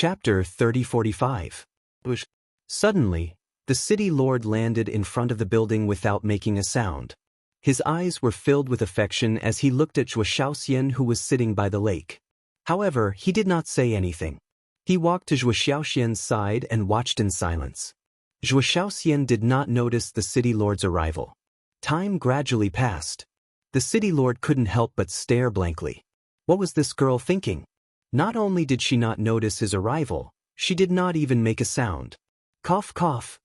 Chapter 30:45. Suddenly, the city lord landed in front of the building without making a sound. His eyes were filled with affection as he looked at Zhuo Xiaoxian, who was sitting by the lake. However, he did not say anything. He walked to Zhuo Xiaoxian's side and watched in silence. Zhuo Xiaoxian did not notice the city lord's arrival. Time gradually passed. The city lord couldn't help but stare blankly. What was this girl thinking? Not only did she not notice his arrival, she did not even make a sound. Cough, cough.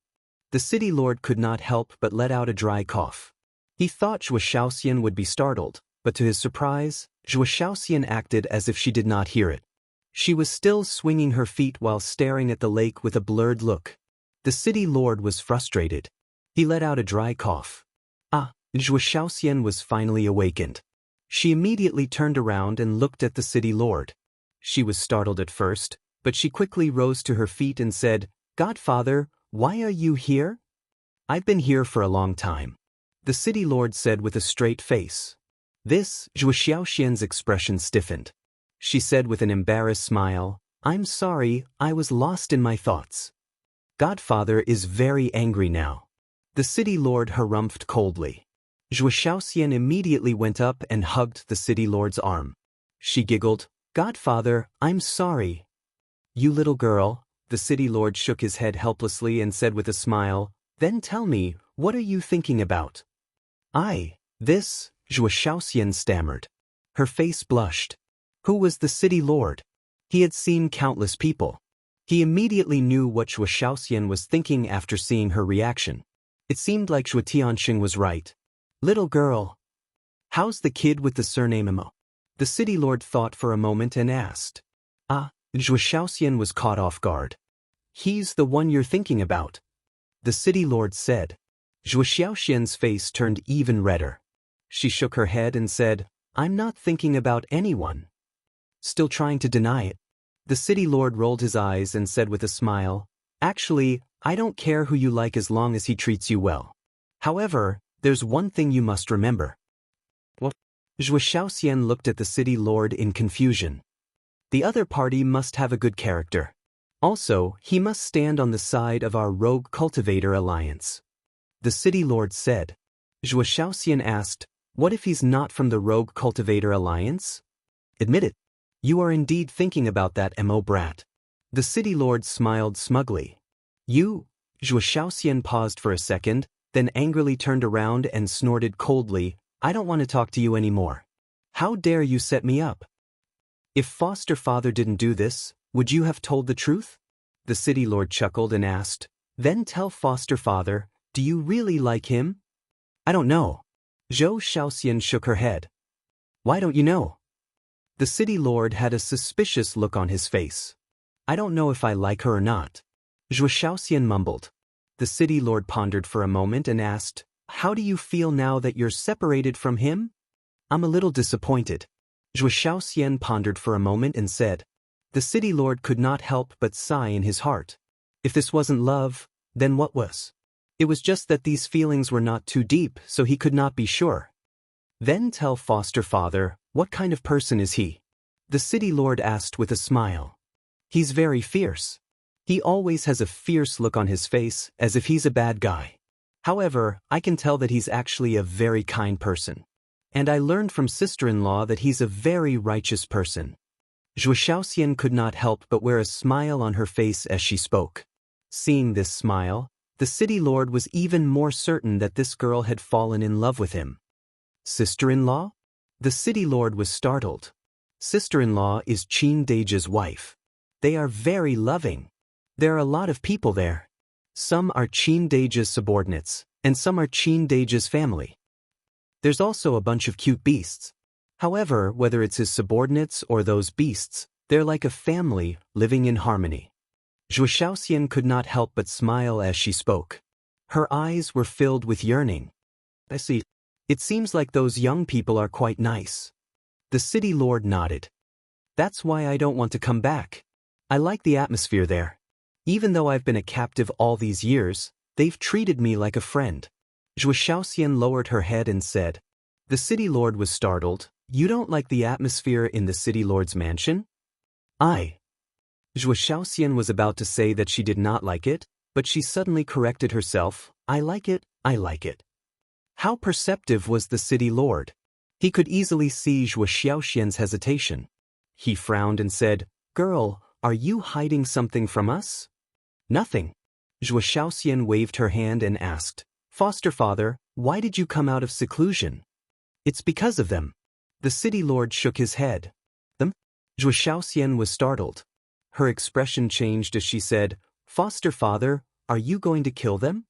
The city lord could not help but let out a dry cough. He thought Zhuo Xiaoxian would be startled, but to his surprise, Zhuo Xiaoxian acted as if she did not hear it. She was still swinging her feet while staring at the lake with a blurred look. The city lord was frustrated. He let out a dry cough. Zhuo Xiaoxian was finally awakened. She immediately turned around and looked at the city lord. She was startled at first, but she quickly rose to her feet and said, "Godfather, why are you here?" "I've been here for a long time," the city lord said with a straight face. Zhuo Xiaoxian's expression stiffened. She said with an embarrassed smile, "I'm sorry, I was lost in my thoughts." "Godfather is very angry now," the city lord harumphed coldly. Zhuo Xiaoxian immediately went up and hugged the city lord's arm. She giggled, "Godfather, I'm sorry." "You little girl," the city lord shook his head helplessly and said with a smile, "Then tell me, what are you thinking about?" Zhuo Xiaoxian stammered. Her face blushed. Who was the city lord? He had seen countless people. He immediately knew what Zhuo Xiaoxian was thinking after seeing her reaction. It seemed like Zhuo Tianxing was right. "Little girl. How's the kid with the surname Mo?" The city lord thought for a moment and asked. Zhuo Xiaoxian was caught off guard. "He's the one you're thinking about," the city lord said. Zhuo Xiaoxian's face turned even redder. She shook her head and said, "I'm not thinking about anyone." Still trying to deny it, the city lord rolled his eyes and said with a smile, "Actually, I don't care who you like as long as he treats you well. However, there's one thing you must remember." "What?" Zhuo Xiaoxian looked at the city lord in confusion. "The other party must have a good character. Also, he must stand on the side of our rogue cultivator alliance," the city lord said. Zhuo Xiaoxian asked, "What if he's not from the rogue cultivator alliance?" "Admit it. You are indeed thinking about that Mo brat." The city lord smiled smugly. "You?" Zhuo Xiaoxian paused for a second, then angrily turned around and snorted coldly, "I don't want to talk to you anymore. How dare you set me up? If foster father didn't do this, would you have told the truth?" The city lord chuckled and asked, "Then tell foster father, do you really like him?" "I don't know." Zhuo Xiaoxian shook her head. "Why don't you know?" The city lord had a suspicious look on his face. "I don't know if I like her or not," Zhuo Xiaoxian mumbled. The city lord pondered for a moment and asked, "How do you feel now that you're separated from him?" "I'm a little disappointed." Zhuo Xiaoxian pondered for a moment and said. The city lord could not help but sigh in his heart. If this wasn't love, then what was? It was just that these feelings were not too deep, so he could not be sure. "Then tell foster father, what kind of person is he?" the city lord asked with a smile. "He's very fierce. He always has a fierce look on his face, as if he's a bad guy. However, I can tell that he's actually a very kind person. And I learned from sister-in-law that he's a very righteous person." Zhuo Xiaoxian could not help but wear a smile on her face as she spoke. Seeing this smile, the city lord was even more certain that this girl had fallen in love with him. "Sister-in-law?" The city lord was startled. Sister-in-law is Qin Deji's wife. They are very loving. There are a lot of people there. Some are Qin Deji's subordinates, and some are Qin Deji's family. There's also a bunch of cute beasts. However, whether it's his subordinates or those beasts, they're like a family, living in harmony. Zhuo Xiaoxian could not help but smile as she spoke. Her eyes were filled with yearning. "I see. It seems like those young people are quite nice." The city lord nodded. "That's why I don't want to come back. I like the atmosphere there. Even though I've been a captive all these years, they've treated me like a friend." Zhuo Xiaoxian lowered her head and said. The city lord was startled. "You don't like the atmosphere in the city lord's mansion?" Zhuo Shaoxian was about to say that she did not like it, but she suddenly corrected herself. I like it, I like it. How perceptive was the city lord? He could easily see Zhuo Shaoxian's hesitation. He frowned and said, Girl, are you hiding something from us? Nothing. Zhuo Shaoxian waved her hand and asked, Foster father, why did you come out of seclusion? It's because of them. The city lord shook his head. Them? Zhuo Shaoxian was startled. Her expression changed as she said, Foster father, are you going to kill them?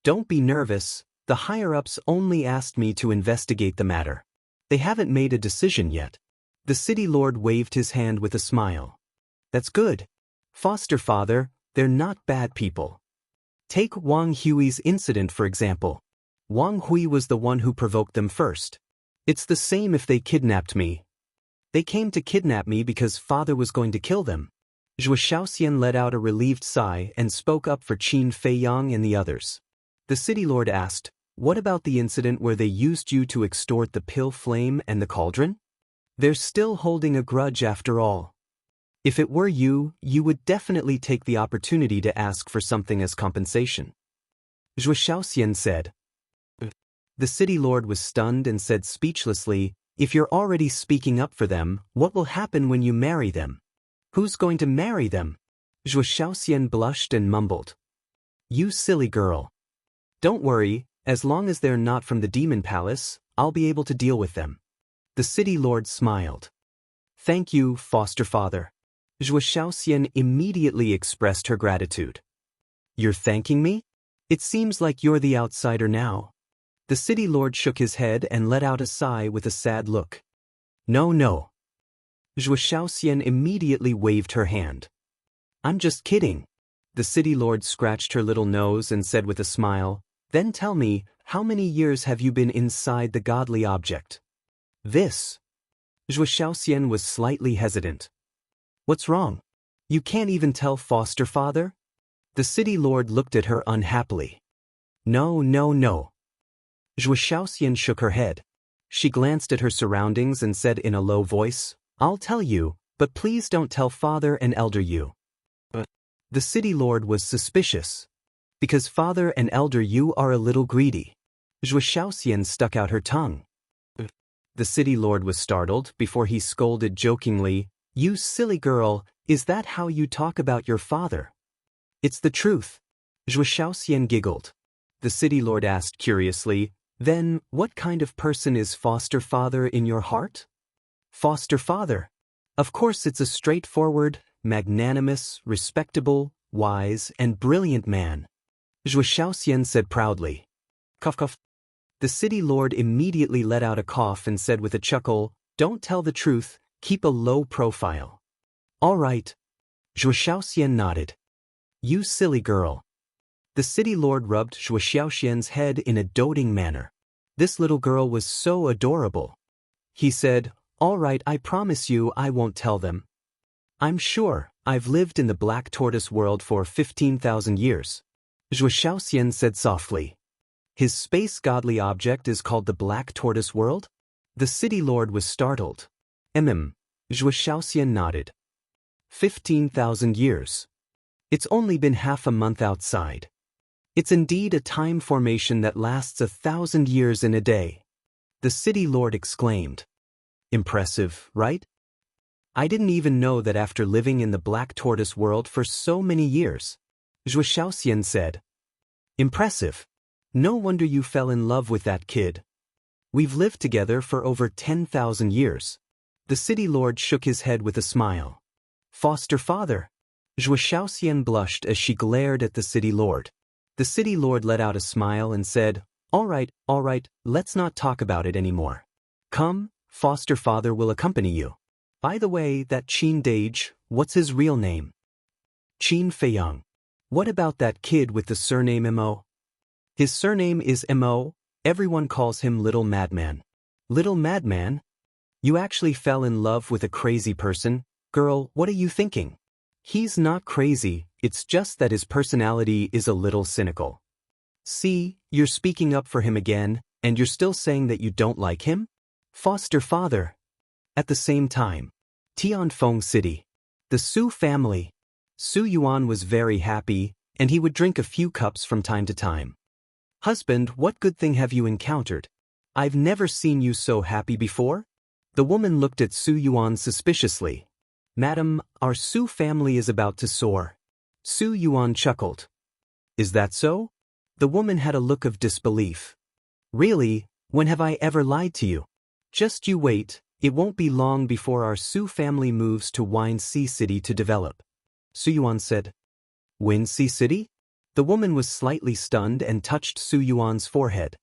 Don't be nervous, the higher-ups only asked me to investigate the matter. They haven't made a decision yet. The city lord waved his hand with a smile. That's good. Foster father, they're not bad people. Take Wang Hui's incident for example. Wang Hui was the one who provoked them first. It's the same if they kidnapped me. They came to kidnap me because father was going to kill them. Zhuo Shaoxian let out a relieved sigh and spoke up for Qin Feiyang and the others. The city lord asked, What about the incident where they used you to extort the pill flame and the cauldron? They're still holding a grudge after all. If it were you, you would definitely take the opportunity to ask for something as compensation. Zhuo Shaoxian said. The city lord was stunned and said speechlessly, If you're already speaking up for them, what will happen when you marry them? Who's going to marry them? Zhuo Shaoxian blushed and mumbled. You silly girl. Don't worry, as long as they're not from the demon palace, I'll be able to deal with them. The city lord smiled. Thank you, foster father. Zhuo Shaoxian immediately expressed her gratitude. You're thanking me? It seems like you're the outsider now. The city lord shook his head and let out a sigh with a sad look. No. Zhuo Shaoxian immediately waved her hand. I'm just kidding. The city lord scratched her little nose and said with a smile, Then tell me, how many years have you been inside the godly object? This. Zhuo Shaoxian was slightly hesitant. What's wrong? You can't even tell foster father? The city lord looked at her unhappily. No. Zhuo Shaoxian shook her head. She glanced at her surroundings and said in a low voice, I'll tell you, but please don't tell father and elder you. The city lord was suspicious. Because father and elder you are a little greedy. Zhuo Shaoxian stuck out her tongue. The city lord was startled before he scolded jokingly, You silly girl, is that how you talk about your father? It's the truth. Zhuo Shaoxian giggled. The city lord asked curiously, Then, what kind of person is foster father in your heart? Foster father. Of course it's a straightforward, magnanimous, respectable, wise, and brilliant man. Zhuo Shaoxian said proudly. Cough cough. The city lord immediately let out a cough and said with a chuckle, Don't tell the truth, keep a low profile. All right. Zhuo Shaoxian nodded. You silly girl. The city lord rubbed Zhuo Shaoxian's head in a doting manner. This little girl was so adorable. He said, All right, I promise you I won't tell them. I'm sure, I've lived in the black tortoise world for 15,000 years. Zhuo Shaoxian said softly. His space godly object is called the black tortoise world? The city lord was startled. Zhuo Shaoxian nodded. 15,000 years. It's only been half a month outside. It's indeed a time formation that lasts 1,000 years in a day. The city lord exclaimed. Impressive, right? I didn't even know that after living in the black tortoise world for so many years. Zhuo Shaoxian said. Impressive. No wonder you fell in love with that kid. We've lived together for over 10,000 years. The city lord shook his head with a smile. Foster father. Zhuo Shaoxian blushed as she glared at the city lord. The city lord let out a smile and said, All right, let's not talk about it anymore. Come, foster father will accompany you. By the way, that Qin Dage, what's his real name? Qin Feiyang. What about that kid with the surname Mo? His surname is Mo, everyone calls him Little Madman. Little Madman? You actually fell in love with a crazy person? Girl, what are you thinking? He's not crazy, it's just that his personality is a little cynical. See, you're speaking up for him again, and you're still saying that you don't like him? Foster father. At the same time, Tianfeng City. The Su family. Su Yuan was very happy, and he would drink a few cups from time to time. Husband, what good thing have you encountered? I've never seen you so happy before. The woman looked at Su Yuan suspiciously. Madam, our Su family is about to soar. Su Yuan chuckled. Is that so? The woman had a look of disbelief. Really, when have I ever lied to you? Just you wait, it won't be long before our Su family moves to Wine Sea City to develop. Su Yuan said. Wine Sea City? The woman was slightly stunned and touched Su Yuan's forehead.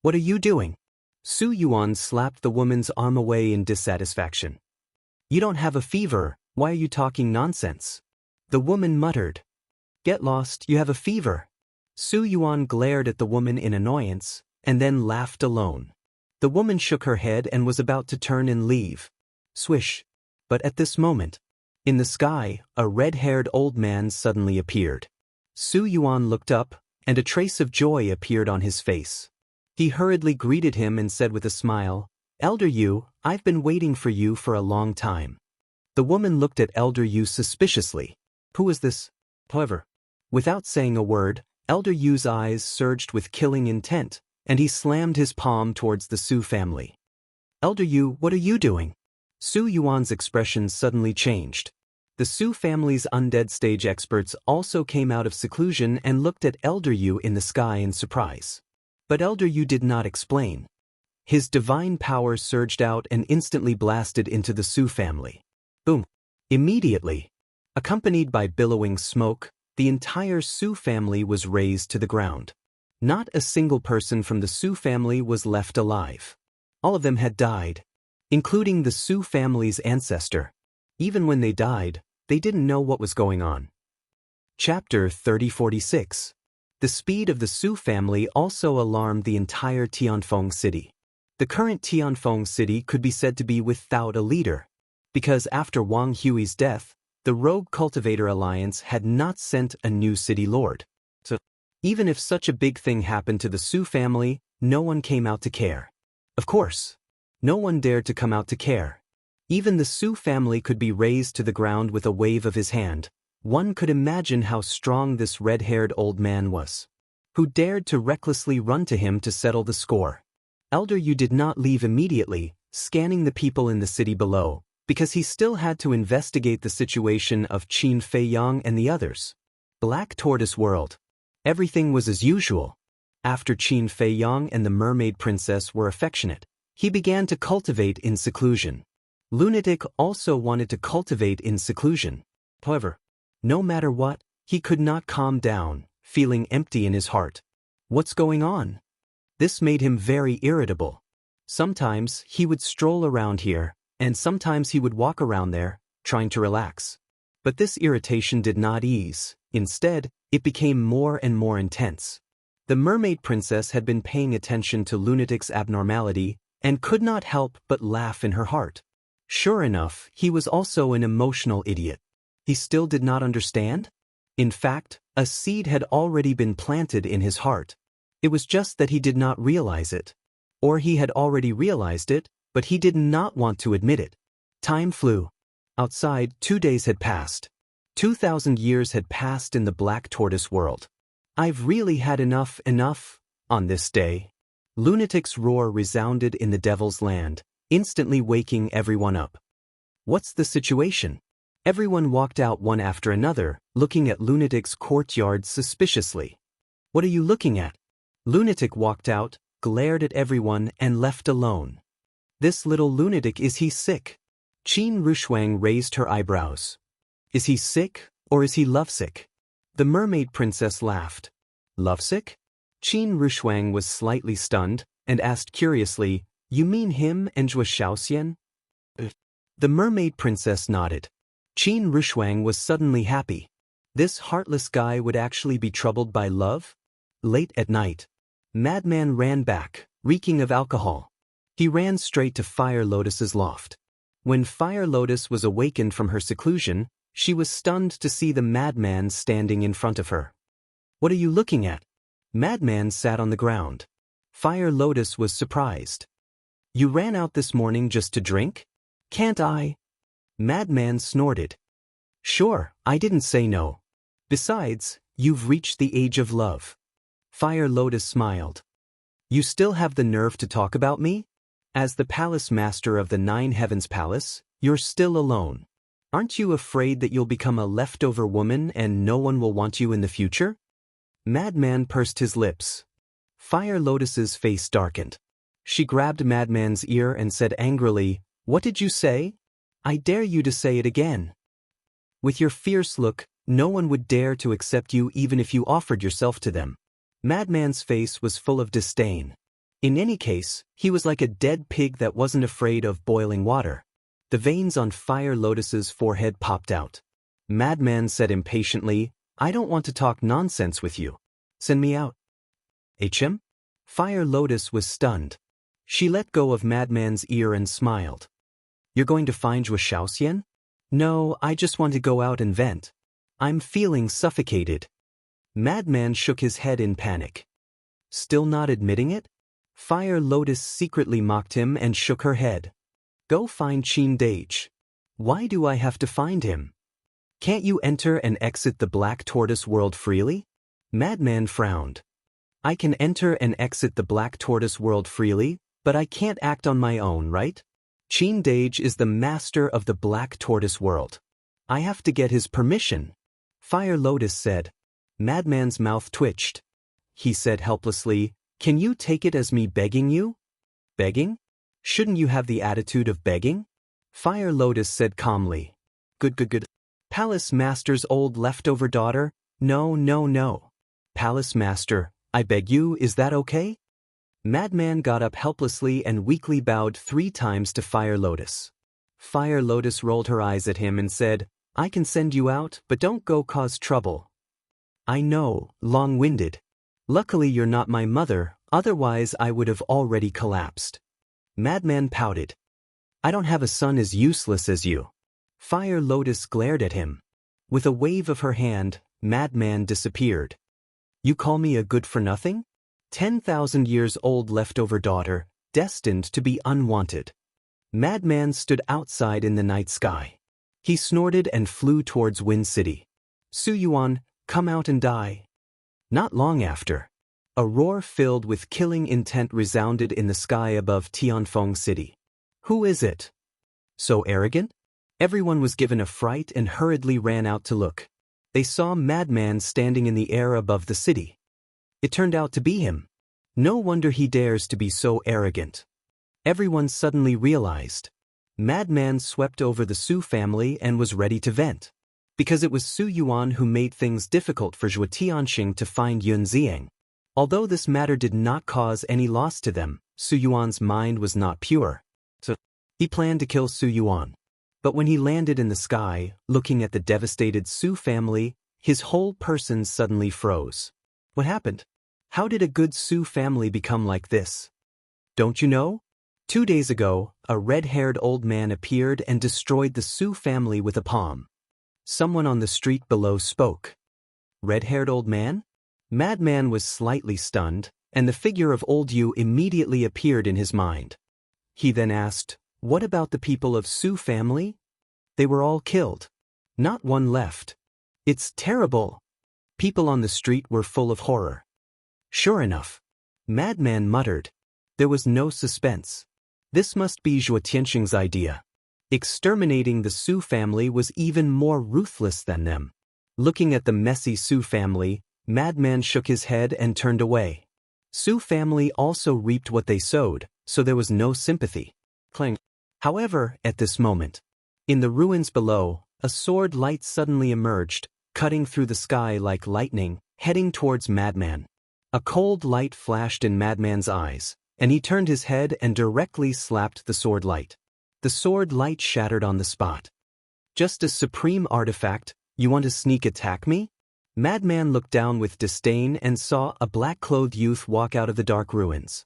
What are you doing? Su Yuan slapped the woman's arm away in dissatisfaction. You don't have a fever, why are you talking nonsense? The woman muttered. Get lost, you have a fever. Su Yuan glared at the woman in annoyance, and then laughed alone. The woman shook her head and was about to turn and leave. Swish. But at this moment, in the sky, a red-haired old man suddenly appeared. Su Yuan looked up, and a trace of joy appeared on his face. He hurriedly greeted him and said with a smile, Elder Yu, I've been waiting for you for a long time. The woman looked at Elder Yu suspiciously. Who is this? However, without saying a word, Elder Yu's eyes surged with killing intent, and he slammed his palm towards the Su family. Elder Yu, what are you doing? Su Yuan's expression suddenly changed. The Su family's undead stage experts also came out of seclusion and looked at Elder Yu in the sky in surprise. But Elder Yu did not explain. His divine power surged out and instantly blasted into the Su family. Boom! Immediately, accompanied by billowing smoke, the entire Su family was razed to the ground. Not a single person from the Su family was left alive. All of them had died, including the Su family's ancestor. Even when they died, they didn't know what was going on. Chapter 3046. The speed of the Su family also alarmed the entire Tianfeng city. The current Tianfeng city could be said to be without a leader, because after Wang Hui's death, the Rogue Cultivator Alliance had not sent a new city lord. So, even if such a big thing happened to the Su family, no one came out to care. Of course, no one dared to come out to care. Even the Su family could be razed to the ground with a wave of his hand. One could imagine how strong this red-haired old man was, who dared to recklessly run to him to settle the score. Elder Yu did not leave immediately, scanning the people in the city below, because he still had to investigate the situation of Qin Feiyang and the others. Black Tortoise World. Everything was as usual. After Qin Feiyang and the mermaid princess were affectionate, he began to cultivate in seclusion. Lunatic also wanted to cultivate in seclusion. However, no matter what, he could not calm down, feeling empty in his heart. What's going on? This made him very irritable. Sometimes he would stroll around here, and sometimes he would walk around there, trying to relax. But this irritation did not ease. Instead, it became more and more intense. The mermaid princess had been paying attention to Lunatic's abnormality and could not help but laugh in her heart. Sure enough, he was also an emotional idiot. He still did not understand? In fact, a seed had already been planted in his heart. It was just that he did not realize it. Or he had already realized it, but he did not want to admit it. Time flew. Outside, 2 days had passed. 2,000 years had passed in the Black Tortoise world. I've really had enough, on this day. Lunatic's roar resounded in the Devil's Land, instantly waking everyone up. What's the situation? Everyone walked out one after another, looking at Lunatic's courtyard suspiciously. What are you looking at? Lunatic walked out, glared at everyone, and left alone. This little lunatic, is he sick? Qin Rushuang raised her eyebrows. Is he sick, or is he lovesick? The mermaid princess laughed. Lovesick? Qin Rushuang was slightly stunned, and asked curiously, You mean him and Zhou Shaoxian? The mermaid princess nodded. Qin Rushuang was suddenly happy. This heartless guy would actually be troubled by love? Late at night, Madman ran back, reeking of alcohol. He ran straight to Fire Lotus's loft. When Fire Lotus was awakened from her seclusion, she was stunned to see the madman standing in front of her. What are you looking at? Madman sat on the ground. Fire Lotus was surprised. You ran out this morning just to drink? Can't I? Madman snorted. Sure, I didn't say no. Besides, you've reached the age of love. Fire Lotus smiled. You still have the nerve to talk about me? As the palace master of the Nine Heavens Palace, you're still alone. Aren't you afraid that you'll become a leftover woman and no one will want you in the future? Madman pursed his lips. Fire Lotus's face darkened. She grabbed Madman's ear and said angrily, "What did you say? I dare you to say it again." With your fierce look, no one would dare to accept you even if you offered yourself to them. Madman's face was full of disdain. In any case, he was like a dead pig that wasn't afraid of boiling water. The veins on Fire Lotus's forehead popped out. Madman said impatiently, "I don't want to talk nonsense with you. Send me out." HM? Fire Lotus was stunned. She let go of Madman's ear and smiled. "You're going to find Zhuo Shaoxian?" "No, I just want to go out and vent. I'm feeling suffocated." Madman shook his head in panic. Still not admitting it? Fire Lotus secretly mocked him and shook her head. "Go find Qin Dage." "Why do I have to find him? Can't you enter and exit the Black Tortoise world freely?" Madman frowned. "I can enter and exit the Black Tortoise world freely, but I can't act on my own, right? Qin Dage is the master of the Black Tortoise world. I have to get his permission." Fire Lotus said. Madman's mouth twitched. He said helplessly, "Can you take it as me begging you?" "Begging? Shouldn't you have the attitude of begging?" Fire Lotus said calmly. Good. Palace Master's old leftover daughter? No. Palace Master, I beg you, is that okay?" Madman got up helplessly and weakly bowed 3 times to Fire Lotus. Fire Lotus rolled her eyes at him and said, "I can send you out, but don't go cause trouble." "I know, long-winded. Luckily you're not my mother, otherwise I would have already collapsed." Madman pouted. "I don't have a son as useless as you." Fire Lotus glared at him. With a wave of her hand, Madman disappeared. "You call me a good-for-nothing? 10,000 years old leftover daughter, destined to be unwanted." Madman stood outside in the night sky. He snorted and flew towards Wind City. "Su Yuan, come out and die." Not long after, a roar filled with killing intent resounded in the sky above Tianfeng City. "Who is it? So arrogant?" Everyone was given a fright and hurriedly ran out to look. They saw Madman standing in the air above the city. It turned out to be him. No wonder he dares to be so arrogant. Everyone suddenly realized. Madman swept over the Su family and was ready to vent. Because it was Su Yuan who made things difficult for Zhuo Tianxing to find Yun Ziang. Although this matter did not cause any loss to them, Su Yuan's mind was not pure. So, he planned to kill Su Yuan. But when he landed in the sky, looking at the devastated Su family, his whole person suddenly froze. What happened? How did a good Su family become like this? Don't you know? 2 days ago, a red-haired old man appeared and destroyed the Su family with a palm. Someone on the street below spoke. Red-haired old man? Madman was slightly stunned, and the figure of old Yu immediately appeared in his mind. He then asked, "What about the people of Su family?" "They were all killed. Not one left." "It's terrible." People on the street were full of horror. Sure enough. Madman muttered. There was no suspense. This must be Zhuo Tianxing's idea. Exterminating the Su family was even more ruthless than them. Looking at the messy Su family, Madman shook his head and turned away. Su family also reaped what they sowed, so there was no sympathy. Clang. However, at this moment, in the ruins below, a sword light suddenly emerged, cutting through the sky like lightning, heading towards Madman. A cold light flashed in Madman's eyes, and he turned his head and directly slapped the sword light. The sword light shattered on the spot. "Just a supreme artifact, you want to sneak attack me?" Madman looked down with disdain and saw a black-clothed youth walk out of the dark ruins.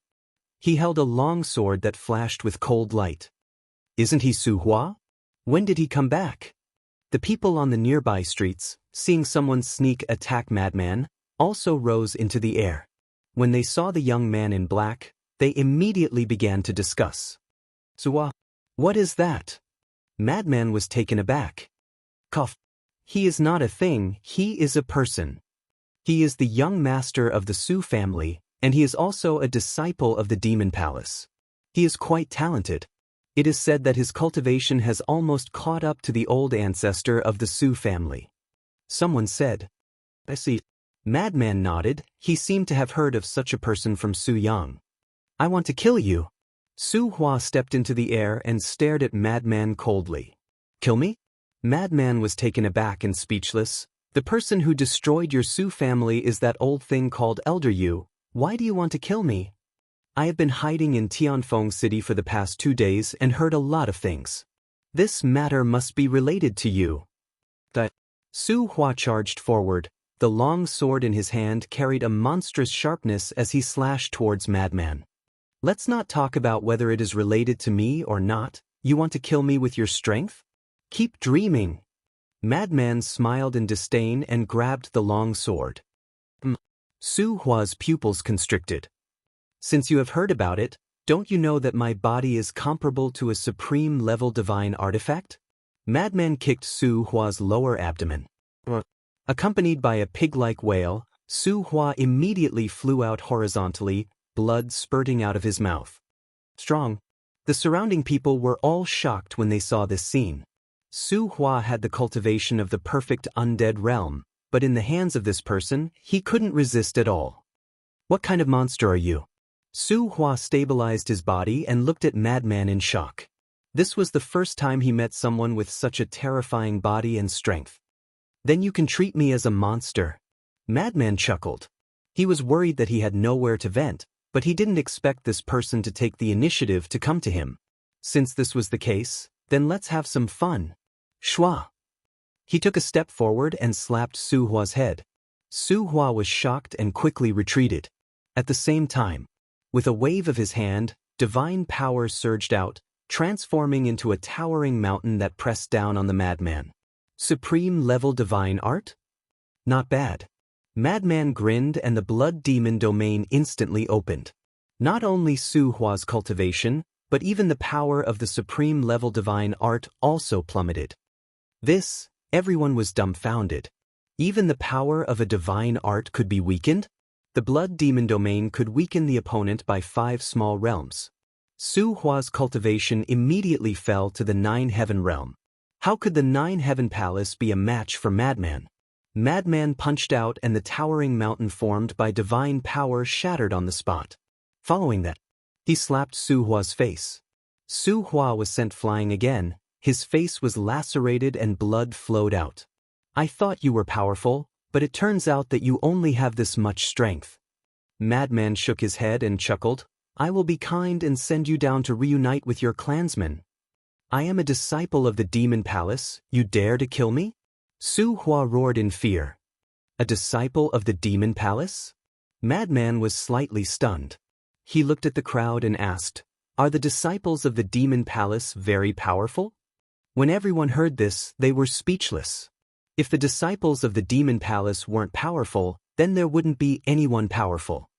He held a long sword that flashed with cold light. "Isn't he Su Hua? When did he come back?" The people on the nearby streets, seeing someone sneak attack Madman, also rose into the air. When they saw the young man in black, they immediately began to discuss. "Suwa, what is that?" Madman was taken aback. "Cough. He is not a thing, he is a person. He is the young master of the Su family, and he is also a disciple of the Demon Palace. He is quite talented. It is said that his cultivation has almost caught up to the old ancestor of the Su family. Someone said, I see. Madman nodded. He seemed to have heard of such a person from Su Yang. I want to kill you. Su Hua stepped into the air and stared at Madman coldly. Kill me? Madman was taken aback and speechless. The person who destroyed your Su family is that old thing called Elder Yu. Why do you want to kill me? I have been hiding in Tianfeng City for the past 2 days and heard a lot of things. This matter must be related to you. Su Hua charged forward. The long sword in his hand carried a monstrous sharpness as he slashed towards Madman. Let's not talk about whether it is related to me or not. You want to kill me with your strength? Keep dreaming. Madman smiled in disdain and grabbed the long sword. Su Hua's pupils constricted. Since you have heard about it, don't you know that my body is comparable to a supreme-level divine artifact? Madman kicked Su Hua's lower abdomen. Accompanied by a pig-like wail, Su Hua immediately flew out horizontally, blood spurting out of his mouth. Strong. The surrounding people were all shocked when they saw this scene. Su Hua had the cultivation of the perfect undead realm, but in the hands of this person, he couldn't resist at all. What kind of monster are you? Su Hua stabilized his body and looked at Madman in shock. This was the first time he met someone with such a terrifying body and strength. Then you can treat me as a monster. Madman chuckled. He was worried that he had nowhere to vent, but he didn't expect this person to take the initiative to come to him. Since this was the case, then let's have some fun. Shua. He took a step forward and slapped Su Hua's head. Su Hua was shocked and quickly retreated. At the same time, with a wave of his hand, divine power surged out, transforming into a towering mountain that pressed down on the madman. Supreme-level divine art? Not bad. Madman grinned and the blood demon domain instantly opened. Not only Su Hua's cultivation, but even the power of the supreme-level divine art also plummeted. Everyone was dumbfounded. Even the power of a divine art could be weakened? The blood demon domain could weaken the opponent by 5 small realms. Su Hua's cultivation immediately fell to the 9-heaven realm. How could the 9-heaven palace be a match for Madman? Madman punched out and the towering mountain formed by divine power shattered on the spot. Following that, he slapped Su Hua's face. Su Hua was sent flying again. His face was lacerated and blood flowed out. I thought you were powerful, but it turns out that you only have this much strength. Madman shook his head and chuckled. I will be kind and send you down to reunite with your clansmen. I am a disciple of the Demon Palace. You dare to kill me? Su Hua roared in fear. A disciple of the Demon Palace? Madman was slightly stunned. He looked at the crowd and asked, Are the disciples of the Demon Palace very powerful? When everyone heard this, they were speechless. If the disciples of the Demon Palace weren't powerful, then there wouldn't be anyone powerful.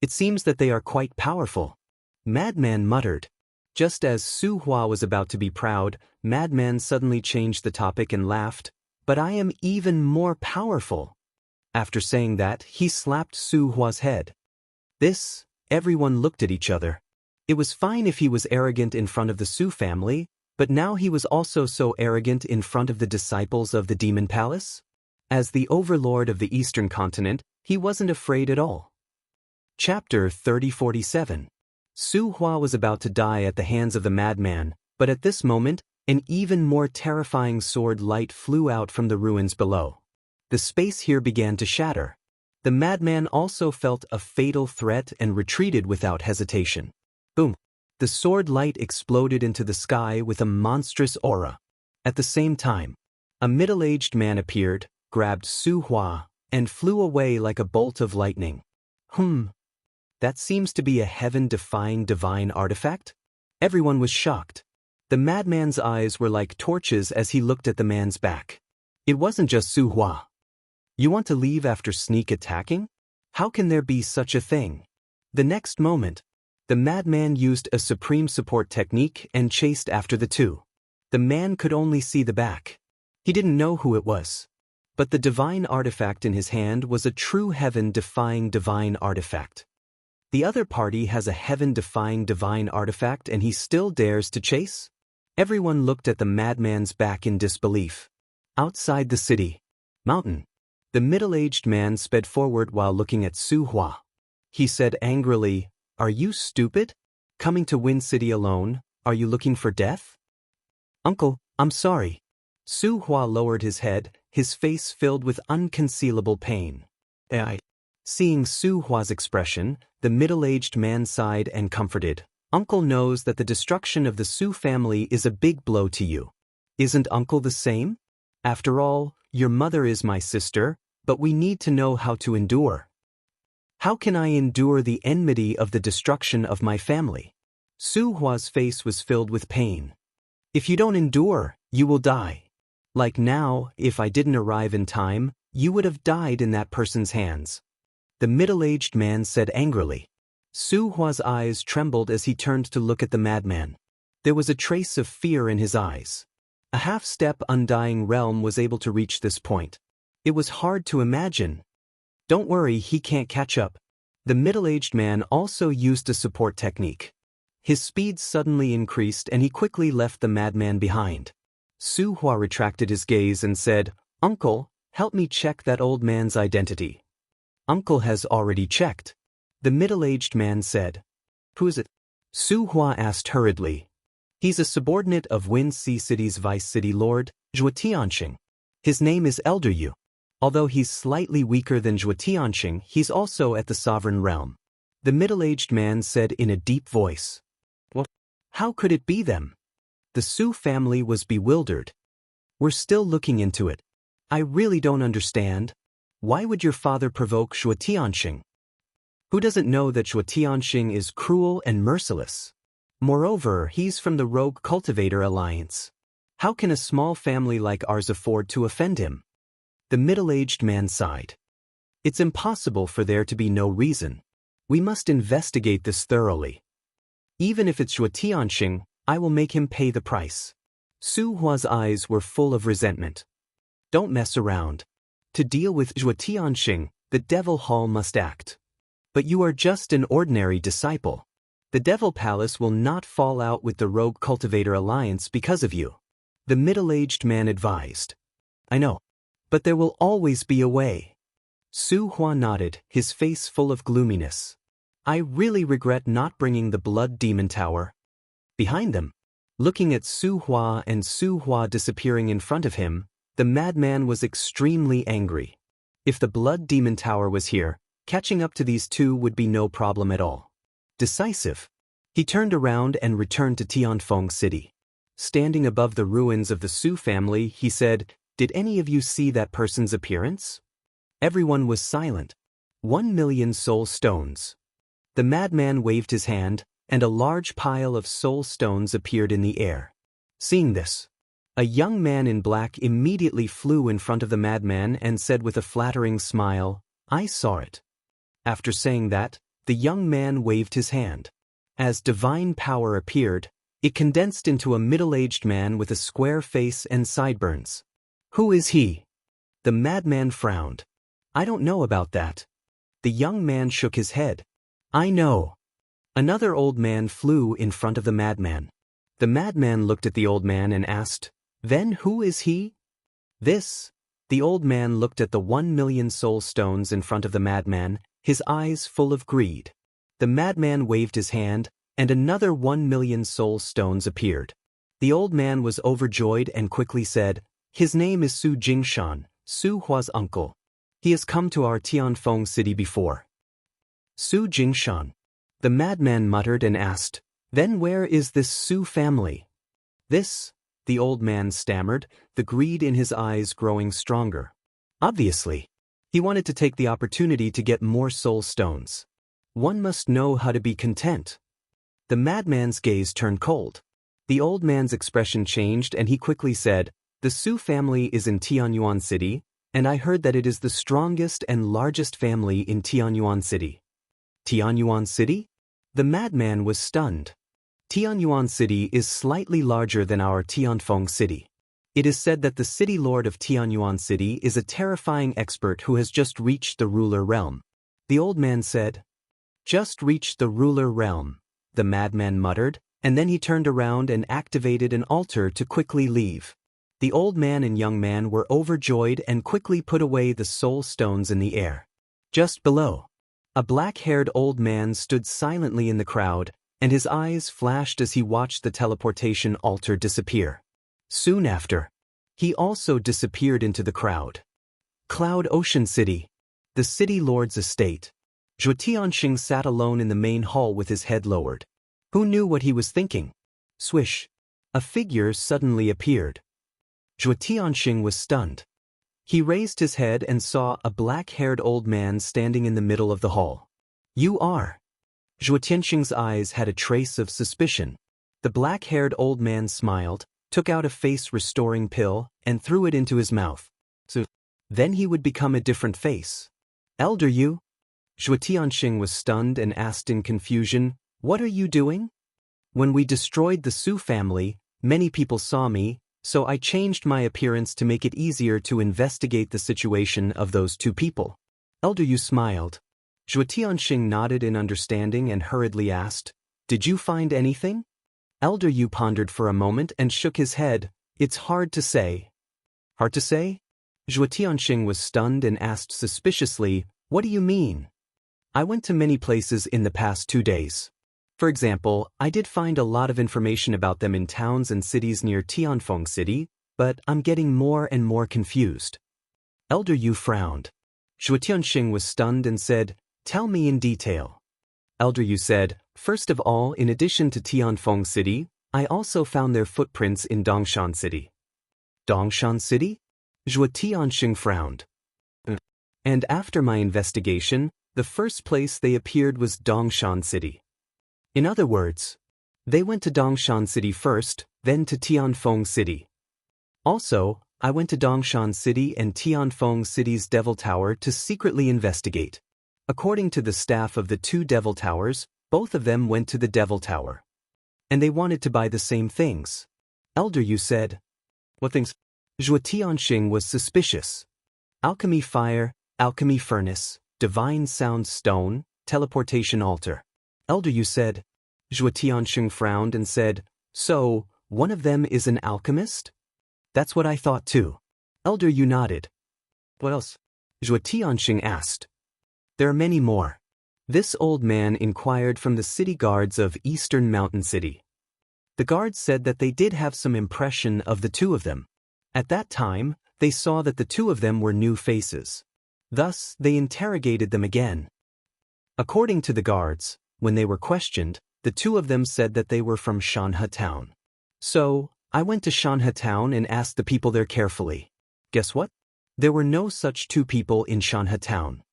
It seems that they are quite powerful. Madman muttered. Just as Su Hua was about to be proud, Madman suddenly changed the topic and laughed. But I am even more powerful. After saying that, he slapped Su Hua's head. Everyone looked at each other. It was fine if he was arrogant in front of the Su family, but now he was also so arrogant in front of the disciples of the Demon Palace? As the overlord of the Eastern continent, he wasn't afraid at all. Chapter 3047. Su Hua was about to die at the hands of the madman, but at this moment, an even more terrifying sword light flew out from the ruins below. The space here began to shatter. The madman also felt a fatal threat and retreated without hesitation. Boom! The sword light exploded into the sky with a monstrous aura. At the same time, a middle-aged man appeared, grabbed Su Hua, and flew away like a bolt of lightning. That seems to be a heaven-defying divine artifact? Everyone was shocked. The madman's eyes were like torches as he looked at the man's back. It wasn't just Su Hua. You want to leave after sneak attacking? How can there be such a thing? The next moment, the madman used a supreme support technique and chased after the two. The man could only see the back. He didn't know who it was. But the divine artifact in his hand was a true heaven-defying divine artifact. The other party has a heaven-defying divine artifact and he still dares to chase? Everyone looked at the madman's back in disbelief. Outside the city. Mountain. The middle-aged man sped forward while looking at Su Hua. He said angrily, "Are you stupid? Coming to Wind City alone, are you looking for death?" "Uncle, I'm sorry." Su Hua lowered his head, his face filled with unconcealable pain. Seeing Su Hua's expression, the middle-aged man sighed and comforted. "Uncle knows that the destruction of the Su family is a big blow to you. Isn't Uncle the same? After all, your mother is my sister, but we need to know how to endure." "How can I endure the enmity of the destruction of my family?" Su Hua's face was filled with pain. "If you don't endure, you will die. Like now, if I didn't arrive in time, you would have died in that person's hands." The middle-aged man said angrily. Su Hua's eyes trembled as he turned to look at the madman. There was a trace of fear in his eyes. A half-step undying realm was able to reach this point. It was hard to imagine. "Don't worry, he can't catch up." The middle-aged man also used a support technique. His speed suddenly increased and he quickly left the madman behind. Su Hua retracted his gaze and said, "Uncle, help me check that old man's identity." "Uncle has already checked." The middle-aged man said. "Who is it?" Su Hua asked hurriedly. "He's a subordinate of Wind Sea City's Vice City Lord, Zhuo Tianxing. His name is Elder Yu. Although he's slightly weaker than Zhuo Tianxing, he's also at the sovereign realm." The middle-aged man said in a deep voice. "What? How could it be them?" The Su family was bewildered. "We're still looking into it. I really don't understand. Why would your father provoke Zhuo Tianxing? Who doesn't know that Zhuo Tianxing is cruel and merciless? Moreover, he's from the Rogue Cultivator Alliance. How can a small family like ours afford to offend him?" The middle-aged man sighed. "It's impossible for there to be no reason. We must investigate this thoroughly. Even if it's Zhuo Tianxing, I will make him pay the price." Su Hua's eyes were full of resentment. "Don't mess around. To deal with Zhuo Tianxing, the Devil Hall must act. But you are just an ordinary disciple. The Devil Palace will not fall out with the Rogue Cultivator Alliance because of you," the middle-aged man advised. "I know. But there will always be a way." Su Hua nodded, his face full of gloominess. "I really regret not bringing the Blood Demon Tower." Behind them, looking at Su Hua and Su Hua disappearing in front of him, the madman was extremely angry. If the Blood Demon Tower was here, catching up to these two would be no problem at all. Decisive. He turned around and returned to Tianfeng City. Standing above the ruins of the Su family, he said, "Did any of you see that person's appearance?" Everyone was silent. 1,000,000 soul stones. The madman waved his hand, and a large pile of soul stones appeared in the air. Seeing this, a young man in black immediately flew in front of the madman and said with a flattering smile, "I saw it." After saying that, the young man waved his hand. As divine power appeared, it condensed into a middle-aged man with a square face and sideburns. "Who is he?" The madman frowned. "I don't know about that." The young man shook his head. "I know." Another old man flew in front of the madman. The madman looked at the old man and asked, "Then who is he?" "This." The old man looked at the 1,000,000 soul stones in front of the madman, his eyes full of greed. The madman waved his hand, and another 1,000,000 soul stones appeared. The old man was overjoyed and quickly said, "His name is Su Jingshan, Su Hua's uncle. He has come to our Tianfeng City before." Su Jingshan. The madman muttered and asked, "Then where is this Su family?" "This," the old man stammered, the greed in his eyes growing stronger. Obviously, he wanted to take the opportunity to get more soul stones. One must know how to be content. The madman's gaze turned cold. The old man's expression changed and he quickly said, "The Su family is in Tianyuan City, and I heard that it is the strongest and largest family in Tianyuan City." Tianyuan City? The madman was stunned. Tianyuan City is slightly larger than our Tianfeng City. It is said that the city lord of Tianyuan City is a terrifying expert who has just reached the ruler realm. The old man said. Just reached the ruler realm, the madman muttered, and then he turned around and activated an altar to quickly leave. The old man and young man were overjoyed and quickly put away the soul stones in the air. Just below, a black-haired old man stood silently in the crowd, and his eyes flashed as he watched the teleportation altar disappear. Soon after, he also disappeared into the crowd. Cloud Ocean City, the city lord's estate. Zhuo Tianxing sat alone in the main hall with his head lowered. Who knew what he was thinking? Swish. A figure suddenly appeared. Zhuo Tianxing was stunned. He raised his head and saw a black-haired old man standing in the middle of the hall. You are. Zhuo Tianxing's eyes had a trace of suspicion. The black-haired old man smiled, took out a face-restoring pill, and threw it into his mouth. So, then he would become a different face. Elder you? Zhuo Tianxing was stunned and asked in confusion, What are you doing? When we destroyed the Su family, many people saw me, so I changed my appearance to make it easier to investigate the situation of those two people. Elder Yu smiled. Zhuo Tianxing nodded in understanding and hurriedly asked, Did you find anything? Elder Yu pondered for a moment and shook his head. It's hard to say. Hard to say? Zhuo Tianxing was stunned and asked suspiciously, What do you mean? I went to many places in the past 2 days. For example, I did find a lot of information about them in towns and cities near Tianfeng City, but I'm getting more and more confused. Elder Yu frowned. Zhuo Tianxing was stunned and said, Tell me in detail. Elder Yu said, First of all, in addition to Tianfeng City, I also found their footprints in Dongshan City. Dongshan City? Zhuo Tianxing frowned. And after my investigation, the first place they appeared was Dongshan City. In other words, they went to Dongshan City first, then to Tianfeng City. Also, I went to Dongshan City and Tianfeng City's Devil Tower to secretly investigate. According to the staff of the 2 Devil Towers, both of them went to the Devil Tower. And they wanted to buy the same things. Elder Yu said. What things? Zhuo Tianxing was suspicious. Alchemy fire, alchemy furnace, divine sound stone, teleportation altar. Elder Yu said. Zhuo Tianxing frowned and said, So, one of them is an alchemist? That's what I thought too. Elder Yu nodded. What else? Zhuo Tianxing asked. There are many more. This old man inquired from the city guards of Eastern Mountain City. The guards said that they did have some impression of the 2 of them. At that time, they saw that the 2 of them were new faces. Thus, they interrogated them again. According to the guards, when they were questioned, the 2 of them said that they were from Shanhe Town. So, I went to Shanhe Town and asked the people there carefully. Guess what? There were no such 2 people in Shanhe Town.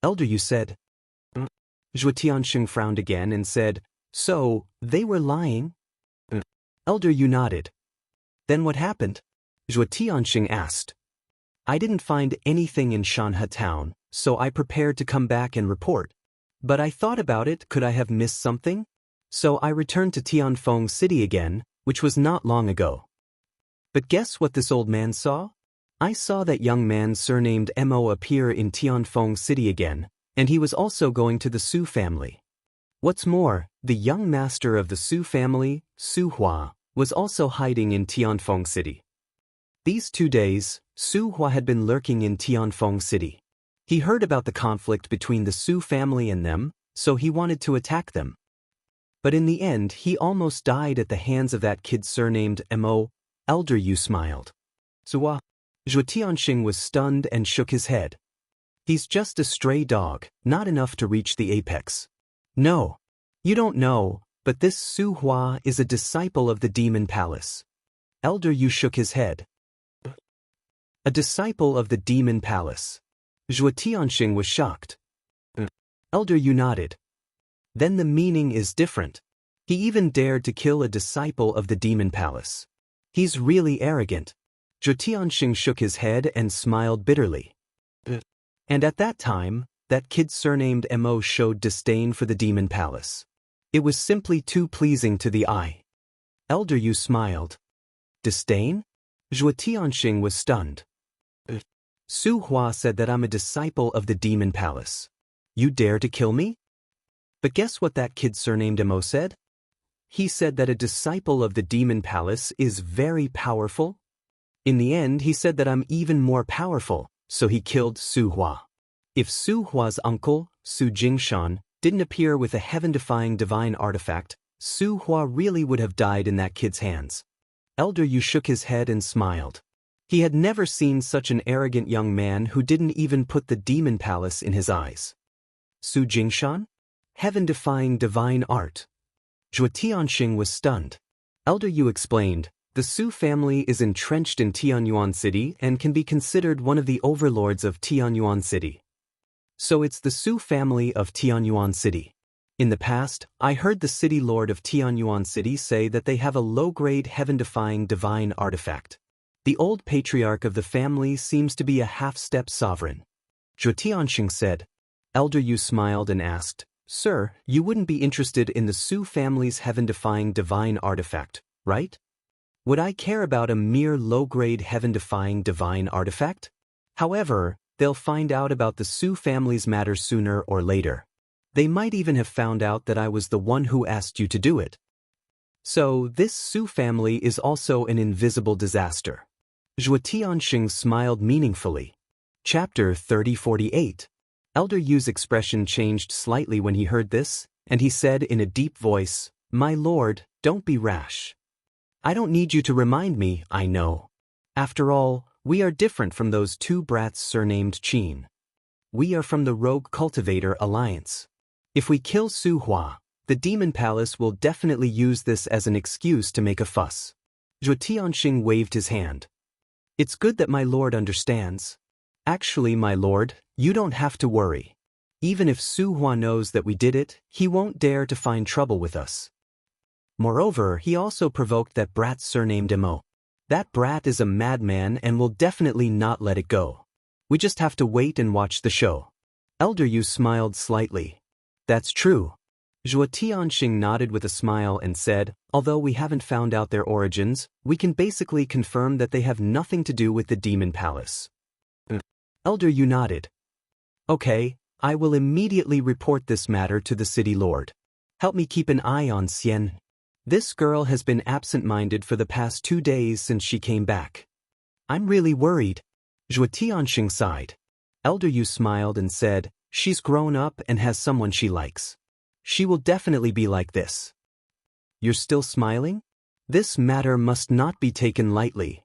Elder Yu said. Zhuo Tianxing frowned again and said, So, they were lying? Elder Yu nodded. Then what happened? Zhuo Tianxing asked. I didn't find anything in Shanhe Town, so I prepared to come back and report. But I thought about it, could I have missed something? So I returned to Tianfeng City again, which was not long ago. But guess what this old man saw? I saw that young man surnamed Mo appear in Tianfeng City again, and he was also going to the Su family. What's more, the young master of the Su family, Su Hua, was also hiding in Tianfeng City. These 2 days, Su Hua had been lurking in Tianfeng City. He heard about the conflict between the Su family and them, so he wanted to attack them. But in the end, he almost died at the hands of that kid surnamed Mo. Elder Yu smiled. Zhuo Tianxing was stunned and shook his head. He's just a stray dog, not enough to reach the apex. No, you don't know, but this Su Hua is a disciple of the Demon Palace. Elder Yu shook his head. A disciple of the Demon Palace. Zhuo Tianxing was shocked. Elder Yu nodded. Then the meaning is different. He even dared to kill a disciple of the Demon Palace. He's really arrogant. Zhuo Tianxing shook his head and smiled bitterly. And at that time, that kid surnamed Mo showed disdain for the Demon Palace. It was simply too pleasing to the eye. Elder Yu smiled. Disdain? Zhuo Tianxing was stunned. Su Hua said that I'm a disciple of the Demon Palace. You dare to kill me? But guess what that kid surnamed Mo said? He said that a disciple of the Demon Palace is very powerful. In the end, he said that I'm even more powerful, so he killed Su Hua. If Su Hua's uncle, Su Jingshan, didn't appear with a heaven-defying divine artifact, Su Hua really would have died in that kid's hands. Elder Yu shook his head and smiled. He had never seen such an arrogant young man who didn't even put the Demon Palace in his eyes. Su Jingshan? Heaven-defying divine art. Zhuo Tianxing was stunned. Elder Yu explained, the Su family is entrenched in Tianyuan City and can be considered one of the overlords of Tianyuan City. So it's the Su family of Tianyuan City. In the past, I heard the city lord of Tianyuan City say that they have a low-grade heaven-defying divine artifact. The old patriarch of the family seems to be a half-step sovereign. Zhuo Tianxing said. Elder Yu smiled and asked, Sir, you wouldn't be interested in the Su family's heaven-defying divine artifact, right? Would I care about a mere low-grade heaven-defying divine artifact? However, they'll find out about the Su family's matter sooner or later. They might even have found out that I was the one who asked you to do it. So, this Su family is also an invisible disaster. Zhuo Tianxing smiled meaningfully. Chapter 3048. Elder Yu's expression changed slightly when he heard this, and he said in a deep voice, My lord, don't be rash. I don't need you to remind me, I know. After all, we are different from those two brats surnamed Qin. We are from the Rogue Cultivator Alliance. If we kill Su Hua, the Demon Palace will definitely use this as an excuse to make a fuss. Zhuo Tianxing waved his hand. It's good that my lord understands. Actually, my lord, you don't have to worry. Even if Su Hua knows that we did it, he won't dare to find trouble with us. Moreover, he also provoked that brat surnamed Mo. That brat is a madman and will definitely not let it go. We just have to wait and watch the show. Elder Yu smiled slightly. That's true. Zhuo Tianxing nodded with a smile and said, although we haven't found out their origins, we can basically confirm that they have nothing to do with the Demon Palace. Elder Yu nodded. Okay, I will immediately report this matter to the city lord. Help me keep an eye on Xian. This girl has been absent-minded for the past 2 days since she came back. I'm really worried. Zhuo Tianxing sighed. Elder Yu smiled and said, she's grown up and has someone she likes. She will definitely be like this. You're still smiling? This matter must not be taken lightly.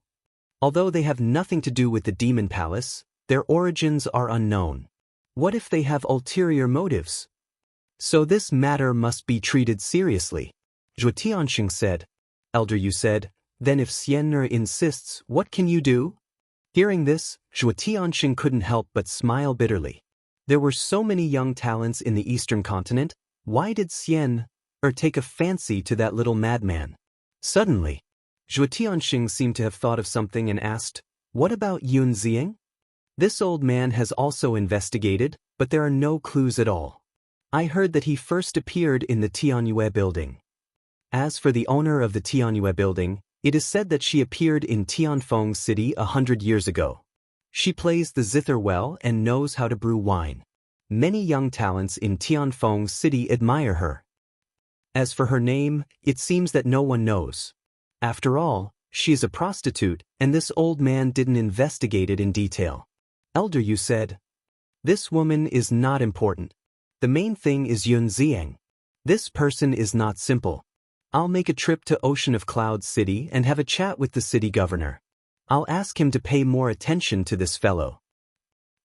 Although they have nothing to do with the Demon Palace, their origins are unknown. What if they have ulterior motives? So this matter must be treated seriously. Zhuo Tianxing said. Elder Yu said, then if Xian'er insists, what can you do? Hearing this, Zhuo Tianxing couldn't help but smile bitterly. There were so many young talents in the Eastern continent, why did Xian'er take a fancy to that little madman? Suddenly, Zhuo Tianxing seemed to have thought of something and asked, what about Yun Zieng? This old man has also investigated, but there are no clues at all. I heard that he first appeared in the Tianyue building. As for the owner of the Tianyue building, it is said that she appeared in Tianfeng City 100 years ago. She plays the zither well and knows how to brew wine. Many young talents in Tianfeng City admire her. As for her name, it seems that no one knows. After all, she is a prostitute, and this old man didn't investigate it in detail. Elder Yu said, this woman is not important. The main thing is Yun Zieng. This person is not simple. I'll make a trip to Ocean of Clouds City and have a chat with the city governor. I'll ask him to pay more attention to this fellow.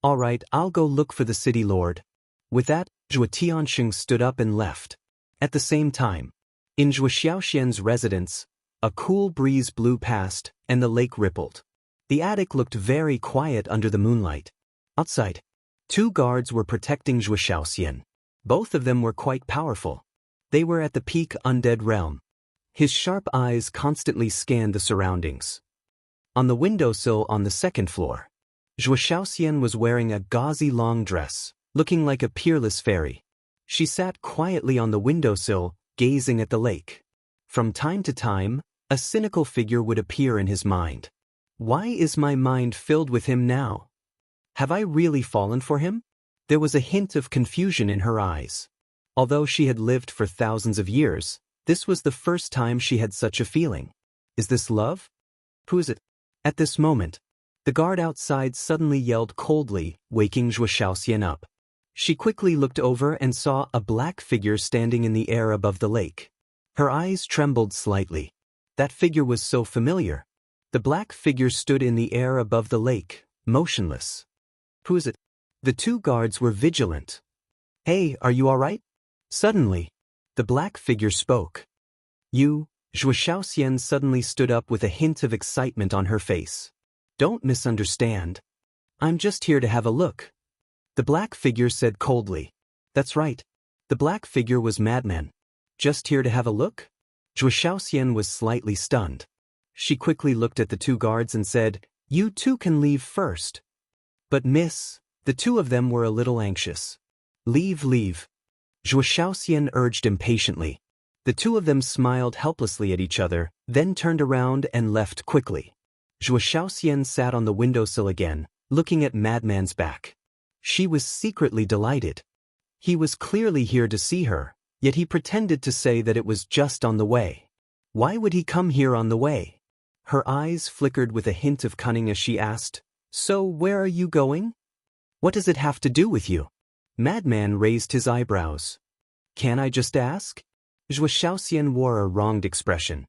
All right, I'll go look for the city lord. With that, Zhuo Tianxing stood up and left. At the same time, in Zhuo Xiaoxian's residence, a cool breeze blew past and the lake rippled. The attic looked very quiet under the moonlight. Outside, 2 guards were protecting Zhuo Xiaoxian. Both of them were quite powerful. They were at the peak undead realm. His sharp eyes constantly scanned the surroundings. On the windowsill on the 2nd floor, Zhuo Xiaoxian was wearing a gauzy long dress, looking like a peerless fairy. She sat quietly on the windowsill, gazing at the lake. From time to time, a cynical figure would appear in his mind. Why is my mind filled with him now? Have I really fallen for him? There was a hint of confusion in her eyes. Although she had lived for thousands of years, this was the first time she had such a feeling. Is this love? Who is it? At this moment, the guard outside suddenly yelled coldly, waking Zhuo Xiaoxian up. She quickly looked over and saw a black figure standing in the air above the lake. Her eyes trembled slightly. That figure was so familiar. The black figure stood in the air above the lake, motionless. Who is it? The two guards were vigilant. Hey, are you all right? Suddenly, the black figure spoke. You, Zhuo Xiaoxian suddenly stood up with a hint of excitement on her face. Don't misunderstand. I'm just here to have a look. The black figure said coldly. That's right. The black figure was Madman. Just here to have a look? Zhuo Xiaoxian was slightly stunned. She quickly looked at the two guards and said, You two can leave first. But miss, the two of them were a little anxious. Leave. Zhuo Xiaoxian urged impatiently. The two of them smiled helplessly at each other, then turned around and left quickly. Zhuo Xiaoxian sat on the windowsill again, looking at Madman's back. She was secretly delighted. He was clearly here to see her, yet he pretended to say that it was just on the way. Why would he come here on the way? Her eyes flickered with a hint of cunning as she asked, So where are you going? What does it have to do with you? Madman raised his eyebrows. Can I just ask? Zhuo Xiaoxian wore a wronged expression.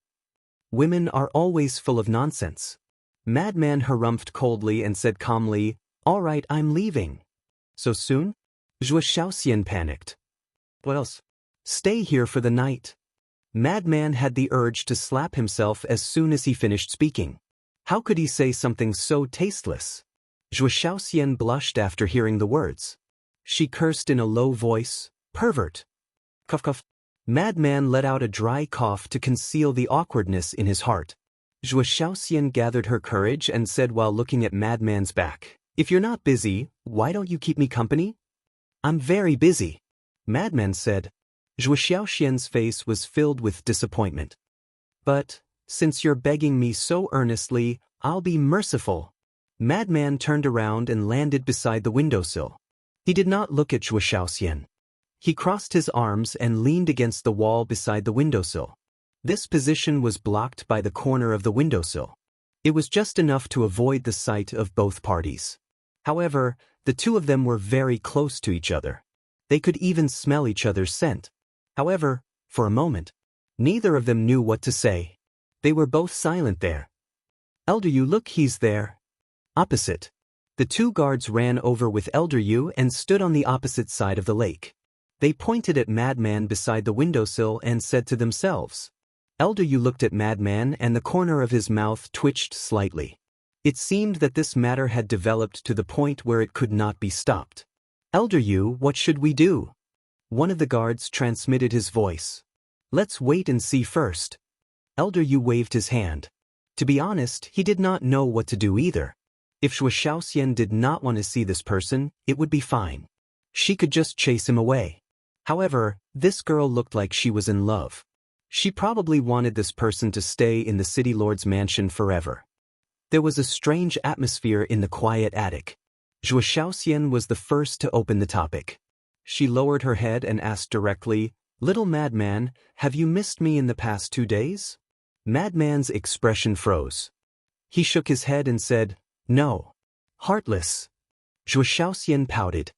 Women are always full of nonsense. Madman harumphed coldly and said calmly, All right, I'm leaving. So soon? Zhuo Xiaoxian panicked. What else? Stay here for the night. Madman had the urge to slap himself as soon as he finished speaking. How could he say something so tasteless? Zhuo Xiaoxian blushed after hearing the words. She cursed in a low voice, Pervert. Cough. Madman let out a dry cough to conceal the awkwardness in his heart. Zhuo Xiaoxian gathered her courage and said while looking at Madman's back, If you're not busy, why don't you keep me company? I'm very busy. Madman said. Zhuo Xiaoxian's face was filled with disappointment. But, since you're begging me so earnestly, I'll be merciful. Madman turned around and landed beside the windowsill. He did not look at Zhuo Xiaoxian. He crossed his arms and leaned against the wall beside the windowsill. This position was blocked by the corner of the windowsill. It was just enough to avoid the sight of both parties. However, the two of them were very close to each other. They could even smell each other's scent. However, for a moment, neither of them knew what to say. They were both silent there. Elder Yu, look, he's there. Opposite. The two guards ran over with Elder Yu and stood on the opposite side of the lake. They pointed at Madman beside the windowsill and said to themselves. Elder Yu looked at Madman and the corner of his mouth twitched slightly. It seemed that this matter had developed to the point where it could not be stopped. Elder Yu, what should we do? One of the guards transmitted his voice. Let's wait and see first. Elder Yu waved his hand. To be honest, he did not know what to do either. If Zhuo Xiaoxian did not want to see this person, it would be fine. She could just chase him away. However, this girl looked like she was in love. She probably wanted this person to stay in the city lord's mansion forever. There was a strange atmosphere in the quiet attic. Zhuo Xiaoxian was the first to open the topic. She lowered her head and asked directly, Little Madman, have you missed me in the past 2 days? Madman's expression froze. He shook his head and said, No. Heartless. Zhuo Xiaoxian pouted.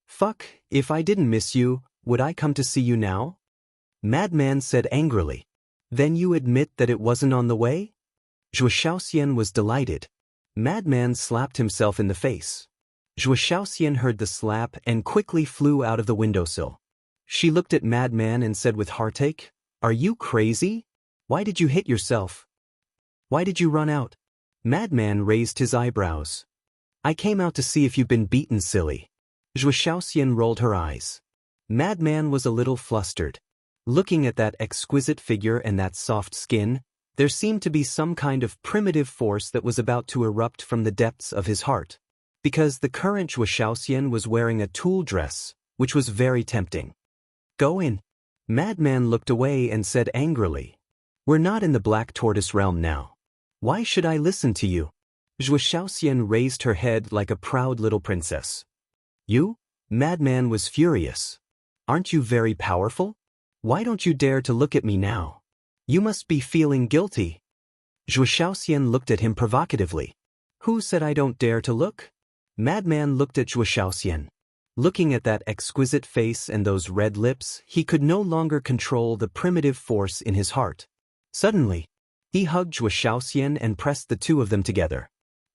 Fuck, if I didn't miss you, would I come to see you now? Madman said angrily. Then you admit that it wasn't on the way? Zhuo Xiaoxian was delighted. Madman slapped himself in the face. Zhuo Xiaoxian heard the slap and quickly flew out of the windowsill. She looked at Madman and said with heartache, Are you crazy? Why did you hit yourself? Why did you run out? Madman raised his eyebrows. I came out to see if you've been beaten, silly. Zhuo Xiaoxian rolled her eyes. Madman was a little flustered. Looking at that exquisite figure and that soft skin, there seemed to be some kind of primitive force that was about to erupt from the depths of his heart. Because the current Zhuo Xiaoxian was wearing a tulle dress, which was very tempting. Go in. Madman looked away and said angrily. We're not in the Black Tortoise realm now. Why should I listen to you? Zhuo Xiaoxian raised her head like a proud little princess. You? Madman was furious. Aren't you very powerful? Why don't you dare to look at me now? You must be feeling guilty. Zhuo Xiaoxian looked at him provocatively. Who said I don't dare to look? Madman looked at Zhuo Xiaoxian. Looking at that exquisite face and those red lips, he could no longer control the primitive force in his heart. Suddenly, he hugged Zhuo Xiaoxian and pressed the two of them together.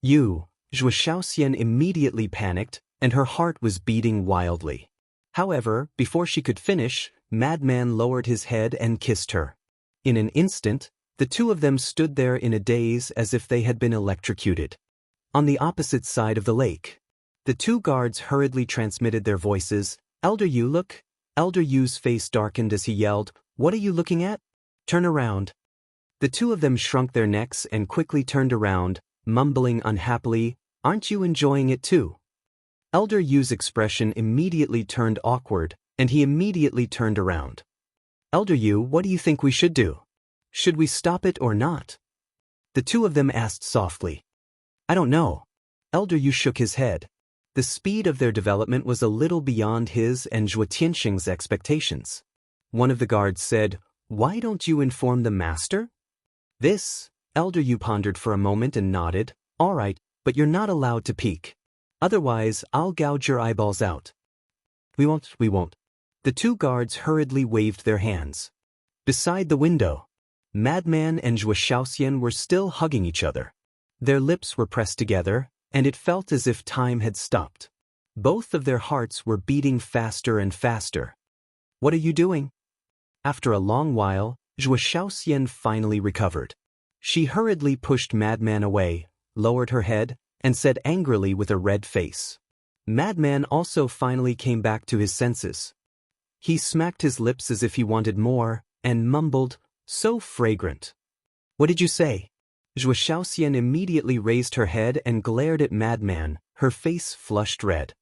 Zhuo Xiaoxian immediately panicked, and her heart was beating wildly. However, before she could finish, Madman lowered his head and kissed her. In an instant, the two of them stood there in a daze as if they had been electrocuted. On the opposite side of the lake, the two guards hurriedly transmitted their voices. Elder Yu, look. Elder Yu's face darkened as he yelled, What are you looking at? Turn around. The two of them shrunk their necks and quickly turned around, mumbling unhappily, Aren't you enjoying it too? Elder Yu's expression immediately turned awkward, and he immediately turned around. Elder Yu, what do you think we should do? Should we stop it or not? The two of them asked softly. I don't know. Elder Yu shook his head. The speed of their development was a little beyond his and Zhuo Tianxing's expectations. One of the guards said, Why don't you inform the master? This, Elder Yu pondered for a moment and nodded, All right, but you're not allowed to peek. Otherwise, I'll gouge your eyeballs out. We won't. The two guards hurriedly waved their hands. Beside the window, Madman and Zhuo Xiaoxian were still hugging each other. Their lips were pressed together, and it felt as if time had stopped. Both of their hearts were beating faster and faster. What are you doing? After a long while, Zhuo Xiaoxian finally recovered. She hurriedly pushed Madman away, lowered her head, and said angrily with a red face. Madman also finally came back to his senses. He smacked his lips as if he wanted more, and mumbled, So fragrant. What did you say? Zhuo Xiaoxian immediately raised her head and glared at Madman, her face flushed red.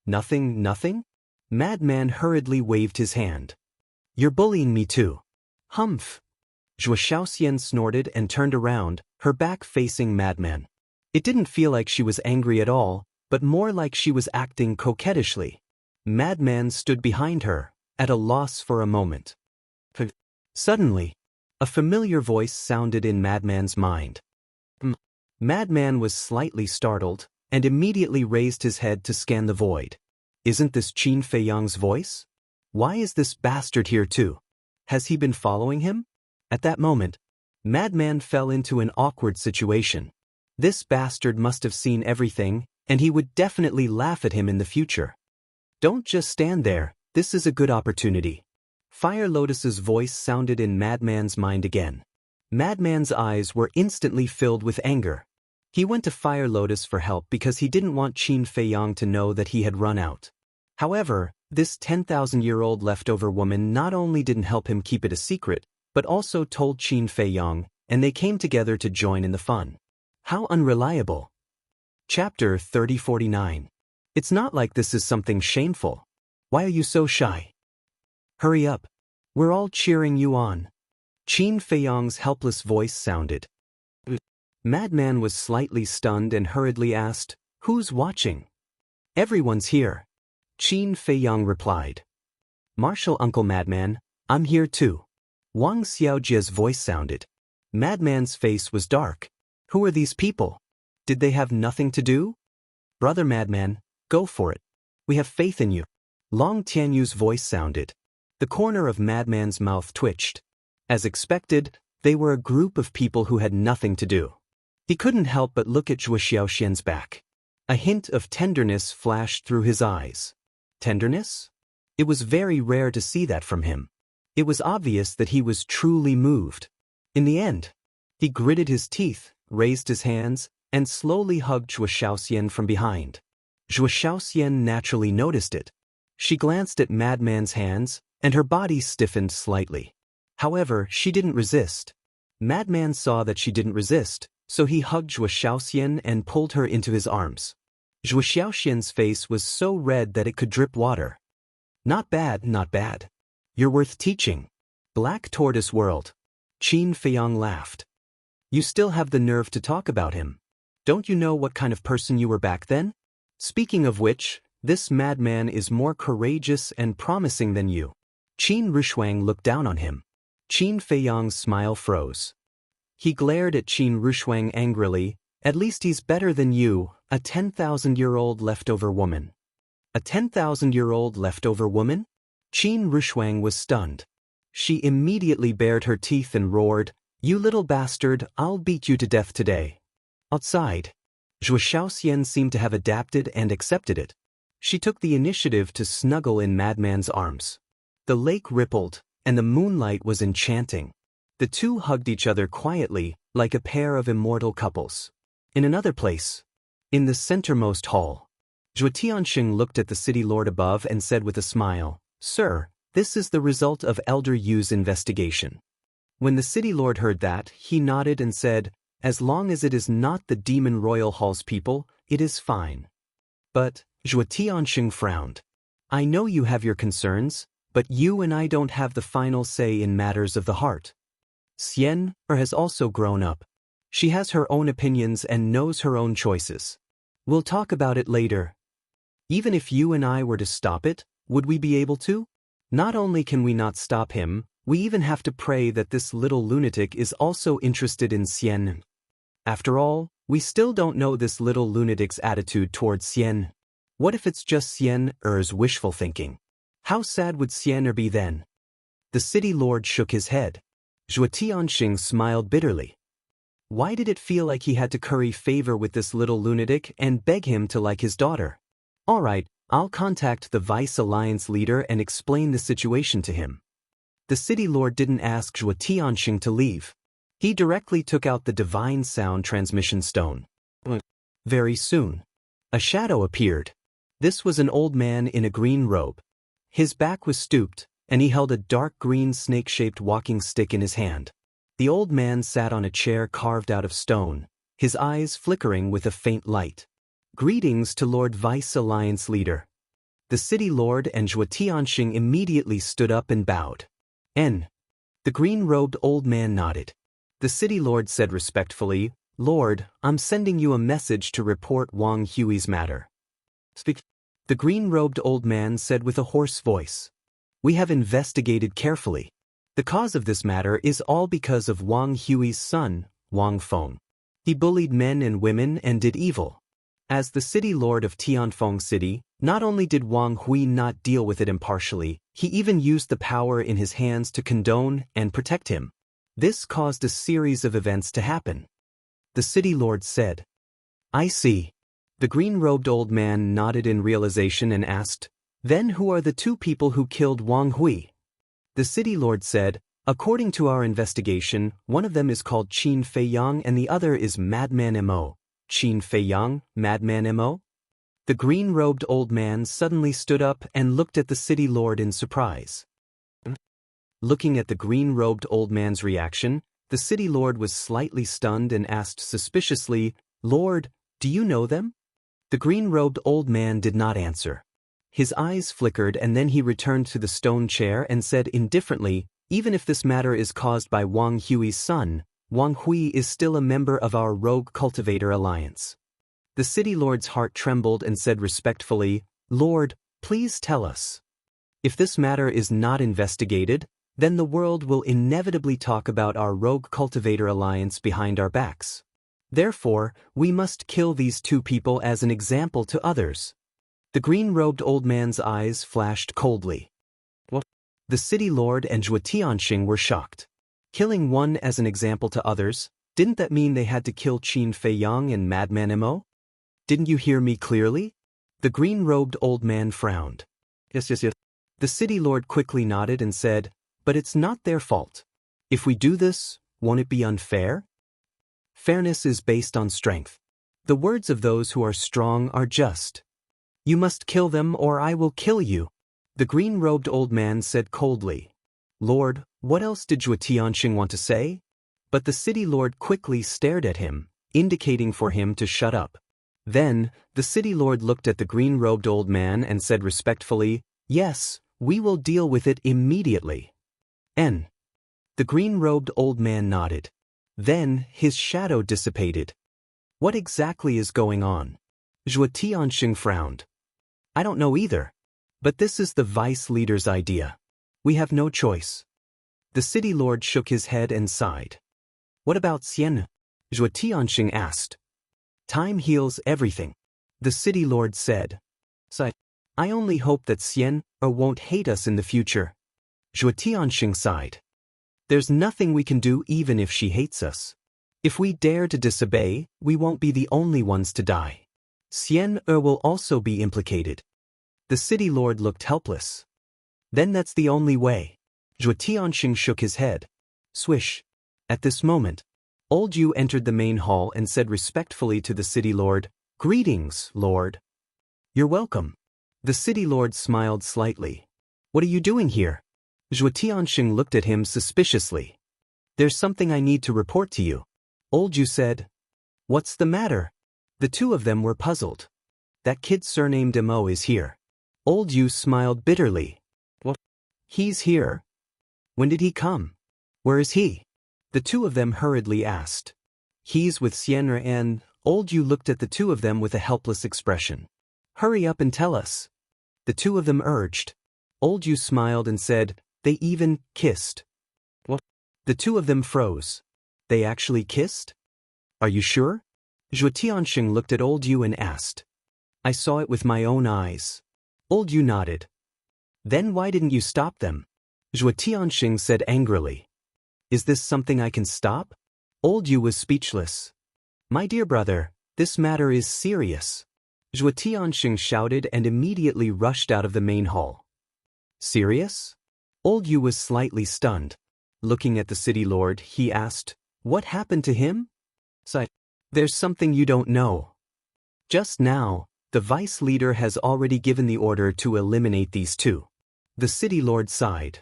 Nothing? Madman hurriedly waved his hand. You're bullying me too. Humph. Zhuo Xiaoxian snorted and turned around, her back facing Madman. It didn't feel like she was angry at all, but more like she was acting coquettishly. Madman stood behind her, at a loss for a moment. Suddenly, a familiar voice sounded in Madman's mind. Madman was slightly startled, and immediately raised his head to scan the void. Isn't this Qin Feiyang's voice? Why is this bastard here too? Has he been following him? At that moment, Madman fell into an awkward situation. This bastard must have seen everything, and he would definitely laugh at him in the future. Don't just stand there, this is a good opportunity. Fire Lotus's voice sounded in Madman's mind again. Madman's eyes were instantly filled with anger. He went to Fire Lotus for help because he didn't want Qin Feiyang to know that he had run out. However, this 10,000-year-old leftover woman not only didn't help him keep it a secret, but also told Qin Feiyang, and they came together to join in the fun. How unreliable. Chapter 3049. It's not like this is something shameful. Why are you so shy? Hurry up. We're all cheering you on. Qin Feiyang's helpless voice sounded. Madman was slightly stunned and hurriedly asked, Who's watching? Everyone's here. Qin Feiyang replied. Martial Uncle Madman, I'm here too. Wang Xiaojie's voice sounded. Madman's face was dark. Who are these people? Did they have nothing to do? Brother Madman, go for it. We have faith in you. Long Tianyu's voice sounded. The corner of Madman's mouth twitched. As expected, they were a group of people who had nothing to do. He couldn't help but look at Zhuo Xiaoxian's back. A hint of tenderness flashed through his eyes. Tenderness? It was very rare to see that from him. It was obvious that he was truly moved. In the end, he gritted his teeth, raised his hands, and slowly hugged Zhuo Xiaoxian from behind. Zhuo Xiaoxian naturally noticed it. She glanced at Madman's hands, and her body stiffened slightly. However, she didn't resist. Madman saw that she didn't resist, so he hugged Zhuo Xiaoxian and pulled her into his arms. Zhuo Xiaoxian's face was so red that it could drip water. Not bad. You're worth teaching. Black Tortoise World. Qin Feiyang laughed. You still have the nerve to talk about him. Don't you know what kind of person you were back then? Speaking of which, this madman is more courageous and promising than you. Qin Rushuang looked down on him. Qin Feiyang's smile froze. He glared at Qin Rushuang angrily. At least he's better than you, a 10,000-year-old leftover woman. A 10,000-year-old leftover woman? Qin Rushuang was stunned. She immediately bared her teeth and roared, "You little bastard, I'll beat you to death today." Outside, Zhuo Xiaoxian seemed to have adapted and accepted it. She took the initiative to snuggle in Madman's arms. The lake rippled, and the moonlight was enchanting. The two hugged each other quietly, like a pair of immortal couples. In another place, in the centermost hall, Zhuo Tianxing looked at the city lord above and said with a smile, "Sir, this is the result of Elder Yu's investigation." When the city lord heard that, he nodded and said, "As long as it is not the Demon Royal Hall's people, it is fine." But Zhuo Tianxing frowned. "I know you have your concerns, but you and I don't have the final say in matters of the heart." Xian has also grown up. She has her own opinions and knows her own choices. We'll talk about it later. Even if you and I were to stop it, would we be able to? Not only can we not stop him, we even have to pray that this little lunatic is also interested in Xian. After all, we still don't know this little lunatic's attitude towards Xian. What if it's just Xian's wishful thinking? How sad would Xian be then? The city lord shook his head. Zhuo Tianxing smiled bitterly. Why did it feel like he had to curry favor with this little lunatic and beg him to like his daughter? All right, I'll contact the Vice Alliance leader and explain the situation to him. The city lord didn't ask Zhuo Tianxing to leave. He directly took out the divine sound transmission stone. Very soon, a shadow appeared. This was an old man in a green robe. His back was stooped, and he held a dark green snake-shaped walking stick in his hand. The old man sat on a chair carved out of stone, his eyes flickering with a faint light. "Greetings to Lord Vice Alliance leader." The city lord and Zhuo Tianxing immediately stood up and bowed. The green-robed old man nodded. The city lord said respectfully, "Lord, I'm sending you a message to report Wang Hui's matter." "Speak." The green-robed old man said with a hoarse voice. "We have investigated carefully. The cause of this matter is all because of Wang Hui's son, Wang Feng. He bullied men and women and did evil. As the city lord of Tianfeng City, not only did Wang Hui not deal with it impartially, he even used the power in his hands to condone and protect him. This caused a series of events to happen." The city lord said. "I see." The green-robed old man nodded in realization and asked, "Then who are the two people who killed Wang Hui?" The city lord said, "According to our investigation, one of them is called Qin Feiyang and the other is Madman Mo." "Qin Feiyang, Madman Mo?" The green-robed old man suddenly stood up and looked at the city lord in surprise. Looking at the green-robed old man's reaction, the city lord was slightly stunned and asked suspiciously, "Lord, do you know them?" The green-robed old man did not answer. His eyes flickered and then he returned to the stone chair and said indifferently, "Even if this matter is caused by Wang Hui's son, Wang Hui is still a member of our Rogue Cultivator Alliance." The city lord's heart trembled and said respectfully, "Lord, please tell us. If this matter is not investigated, then the world will inevitably talk about our Rogue Cultivator Alliance behind our backs. Therefore, we must kill these two people as an example to others." The green-robed old man's eyes flashed coldly. What? The city lord and Zhuo Tianxing were shocked. Killing one as an example to others, didn't that mean they had to kill Qin Feiyang and Madman Mo? Didn't you hear me clearly? The green-robed old man frowned. Yes. The city lord quickly nodded and said, "But it's not their fault. If we do this, won't it be unfair? Fairness is based on strength. The words of those who are strong are just. You must kill them or I will kill you." The green-robed old man said coldly. "Lord, what else did Zhuo Tianxing want to say?" But the city lord quickly stared at him, indicating for him to shut up. Then, the city lord looked at the green-robed old man and said respectfully, "Yes, we will deal with it immediately." The green-robed old man nodded. Then, his shadow dissipated. What exactly is going on? Zhuo Tianxing frowned. I don't know either. But this is the vice leader's idea. We have no choice. The city lord shook his head and sighed. What about Xian? Zhuo Tianxing asked. Time heals everything. The city lord said. Sighed. I only hope that Xian won't hate us in the future. Zhuo Tianxing sighed. There's nothing we can do even if she hates us. If we dare to disobey, we won't be the only ones to die. Xian will also be implicated. The city lord looked helpless. Then that's the only way. Zhuo Tianxing shook his head. Swish. At this moment, Old Yu entered the main hall and said respectfully to the city lord, Greetings, lord. You're welcome. The city lord smiled slightly. What are you doing here? Zhuo Tianxing looked at him suspiciously. There's something I need to report to you. Old Yu said. What's the matter? The two of them were puzzled. That kid surnamed Mo is here. Old Yu smiled bitterly. What? He's here. When did he come? Where is he? The two of them hurriedly asked. He's with Xian'er and… Old Yu looked at the two of them with a helpless expression. Hurry up and tell us. The two of them urged. Old Yu smiled and said, they even kissed. What? The two of them froze. They actually kissed? Are you sure? Zhuo Tianxing looked at Old Yu and asked. I saw it with my own eyes. Old Yu nodded. Then why didn't you stop them? Zhuo Tianxing said angrily. Is this something I can stop? Old Yu was speechless. My dear brother, this matter is serious. Zhuo Tianxing shouted and immediately rushed out of the main hall. Serious? Old Yu was slightly stunned. Looking at the city lord, he asked, What happened to him? Sighed. There's something you don't know. Just now, the vice leader has already given the order to eliminate these two. The city lord sighed.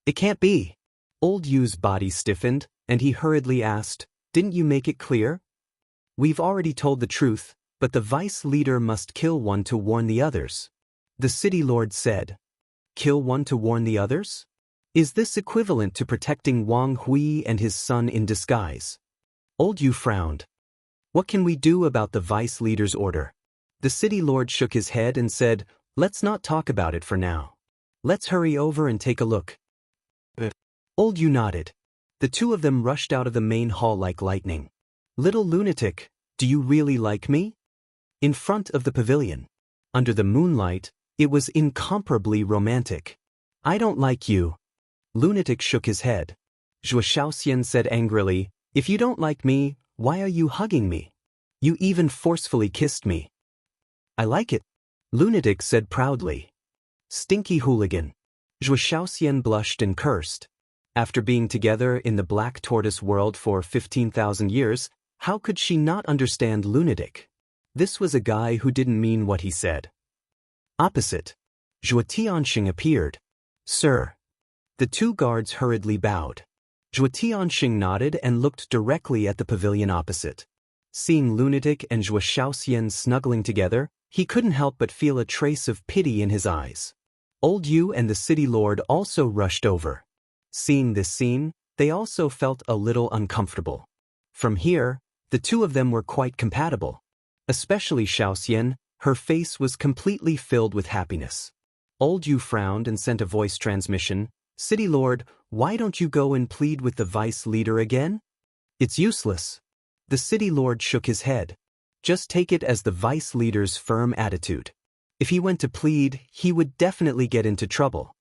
It can't be. Old Yu's body stiffened, and he hurriedly asked, Didn't you make it clear? We've already told the truth, but the vice leader must kill one to warn the others. The city lord said. Kill one to warn the others? Is this equivalent to protecting Wang Hui and his son in disguise? Old Yu frowned. What can we do about the vice leader's order? The city lord shook his head and said, Let's not talk about it for now. Let's hurry over and take a look. Old Yu nodded. The two of them rushed out of the main hall like lightning. Little lunatic, do you really like me? In front of the pavilion. Under the moonlight, it was incomparably romantic. I don't like you. Lunatic shook his head. Zhuo Shaoxian said angrily, If you don't like me, why are you hugging me? You even forcefully kissed me. I like it. Lunatic said proudly. Stinky hooligan. Zhuo Shaoxian blushed and cursed. After being together in the black tortoise world for 15,000 years, how could she not understand lunatic? This was a guy who didn't mean what he said. Opposite. Zhuo Tianxing appeared. Sir. The two guards hurriedly bowed. Zhuo Tianxing nodded and looked directly at the pavilion opposite. Seeing Lunatic and Zhuo Shaoxian snuggling together, he couldn't help but feel a trace of pity in his eyes. Old Yu and the city lord also rushed over. Seeing this scene, they also felt a little uncomfortable. From here, the two of them were quite compatible. Especially Shaoxian, her face was completely filled with happiness. Old Yu frowned and sent a voice transmission, City Lord, why don't you go and plead with the vice leader again? It's useless. The city lord shook his head. Just take it as the vice leader's firm attitude. If he went to plead, he would definitely get into trouble.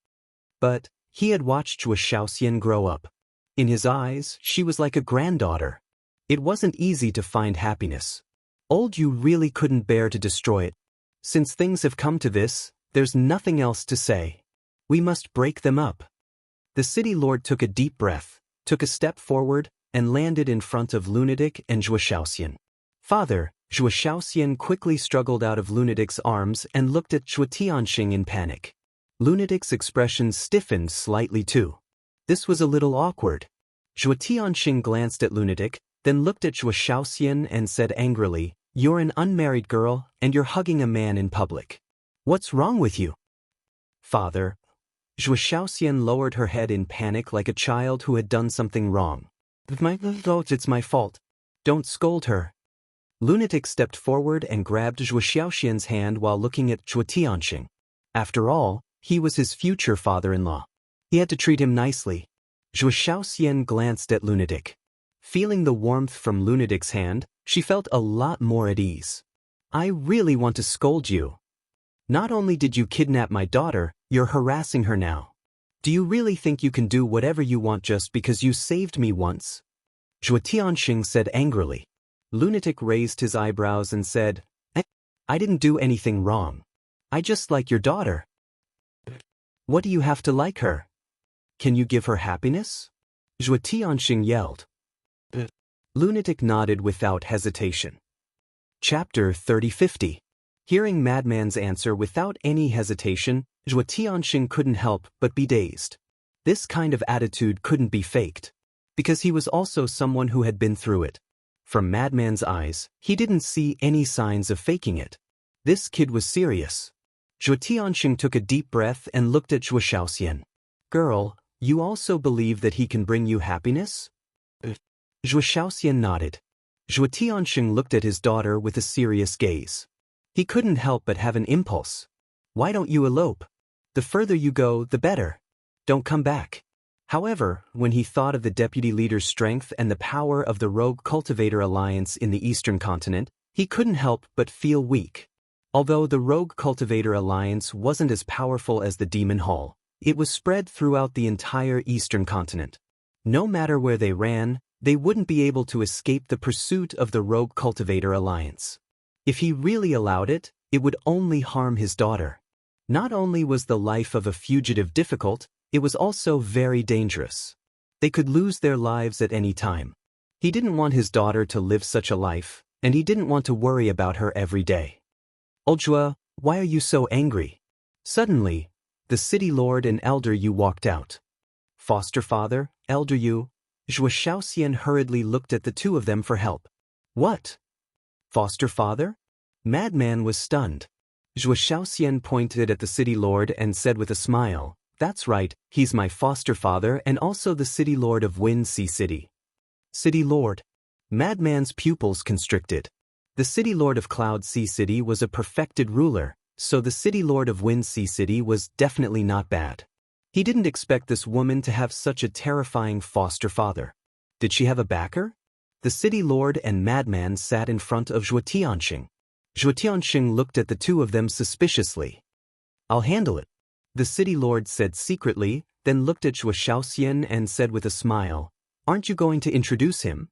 But he had watched Zhuo Shaoxian grow up. In his eyes, she was like a granddaughter. It wasn't easy to find happiness. Old Yu really couldn't bear to destroy it. Since things have come to this, there's nothing else to say. We must break them up. The city lord took a deep breath, took a step forward, and landed in front of Lunatic and Zhuo Shaoxian. Father, Zhuo Shaoxian quickly struggled out of Lunatic's arms and looked at Zhuo Tianxing in panic. Lunatic's expression stiffened slightly too. This was a little awkward. Zhuo Tianxing glanced at Lunatic, then looked at Zhuo Shaoxian and said angrily, You're an unmarried girl, and you're hugging a man in public. What's wrong with you? Father. Zhuo Shaoxian lowered her head in panic like a child who had done something wrong. It's my fault. Don't scold her. Lunatic stepped forward and grabbed Zhuo Xiaoxian's hand while looking at Zhuo Tianxing. After all, he was his future father-in-law. He had to treat him nicely. Zhuo Xiaoxian glanced at Lunatic. Feeling the warmth from Lunatic's hand, she felt a lot more at ease. I really want to scold you. Not only did you kidnap my daughter, you're harassing her now. Do you really think you can do whatever you want just because you saved me once? Zhuo Tianxing said angrily. Lunatic raised his eyebrows and said, I didn't do anything wrong. I just like your daughter. What do you have to like her? Can you give her happiness? Zhuo Tianxing yelled. Lunatic nodded without hesitation. Chapter 30-50. Hearing Madman's answer without any hesitation, Zhuo Tianxing couldn't help but be dazed. This kind of attitude couldn't be faked, because he was also someone who had been through it. From Madman's eyes, he didn't see any signs of faking it. This kid was serious. Zhuo Tianxing took a deep breath and looked at Zhuo Xiaoxian. Girl, you also believe that he can bring you happiness? Zhuo Xiaoxian nodded. Zhuo Tianxing looked at his daughter with a serious gaze. He couldn't help but have an impulse. Why don't you elope? The further you go, the better. Don't come back. However, when he thought of the deputy leader's strength and the power of the Rogue Cultivator Alliance in the Eastern Continent, he couldn't help but feel weak. Although the Rogue Cultivator Alliance wasn't as powerful as the Demon Hall, it was spread throughout the entire Eastern Continent. No matter where they ran, they wouldn't be able to escape the pursuit of the Rogue Cultivator Alliance. If he really allowed it, it would only harm his daughter. Not only was the life of a fugitive difficult, it was also very dangerous. They could lose their lives at any time. He didn't want his daughter to live such a life, and he didn't want to worry about her every day. Oljua, why are you so angry? Suddenly, the city lord and elder Yu walked out. Foster father, elder Yu. Zhuo Xiaoxian hurriedly looked at the two of them for help. What? Foster father? Madman was stunned. Zhuo Xiaoxian pointed at the city lord and said with a smile, That's right, he's my foster father and also the city lord of Wind Sea City. City lord. Madman's pupils constricted. The city lord of Cloud Sea City was a perfected ruler, so the city lord of Wind Sea City was definitely not bad. He didn't expect this woman to have such a terrifying foster father. Did she have a backer? The city lord and Madman sat in front of Zhuo Tianxing. Zhuo Tianxing looked at the two of them suspiciously. I'll handle it, the city lord said secretly, then looked at Zhuo Xiaoxian and said with a smile, Aren't you going to introduce him?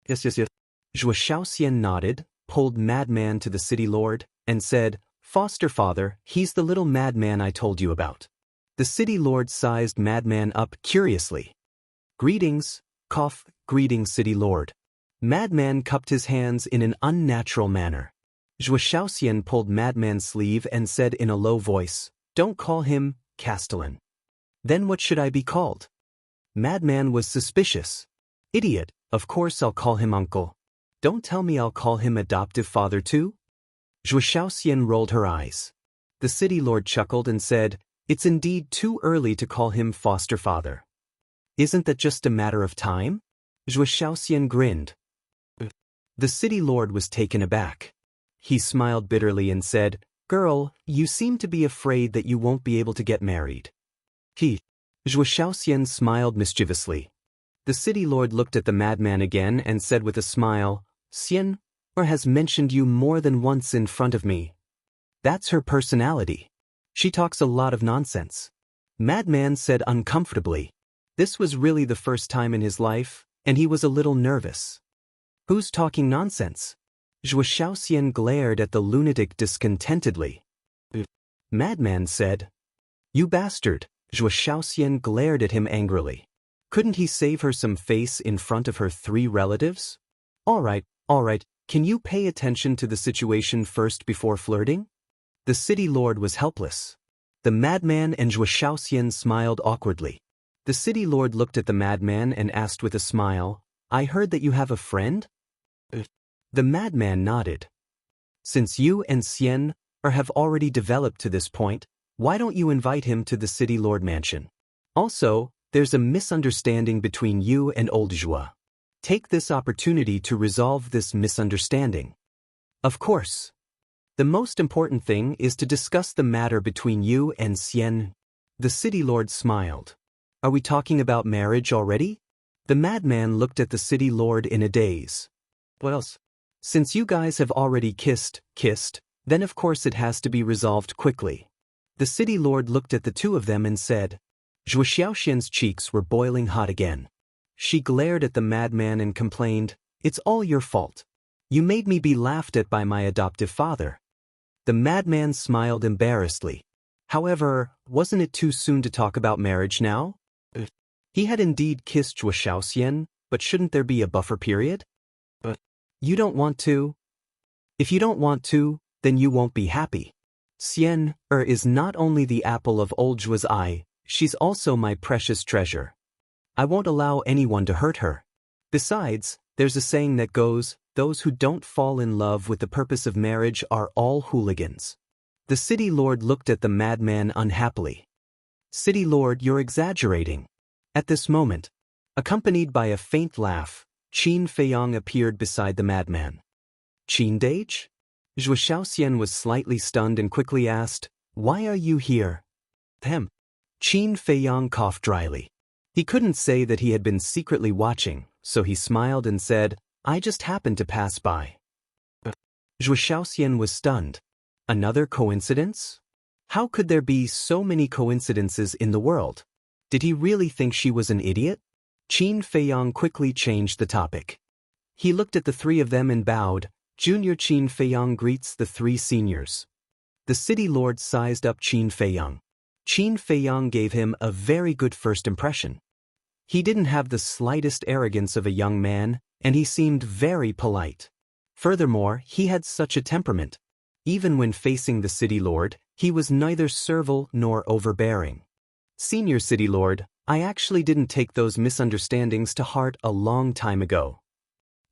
Yes. Zhuo Xiaoxian nodded, pulled Madman to the city lord, and said, Foster father, he's the little madman I told you about. The city lord sized Madman up curiously. Greetings, greetings city lord. Madman cupped his hands in an unnatural manner. Zhuo Xiaoxian pulled Madman's sleeve and said in a low voice, Don't call him Castellan. Then what should I be called? Madman was suspicious. Idiot, of course I'll call him uncle. Don't tell me I'll call him adoptive father too? Zhuo Xiaoxian rolled her eyes. The city lord chuckled and said, It's indeed too early to call him foster father. Isn't that just a matter of time? Zhuo Xiaoxian grinned. The city lord was taken aback. He smiled bitterly and said, Girl, you seem to be afraid that you won't be able to get married. Zhuo Xiaoxian smiled mischievously. The city lord looked at the madman again and said with a smile, Xian, has mentioned you more than once in front of me. That's her personality. She talks a lot of nonsense. Madman said uncomfortably. This was really the first time in his life, and he was a little nervous. Who's talking nonsense? Zhuo Xiaoxian glared at the lunatic discontentedly. Madman said. You bastard, Zhuo Xiaoxian glared at him angrily. Couldn't he save her some face in front of her 3 relatives? All right, can you pay attention to the situation first before flirting? The city lord was helpless. The madman and Zhuo Xiaoxian smiled awkwardly. The city lord looked at the madman and asked with a smile, I heard that you have a friend? The madman nodded. Since you and Xian have already developed to this point, why don't you invite him to the city lord mansion? Also, there's a misunderstanding between you and old Zhuo. Take this opportunity to resolve this misunderstanding. Of course. The most important thing is to discuss the matter between you and Xian. The city lord smiled. Are we talking about marriage already? The madman looked at the city lord in a daze. What else? Since you guys have already kissed, then of course it has to be resolved quickly. The city lord looked at the two of them and said. Zhuo Xiaoxian's cheeks were boiling hot again. She glared at the madman and complained, "It's all your fault. You made me be laughed at by my adoptive father." The madman smiled embarrassedly. However, wasn't it too soon to talk about marriage now? He had indeed kissed Zhuo Xiaoxian, but shouldn't there be a buffer period? But you don't want to? If you don't want to, then you won't be happy. Xian is not only the apple of old Zhuo's eye, she's also my precious treasure. I won't allow anyone to hurt her. Besides, there's a saying that goes, those who don't fall in love with the purpose of marriage are all hooligans. The city lord looked at the madman unhappily. City lord, you're exaggerating. At this moment, accompanied by a faint laugh, Qin Feiyang appeared beside the madman. Qin Dage? Zhuo Xiaoxian was slightly stunned and quickly asked, "Why are you here?" Qin Feiyang coughed dryly. He couldn't say that he had been secretly watching, so he smiled and said, "I just happened to pass by." Zhuo Xiaoxian was stunned. Another coincidence? How could there be so many coincidences in the world? Did he really think she was an idiot? Qin Feiyang quickly changed the topic. He looked at the three of them and bowed. Junior Qin Feiyang greets the three seniors. The city lord sized up Qin Feiyang. Qin Feiyang gave him a very good first impression. He didn't have the slightest arrogance of a young man, and he seemed very polite. Furthermore, he had such a temperament. Even when facing the city lord, he was neither servile nor overbearing. Senior city lord, I actually didn't take those misunderstandings to heart a long time ago.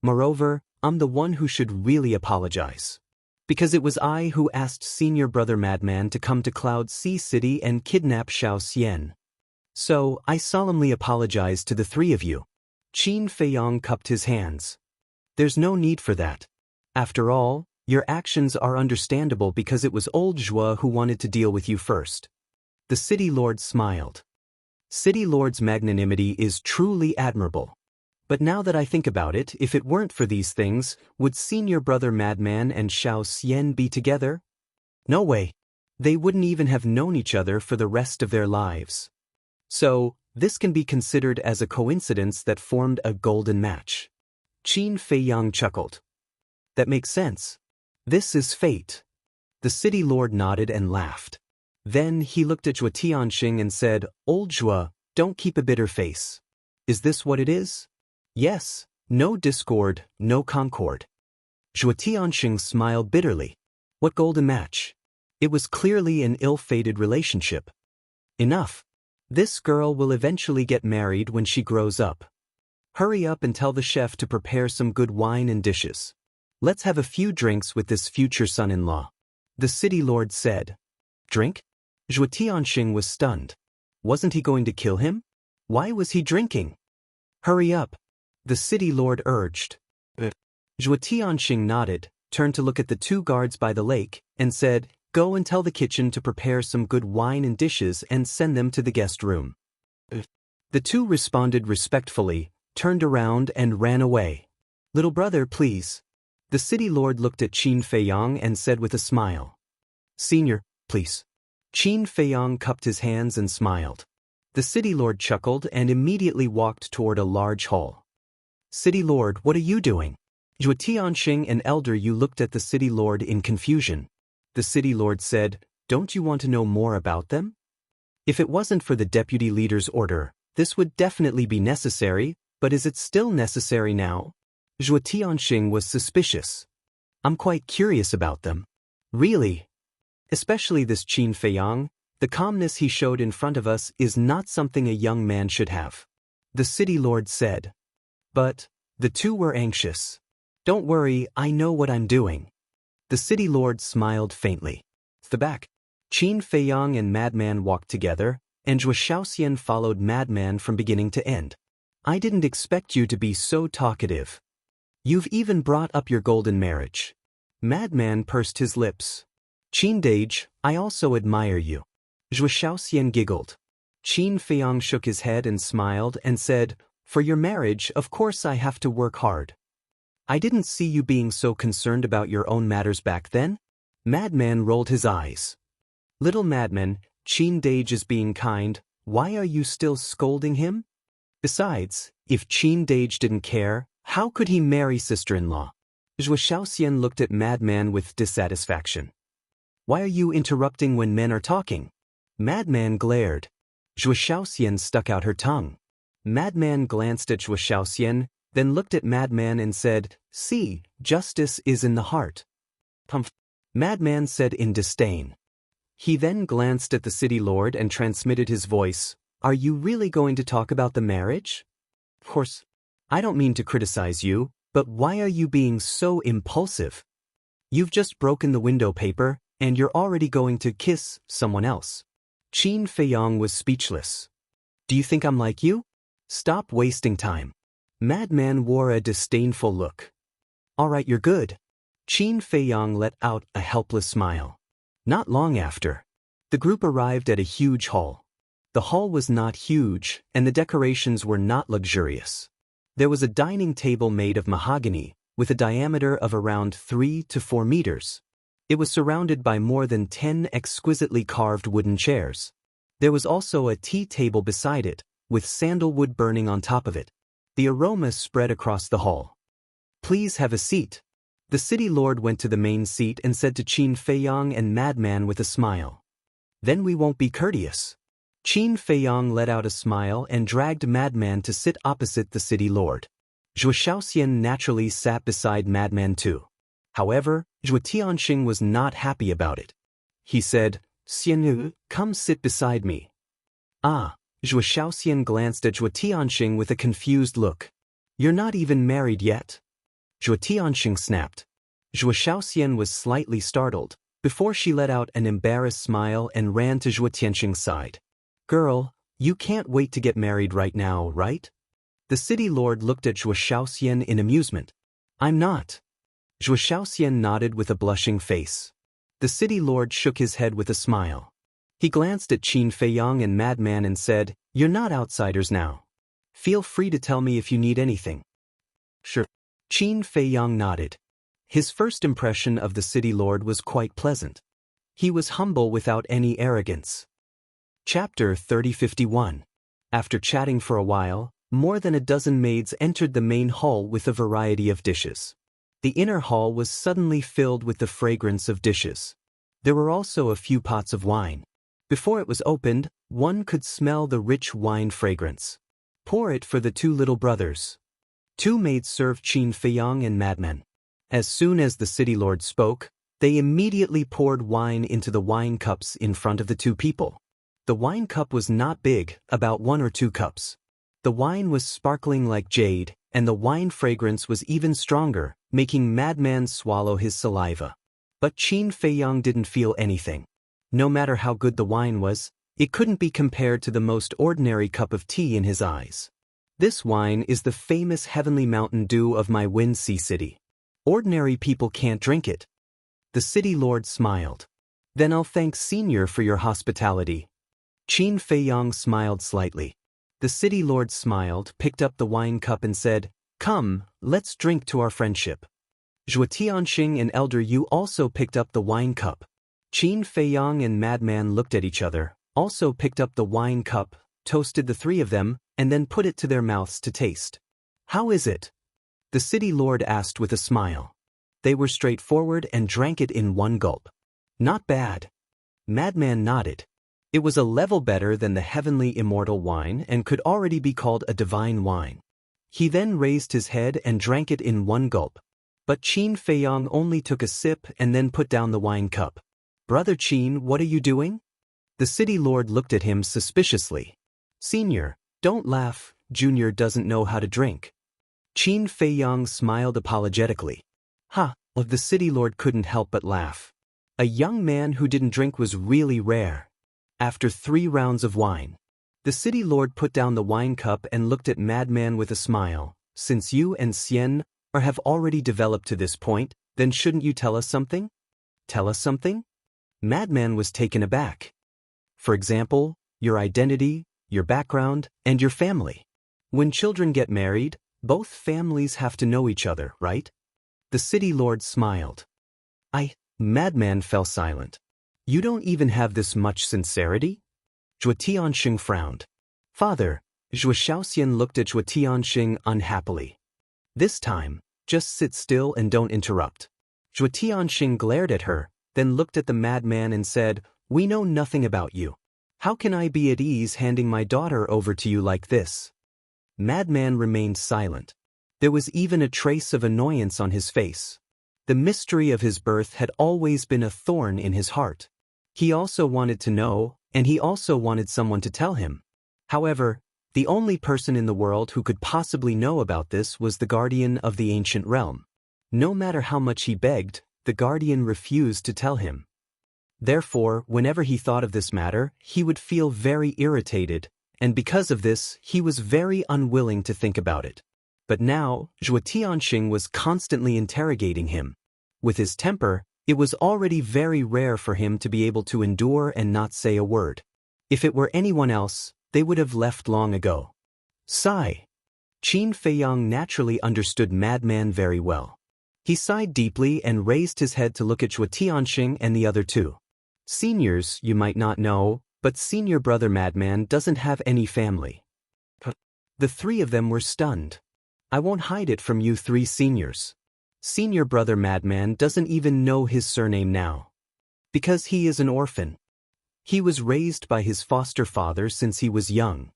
Moreover, I'm the one who should really apologize. Because it was I who asked senior brother Madman to come to Cloud Sea City and kidnap Xiao Xian. So, I solemnly apologize to the three of you. Qin Feiyang cupped his hands. There's no need for that. After all, your actions are understandable because it was old Zhuo who wanted to deal with you first. The city lord smiled. City lord's magnanimity is truly admirable. But now that I think about it, if it weren't for these things, would senior brother Madman and Xiao Xian be together? No way. They wouldn't even have known each other for the rest of their lives. So, this can be considered as a coincidence that formed a golden match. Qin Feiyang chuckled. That makes sense. This is fate. The city lord nodded and laughed. Then he looked at Zhuo Tianxing and said, Old Zhuo, don't keep a bitter face. Is this what it is? Yes, no discord, no concord. Zhuo Tianxing smiled bitterly. What golden match? It was clearly an ill-fated relationship. Enough. This girl will eventually get married when she grows up. Hurry up and tell the chef to prepare some good wine and dishes. Let's have a few drinks with this future son-in-law. The city lord said. Drink? Zhuo Tianxing was stunned. Wasn't he going to kill him? Why was he drinking? Hurry up. The city lord urged. Zhuo Tianxing nodded, turned to look at the two guards by the lake, and said, Go and tell the kitchen to prepare some good wine and dishes and send them to the guest room. The two responded respectfully, turned around and ran away. Little brother, please. The city lord looked at Qin Feiyang and said with a smile. Senior, please. Qin Feiyang cupped his hands and smiled. The city lord chuckled and immediately walked toward a large hall. City lord, what are you doing? Zhuo Tianxing and Elder Yu looked at the city lord in confusion. The city lord said, Don't you want to know more about them? If it wasn't for the deputy leader's order, this would definitely be necessary, but is it still necessary now? Zhuo Tianxing was suspicious. I'm quite curious about them. Really? Especially this Qin Feiyang, the calmness he showed in front of us is not something a young man should have. The city lord said. But, the two were anxious. Don't worry, I know what I'm doing. The city lord smiled faintly. The back. Qin Feiyang and Madman walked together, and Zhuo Xiaoxian followed Madman from beginning to end. I didn't expect you to be so talkative. You've even brought up your golden marriage. Madman pursed his lips. Qin Dage, I also admire you. Zhuo Xiaoxian giggled. Qin Feiyang shook his head and smiled and said, for your marriage, of course I have to work hard. I didn't see you being so concerned about your own matters back then. Madman rolled his eyes. Little madman, Qin Dage is being kind, why are you still scolding him? Besides, if Qin Dage didn't care, how could he marry sister-in-law? Zhuo Xiaoxian looked at Madman with dissatisfaction. Why are you interrupting when men are talking? Madman glared. Zhuo Xiaoxian stuck out her tongue. Madman glanced at Zhuo Xiaoxian, then looked at Madman and said, see, justice is in the heart. Humph. Madman said in disdain. He then glanced at the city lord and transmitted his voice, are you really going to talk about the marriage? Of course, I don't mean to criticize you, but why are you being so impulsive? You've just broken the window paper, and you're already going to kiss someone else. Qin Feiyang was speechless. Do you think I'm like you? Stop wasting time. Madman wore a disdainful look. All right, you're good. Qin Feiyang let out a helpless smile. Not long after, the group arrived at a huge hall. The hall was not huge, and the decorations were not luxurious. There was a dining table made of mahogany, with a diameter of around 3 to 4 meters. It was surrounded by more than 10 exquisitely carved wooden chairs. There was also a tea table beside it, with sandalwood burning on top of it. The aroma spread across the hall. Please have a seat. The city lord went to the main seat and said to Qin Feiyang and Madman with a smile. Then we won't be courteous. Qin Feiyang let out a smile and dragged Madman to sit opposite the city lord. Zhuo Xiaoxian naturally sat beside Madman too. However, Zhuo Tianxing was not happy about it. He said, Xianyu, come sit beside me. Ah, Zhuo Xiaoxian glanced at Zhuo Tianxing with a confused look. You're not even married yet. Zhuo Tianxing snapped. Zhuo Xiaoxian was slightly startled, before she let out an embarrassed smile and ran to Zhuo Tianxing's side. Girl, you can't wait to get married right now, right? The city lord looked at Zhuo Xiaoxian in amusement. I'm not. Zhuo Xiaoxian nodded with a blushing face. The city lord shook his head with a smile. He glanced at Qin Feiyang and Madman and said, you're not outsiders now. Feel free to tell me if you need anything. Sure. Qin Feiyang nodded. His first impression of the city lord was quite pleasant. He was humble without any arrogance. Chapter 3051. After chatting for a while, more than a dozen maids entered the main hall with a variety of dishes. The inner hall was suddenly filled with the fragrance of dishes. There were also a few pots of wine. Before it was opened, one could smell the rich wine fragrance. Pour it for the two little brothers. Two maids served Qin Feiyang and Madman. As soon as the city lord spoke, they immediately poured wine into the wine cups in front of the two people. The wine cup was not big, about 1 or 2 cups. The wine was sparkling like jade, and the wine fragrance was even stronger, making Madman swallow his saliva. But Qin Feiyang didn't feel anything. No matter how good the wine was, it couldn't be compared to the most ordinary cup of tea in his eyes. This wine is the famous heavenly mountain dew of my Wind Sea City. Ordinary people can't drink it. The city lord smiled. Then I'll thank Senior for your hospitality. Qin Feiyang smiled slightly. The city lord smiled, picked up the wine cup and said, come, let's drink to our friendship. Zhuo Tianxing and Elder Yu also picked up the wine cup. Qin Feiyang and Madman looked at each other, also picked up the wine cup, toasted the three of them, and then put it to their mouths to taste. How is it? The city lord asked with a smile. They were straightforward and drank it in one gulp. Not bad. Madman nodded. It was a level better than the heavenly immortal wine and could already be called a divine wine. He then raised his head and drank it in one gulp. But Qin Feiyang only took a sip and then put down the wine cup. Brother Qin, what are you doing? The city lord looked at him suspiciously. Senior, don't laugh, Junior doesn't know how to drink. Qin Feiyang smiled apologetically. Ha, the city lord couldn't help but laugh. A young man who didn't drink was really rare. After 3 rounds of wine, the city lord put down the wine cup and looked at Madman with a smile. Since you and Xian have already developed to this point, Then shouldn't you tell us something? Tell us something? Madman was taken aback. For example, your identity, your background, and your family. When children get married, both families have to know each other, right? The city lord smiled. Madman fell silent. You don't even have this much sincerity? Zhuo Tianxing frowned. Father, Zhuo Shaoxian looked at Zhuo Tianxing unhappily. This time, just sit still and don't interrupt. Zhuo Tianxing glared at her, then looked at the madman and said, We know nothing about you. How can I be at ease handing my daughter over to you like this? Madman remained silent. There was even a trace of annoyance on his face. The mystery of his birth had always been a thorn in his heart. He also wanted to know, and he also wanted someone to tell him. However, the only person in the world who could possibly know about this was the guardian of the ancient realm. No matter how much he begged, the guardian refused to tell him. Therefore, whenever he thought of this matter, he would feel very irritated, and because of this, he was very unwilling to think about it. But now, Zhuo Tianxing was constantly interrogating him. With his temper, it was already very rare for him to be able to endure and not say a word. If it were anyone else, they would have left long ago. Sigh. Qin Feiyang naturally understood Madman very well. He sighed deeply and raised his head to look at Zhuo Tianxing and the other two. Seniors, you might not know, but senior brother Madman doesn't have any family. The three of them were stunned. I won't hide it from you three seniors. Senior brother Madman doesn't even know his surname now. Because he is an orphan. He was raised by his foster father since he was young.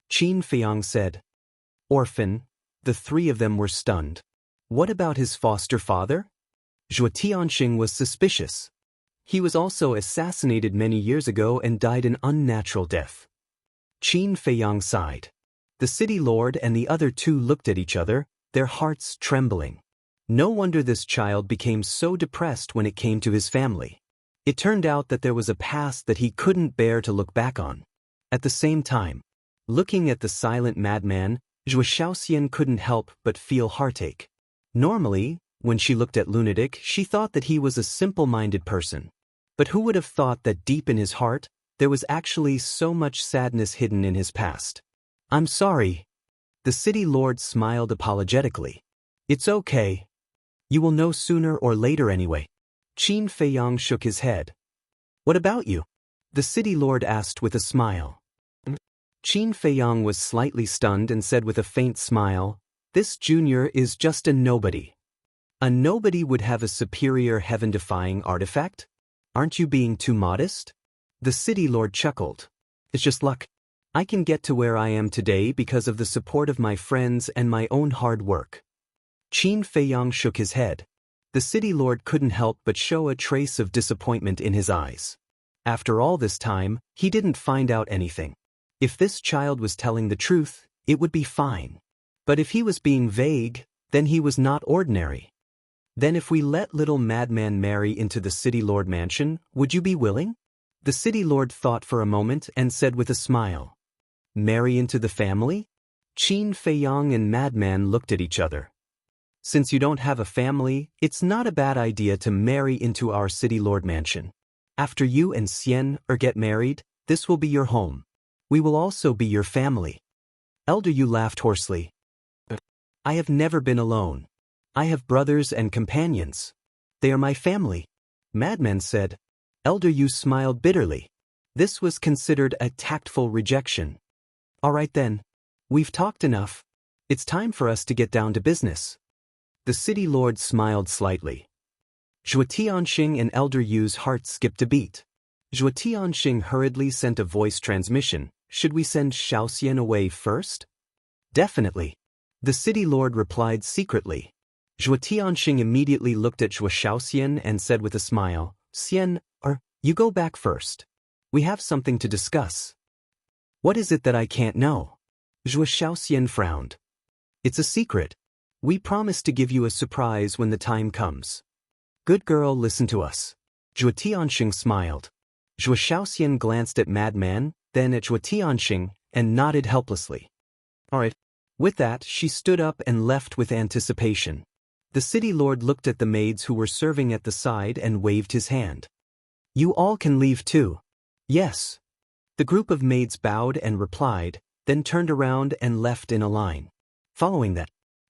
Qin Feiyang said. Orphan? The three of them were stunned. What about his foster father? Zhuo Tianxing was suspicious. He was also assassinated many years ago and died an unnatural death. Qin Feiyang sighed. The city lord and the other two looked at each other, their hearts trembling. No wonder this child became so depressed when it came to his family. It turned out that there was a past that he couldn't bear to look back on. At the same time, looking at the silent madman, Zhuo Shaoxian couldn't help but feel heartache. Normally, when she looked at Lunatic, she thought that he was a simple-minded person. But who would have thought that deep in his heart, there was actually so much sadness hidden in his past? I'm sorry. The city lord smiled apologetically. It's okay. You will know sooner or later anyway. Qin Feiyang shook his head. What about you? The city lord asked with a smile. Qin Feiyang was slightly stunned and said with a faint smile, This junior is just a nobody. A nobody would have a superior heaven-defying artifact? Aren't you being too modest? The city lord chuckled. It's just luck. I can get to where I am today because of the support of my friends and my own hard work. Qin Feiyang shook his head. The city lord couldn't help but show a trace of disappointment in his eyes. After all this time, he didn't find out anything. If this child was telling the truth, it would be fine. But if he was being vague, then he was not ordinary. Then if we let little madman marry into the city lord mansion, would you be willing? The city lord thought for a moment and said with a smile. Marry into the family? Qin Feiyang and madman looked at each other. Since you don't have a family, it's not a bad idea to marry into our city lord mansion. After you and Xian get married, this will be your home. We will also be your family. Elder Yu laughed hoarsely. I have never been alone. I have brothers and companions. They are my family. Madman said. Elder Yu smiled bitterly. This was considered a tactful rejection. All right then. We've talked enough. It's time for us to get down to business. The city lord smiled slightly. Zhuo Tianxing and Elder Yu's hearts skipped a beat. Zhuo Tianxing hurriedly sent a voice transmission. Should we send Shaoxian away first? Definitely. The city lord replied secretly. Zhuo Tianxing immediately looked at Zhuo Shaoxian and said with a smile, Xian, you go back first. We have something to discuss. What is it that I can't know? Zhuo Shaoxian frowned. It's a secret. We promise to give you a surprise when the time comes. Good girl, listen to us. Zhuo Tianxing smiled. Zhuo Shaoxian glanced at Madman, then at Zhuo Tianxing, and nodded helplessly. All right. With that, she stood up and left with anticipation. The city lord looked at the maids who were serving at the side and waved his hand. You all can leave too. Yes. The group of maids bowed and replied, then turned around and left in a line. Following that,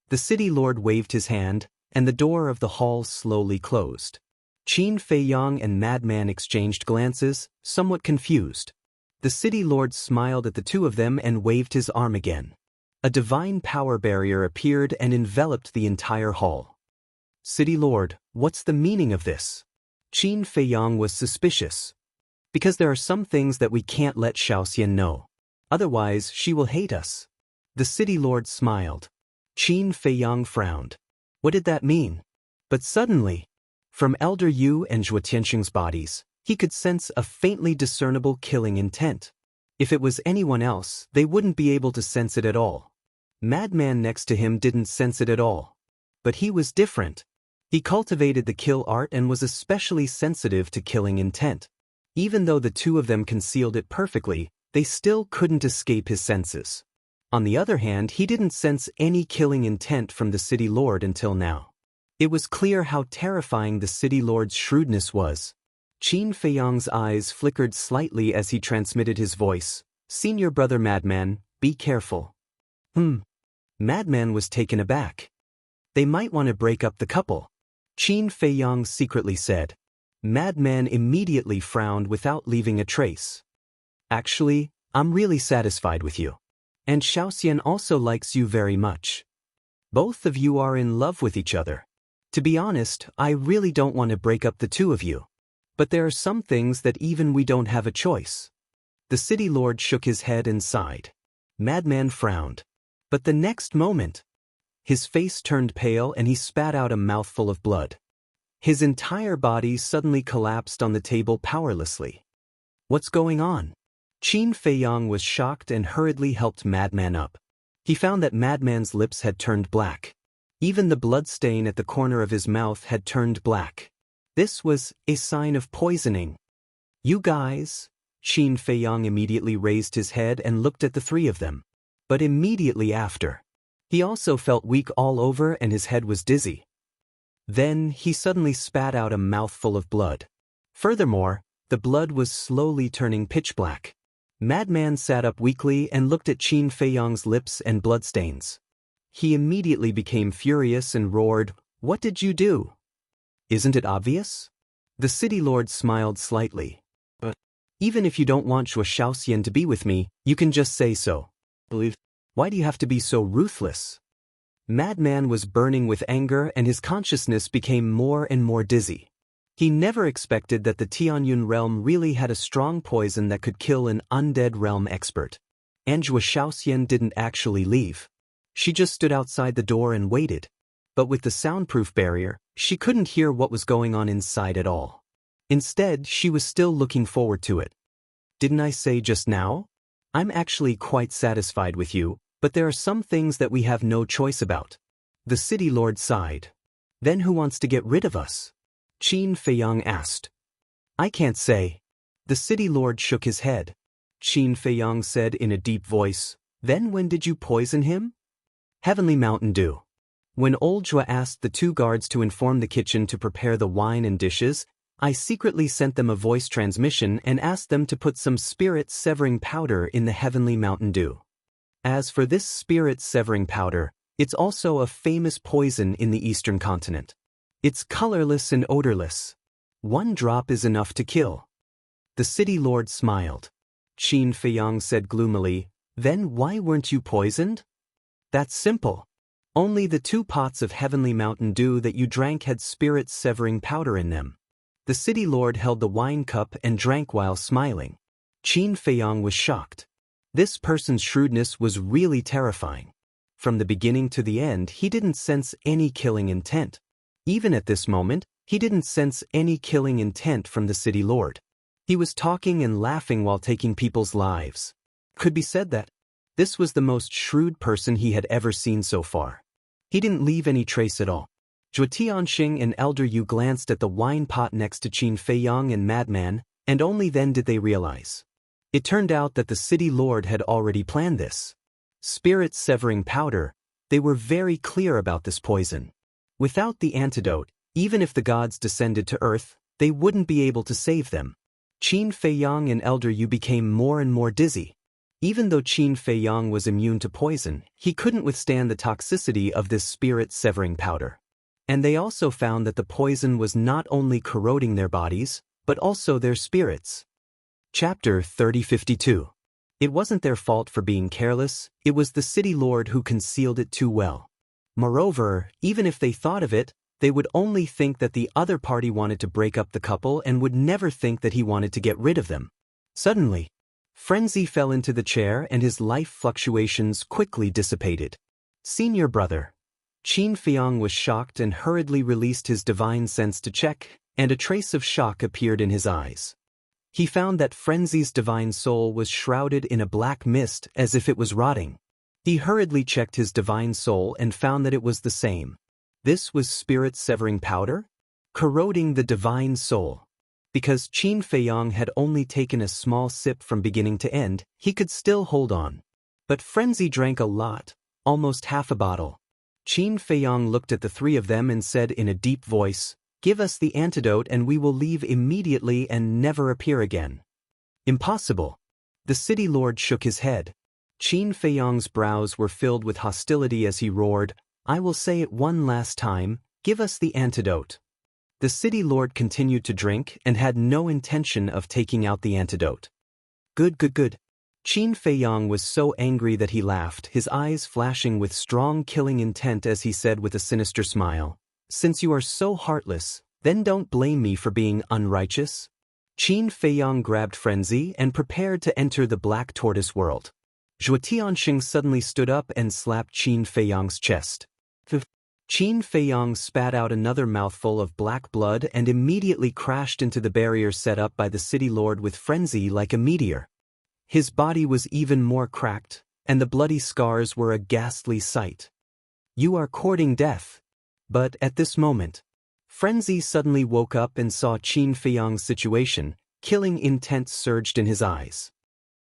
the city lord waved his hand, and the door of the hall slowly closed. Qin Feiyang and Madman exchanged glances, somewhat confused. The city lord smiled at the two of them and waved his arm again. A divine power barrier appeared and enveloped the entire hall. City lord, what's the meaning of this? Qin Feiyang was suspicious. Because there are some things that we can't let Xiaoxian know. Otherwise, she will hate us. The city lord smiled. Qin Feiyang frowned. What did that mean? But suddenly, from Elder Yu and Zhuo Tianxing's bodies, he could sense a faintly discernible killing intent. If it was anyone else, they wouldn't be able to sense it at all. Madman next to him didn't sense it at all. But he was different. He cultivated the kill art and was especially sensitive to killing intent. Even though the two of them concealed it perfectly, they still couldn't escape his senses. On the other hand, he didn't sense any killing intent from the city lord until now. It was clear how terrifying the city lord's shrewdness was. Qin Feiyang's eyes flickered slightly as he transmitted his voice. Senior brother Madman, be careful. Madman was taken aback. They might want to break up the couple. Qin Feiyang secretly said. Madman immediately frowned without leaving a trace. Actually, I'm really satisfied with you. And Xiaoxian also likes you very much. Both of you are in love with each other. To be honest, I really don't want to break up the two of you. But there are some things that even we don't have a choice. The city lord shook his head and sighed. Madman frowned. But the next moment, his face turned pale and he spat out a mouthful of blood. His entire body suddenly collapsed on the table powerlessly. What's going on? Qin Feiyang was shocked and hurriedly helped Madman up. He found that Madman's lips had turned black. Even the blood stain at the corner of his mouth had turned black. This was a sign of poisoning. You guys? Qin Feiyang immediately raised his head and looked at the three of them. But immediately after, he also felt weak all over and his head was dizzy. Then he suddenly spat out a mouthful of blood. Furthermore, the blood was slowly turning pitch black. Madman sat up weakly and looked at Qin Feiyang's lips and bloodstains. He immediately became furious and roared, "What did you do? Isn't it obvious?" The city lord smiled slightly. But even if you don't want Zhuo Xiaoxian to be with me, you can just say so. Why do you have to be so ruthless? Madman was burning with anger and his consciousness became more and more dizzy. He never expected that the Tianyun realm really had a strong poison that could kill an undead realm expert. And Zhuo Xiaoxian didn't actually leave. She just stood outside the door and waited. But with the soundproof barrier, she couldn't hear what was going on inside at all. Instead, she was still looking forward to it. Didn't I say just now? I'm actually quite satisfied with you, but there are some things that we have no choice about. The city lord sighed. Then who wants to get rid of us? Qin Feiyang asked. I can't say. The city lord shook his head. Qin Feiyang said in a deep voice, Then when did you poison him? Heavenly Mountain Dew. When old Zhuo asked the two guards to inform the kitchen to prepare the wine and dishes, I secretly sent them a voice transmission and asked them to put some spirit-severing powder in the Heavenly Mountain Dew. As for this spirit-severing powder, it's also a famous poison in the Eastern continent. It's colorless and odorless. One drop is enough to kill. The city lord smiled. Qin Feiyang said gloomily, Then why weren't you poisoned? That's simple. Only the 2 pots of Heavenly Mountain Dew that you drank had spirit-severing powder in them. The city lord held the wine cup and drank while smiling. Qin Feiyang was shocked. This person's shrewdness was really terrifying. From the beginning to the end, he didn't sense any killing intent. Even at this moment, he didn't sense any killing intent from the city lord. He was talking and laughing while taking people's lives. Could be said that this was the most shrewd person he had ever seen so far. He didn't leave any trace at all. Zhuo Tianxing and Elder Yu glanced at the wine pot next to Qin Feiyang and Madman, and only then did they realize. It turned out that the city lord had already planned this. Spirit-severing powder, they were very clear about this poison. Without the antidote, even if the gods descended to earth, they wouldn't be able to save them. Qin Feiyang and Elder Yu became more and more dizzy. Even though Qin Feiyang was immune to poison, he couldn't withstand the toxicity of this spirit-severing powder. And they also found that the poison was not only corroding their bodies, but also their spirits. Chapter 3052. It wasn't their fault for being careless, it was the city lord who concealed it too well. Moreover, even if they thought of it, they would only think that the other party wanted to break up the couple and would never think that he wanted to get rid of them. Suddenly, Frenzy fell into the chair and his life fluctuations quickly dissipated. Senior brother. Qin Feiyang was shocked and hurriedly released his divine sense to check, and a trace of shock appeared in his eyes. He found that Frenzy's divine soul was shrouded in a black mist as if it was rotting. He hurriedly checked his divine soul and found that it was the same. This was spirit-severing powder? Corroding the divine soul. Because Qin Feiyang had only taken a small sip from beginning to end, he could still hold on. But Frenzy drank a lot, almost half a bottle. Qin Feiyang looked at the three of them and said in a deep voice, "Give us the antidote and we will leave immediately and never appear again." Impossible. The city lord shook his head. Qin Feiyang's brows were filled with hostility as he roared, "I will say it one last time, give us the antidote." The city lord continued to drink and had no intention of taking out the antidote. Good. Qin Feiyang was so angry that he laughed, his eyes flashing with strong killing intent as he said with a sinister smile, "Since you are so heartless, then don't blame me for being unrighteous." Qin Feiyang grabbed Frenzy and prepared to enter the Black Tortoise world. Zhuo Tianxing suddenly stood up and slapped Qin Feiyang's chest. Qin Feiyang spat out another mouthful of black blood and immediately crashed into the barrier set up by the city lord with Frenzy like a meteor. His body was even more cracked, and the bloody scars were a ghastly sight. "You are courting death." But at this moment, Frenzy suddenly woke up and saw Qin Feiyang's situation. Killing intent surged in his eyes.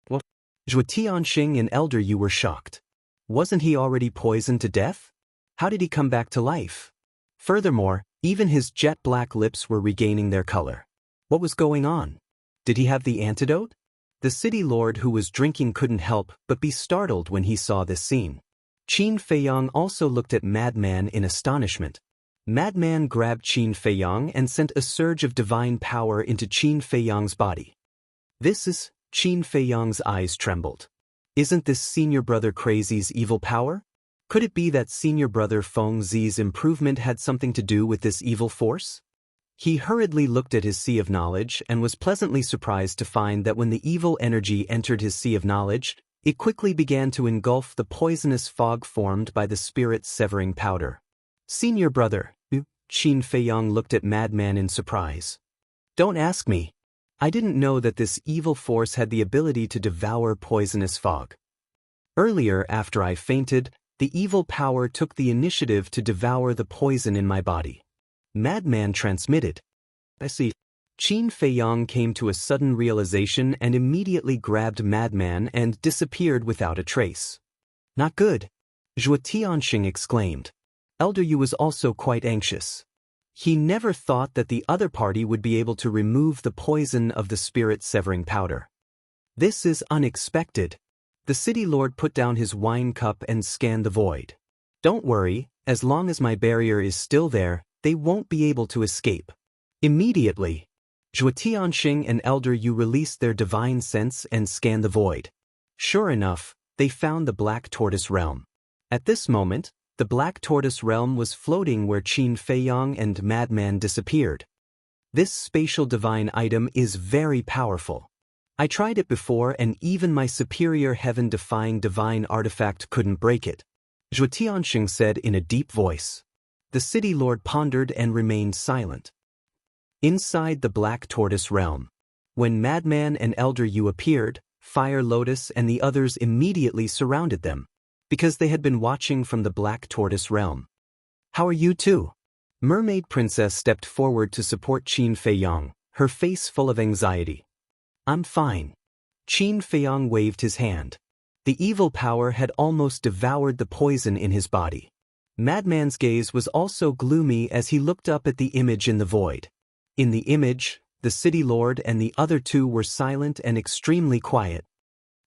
What? Zhuo Tianxing and Elder Yu were shocked. Wasn't he already poisoned to death? How did he come back to life? Furthermore, even his jet-black lips were regaining their color. What was going on? Did he have the antidote? The city lord who was drinking couldn't help but be startled when he saw this scene. Qin Feiyang also looked at Madman in astonishment. Madman grabbed Qin Feiyang and sent a surge of divine power into Qin Feiyang's body. This is... Qin Feiyang's eyes trembled. Isn't this senior brother Crazy's evil power? Could it be that senior brother Feng Zi's improvement had something to do with this evil force? He hurriedly looked at his sea of knowledge and was pleasantly surprised to find that when the evil energy entered his sea of knowledge, it quickly began to engulf the poisonous fog formed by the spirit-severing powder. Senior brother, Qin Feiyang looked at Madman in surprise. Don't ask me. I didn't know that this evil force had the ability to devour poisonous fog. Earlier, after I fainted, the evil power took the initiative to devour the poison in my body. Madman transmitted. I see. Qin Feiyang came to a sudden realization and immediately grabbed Madman and disappeared without a trace. Not good. Zhuo Tianxing exclaimed. Elder Yu was also quite anxious. He never thought that the other party would be able to remove the poison of the spirit-severing powder. This is unexpected. The city lord put down his wine cup and scanned the void. Don't worry, as long as my barrier is still there, they won't be able to escape. Immediately, Zhuo Tianxing and Elder Yu released their divine sense and scanned the void. Sure enough, they found the Black Tortoise realm. At this moment, the Black Tortoise realm was floating where Qin Feiyang and Madman disappeared. This spatial divine item is very powerful. I tried it before and even my superior heaven-defying divine artifact couldn't break it. Zhuo Tianxing said in a deep voice. The city lord pondered and remained silent. Inside the Black Tortoise realm, when Madman and Elder Yu appeared, Fire Lotus and the others immediately surrounded them, because they had been watching from the Black Tortoise realm. How are you two? Mermaid Princess stepped forward to support Qin Feiyang, her face full of anxiety. I'm fine. Qin Feiyang waved his hand. The evil power had almost devoured the poison in his body. Madman's gaze was also gloomy as he looked up at the image in the void. In the image, the city lord and the other two were silent and extremely quiet.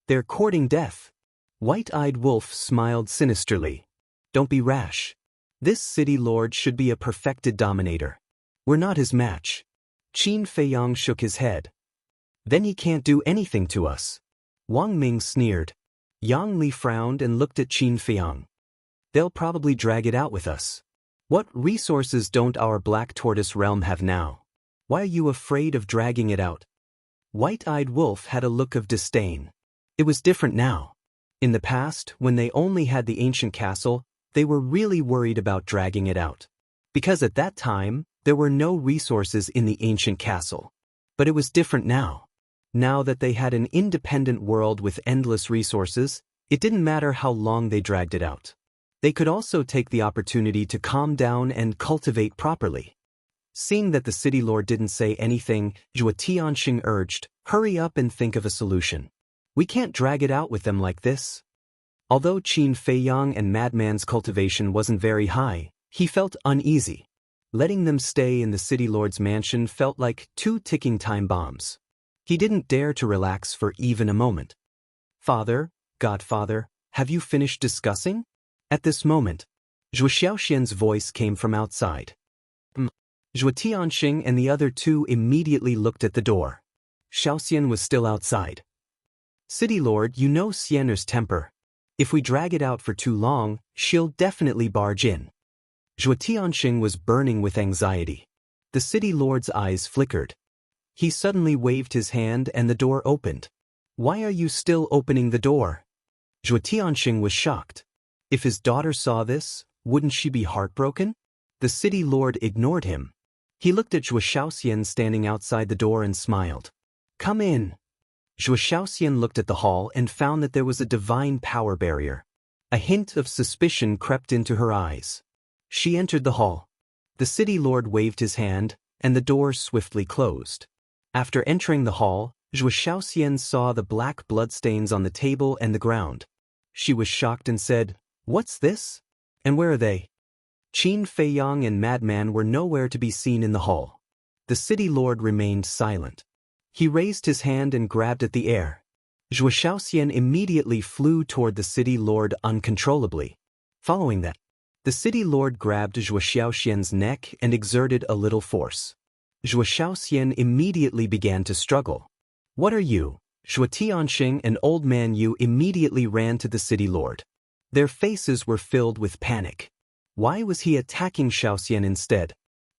They're courting death. White-eyed Wolf smiled sinisterly. Don't be rash. This city lord should be a perfected dominator. We're not his match. Qin Feiyang shook his head. Then he can't do anything to us. Wang Ming sneered. Yang Li frowned and looked at Qin Feiyang. They'll probably drag it out with us. What resources don't our Black Tortoise realm have now? Why are you afraid of dragging it out? White-eyed Wolf had a look of disdain. It was different now. In the past, when they only had the ancient castle, they were really worried about dragging it out. Because at that time, there were no resources in the ancient castle. But it was different now. Now that they had an independent world with endless resources, it didn't matter how long they dragged it out. They could also take the opportunity to calm down and cultivate properly. Seeing that the city lord didn't say anything, Zhuo Tianxing urged, hurry up and think of a solution. We can't drag it out with them like this. Although Qin Feiyang and Madman's cultivation wasn't very high, he felt uneasy. Letting them stay in the city lord's mansion felt like 2 ticking time bombs. He didn't dare to relax for even a moment. Father, Godfather, have you finished discussing? At this moment, Zhuo Xiaoxian's voice came from outside. Zhuo Tianxing and the other two immediately looked at the door. Xiaoxian was still outside. City Lord, you know Xianer's temper. If we drag it out for too long, she'll definitely barge in. Zhuo Tianxing was burning with anxiety. The city lord's eyes flickered. He suddenly waved his hand and the door opened. Why are you still opening the door? Zhuo Tianxing was shocked. If his daughter saw this, wouldn't she be heartbroken? The city lord ignored him. He looked at Zhuo Xiaoxian standing outside the door and smiled. Come in. Zhuo Xiaoxian looked at the hall and found that there was a divine power barrier. A hint of suspicion crept into her eyes. She entered the hall. The city lord waved his hand, and the door swiftly closed. After entering the hall, Zhuo Xiaoxian saw the black bloodstains on the table and the ground. She was shocked and said, What's this? And where are they? Qin Feiyang and Madman were nowhere to be seen in the hall. The city lord remained silent. He raised his hand and grabbed at the air. Zhuo Xiaoxian immediately flew toward the city lord uncontrollably. Following that, the city lord grabbed Zhuo Xiaoxian's neck and exerted a little force. Zhuo Xiaoxian immediately began to struggle. What are you? Zhuo Tianxing and Old Man Yu immediately ran to the city lord. Their faces were filled with panic. Why was he attacking Xiaoxian instead?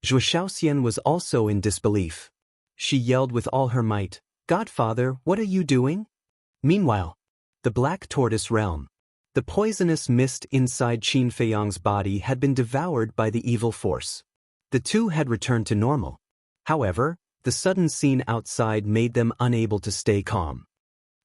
Zhuo Xiaoxian was also in disbelief. She yelled with all her might, Godfather, what are you doing? Meanwhile, the Black Tortoise realm. The poisonous mist inside Qin Feiyang's body had been devoured by the evil force. The two had returned to normal. However, the sudden scene outside made them unable to stay calm.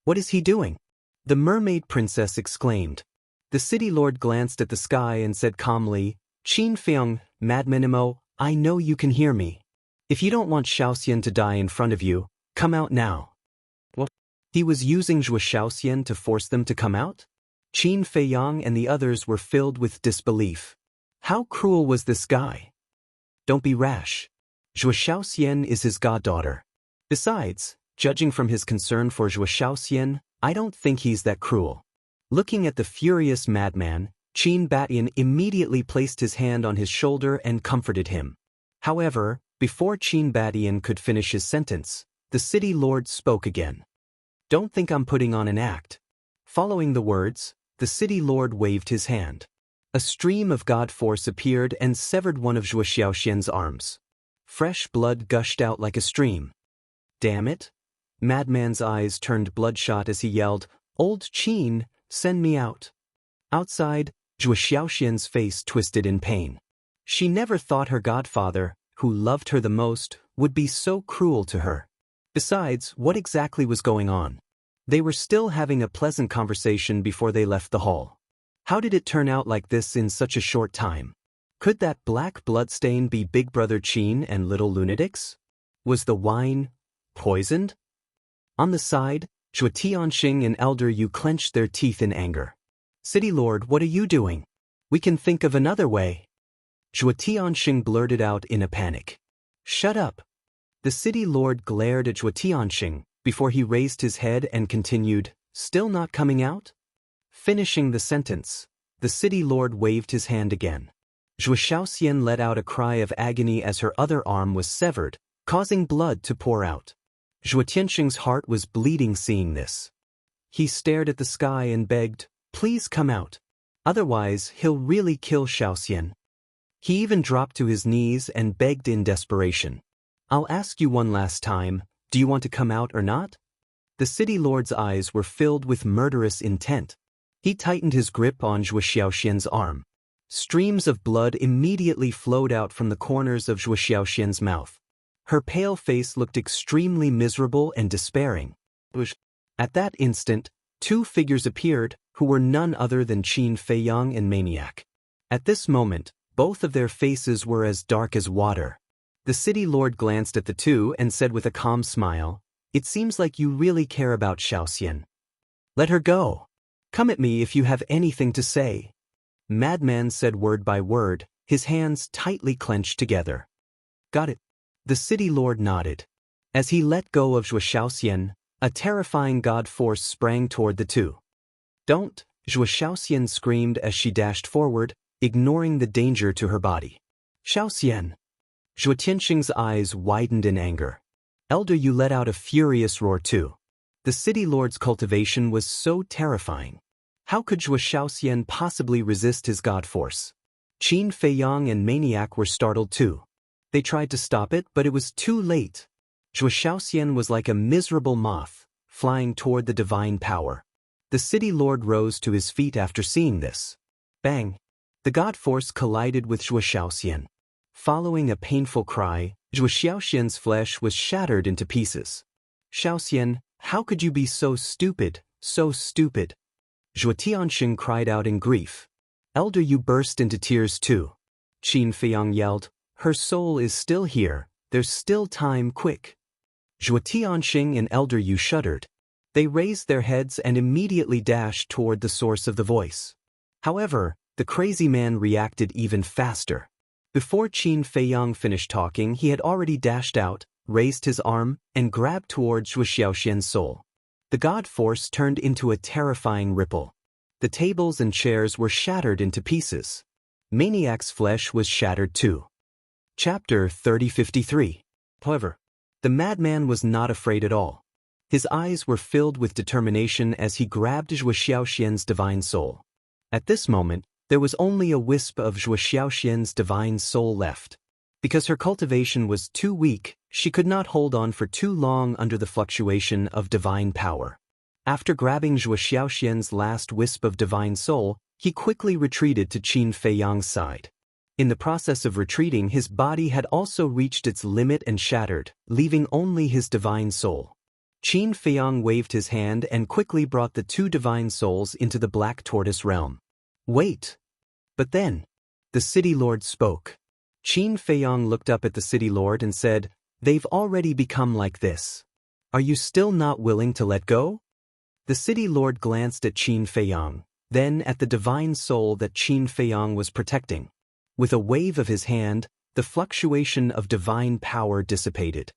What is he doing? The mermaid princess exclaimed. The city lord glanced at the sky and said calmly, Qin Feiyang, Madmanimo, I know you can hear me. If you don't want Xiaoxian to die in front of you, come out now. What? He was using Zhuo Xiaoxian to force them to come out? Qin Feiyang and the others were filled with disbelief. How cruel was this guy? Don't be rash. Zhuo Xiaoxian is his goddaughter. Besides, judging from his concern for Zhuo Xiaoxian, I don't think he's that cruel. Looking at the furious madman, Qin Batian immediately placed his hand on his shoulder and comforted him. However, before Qin Batian could finish his sentence, the city lord spoke again. Don't think I'm putting on an act. Following the words, the city lord waved his hand. A stream of god force appeared and severed one of Zhuo Xiaoxian's arms. Fresh blood gushed out like a stream. Damn it! Madman's eyes turned bloodshot as he yelled, Old Qin, send me out. Outside, Zhuo Xiaoxian's face twisted in pain. She never thought her godfather, who loved her the most, would be so cruel to her. Besides, what exactly was going on? They were still having a pleasant conversation before they left the hall. How did it turn out like this in such a short time? Could that black bloodstain be Big Brother Qin and Little Lunatics? Was the wine poisoned? On the side, Zhuo Tianxing and Elder Yu clenched their teeth in anger. City Lord, what are you doing? We can think of another way. Zhuo Tianxing blurted out in a panic. Shut up. The city lord glared at Zhuo Tianxing before he raised his head and continued, still not coming out? Finishing the sentence, the city lord waved his hand again. Zhuo Shaoxian let out a cry of agony as her other arm was severed, causing blood to pour out. Zhuo Tianxing's heart was bleeding seeing this. He stared at the sky and begged, please come out. Otherwise, he'll really kill Shaoxian. He even dropped to his knees and begged in desperation. I'll ask you one last time, do you want to come out or not? The city lord's eyes were filled with murderous intent. He tightened his grip on Zhuo Xiaoxian's arm. Streams of blood immediately flowed out from the corners of Zhuo Xiaoxian's mouth. Her pale face looked extremely miserable and despairing. At that instant, two figures appeared, who were none other than Qin Feiyang and Maniac. At this moment, both of their faces were as dark as water. The city lord glanced at the two and said with a calm smile, it seems like you really care about Shaoxian. Let her go. Come at me if you have anything to say. Madman said word by word, his hands tightly clenched together. Got it. The city lord nodded. As he let go of Zhuo Shaoxian, a terrifying god force sprang toward the two. Don't, Zhuo Shaoxian screamed as she dashed forward, ignoring the danger to her body. Shaoxian. Zhuo Tianxing's eyes widened in anger. Elder Yu let out a furious roar too. The city lord's cultivation was so terrifying. How could Zhuo Shaoxian possibly resist his god force? Qin Feiyang and Maniac were startled too. They tried to stop it, but it was too late. Zhuo Shaoxian was like a miserable moth, flying toward the divine power. The city lord rose to his feet after seeing this. Bang! The god force collided with Zhuo Shaoxian. Following a painful cry, Zhuo Shaoxian's flesh was shattered into pieces. Shaoxian, how could you be so stupid, so stupid? Zhuo Tianxing cried out in grief. Elder Yu burst into tears too. Qin Feiyang yelled, her soul is still here, there's still time, quick. Zhuo Tianxing and Elder Yu shuddered. They raised their heads and immediately dashed toward the source of the voice. However, the crazy man reacted even faster. Before Qin Feiyang finished talking, he had already dashed out, raised his arm, and grabbed toward Zhuo Xiaoxian's soul. The god force turned into a terrifying ripple. The tables and chairs were shattered into pieces. Maniac's flesh was shattered too. Chapter 3053. However, the madman was not afraid at all. His eyes were filled with determination as he grabbed Zhuo Xiaoxian's divine soul. At this moment, there was only a wisp of Zhuo Xiaoxian's divine soul left. Because her cultivation was too weak, she could not hold on for too long under the fluctuation of divine power. After grabbing Zhuo Xiaoxian's last wisp of divine soul, he quickly retreated to Qin Feiyang's side. In the process of retreating, his body had also reached its limit and shattered, leaving only his divine soul. Qin Feiyang waved his hand and quickly brought the two divine souls into the Black Tortoise realm. Wait! But then, the city lord spoke. Qin Feiyang looked up at the city lord and said, they've already become like this. Are you still not willing to let go? The city lord glanced at Qin Feiyang, then at the divine soul that Qin Feiyang was protecting. With a wave of his hand, the fluctuation of divine power dissipated.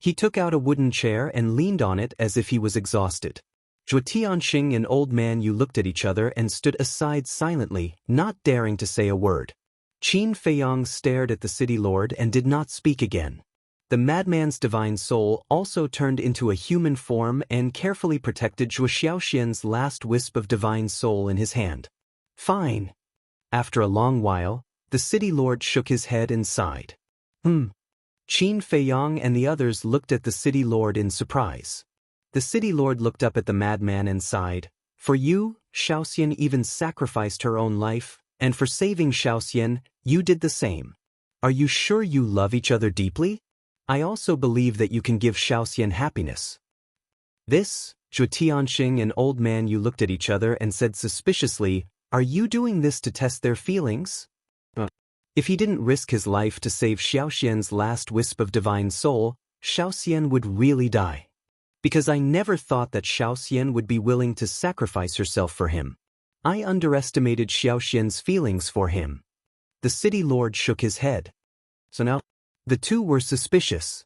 He took out a wooden chair and leaned on it as if he was exhausted. Zhuo Tianxing and Old Man Yu looked at each other and stood aside silently, not daring to say a word. Qin Feiyang stared at the city lord and did not speak again. The madman's divine soul also turned into a human form and carefully protected Zhuo Xiaoxian's last wisp of divine soul in his hand. Fine. After a long while, the city lord shook his head and sighed. Qin Feiyang and the others looked at the city lord in surprise. The city lord looked up at the madman and sighed. For you, Shaoxian even sacrificed her own life, and for saving Shaoxian, you did the same. Are you sure you love each other deeply? I also believe that you can give Shaoxian happiness. This, Zhuo Tianxing and Old Man Yu looked at each other and said suspiciously, are you doing this to test their feelings? If he didn't risk his life to save Shaoxian's last wisp of divine soul, Shaoxian would really die. Because I never thought that Shaoxian would be willing to sacrifice herself for him. I underestimated Xiaoxian's feelings for him. The city lord shook his head. So now, the two were suspicious.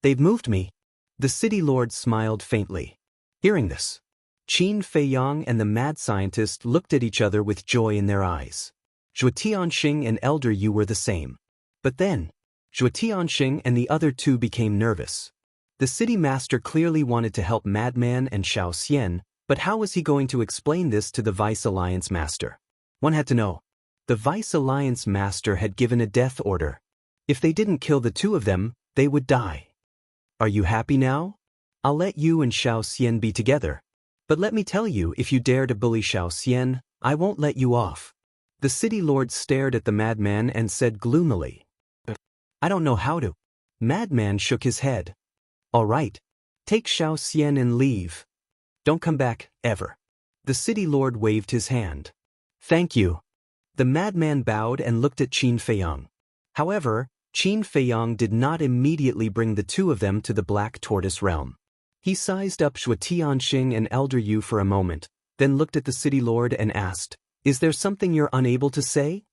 They've moved me. The city lord smiled faintly. Hearing this, Qin Feiyang and the mad scientist looked at each other with joy in their eyes. Zhuo Tianxing and Elder Yu were the same. But then, Zhuo Tianxing and the other two became nervous. The city master clearly wanted to help Madman and Xiao Xian, but how was he going to explain this to the Vice Alliance master? One had to know. The Vice Alliance master had given a death order. If they didn't kill the two of them, they would die. Are you happy now? I'll let you and Xiao Xian be together. But let me tell you, if you dare to bully Xiao Xian, I won't let you off. The city lord stared at the madman and said gloomily. I don't know how to. Madman shook his head. All right. Take Xiao Xian and leave. Don't come back, ever. The city lord waved his hand. Thank you. The madman bowed and looked at Qin Feiyang. However, Qin Feiyang did not immediately bring the two of them to the Black Tortoise realm. He sized up Zhuo Tianxing and Elder Yu for a moment, then looked at the city lord and asked, Is there something you're unable to say?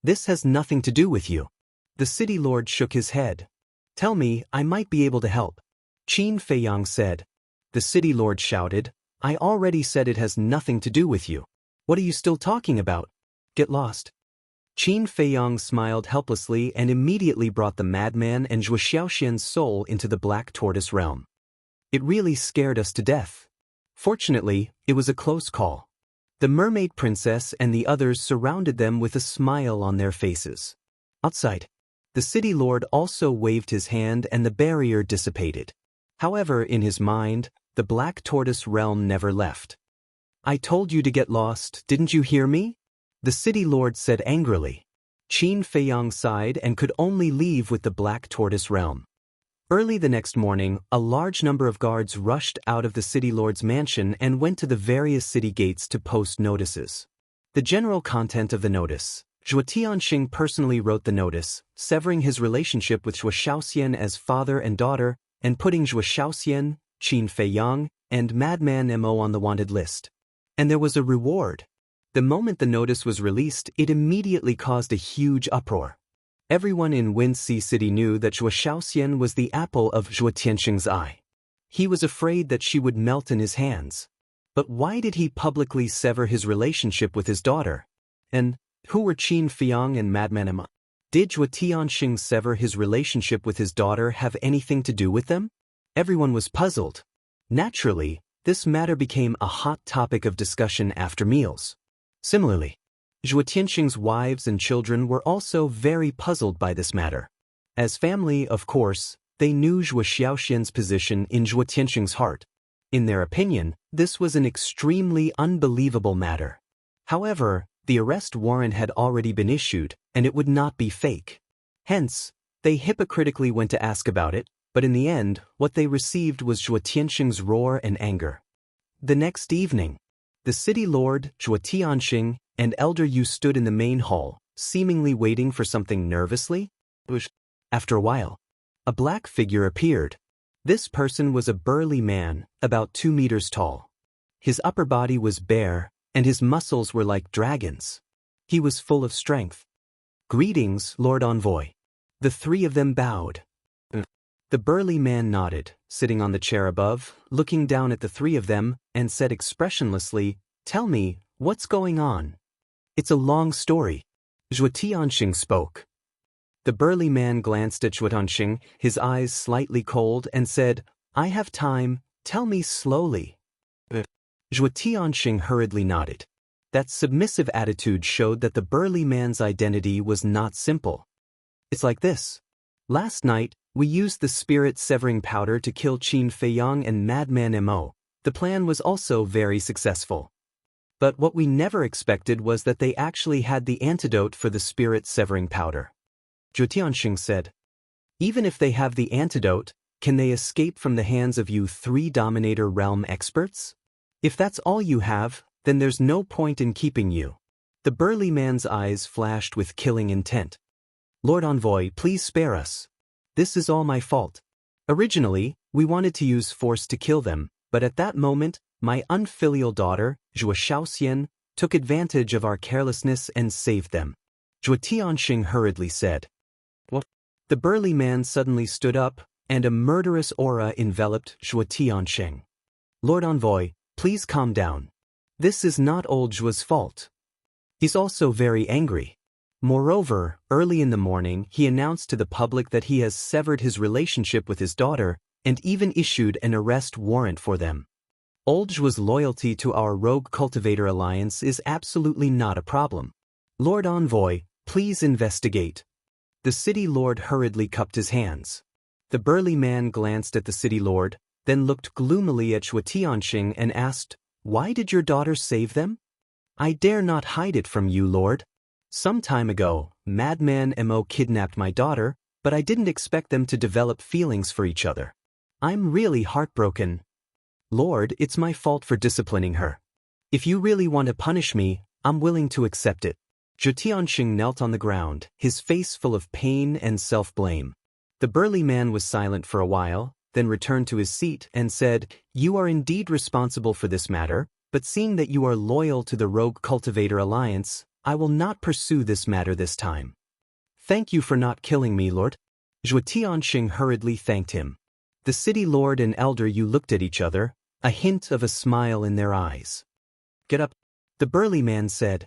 This has nothing to do with you. The city lord shook his head. Tell me, I might be able to help. Qin Feiyang said. The city lord shouted, I already said it has nothing to do with you. What are you still talking about? Get lost. Qin Feiyang smiled helplessly and immediately brought the madman and Zhuo Xiaoxian's soul into the Black Tortoise realm. It really scared us to death. Fortunately, it was a close call. The mermaid princess and the others surrounded them with a smile on their faces. Outside, the city lord also waved his hand and the barrier dissipated. However, in his mind, the Black Tortoise realm never left. I told you to get lost, didn't you hear me? The city lord said angrily. Qin Feiyang sighed and could only leave with the Black Tortoise realm. Early the next morning, a large number of guards rushed out of the city lord's mansion and went to the various city gates to post notices. The general content of the notice. Zhuo Tianxing personally wrote the notice, severing his relationship with Zhuo Xiaoxian as father and daughter, and putting Zhuo Xiaoxian, Qin Feiyang, and Madman Mo on the wanted list. And there was a reward. The moment the notice was released, it immediately caused a huge uproar. Everyone in Winxi City knew that Zhuo Xiaoxian was the apple of Zhuo Tianxing's eye. He was afraid that she would melt in his hands. But why did he publicly sever his relationship with his daughter? And who were Qin Feiyang and Madman Mo? Did Zhuo Tianxing sever his relationship with his daughter have anything to do with them? Everyone was puzzled. Naturally, this matter became a hot topic of discussion after meals. Similarly, Zhuo Tianxing's wives and children were also very puzzled by this matter. As family, of course, they knew Zhuo Xiaoxian's position in Zhuo Tianxing's heart. In their opinion, this was an extremely unbelievable matter. However, the arrest warrant had already been issued, and it would not be fake. Hence, they hypocritically went to ask about it, but in the end, what they received was Zhuo Tianxing's roar and anger. The next evening, the city lord, Zhuo Tianxing, and Elder Yu stood in the main hall, seemingly waiting for something nervously. After a while, a black figure appeared. This person was a burly man, about 2 meters tall. His upper body was bare, and his muscles were like dragons. He was full of strength. Greetings, Lord Envoy. The three of them bowed. The burly man nodded, sitting on the chair above, looking down at the three of them, and said expressionlessly, Tell me, what's going on? It's a long story. Zhuo Tianxing spoke. The burly man glanced at Zhuo Tianxing, his eyes slightly cold, and said, I have time, tell me slowly. Zhuo Tianxing hurriedly nodded. That submissive attitude showed that the burly man's identity was not simple. It's like this. Last night, we used the spirit-severing powder to kill Qin Feiyang and Madman Mo. The plan was also very successful. But what we never expected was that they actually had the antidote for the spirit-severing powder. Zhuo Tianxing said, Even if they have the antidote, can they escape from the hands of you 3 Dominator Realm experts? If that's all you have, then there's no point in keeping you. The burly man's eyes flashed with killing intent. Lord Envoy, please spare us. This is all my fault. Originally, we wanted to use force to kill them, but at that moment, my unfilial daughter, Zhuo Xiaoxian, took advantage of our carelessness and saved them. Zhuo Tianxing hurriedly said. What? The burly man suddenly stood up, and a murderous aura enveloped Zhuo Tianxing. Lord Envoy, please calm down. This is not old Zhuo's fault. He's also very angry. Moreover, early in the morning he announced to the public that he has severed his relationship with his daughter and even issued an arrest warrant for them. Old Zhuo's loyalty to our Rogue Cultivator Alliance is absolutely not a problem. Lord Envoy, please investigate. The city lord hurriedly cupped his hands. The burly man glanced at the city lord, then looked gloomily at Zhuo Tianxing and asked, Why did your daughter save them? I dare not hide it from you, Lord. Some time ago, Madman Mo kidnapped my daughter, but I didn't expect them to develop feelings for each other. I'm really heartbroken. Lord, it's my fault for disciplining her. If you really want to punish me, I'm willing to accept it. Zhuo Tianxing knelt on the ground, his face full of pain and self-blame. The burly man was silent for a while, then returned to his seat and said, You are indeed responsible for this matter, but seeing that you are loyal to the Rogue Cultivator Alliance, I will not pursue this matter this time. Thank you for not killing me, Lord. Zhuo Tianxing hurriedly thanked him. The city lord and elder Yu looked at each other, a hint of a smile in their eyes. Get up, the burly man said.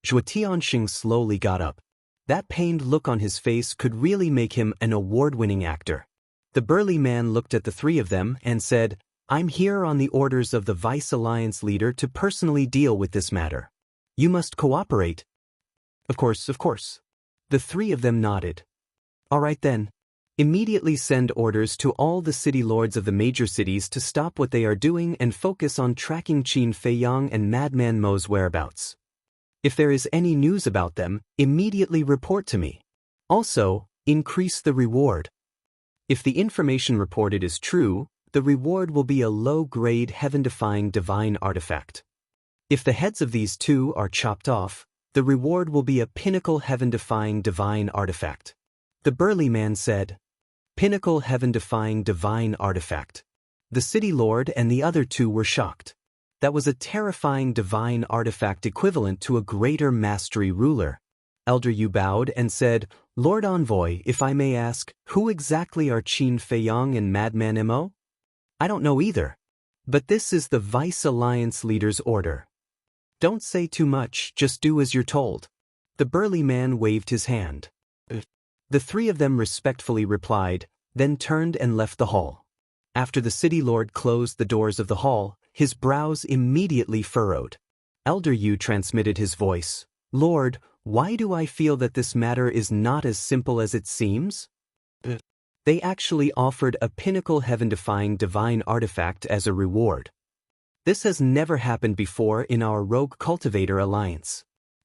Zhuo Tianxing slowly got up. That pained look on his face could really make him an award-winning actor. The burly man looked at the three of them and said, I'm here on the orders of the Vice Alliance leader to personally deal with this matter. You must cooperate. Of course, of course. The three of them nodded. All right then. Immediately send orders to all the city lords of the major cities to stop what they are doing and focus on tracking Qin Feiyang and Madman Mo's whereabouts. If there is any news about them, immediately report to me. Also, increase the reward. If the information reported is true, the reward will be a low-grade heaven-defying divine artifact. If the heads of these two are chopped off, the reward will be a pinnacle heaven-defying divine artifact. The burly man said, Pinnacle heaven-defying divine artifact. The city lord and the other two were shocked. That was a terrifying divine artifact equivalent to a greater mastery ruler. Elder Yu bowed and said, Lord Envoy, if I may ask, who exactly are Qin Feiyang and Madman Mo? I don't know either. But this is the Vice Alliance leader's order. Don't say too much, just do as you're told. The burly man waved his hand. The three of them respectfully replied, then turned and left the hall. After the city lord closed the doors of the hall, his brows immediately furrowed. Elder Yu transmitted his voice. Lord, why do I feel that this matter is not as simple as it seems? They actually offered a pinnacle heaven-defying divine artifact as a reward. This has never happened before in our Rogue Cultivator Alliance.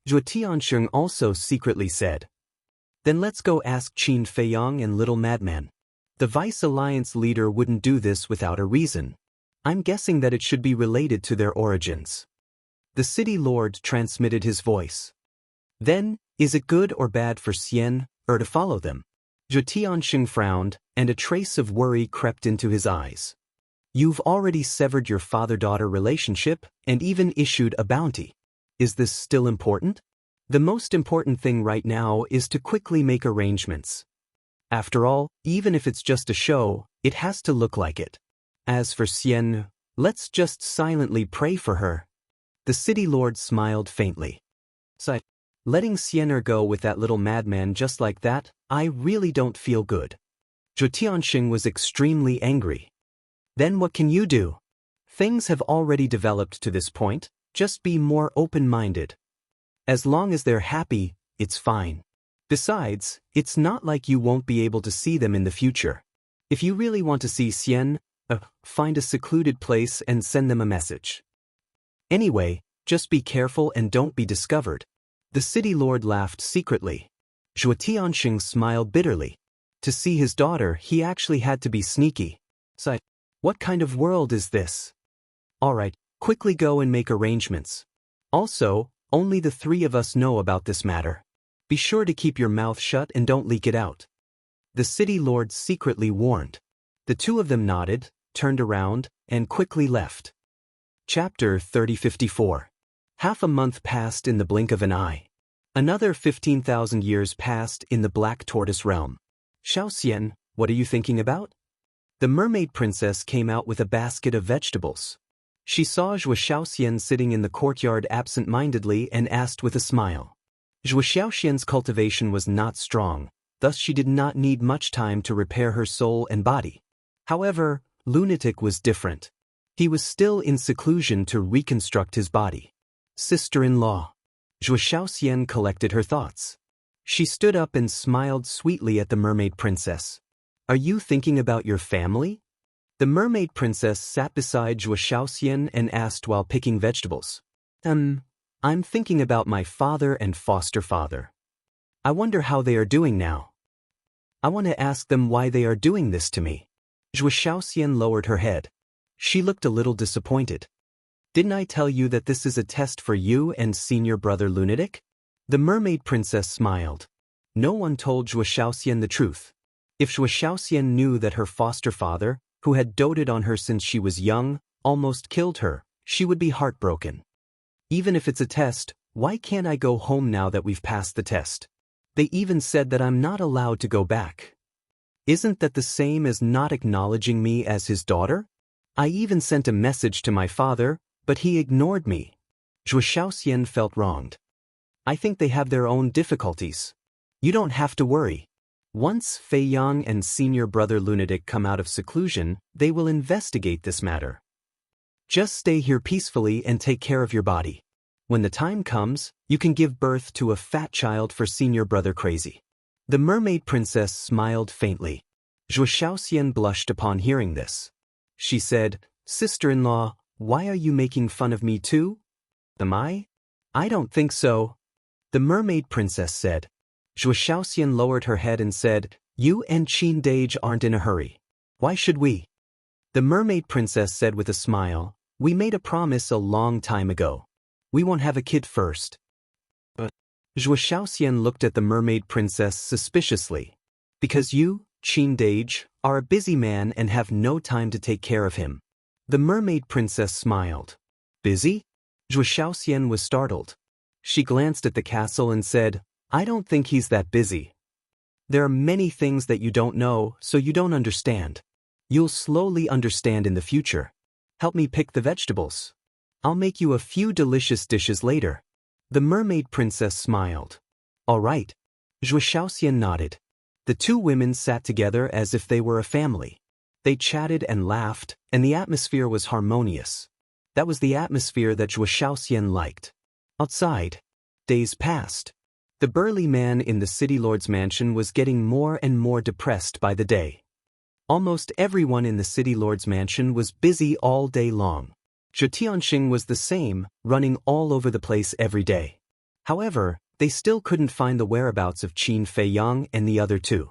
Zhuo Tianxing also secretly said. Then let's go ask Qin Feiyang and Little Madman. The Vice Alliance leader wouldn't do this without a reason. I'm guessing that it should be related to their origins. The city lord transmitted his voice. Then, is it good or bad for Xian, to follow them? Zhuo Tianxing frowned, and a trace of worry crept into his eyes. You've already severed your father-daughter relationship, and even issued a bounty. Is this still important? The most important thing right now is to quickly make arrangements. After all, even if it's just a show, it has to look like it. As for Xian, let's just silently pray for her. The city lord smiled faintly. Letting Xian go with that little madman just like that, I really don't feel good. Zhuo Tianxing was extremely angry. Then what can you do? Things have already developed to this point, just be more open-minded. As long as they're happy, it's fine. Besides, it's not like you won't be able to see them in the future. If you really want to see Xian, find a secluded place and send them a message. Anyway, just be careful and don't be discovered. The city lord laughed secretly. Zhuo Tianxing smiled bitterly. To see his daughter, he actually had to be sneaky. What kind of world is this? All right, quickly go and make arrangements. Also, only the three of us know about this matter. Be sure to keep your mouth shut and don't leak it out. The city lord secretly warned. The two of them nodded, turned around, and quickly left. Chapter 3054. Half a month passed in the blink of an eye. Another 15,000 years passed in the Black Tortoise realm. Xiaoxian, what are you thinking about? The mermaid princess came out with a basket of vegetables. She saw Zhuo Xiaoxian sitting in the courtyard absent-mindedly and asked with a smile. Zhuo Xiaoxian's cultivation was not strong, thus she did not need much time to repair her soul and body. However, Lunatic was different. He was still in seclusion to reconstruct his body. Sister-in-law. Zhuo Xiaoxian collected her thoughts. She stood up and smiled sweetly at the mermaid princess. Are you thinking about your family? The mermaid princess sat beside Zhuo Xiaoxian and asked while picking vegetables. I'm thinking about my father and foster father. I wonder how they are doing now. I want to ask them why they are doing this to me. Zhuo Xiaoxian lowered her head. She looked a little disappointed. Didn't I tell you that this is a test for you and senior brother Lunatic? The mermaid princess smiled. No one told Zhuo Xiaoxian the truth. If Zhuo Xiaoxian knew that her foster father, who had doted on her since she was young, almost killed her, she would be heartbroken. Even if it's a test, why can't I go home now that we've passed the test? They even said that I'm not allowed to go back. Isn't that the same as not acknowledging me as his daughter? I even sent a message to my father, but he ignored me. Zhuo Xiaoxian felt wronged. I think they have their own difficulties. You don't have to worry. Once Fei Yang and senior brother Lunatic come out of seclusion, they will investigate this matter. Just stay here peacefully and take care of your body. When the time comes, you can give birth to a fat child for senior brother Crazy. The mermaid princess smiled faintly. Zhuo Xiaoxian blushed upon hearing this. She said, Sister-in-law, why are you making fun of me too? Am I? I don't think so. The mermaid princess said. Zhuo Xiaoxian lowered her head and said, You and Qin Dage aren't in a hurry. Why should we? The mermaid princess said with a smile, We made a promise a long time ago. We won't have a kid first. But Zhuo Xiaoxian looked at the mermaid princess suspiciously. Because you, Qin Dage, are a busy man and have no time to take care of him. The mermaid princess smiled. Busy? Zhuo Xiaoxian was startled. She glanced at the castle and said, I don't think he's that busy. There are many things that you don't know, so you don't understand. You'll slowly understand in the future. Help me pick the vegetables. I'll make you a few delicious dishes later. The mermaid princess smiled. All right. Zhuo Xiaoxian nodded. The two women sat together as if they were a family. They chatted and laughed, and the atmosphere was harmonious. That was the atmosphere that Zhuo Xiaoxian liked. Outside, days passed. The burly man in the city lord's mansion was getting more and more depressed by the day. Almost everyone in the city lord's mansion was busy all day long. Zhu Tianxing was the same, running all over the place every day. However, they still couldn't find the whereabouts of Qin Fei Yang and the other two.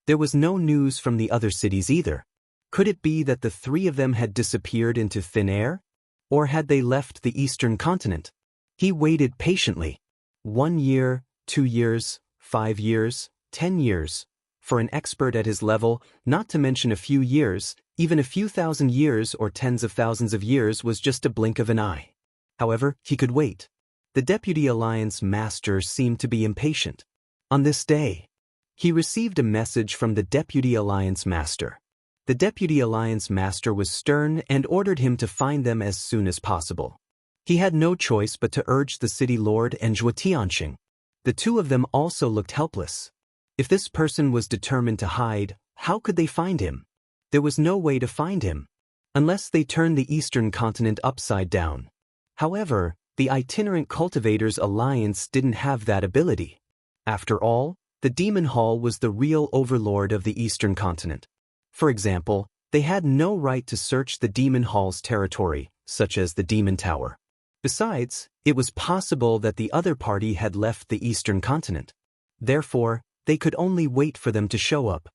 There was no news from the other cities either. Could it be that the three of them had disappeared into thin air? Or had they left the eastern continent? He waited patiently. 1 year, 2 years, 5 years, 10 years. For an expert at his level, not to mention a few years, even a few thousand years or tens of thousands of years was just a blink of an eye. However, he could wait. The Deputy Alliance Master seemed to be impatient. On this day, he received a message from the Deputy Alliance Master. The Deputy Alliance Master was stern and ordered him to find them as soon as possible. He had no choice but to urge the City Lord and Zhuo Tianxing. The two of them also looked helpless. If this person was determined to hide, how could they find him? There was no way to find him, unless they turned the eastern continent upside down. However, the Itinerant Cultivators Alliance didn't have that ability. After all, the Demon Hall was the real overlord of the eastern continent. For example, they had no right to search the Demon Hall's territory, such as the Demon Tower. Besides, it was possible that the other party had left the eastern continent. Therefore, they could only wait for them to show up.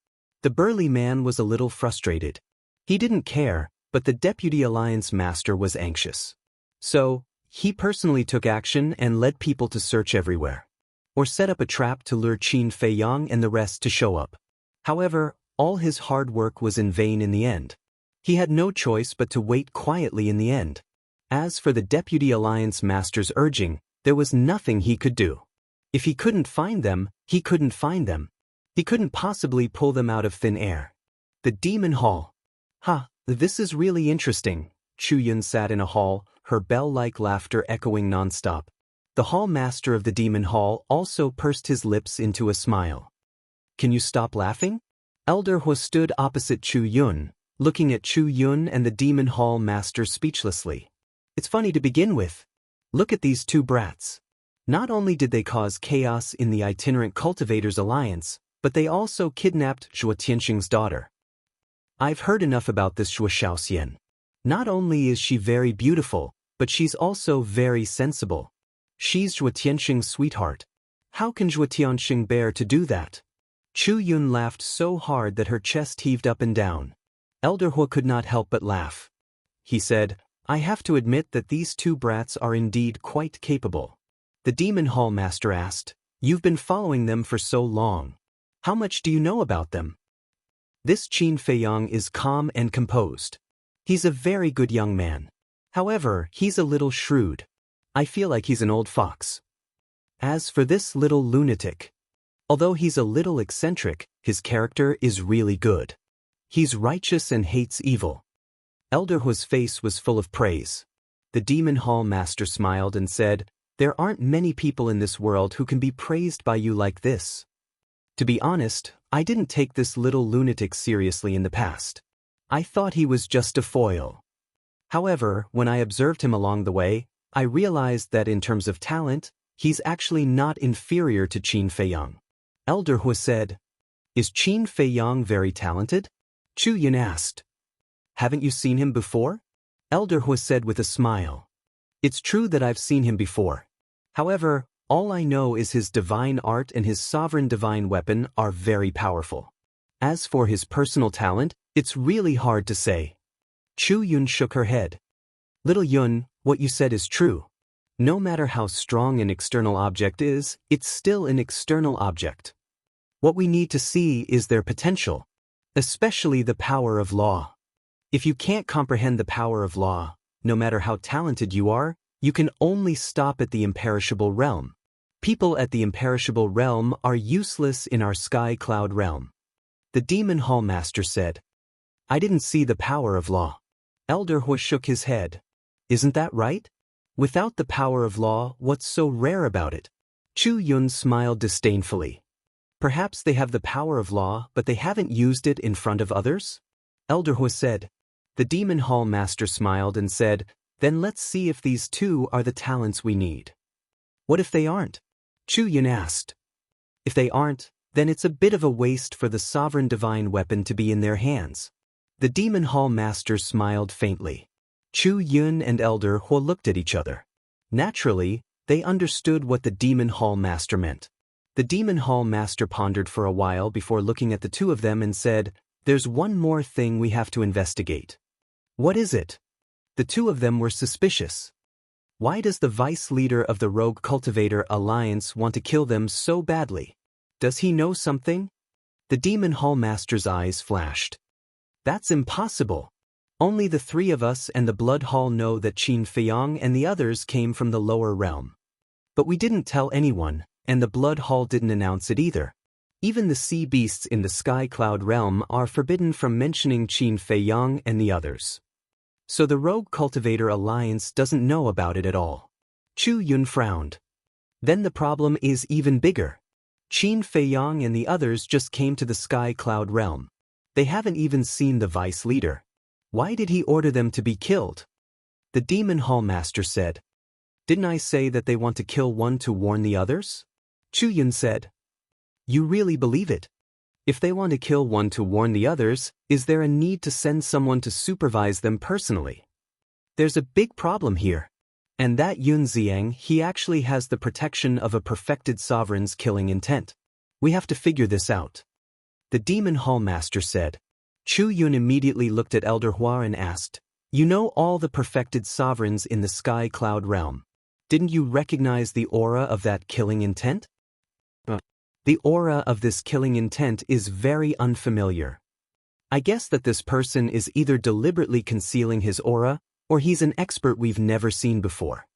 The burly man was a little frustrated. He didn't care, but the Deputy Alliance Master was anxious. So, he personally took action and led people to search everywhere. Or set up a trap to lure Qin Fei Yang and the rest to show up. However, all his hard work was in vain in the end. He had no choice but to wait quietly in the end. As for the Deputy Alliance Master's urging, there was nothing he could do. If he couldn't find them, he couldn't find them. He couldn't possibly pull them out of thin air. The Demon Hall. This is really interesting. Chu Yun sat in a hall, her bell-like laughter echoing non-stop. The hall master of the Demon Hall also pursed his lips into a smile. Can you stop laughing? Elder Hu stood opposite Chu Yun, looking at Chu Yun and the Demon Hall master speechlessly. It's funny to begin with. Look at these two brats. Not only did they cause chaos in the Itinerant Cultivators Alliance, but they also kidnapped Zhuo Tianxing's daughter. I've heard enough about this Zhuo Shaoxian. Not only is she very beautiful, but she's also very sensible. She's Zhuo Tianxing's sweetheart. How can Zhuo Tianxing bear to do that? Chu Yun laughed so hard that her chest heaved up and down. Elder Hu could not help but laugh. He said, I have to admit that these two brats are indeed quite capable. The Demon Hall Master asked, You've been following them for so long. How much do you know about them? This Qin Feiyang is calm and composed. He's a very good young man. However, he's a little shrewd. I feel like he's an old fox. As for this little lunatic, although he's a little eccentric, his character is really good. He's righteous and hates evil. Elder Hu's face was full of praise. The Demon Hall Master smiled and said, There aren't many people in this world who can be praised by you like this. To be honest, I didn't take this little lunatic seriously in the past. I thought he was just a foil. However, when I observed him along the way, I realized that in terms of talent, he's actually not inferior to Qin Feiyang. Elder Hu said, Is Qin Feiyang very talented? Chu Yun asked. Haven't you seen him before? Elder Hu said with a smile. It's true that I've seen him before. However, all I know is his divine art and his sovereign divine weapon are very powerful. As for his personal talent, it's really hard to say. Chu Yun shook her head. Little Yun, what you said is true. No matter how strong an external object is, it's still an external object. What we need to see is their potential, especially the power of law. If you can't comprehend the power of law, no matter how talented you are, you can only stop at the imperishable realm. People at the imperishable realm are useless in our sky cloud realm. The Demon Hall Master said. I didn't see the power of law. Elder Hu shook his head. Isn't that right? Without the power of law, what's so rare about it? Chu Yun smiled disdainfully. Perhaps they have the power of law, but they haven't used it in front of others? Elder Hu said. The Demon Hall Master smiled and said, Then let's see if these two are the talents we need. What if they aren't? Chu Yun asked. If they aren't, then it's a bit of a waste for the sovereign divine weapon to be in their hands. The Demon Hall Master smiled faintly. Chu Yun and Elder Hu looked at each other. Naturally, they understood what the Demon Hall Master meant. The Demon Hall Master pondered for a while before looking at the two of them and said, There's one more thing we have to investigate. What is it? The two of them were suspicious. Why does the vice leader of the Rogue Cultivator Alliance want to kill them so badly? Does he know something? The Demon Hall Master's eyes flashed. That's impossible. Only the three of us and the Blood Hall know that Qin Feiyang and the others came from the lower realm. But we didn't tell anyone, and the Blood Hall didn't announce it either. Even the sea beasts in the Sky Cloud realm are forbidden from mentioning Qin Feiyang and the others. So the Rogue Cultivator Alliance doesn't know about it at all. Chu Yun frowned. Then the problem is even bigger. Qin Feiyang and the others just came to the Sky Cloud realm. They haven't even seen the vice leader. Why did he order them to be killed? The Demon Hall Master said. Didn't I say that they want to kill one to warn the others? Chu Yun said. You really believe it? If they want to kill one to warn the others, is there a need to send someone to supervise them personally? There's a big problem here. And that Yun Xiang, he actually has the protection of a perfected sovereign's killing intent. We have to figure this out. The Demon Hall Master said. Chu Yun immediately looked at Elder Hua and asked, You know all the perfected sovereigns in the Sky Cloud realm. Didn't you recognize the aura of that killing intent? The aura of this killing intent is very unfamiliar. I guess that this person is either deliberately concealing his aura, Or he's an expert we've never seen before.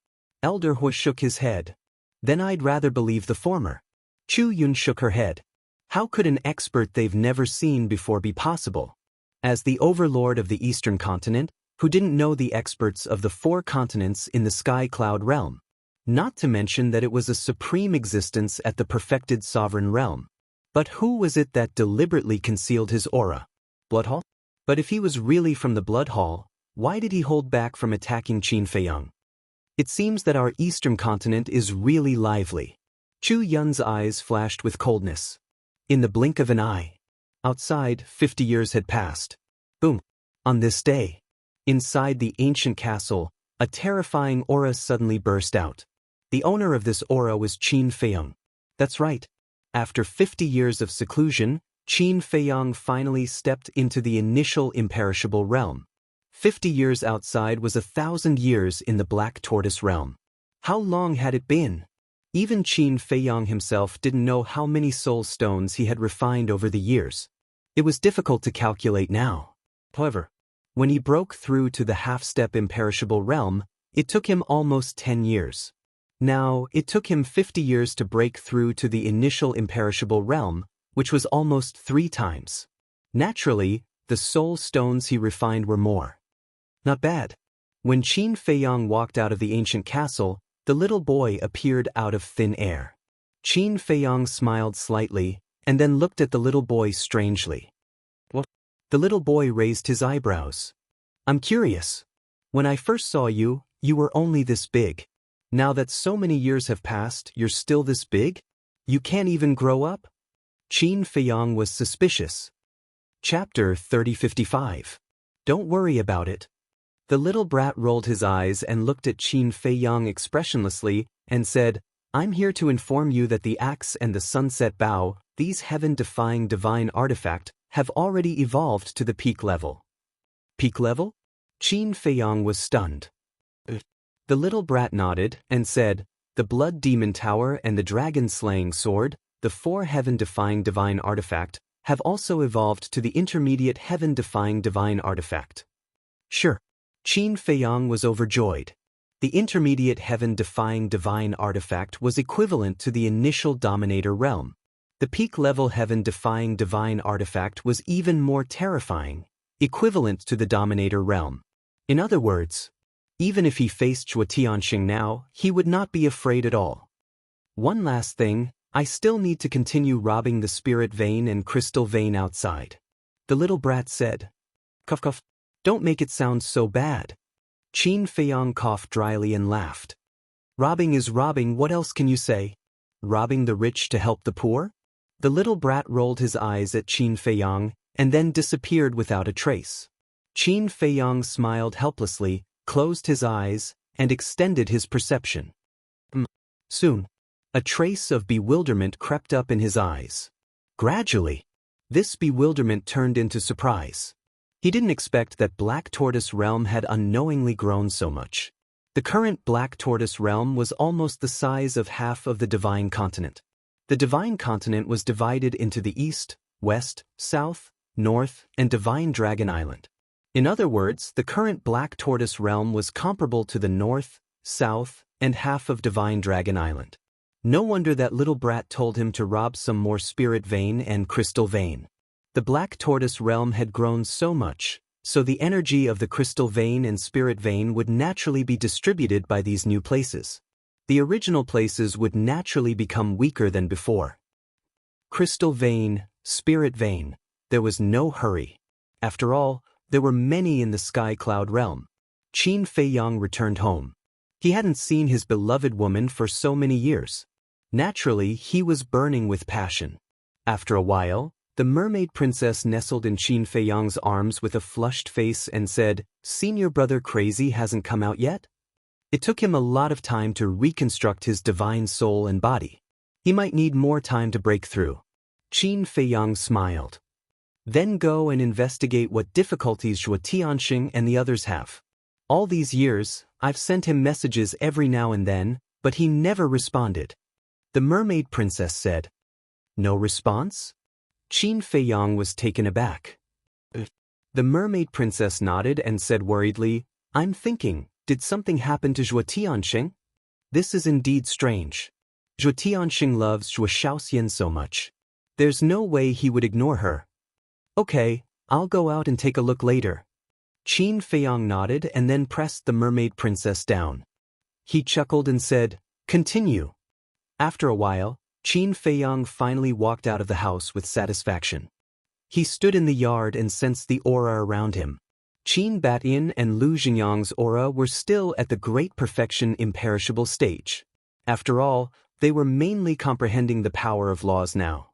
Elder Hui shook his head. Then I'd rather believe the former. Chu Yun shook her head. How could an expert they've never seen before be possible? As the overlord of the Eastern continent, who didn't know the experts of the 4 continents in the Sky Cloud realm? Not to mention that it was a supreme existence at the perfected sovereign realm. But who was it that deliberately concealed his aura? Blood Hall? But if he was really from the Blood Hall, why did he hold back from attacking Qin Feiyang? It seems that our Eastern continent is really lively. Chu Yun's eyes flashed with coldness. In the blink of an eye. Outside, 50 years had passed. Boom. On this day. Inside the ancient castle, a terrifying aura suddenly burst out. The owner of this aura was Qin Feiyang. That's right. After 50 years of seclusion, Qin Feiyang finally stepped into the initial imperishable realm. 50 years outside was 1,000 years in the Black Tortoise realm. How long had it been? Even Qin Feiyang himself didn't know how many soul stones he had refined over the years. It was difficult to calculate now. However, when he broke through to the half-step imperishable realm, it took him almost 10 years. Now, it took him 50 years to break through to the initial imperishable realm, which was almost 3 times. Naturally, the soul stones he refined were more. Not bad. When Qin Feiyang walked out of the ancient castle, the little boy appeared out of thin air. Qin Feiyang smiled slightly, and then looked at the little boy strangely. What? The little boy raised his eyebrows. I'm curious. When I first saw you, you were only this big. Now that so many years have passed, you're still this big? You can't even grow up? Qin Feiyang was suspicious. Chapter 3055. Don't worry about it. The little brat rolled his eyes and looked at Qin Feiyang expressionlessly and said, I'm here to inform you that the axe and the sunset bow, these heaven-defying divine artifact, have already evolved to the peak level. Peak level? Qin Feiyang was stunned. The little brat nodded and said, the Blood Demon Tower and the Dragon-Slaying Sword, the 4 heaven-defying divine artifact, have also evolved to the intermediate heaven-defying divine artifact. Sure. Qin Feiyang was overjoyed. The intermediate heaven-defying divine artifact was equivalent to the initial Dominator realm. The peak-level heaven-defying divine artifact was even more terrifying, equivalent to the Dominator realm. In other words, even if he faced Zhuo Tianxing now, he would not be afraid at all. One last thing, I still need to continue robbing the spirit vein and crystal vein outside. The little brat said. Cough cough. Don't make it sound so bad. Qin Feiyang coughed dryly and laughed. Robbing is robbing, what else can you say? Robbing the rich to help the poor? The little brat rolled his eyes at Qin Feiyang and then disappeared without a trace. Qin Feiyang smiled helplessly, closed his eyes, and extended his perception. Soon, a trace of bewilderment crept up in his eyes. Gradually, this bewilderment turned into surprise. He didn't expect that Black Tortoise Realm had unknowingly grown so much. The current Black Tortoise Realm was almost the size of half of the Divine Continent. The Divine Continent was divided into the East, West, South, North, and Divine Dragon Island. In other words, the current Black Tortoise Realm was comparable to the North, South, and half of Divine Dragon Island. No wonder that little brat told him to rob some more spirit vein and crystal vein. The Black Tortoise Realm had grown so much, so the energy of the crystal vein and spirit vein would naturally be distributed by these new places. The original places would naturally become weaker than before. Crystal vein, spirit vein, there was no hurry. After all, there were many in the Sky Cloud realm. Qin Feiyang returned home. He hadn't seen his beloved woman for so many years. Naturally, he was burning with passion. After a while, the mermaid princess nestled in Qin Feiyang's arms with a flushed face and said, "Senior brother crazy hasn't come out yet?" It took him a lot of time to reconstruct his divine soul and body. He might need more time to break through. Qin Feiyang smiled. Then go and investigate what difficulties Zhuo Tianxing and the others have. All these years, I've sent him messages every now and then, but he never responded. The mermaid princess said. No response? Qin Feiyang was taken aback. The mermaid princess nodded and said worriedly, I'm thinking, did something happen to Zhuo Tianxing? This is indeed strange. Zhuo Tianxing loves Zhuo Shaoxian so much. There's no way he would ignore her. Okay, I'll go out and take a look later. Qin Feiyang nodded and then pressed the mermaid princess down. He chuckled and said, "Continue." After a while, Qin Feiyang finally walked out of the house with satisfaction. He stood in the yard and sensed the aura around him. Qin Batyin and Lu Xingyang's aura were still at the great perfection imperishable stage. After all, they were mainly comprehending the power of laws now.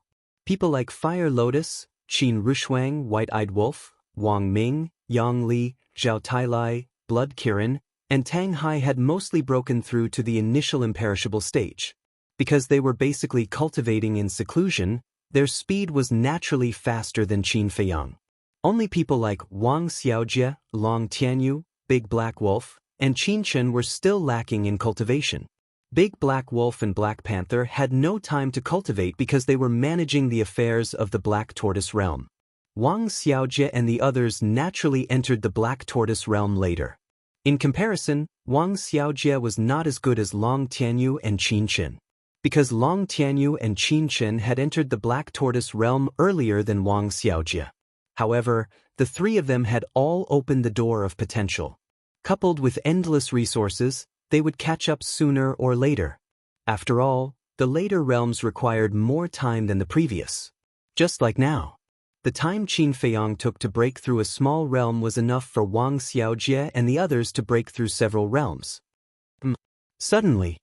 People like Fire Lotus, Qin Rushuang, White-Eyed Wolf, Wang Ming, Yang Li, Zhao Tailai, Blood Kirin, and Tang Hai had mostly broken through to the initial imperishable stage. Because they were basically cultivating in seclusion, their speed was naturally faster than Qin Feiyang. Only people like Wang Xiaojie, Long Tianyu, Big Black Wolf, and Qin Chen were still lacking in cultivation. Big Black Wolf and Black Panther had no time to cultivate because they were managing the affairs of the Black Tortoise realm. Wang Xiaojie and the others naturally entered the Black Tortoise realm later. In comparison, Wang Xiaojie was not as good as Long Tianyu and Qin Chen. Because Long Tianyu and Qin Chen had entered the Black Tortoise realm earlier than Wang Xiaojie. However, the three of them had all opened the door of potential. Coupled with endless resources, they would catch up sooner or later. After all, the later realms required more time than the previous. Just like now. The time Qin Feiyang took to break through a small realm was enough for Wang Xiaojie and the others to break through several realms. Suddenly,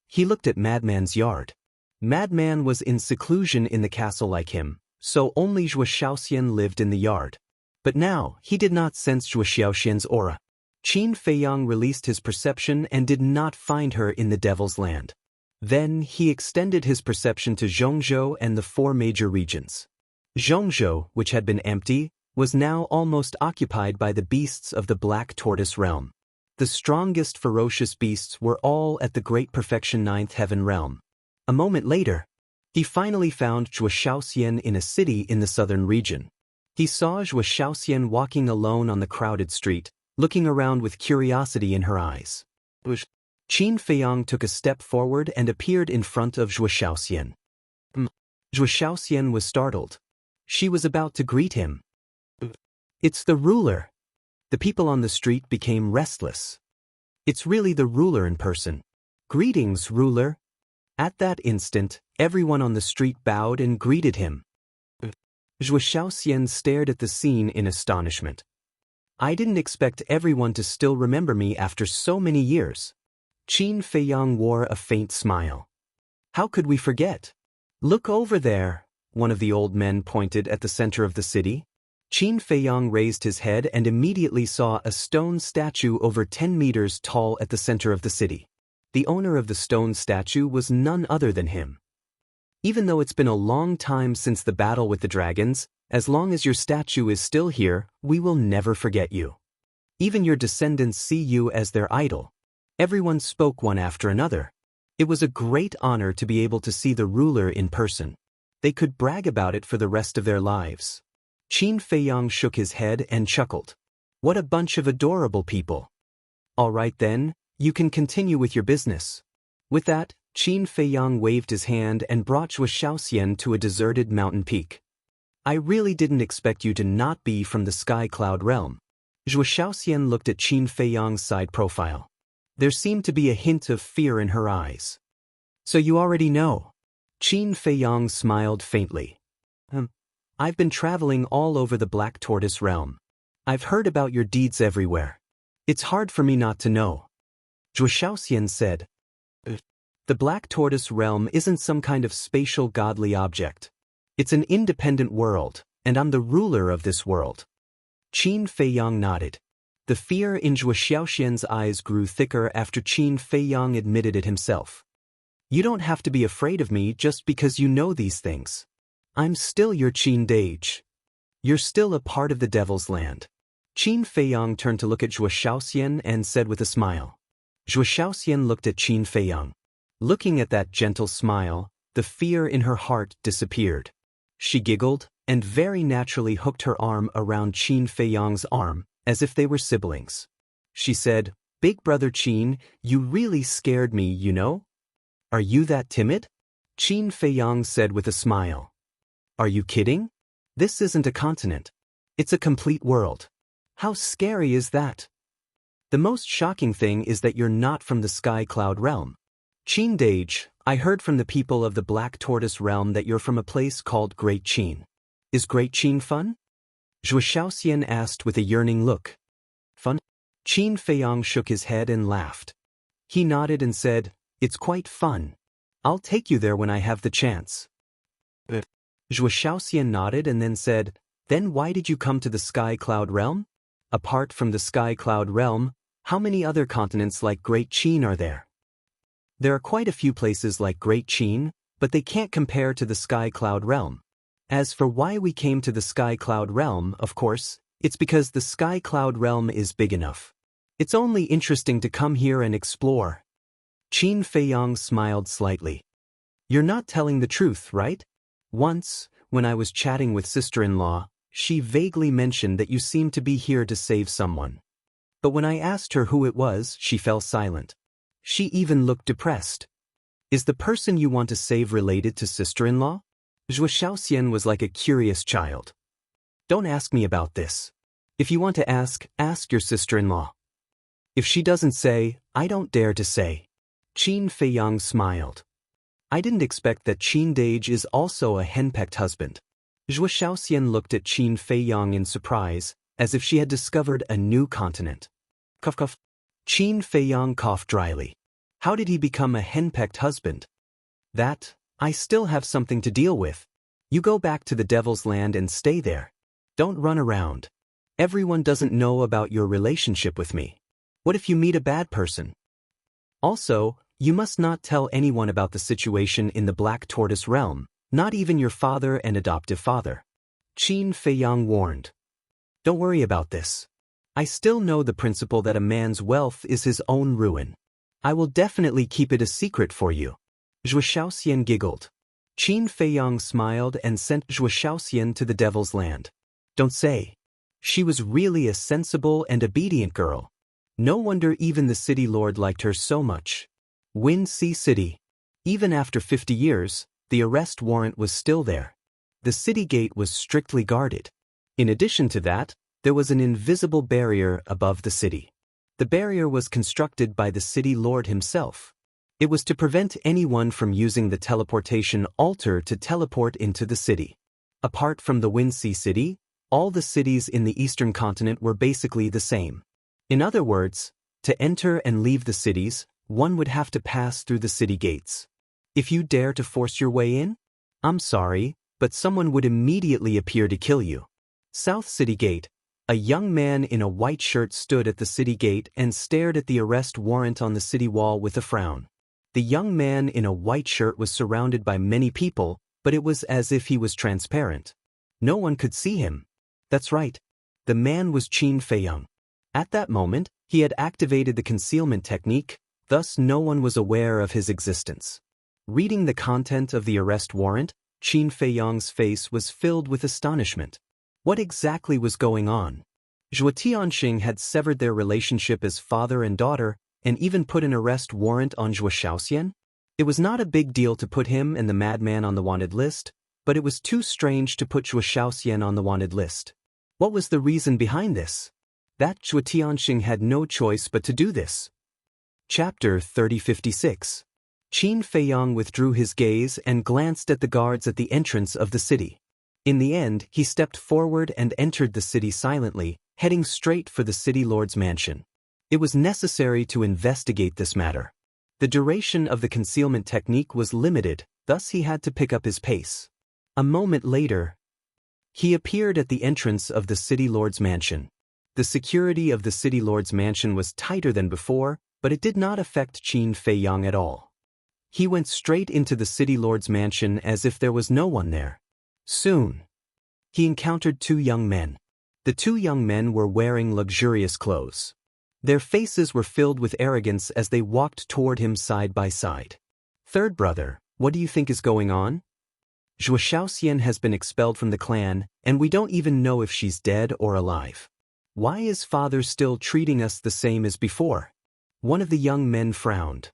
he looked at Madman's yard. Madman was in seclusion in the castle like him, so only Zhuo Shaoxian lived in the yard. But now, he did not sense Zhuo Shaoxian's aura. Qin Feiyang released his perception and did not find her in the Devil's Land. Then, he extended his perception to Zhongzhou and the 4 major regions. Zhongzhou, which had been empty, was now almost occupied by the beasts of the Black Tortoise realm. The strongest ferocious beasts were all at the Great Perfection 9th Heaven realm. A moment later, he finally found Zhuo Shaoxian in a city in the southern region. He saw Zhuo Shaoxian walking alone on the crowded street, looking around with curiosity in her eyes. Qin Feiyang took a step forward and appeared in front of Zhuo Shaoxian. Zhuo Shaoxian was startled. She was about to greet him. It's the ruler. The people on the street became restless. It's really the ruler in person. Greetings, ruler. At that instant, everyone on the street bowed and greeted him. Zhuo Shaoxian stared at the scene in astonishment. I didn't expect everyone to still remember me after so many years. Qin Feiyang wore a faint smile. How could we forget? Look over there, one of the old men pointed at the center of the city. Qin Feiyang raised his head and immediately saw a stone statue over 10 meters tall at the center of the city. The owner of the stone statue was none other than him. Even though it's been a long time since the battle with the dragons, as long as your statue is still here, we will never forget you. Even your descendants see you as their idol. Everyone spoke one after another. It was a great honor to be able to see the ruler in person. They could brag about it for the rest of their lives. Qin Feiyang shook his head and chuckled. What a bunch of adorable people. All right then, you can continue with your business. With that, Qin Feiyang waved his hand and brought Zhuo Shaoxian to a deserted mountain peak. I really didn't expect you to not be from the Sky Cloud realm. Zhuo Shaoxian looked at Qin Feiyang's side profile. There seemed to be a hint of fear in her eyes. So you already know. Qin Feiyang smiled faintly. I've been traveling all over the Black Tortoise realm. I've heard about your deeds everywhere. It's hard for me not to know. Zhuo Shaoxian said. The Black Tortoise realm isn't some kind of spatial godly object. It's an independent world, and I'm the ruler of this world. Qin Feiyang nodded. The fear in Zhuo Shaoxian's eyes grew thicker after Qin Feiyang admitted it himself. You don't have to be afraid of me just because you know these things. I'm still your Qin Dage. You're still a part of the Devil's Land. Qin Feiyang turned to look at Zhuo Shaoxian and said with a smile. Zhuo Shaoxian looked at Qin Feiyang. Looking at that gentle smile, the fear in her heart disappeared. She giggled and very naturally hooked her arm around Qin Feiyang's arm, as if they were siblings. She said, "Big brother Qin, you really scared me, you know? Are you that timid?" Qin Feiyang said with a smile. "Are you kidding? This isn't a continent. It's a complete world. How scary is that? The most shocking thing is that you're not from the Sky Cloud realm. Qin Dage, I heard from the people of the Black Tortoise realm that you're from a place called Great Qin. Is Great Qin fun?" Zhuo Shaoxian asked with a yearning look. "Fun?" Qin Feiyang shook his head and laughed. He nodded and said, "It's quite fun. I'll take you there when I have the chance." Zhuo Shaoxian nodded and then said, "Then why did you come to the Sky Cloud realm? Apart from the Sky Cloud realm, how many other continents like Great Qin are there?" "There are quite a few places like Great Qin, but they can't compare to the Sky Cloud realm. As for why we came to the Sky Cloud realm, of course, it's because the Sky Cloud realm is big enough. It's only interesting to come here and explore." Qin Feiyang smiled slightly. "You're not telling the truth, right? Once, when I was chatting with sister-in-law, she vaguely mentioned that you seemed to be here to save someone. But when I asked her who it was, she fell silent. She even looked depressed. Is the person you want to save related to sister-in-law?" Zhuo Shaoxian was like a curious child. "Don't ask me about this. If you want to ask your sister-in-law. If she doesn't say, I don't dare to say." Qin Feiyang smiled. "I didn't expect that Qin Dage is also a henpecked husband." Zhuo Shaoxian looked at Qin Feiyang in surprise, as if she had discovered a new continent. Cough cough. Qin Feiyang coughed dryly. "How did he become a henpecked husband?" "That, I still have something to deal with. You go back to the Devil's Land and stay there. Don't run around. Everyone doesn't know about your relationship with me. What if you meet a bad person? Also, you must not tell anyone about the situation in the Black Tortoise realm, not even your father and adoptive father." Qin Feiyang warned. "Don't worry about this. I still know the principle that a man's wealth is his own ruin. I will definitely keep it a secret for you." Zhuo Shaoxian giggled. Qin Feiyang smiled and sent Zhuo Shaoxian to the Devil's Land. Don't say. She was really a sensible and obedient girl. No wonder even the city lord liked her so much. Wind Sea City. Even after 50 years, the arrest warrant was still there. The city gate was strictly guarded. In addition to that, there was an invisible barrier above the city. The barrier was constructed by the city lord himself. It was to prevent anyone from using the teleportation altar to teleport into the city. Apart from the Wind Sea City, all the cities in the eastern continent were basically the same. In other words, to enter and leave the cities, one would have to pass through the city gates. If you dare to force your way in, I'm sorry, but someone would immediately appear to kill you. South City Gate. A young man in a white shirt stood at the city gate and stared at the arrest warrant on the city wall with a frown. The young man in a white shirt was surrounded by many people, but it was as if he was transparent. No one could see him. That's right. The man was Qin Feiyang. At that moment, he had activated the concealment technique, thus no one was aware of his existence. Reading the content of the arrest warrant, Qin Feiyang's face was filled with astonishment. What exactly was going on? Zhuo Tianxing had severed their relationship as father and daughter, and even put an arrest warrant on Zhuo Shaoxian? It was not a big deal to put him and the madman on the wanted list, but it was too strange to put Zhuo Shaoxian on the wanted list. What was the reason behind this? That Zhuo Tianxing had no choice but to do this. Chapter 3056. Qin Feiyang withdrew his gaze and glanced at the guards at the entrance of the city. In the end, he stepped forward and entered the city silently, heading straight for the city lord's mansion. It was necessary to investigate this matter. The duration of the concealment technique was limited, thus he had to pick up his pace. A moment later, he appeared at the entrance of the city lord's mansion. The security of the city lord's mansion was tighter than before, but it did not affect Qin Feiyang at all. He went straight into the city lord's mansion as if there was no one there. Soon, he encountered two young men. The two young men were wearing luxurious clothes. Their faces were filled with arrogance as they walked toward him side by side. "Third brother, what do you think is going on? Zhuo Shaoxian has been expelled from the clan, and we don't even know if she's dead or alive. Why is father still treating us the same as before? One of the young men frowned.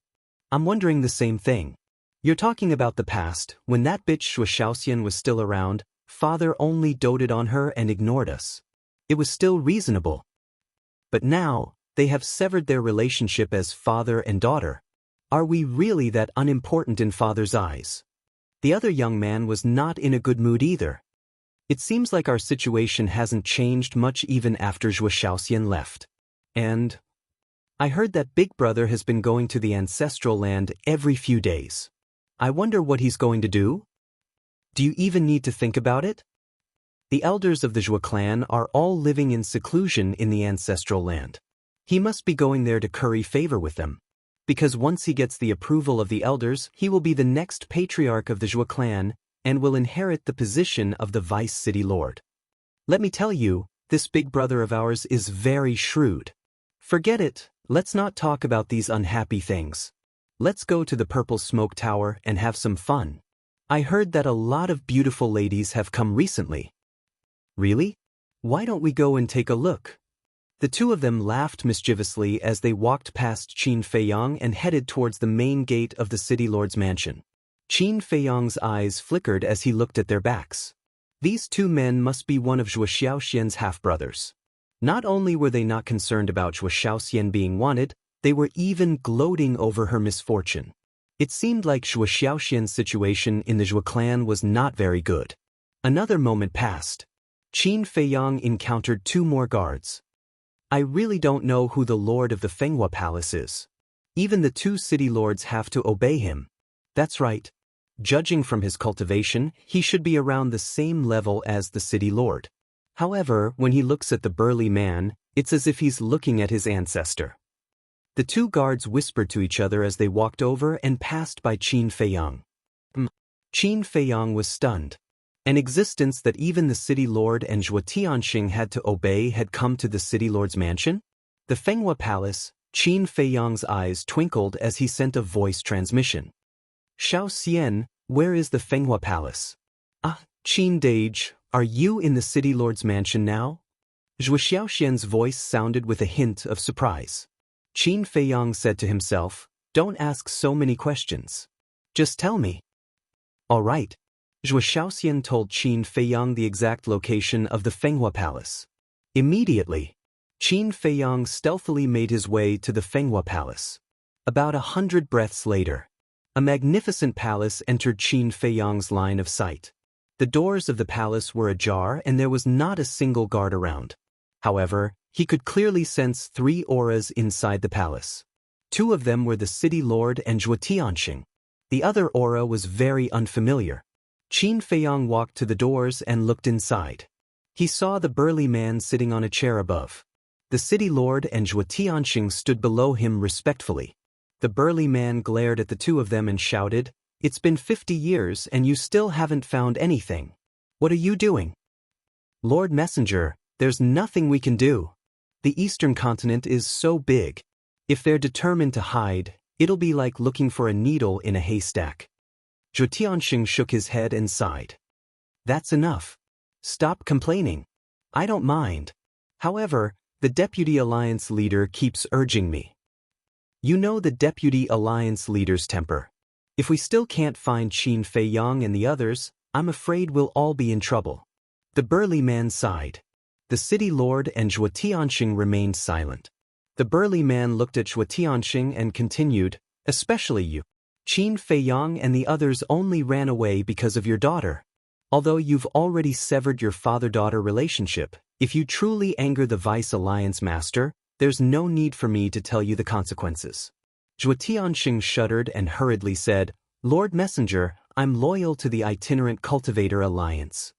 I'm wondering the same thing. You're talking about the past, when that bitch Shuxiaoxian was still around, father only doted on her and ignored us. It was still reasonable. But now, they have severed their relationship as father and daughter. Are we really that unimportant in father's eyes? The other young man was not in a good mood either. It seems like our situation hasn't changed much even after Zhuo Shaoxian left. And I heard that Big Brother has been going to the ancestral land every few days. I wonder what he's going to do? Do you even need to think about it? The elders of the Zhuo clan are all living in seclusion in the ancestral land. He must be going there to curry favor with them. Because once he gets the approval of the elders, he will be the next patriarch of the Zhuo clan and will inherit the position of the vice city lord. Let me tell you, this big brother of ours is very shrewd. Forget it, let's not talk about these unhappy things. Let's go to the Purple Smoke Tower and have some fun. I heard that a lot of beautiful ladies have come recently. Really? Why don't we go and take a look? The two of them laughed mischievously as they walked past Qin Feiyang and headed towards the main gate of the city lord's mansion. Qin Feiyang's eyes flickered as he looked at their backs. These two men must be one of Zhuo Xiaoxian's half-brothers. Not only were they not concerned about Zhuo Xiaoxian being wanted, they were even gloating over her misfortune. It seemed like Zhuo Xiaoxian's situation in the Zhuo clan was not very good. Another moment passed. Qin Feiyang encountered two more guards. I really don't know who the lord of the Fenghua Palace is. Even the two city lords have to obey him. That's right. Judging from his cultivation, he should be around the same level as the city lord. However, when he looks at the burly man, it's as if he's looking at his ancestor. The two guards whispered to each other as they walked over and passed by Qin Feiyang. Qin Feiyang was stunned. An existence that even the city lord and Zhuo Tianxing had to obey had come to the city lord's mansion? The Fenghua Palace. Qin Feiyang's eyes twinkled as he sent a voice transmission. Xiao Xian, where is the Fenghua Palace? Ah, Qin Dage, are you in the city lord's mansion now? Zhuo Xiaoxian's voice sounded with a hint of surprise. Qin Feiyang said to himself, don't ask so many questions. Just tell me. All right. Zhuo Xiaoxian told Qin Feiyang the exact location of the Fenghua Palace. Immediately, Qin Feiyang stealthily made his way to the Fenghua Palace. About 100 breaths later, a magnificent palace entered Qin Feiyang's line of sight. The doors of the palace were ajar and there was not a single guard around. However, he could clearly sense 3 auras inside the palace. 2 of them were the city lord and Zhuo Tianxing. The other aura was very unfamiliar. Qin Feiyang walked to the doors and looked inside. He saw the burly man sitting on a chair above. The city lord and Zhuo Tianxing stood below him respectfully. The burly man glared at the two of them and shouted, "It's been 50 years and you still haven't found anything. What are you doing?" "Lord Messenger, there's nothing we can do. The eastern continent is so big. If they're determined to hide, it'll be like looking for a needle in a haystack." Zhuo Tianxing shook his head and sighed. "That's enough. Stop complaining. I don't mind. However, the Deputy Alliance leader keeps urging me." You know the Deputy Alliance leader's temper. If we still can't find Qin Feiyang and the others, I'm afraid we'll all be in trouble. The burly man sighed. The city lord and Zhuo Tianxing remained silent. The burly man looked at Zhuo Tianxing and continued, "Especially you. Qin Feiyang and the others only ran away because of your daughter. Although you've already severed your father-daughter relationship, if you truly anger the Vice Alliance Master, there's no need for me to tell you the consequences." Zhuo Tianxing shuddered and hurriedly said, "Lord Messenger, I'm loyal to the Itinerant Cultivator Alliance."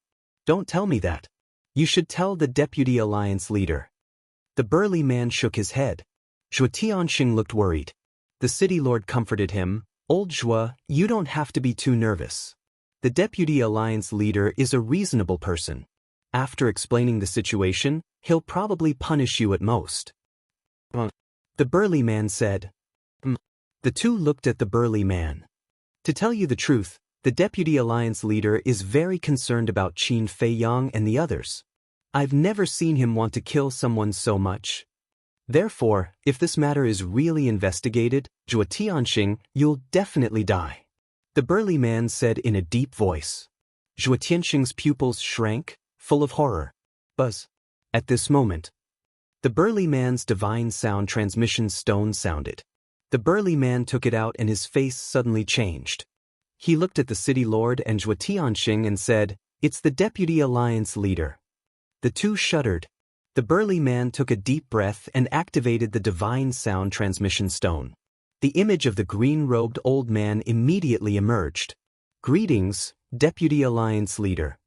"Don't tell me that. You should tell the Deputy Alliance leader." The burly man shook his head. Zhuo Tianxing looked worried. The city lord comforted him, "Old Zhuo, you don't have to be too nervous. The Deputy Alliance leader is a reasonable person. After explaining the situation, he'll probably punish you at most." The burly man said. The two looked at the burly man. To tell you the truth, the Deputy Alliance leader is very concerned about Qin Feiyang and the others. I've never seen him want to kill someone so much. Therefore, if this matter is really investigated, Zhuo Tianxing, you'll definitely die. The burly man said in a deep voice. Zhuo Tianxing's pupils shrank, full of horror. Buzz. At this moment, the burly man's divine sound transmission stone sounded. The burly man took it out and his face suddenly changed. He looked at the city lord and Zhuo Tianxing and said, "It's the Deputy Alliance leader." The two shuddered. The burly man took a deep breath and activated the divine sound transmission stone. The image of the green-robed old man immediately emerged. "Greetings, Deputy Alliance leader."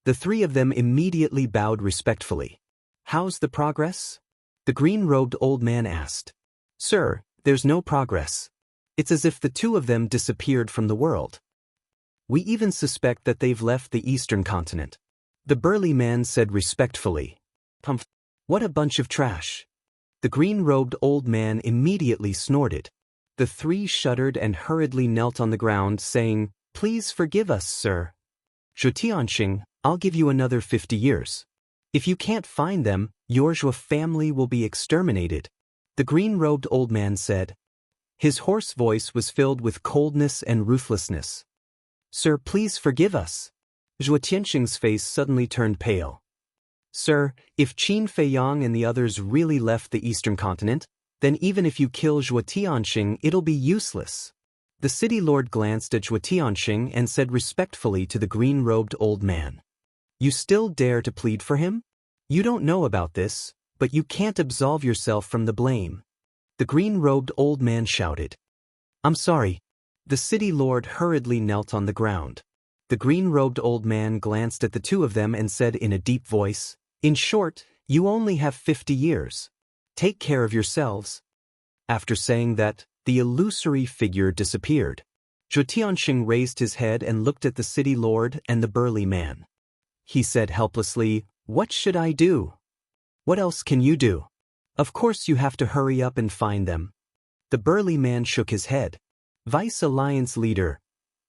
The three of them immediately bowed respectfully. "How's the progress?" The green-robed old man asked. "Sir, there's no progress. It's as if the two of them disappeared from the world. We even suspect that they've left the eastern continent." The burly man said respectfully. "Humph, what a bunch of trash." The green-robed old man immediately snorted. The three shuddered and hurriedly knelt on the ground, saying, "Please forgive us, sir. Zhuo Tianxing, I'll give you another 50 years. If you can't find them, your Zhuo family will be exterminated," the green-robed old man said. His hoarse voice was filled with coldness and ruthlessness. "Sir, please forgive us." Zhuo Tianxing's face suddenly turned pale. "Sir, if Qin Feiyang and the others really left the eastern continent, then even if you kill Zhuo Tianxing, it'll be useless." The city lord glanced at Zhuo Tianxing and said respectfully to the green-robed old man, "You still dare to plead for him? You don't know about this, but you can't absolve yourself from the blame." The green-robed old man shouted. "I'm sorry." The city lord hurriedly knelt on the ground. The green-robed old man glanced at the two of them and said in a deep voice, "In short, you only have 50 years. Take care of yourselves." After saying that, the illusory figure disappeared. Zhuo Tianxing raised his head and looked at the city lord and the burly man. He said helplessly, "What should I do?" "What else can you do? Of course you have to hurry up and find them." The burly man shook his head. "Vice Alliance leader."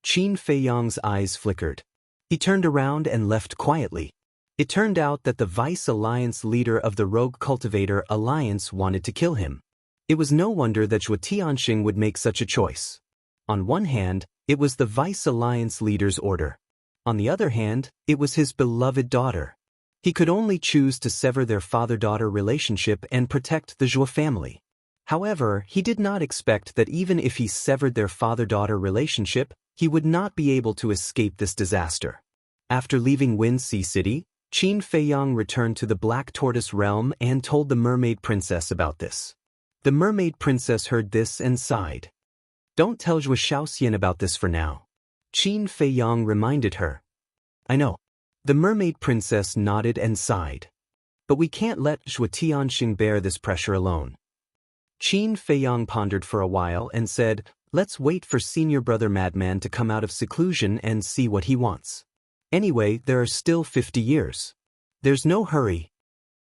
Qin Feiyang's eyes flickered. He turned around and left quietly. It turned out that the Vice Alliance leader of the Rogue Cultivator Alliance wanted to kill him. It was no wonder that Zhuo Tianxing would make such a choice. On one hand, it was the Vice Alliance leader's order. On the other hand, it was his beloved daughter. He could only choose to sever their father-daughter relationship and protect the Zhuo family. However, he did not expect that even if he severed their father-daughter relationship, he would not be able to escape this disaster. After leaving Wind Sea City, Qin Feiyang returned to the Black Tortoise realm and told the Mermaid Princess about this. The Mermaid Princess heard this and sighed. "Don't tell Zhuo Shaoxian about this for now," Qin Feiyang reminded her. "I know." The Mermaid Princess nodded and sighed. "But we can't let Zhuo Tianxing bear this pressure alone." Qin Feiyang pondered for a while and said, "Let's wait for Senior Brother Madman to come out of seclusion and see what he wants. Anyway, there are still 50 years. There's no hurry."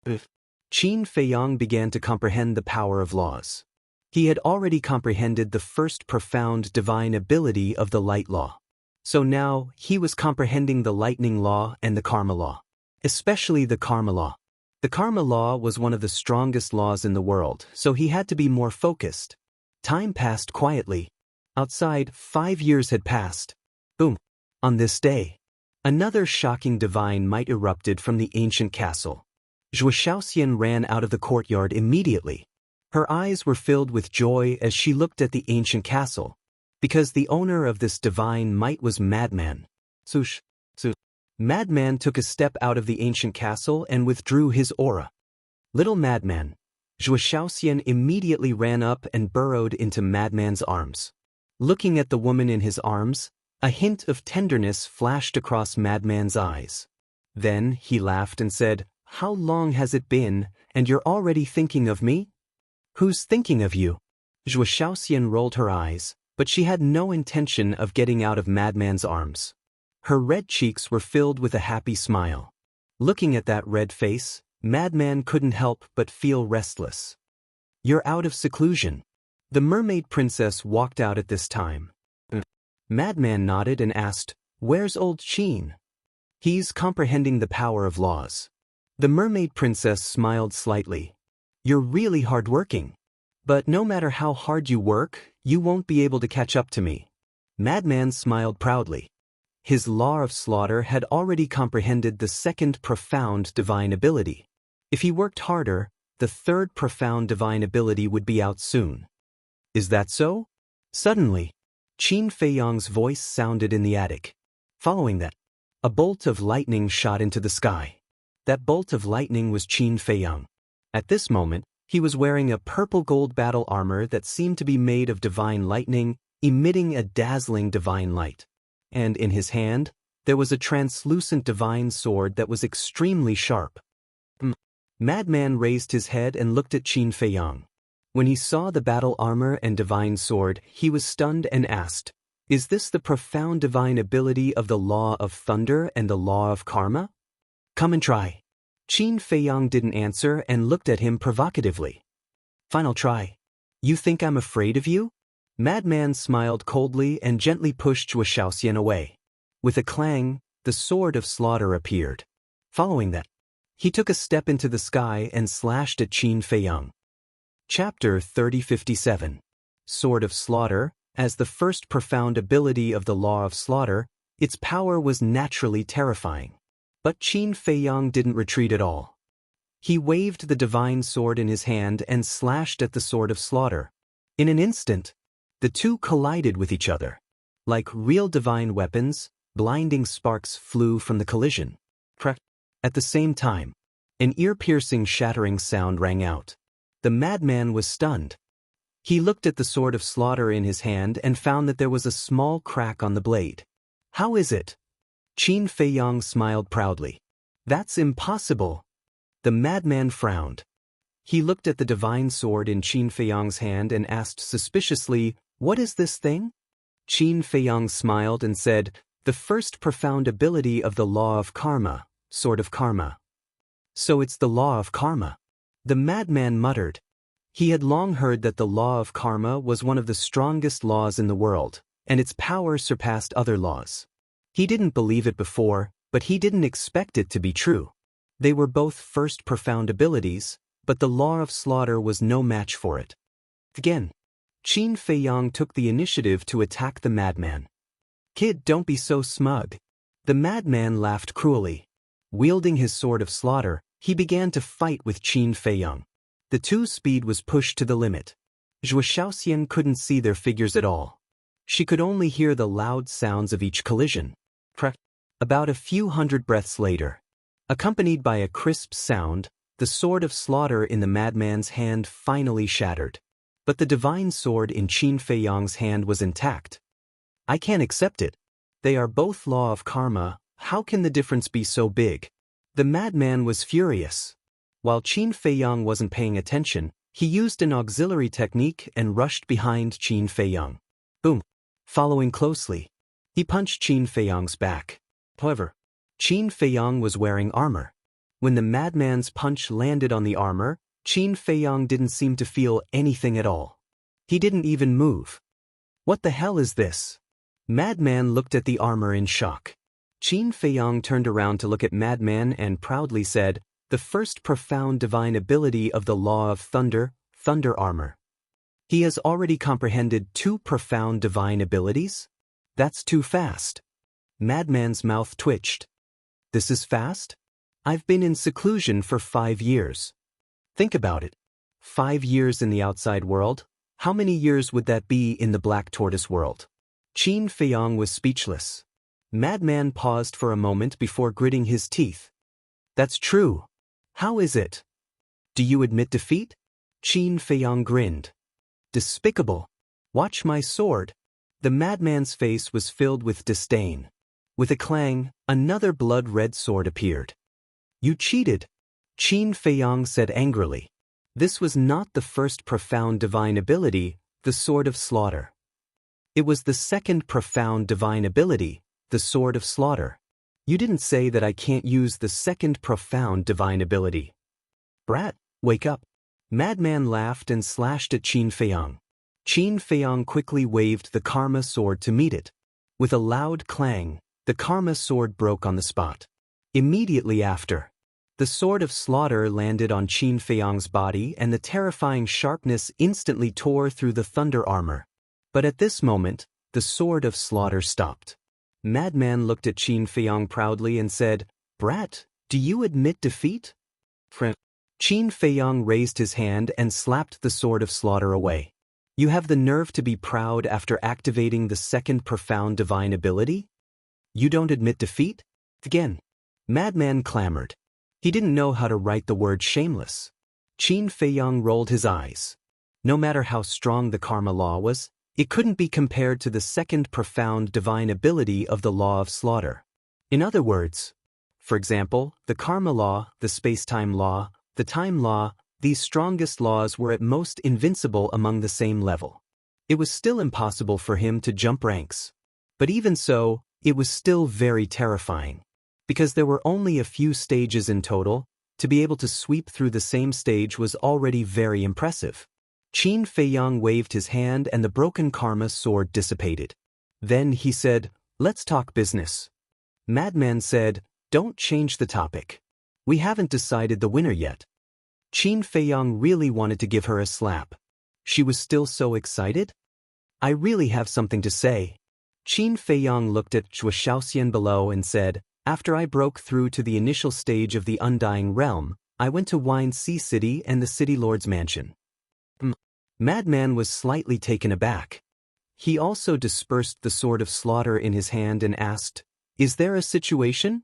Qin Feiyang began to comprehend the power of laws. He had already comprehended the first profound divine ability of the light law. So now, he was comprehending the lightning law and the karma law. Especially the karma law. The karma law was one of the strongest laws in the world, so he had to be more focused. Time passed quietly. Outside, 5 years had passed. Boom. On this day, another shocking divine might erupted from the ancient castle. Zhuo Shaoxian ran out of the courtyard immediately. Her eyes were filled with joy as she looked at the ancient castle, because the owner of this divine might was Madman. Madman took a step out of the ancient castle and withdrew his aura. "Little Madman." Zhuo Shaoxian immediately ran up and burrowed into Madman's arms. Looking at the woman in his arms, a hint of tenderness flashed across Madman's eyes. Then he laughed and said, "How long has it been, and you're already thinking of me?" "Who's thinking of you?" Zhuo Shaoxian rolled her eyes, but she had no intention of getting out of Madman's arms. Her red cheeks were filled with a happy smile. Looking at that red face, Madman couldn't help but feel restless. "You're out of seclusion." The Mermaid Princess walked out at this time. Madman nodded and asked, "Where's old Qin?" "He's comprehending the power of laws." The mermaid princess smiled slightly. You're really hardworking. But no matter how hard you work, you won't be able to catch up to me. Madman smiled proudly. His law of slaughter had already comprehended the second profound divine ability. If he worked harder, the third profound divine ability would be out soon. Is that so? Suddenly, Qin Feiyang's voice sounded in the attic. Following that, a bolt of lightning shot into the sky. That bolt of lightning was Qin Feiyang. At this moment, he was wearing a purple gold battle armor that seemed to be made of divine lightning, emitting a dazzling divine light. And in his hand, there was a translucent divine sword that was extremely sharp. Madman raised his head and looked at Qin Feiyang. When he saw the battle armor and divine sword, he was stunned and asked, "Is this the profound divine ability of the law of thunder and the law of karma?" "Come and try." Qin Feiyang didn't answer and looked at him provocatively. "Fine, I'll try. You think I'm afraid of you?" Madman smiled coldly and gently pushed Zhuo Shaoxian away. With a clang, the sword of slaughter appeared. Following that, he took a step into the sky and slashed at Qin Feiyang. Chapter 3057. Sword of Slaughter. As the first profound ability of the law of slaughter, its power was naturally terrifying. But Qin Feiyang didn't retreat at all. He waved the divine sword in his hand and slashed at the sword of slaughter. In an instant, the two collided with each other. Like real divine weapons, blinding sparks flew from the collision. At the same time, an ear-piercing shattering sound rang out. The madman was stunned. He looked at the sword of slaughter in his hand and found that there was a small crack on the blade. "How is it?" Qin Feiyang smiled proudly. "That's impossible." The madman frowned. He looked at the divine sword in Qin Feiyang's hand and asked suspiciously, "What is this thing?" Qin Feiyang smiled and said, "The first profound ability of the law of karma, sword of karma." "So it's the law of karma." The madman muttered. He had long heard that the law of karma was one of the strongest laws in the world, and its power surpassed other laws. He didn't believe it before, but he didn't expect it to be true. They were both first profound abilities, but the law of slaughter was no match for it. Again, Qin Feiyang took the initiative to attack the madman. "Kid, don't be so smug." The madman laughed cruelly. Wielding his sword of slaughter, he began to fight with Qin Feiyang. The two's speed was pushed to the limit. Zhuo Shaoxian couldn't see their figures at all. She could only hear the loud sounds of each collision. About a few hundred breaths later, accompanied by a crisp sound, the sword of slaughter in the madman's hand finally shattered. But the divine sword in Qin Feiyang's hand was intact. "I can't accept it. They are both law of karma. How can the difference be so big?" The madman was furious. While Qin Feiyang wasn't paying attention, he used an auxiliary technique and rushed behind Qin Feiyang. Boom! Following closely, he punched Qin Feiyang's back. However, Qin Feiyang was wearing armor. When the madman's punch landed on the armor, Qin Feiyang didn't seem to feel anything at all. He didn't even move. "What the hell is this?" Madman looked at the armor in shock. Qin Feiyang turned around to look at Madman and proudly said, "The first profound divine ability of the law of thunder, thunder armor." He has already comprehended two profound divine abilities? That's too fast. Madman's mouth twitched. "This is fast? I've been in seclusion for 5 years. Think about it. 5 years in the outside world? How many years would that be in the Black Tortoise world?" Qin Feiyang was speechless. Madman paused for a moment before gritting his teeth. "That's true. How is it? Do you admit defeat?" Qin Feiyang grinned. "Despicable. Watch my sword." The madman's face was filled with disdain. With a clang, another blood-red sword appeared. "You cheated," Qin Feiyang said angrily. This was not the first profound divine ability, the sword of slaughter. It was the second profound divine ability, the sword of slaughter. "You didn't say that I can't use the second profound divine ability." "Brat, wake up." Madman laughed and slashed at Qin Feiyang. Qin Feiyang quickly waved the karma sword to meet it. With a loud clang, the karma sword broke on the spot. Immediately after, the The sword of slaughter landed on Qin Feiyang's body and the terrifying sharpness instantly tore through the thunder armor. But at this moment, the sword of slaughter stopped. Madman looked at Qin Feiyang proudly and said, "Brat, do you admit defeat?" Qin Feiyang raised his hand and slapped the sword of slaughter away. "You have the nerve to be proud after activating the second profound divine ability? You don't admit defeat?" Again. Madman clamored. He didn't know how to write the word shameless. Qin Feiyang rolled his eyes. No matter how strong the karma law was, it couldn't be compared to the second profound divine ability of the law of slaughter. In other words, for example, the karma law, the space-time law, the time law, these strongest laws were at most invincible among the same level. It was still impossible for him to jump ranks. But even so, it was still very terrifying. Because there were only a few stages in total, to be able to sweep through the same stage was already very impressive. Qin Feiyang waved his hand and the broken karma sword dissipated. Then he said, "Let's talk business." Madman said, "Don't change the topic. We haven't decided the winner yet." Qin Feiyang really wanted to give her a slap. She was still so excited. "I really have something to say." Qin Feiyang looked at Zhuo Shaoxian below and said, "After I broke through to the initial stage of the Undying Realm, I went to Wine Sea City and the City Lord's mansion." Madman was slightly taken aback. He also dispersed the sword of slaughter in his hand and asked, "Is there a situation?"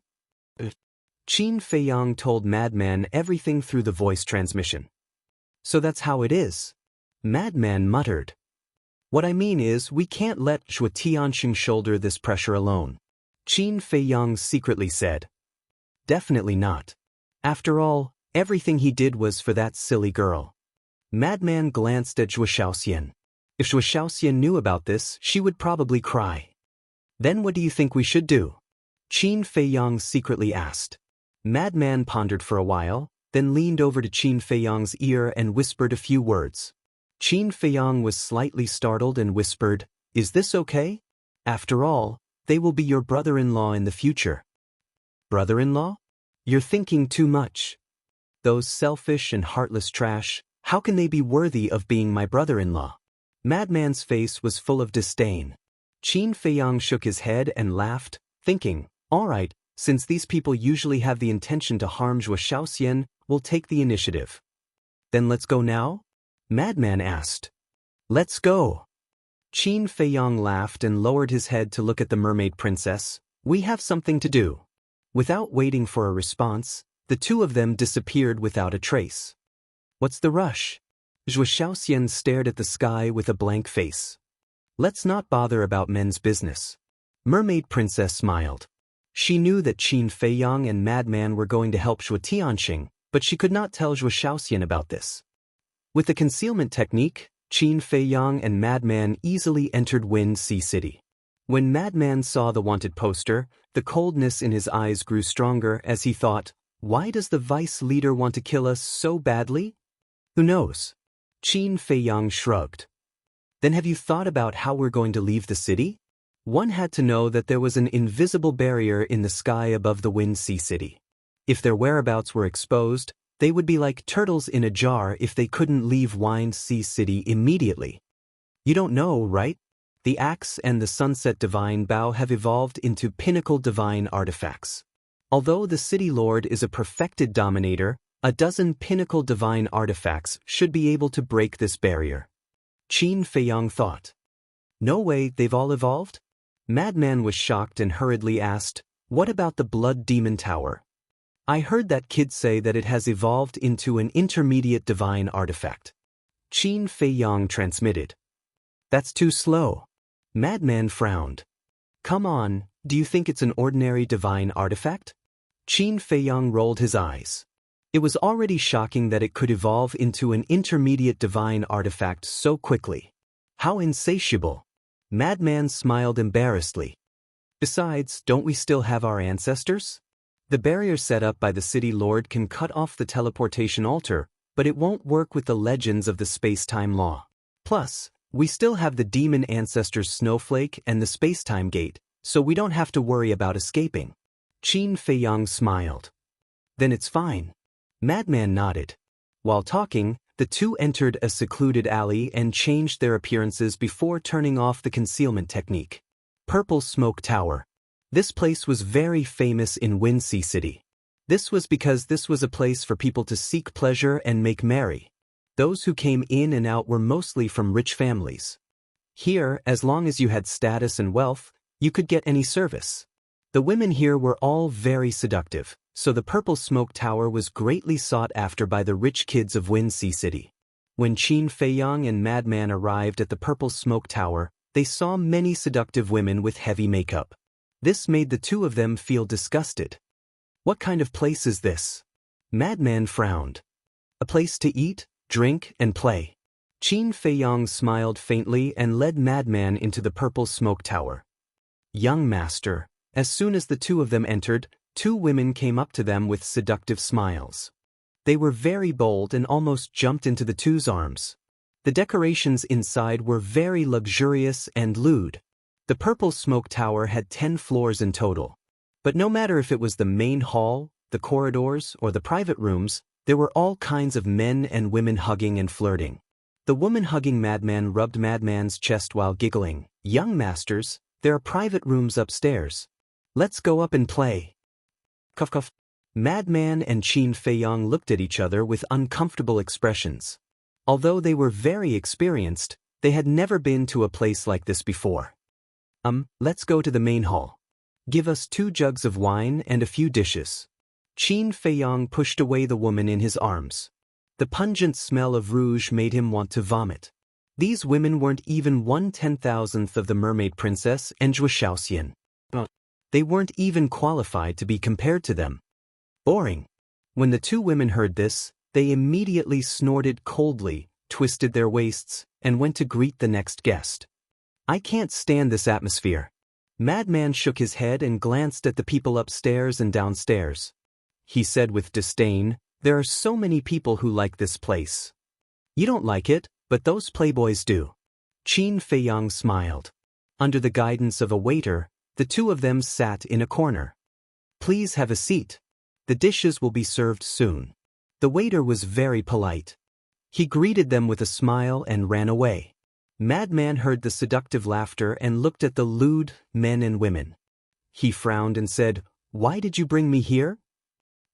Qin Feiyang told Madman everything through the voice transmission. "So that's how it is?" Madman muttered. "What I mean is, we can't let Zhuo Tianxing shoulder this pressure alone." Qin Feiyang secretly said. "Definitely not. After all, everything he did was for that silly girl." Madman glanced at Zhuo Shaoxian. If Zhuo Shaoxian knew about this, she would probably cry. "Then what do you think we should do?" Qin Feiyang secretly asked. Madman pondered for a while, then leaned over to Qin Feiyang's ear and whispered a few words. Qin Feiyang was slightly startled and whispered, "Is this okay? After all, they will be your brother-in-law in the future." "Brother-in-law? You're thinking too much. Those selfish and heartless trash, how can they be worthy of being my brother-in-law?" Madman's face was full of disdain. Qin Feiyang shook his head and laughed, thinking, "All right, since these people usually have the intention to harm Zhuo Shaoxian, we'll take the initiative." "Then let's go now?" Madman asked. "Let's go." Qin Feiyang laughed and lowered his head to look at the mermaid princess. "We have something to do." Without waiting for a response, the two of them disappeared without a trace. "What's the rush?" Zhuo Shaoxian stared at the sky with a blank face. "Let's not bother about men's business." Mermaid princess smiled. She knew that Qin Feiyang and Madman were going to help Zhuo Tianxing, but she could not tell Zhuo Shaoxian about this. With the concealment technique, Qin Feiyang and Madman easily entered Wind Sea City. When Madman saw the wanted poster, the coldness in his eyes grew stronger as he thought, "Why does the vice leader want to kill us so badly?" "Who knows?" Qin Feiyang shrugged. "Then have you thought about how we're going to leave the city?" One had to know that there was an invisible barrier in the sky above the Wind Sea City. If their whereabouts were exposed, they would be like turtles in a jar if they couldn't leave Wine Sea City immediately. You don't know, right? The axe and the sunset divine bow have evolved into pinnacle divine artifacts. Although the city lord is a perfected dominator, a dozen pinnacle divine artifacts should be able to break this barrier. Qin Feiyang thought. "No way, they've all evolved?" Madman was shocked and hurriedly asked, "What about the Blood Demon Tower?" "I heard that kid say that it has evolved into an intermediate divine artifact." Qin Feiyang transmitted. "That's too slow." Madman frowned. "Come on, do you think it's an ordinary divine artifact?" Qin Feiyang rolled his eyes. It was already shocking that it could evolve into an intermediate divine artifact so quickly. How insatiable. Madman smiled embarrassedly. "Besides, don't we still have our ancestors? The barrier set up by the city lord can cut off the teleportation altar, but it won't work with the legends of the space-time law. Plus, we still have the demon ancestors Snowflake and the space-time gate, so we don't have to worry about escaping." Qin Feiyang smiled. Then it's fine. Madman nodded. While talking, the two entered a secluded alley and changed their appearances before turning off the concealment technique. Purple Smoke Tower. This place was very famous in Windsea City. This was because this was a place for people to seek pleasure and make merry. Those who came in and out were mostly from rich families. Here, as long as you had status and wealth, you could get any service. The women here were all very seductive, so the Purple Smoke Tower was greatly sought after by the rich kids of Windsea City. When Qin Feiyang and Madman arrived at the Purple Smoke Tower, they saw many seductive women with heavy makeup. This made the two of them feel disgusted. What kind of place is this? Madman frowned. A place to eat, drink, and play. Qin Feiyang smiled faintly and led Madman into the Purple Smoke Tower. Young master. As soon as the two of them entered, two women came up to them with seductive smiles. They were very bold and almost jumped into the two's arms. The decorations inside were very luxurious and lewd. The Purple Smoke Tower had 10 floors in total. But no matter if it was the main hall, the corridors, or the private rooms, there were all kinds of men and women hugging and flirting. The woman hugging Madman rubbed Madman's chest while giggling. Young masters, there are private rooms upstairs. Let's go up and play. Cuff cuff. Madman and Qin Feiyang looked at each other with uncomfortable expressions. Although they were very experienced, they had never been to a place like this before. Let's go to the main hall. Give us 2 jugs of wine and a few dishes. Qin Feiyang pushed away the woman in his arms. The pungent smell of rouge made him want to vomit. These women weren't even 1/10,000th of the mermaid princess and Zhuo Shaoxian. They weren't even qualified to be compared to them. Boring. When the two women heard this, they immediately snorted coldly, twisted their waists, and went to greet the next guest. I can't stand this atmosphere. Madman shook his head and glanced at the people upstairs and downstairs. He said with disdain, there are so many people who like this place. You don't like it, but those playboys do. Qin Feiyang smiled. Under the guidance of a waiter, the two of them sat in a corner. Please have a seat. The dishes will be served soon. The waiter was very polite. He greeted them with a smile and ran away. Madman heard the seductive laughter and looked at the lewd men and women. He frowned and said, Why did you bring me here?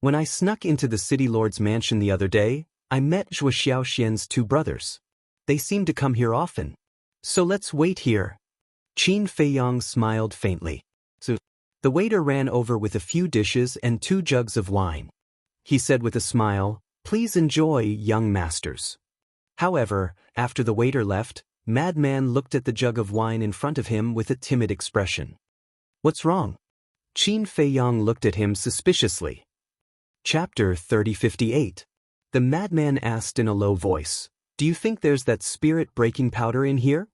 When I snuck into the city lord's mansion the other day, I met Zhuo Xiaoxian's 2 brothers. They seem to come here often. So let's wait here. Qin Feiyang smiled faintly. So, the waiter ran over with a few dishes and 2 jugs of wine. He said with a smile, Please enjoy, young masters. However, after the waiter left, Madman looked at the jug of wine in front of him with a timid expression. What's wrong? Qin Feiyang looked at him suspiciously. Chapter 3058. The madman asked in a low voice, Do you think there's that spirit-breaking powder in here?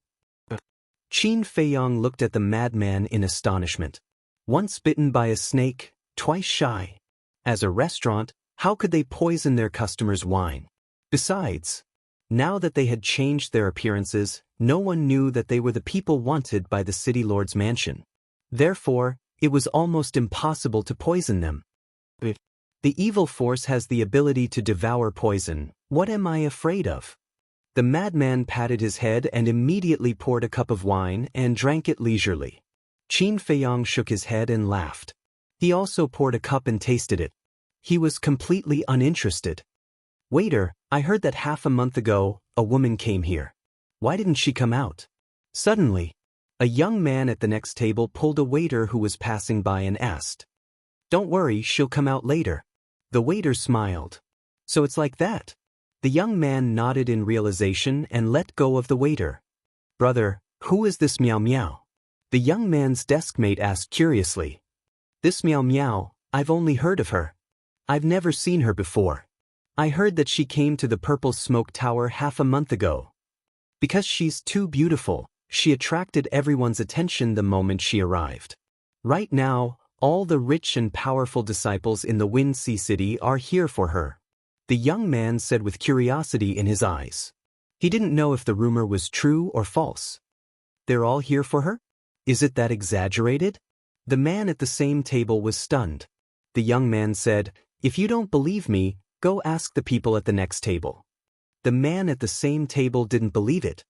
Qin Feiyang looked at the madman in astonishment. Once bitten by a snake, twice shy. As a restaurant, how could they poison their customers' wine? Besides, now that they had changed their appearances, no one knew that they were the people wanted by the city lord's mansion. Therefore, it was almost impossible to poison them. The evil force has the ability to devour poison. What am I afraid of? The madman patted his head and immediately poured a cup of wine and drank it leisurely. Qin Feiyang shook his head and laughed. He also poured a cup and tasted it. He was completely uninterested. Waiter, I heard that half a month ago, a woman came here. Why didn't she come out? Suddenly, a young man at the next table pulled a waiter who was passing by and asked. Don't worry, she'll come out later. The waiter smiled. So it's like that. The young man nodded in realization and let go of the waiter. Brother, who is this Meow Meow? The young man's deskmate asked curiously. This Meow Meow, I've only heard of her. I've never seen her before. I heard that she came to the Purple Smoke Tower half a month ago. Because she's too beautiful, she attracted everyone's attention the moment she arrived. Right now, all the rich and powerful disciples in the Windsea City are here for her. The young man said with curiosity in his eyes. He didn't know if the rumor was true or false. They're all here for her? Is it that exaggerated? The man at the same table was stunned. The young man said, If you don't believe me, go ask the people at the next table. The man at the same table didn't believe it.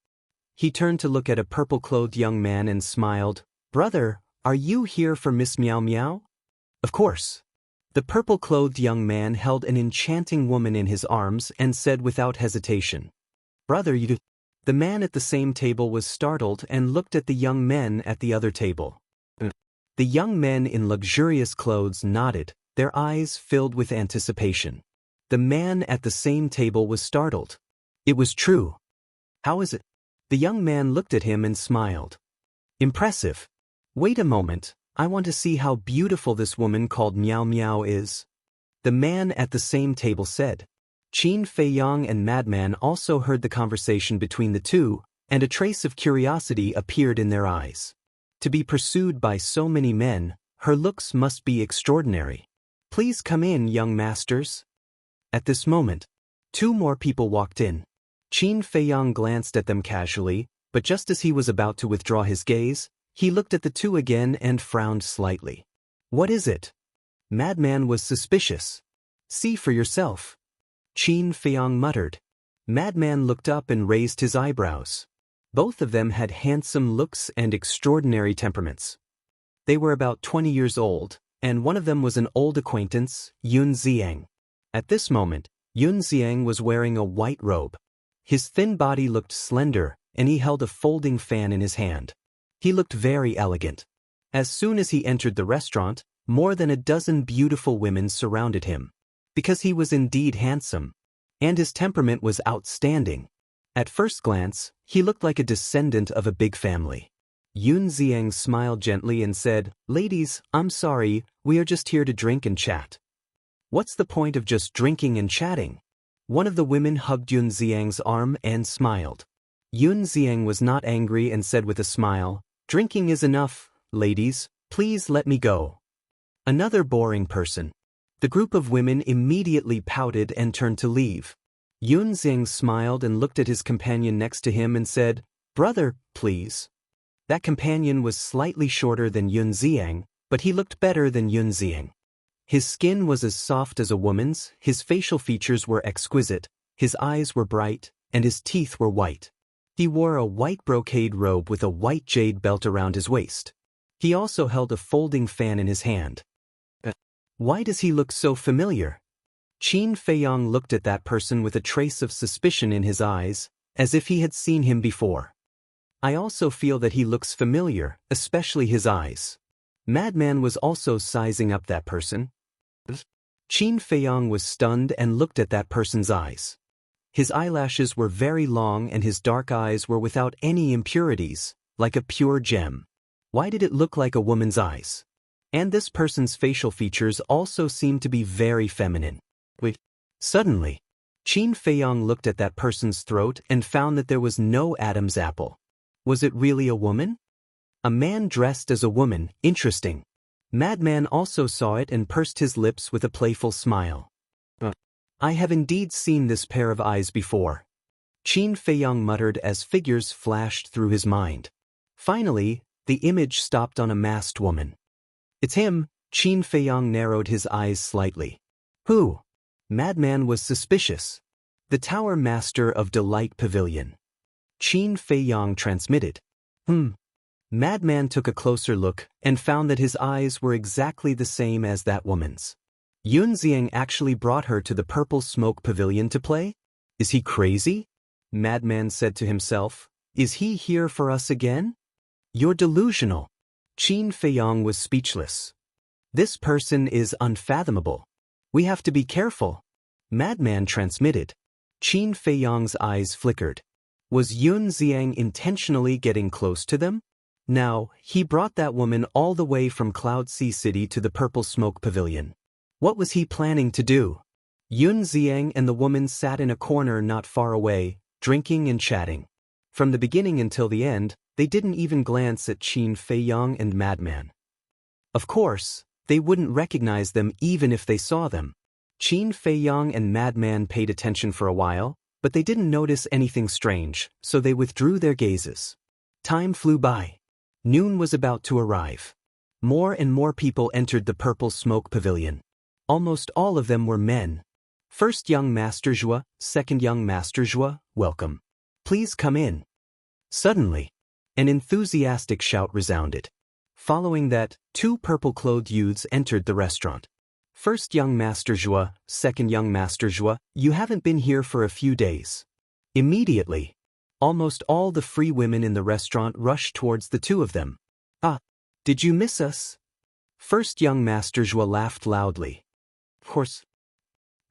He turned to look at a purple-clothed young man and smiled. Brother, are you here for Miss Meow Meow? Of course. The purple-clothed young man held an enchanting woman in his arms and said without hesitation, Brother, you do. The man at the same table was startled and looked at the young men at the other table. The young men in luxurious clothes nodded, their eyes filled with anticipation. The man at the same table was startled. It was true. How is it? The young man looked at him and smiled. Impressive. Wait a moment, I want to see how beautiful this woman called Meow Meow is. The man at the same table said. Qin Feiyang and Madman also heard the conversation between the two, and a trace of curiosity appeared in their eyes. To be pursued by so many men, her looks must be extraordinary. Please come in, young masters. At this moment, 2 more people walked in. Qin Feiyang glanced at them casually, but just as he was about to withdraw his gaze, he looked at the 2 again and frowned slightly. What is it? Madman was suspicious. See for yourself. Qin Feiyang muttered. Madman looked up and raised his eyebrows. Both of them had handsome looks and extraordinary temperaments. They were about 20 years old, and one of them was an old acquaintance, Yun Ziang. At this moment, Yun Ziang was wearing a white robe. His thin body looked slender, and he held a folding fan in his hand. He looked very elegant. As soon as he entered the restaurant, more than a dozen beautiful women surrounded him. Because he was indeed handsome, and his temperament was outstanding. At first glance, he looked like a descendant of a big family. Yun Ziang smiled gently and said, Ladies, I'm sorry, we are just here to drink and chat. What's the point of just drinking and chatting? One of the women hugged Yun Ziang's arm and smiled. Yun Ziang was not angry and said with a smile, Drinking is enough, ladies, please let me go. Another boring person. The group of women immediately pouted and turned to leave. Yun Ziang smiled and looked at his companion next to him and said, Brother, please. That companion was slightly shorter than Yun Ziang, but he looked better than Yun Ziang. His skin was as soft as a woman's, his facial features were exquisite, his eyes were bright, and his teeth were white. He wore a white brocade robe with a white jade belt around his waist. He also held a folding fan in his hand. Why does he look so familiar? Qin Feiyang looked at that person with a trace of suspicion in his eyes, as if he had seen him before. I also feel that he looks familiar, especially his eyes. Madman was also sizing up that person. Qin Feiyang was stunned and looked at that person's eyes. His eyelashes were very long and his dark eyes were without any impurities, like a pure gem. Why did it look like a woman's eyes? And this person's facial features also seemed to be very feminine. Suddenly, Qin Feiyang looked at that person's throat and found that there was no Adam's apple. Was it really a woman? A man dressed as a woman, interesting. Madman also saw it and pursed his lips with a playful smile. I have indeed seen this pair of eyes before. Qin Feiyang muttered as figures flashed through his mind. Finally, the image stopped on a masked woman. It's him, Qin Feiyang narrowed his eyes slightly. Who? Madman was suspicious. The Tower Master of Delight Pavilion. Qin Feiyang transmitted. Madman took a closer look and found that his eyes were exactly the same as that woman's. Yun Ziang actually brought her to the Purple Smoke Pavilion to play? Is he crazy? Madman said to himself. Is he here for us again? You're delusional. Qin Feiyang was speechless. This person is unfathomable. We have to be careful. Madman transmitted. Qin Feiyang's eyes flickered. Was Yun Ziang intentionally getting close to them? Now, he brought that woman all the way from Cloud Sea City to the Purple Smoke Pavilion. What was he planning to do? Yun Ziang and the woman sat in a corner not far away, drinking and chatting. From the beginning until the end, they didn't even glance at Qin Feiyang and Madman. Of course, they wouldn't recognize them even if they saw them. Qin Feiyang and Madman paid attention for a while, but they didn't notice anything strange, so they withdrew their gazes. Time flew by. Noon was about to arrive. More and more people entered the Purple Smoke Pavilion. Almost all of them were men. First young Master Zhua, second young Master Zhua, welcome. Please come in. Suddenly, an enthusiastic shout resounded. Following that, 2 purple-clothed youths entered the restaurant. First young Master Zhua, second young Master Zhua, you haven't been here for a few days. Immediately, almost all the free women in the restaurant rushed towards the 2 of them. Ah, did you miss us? First young Master Zhua laughed loudly. Of course.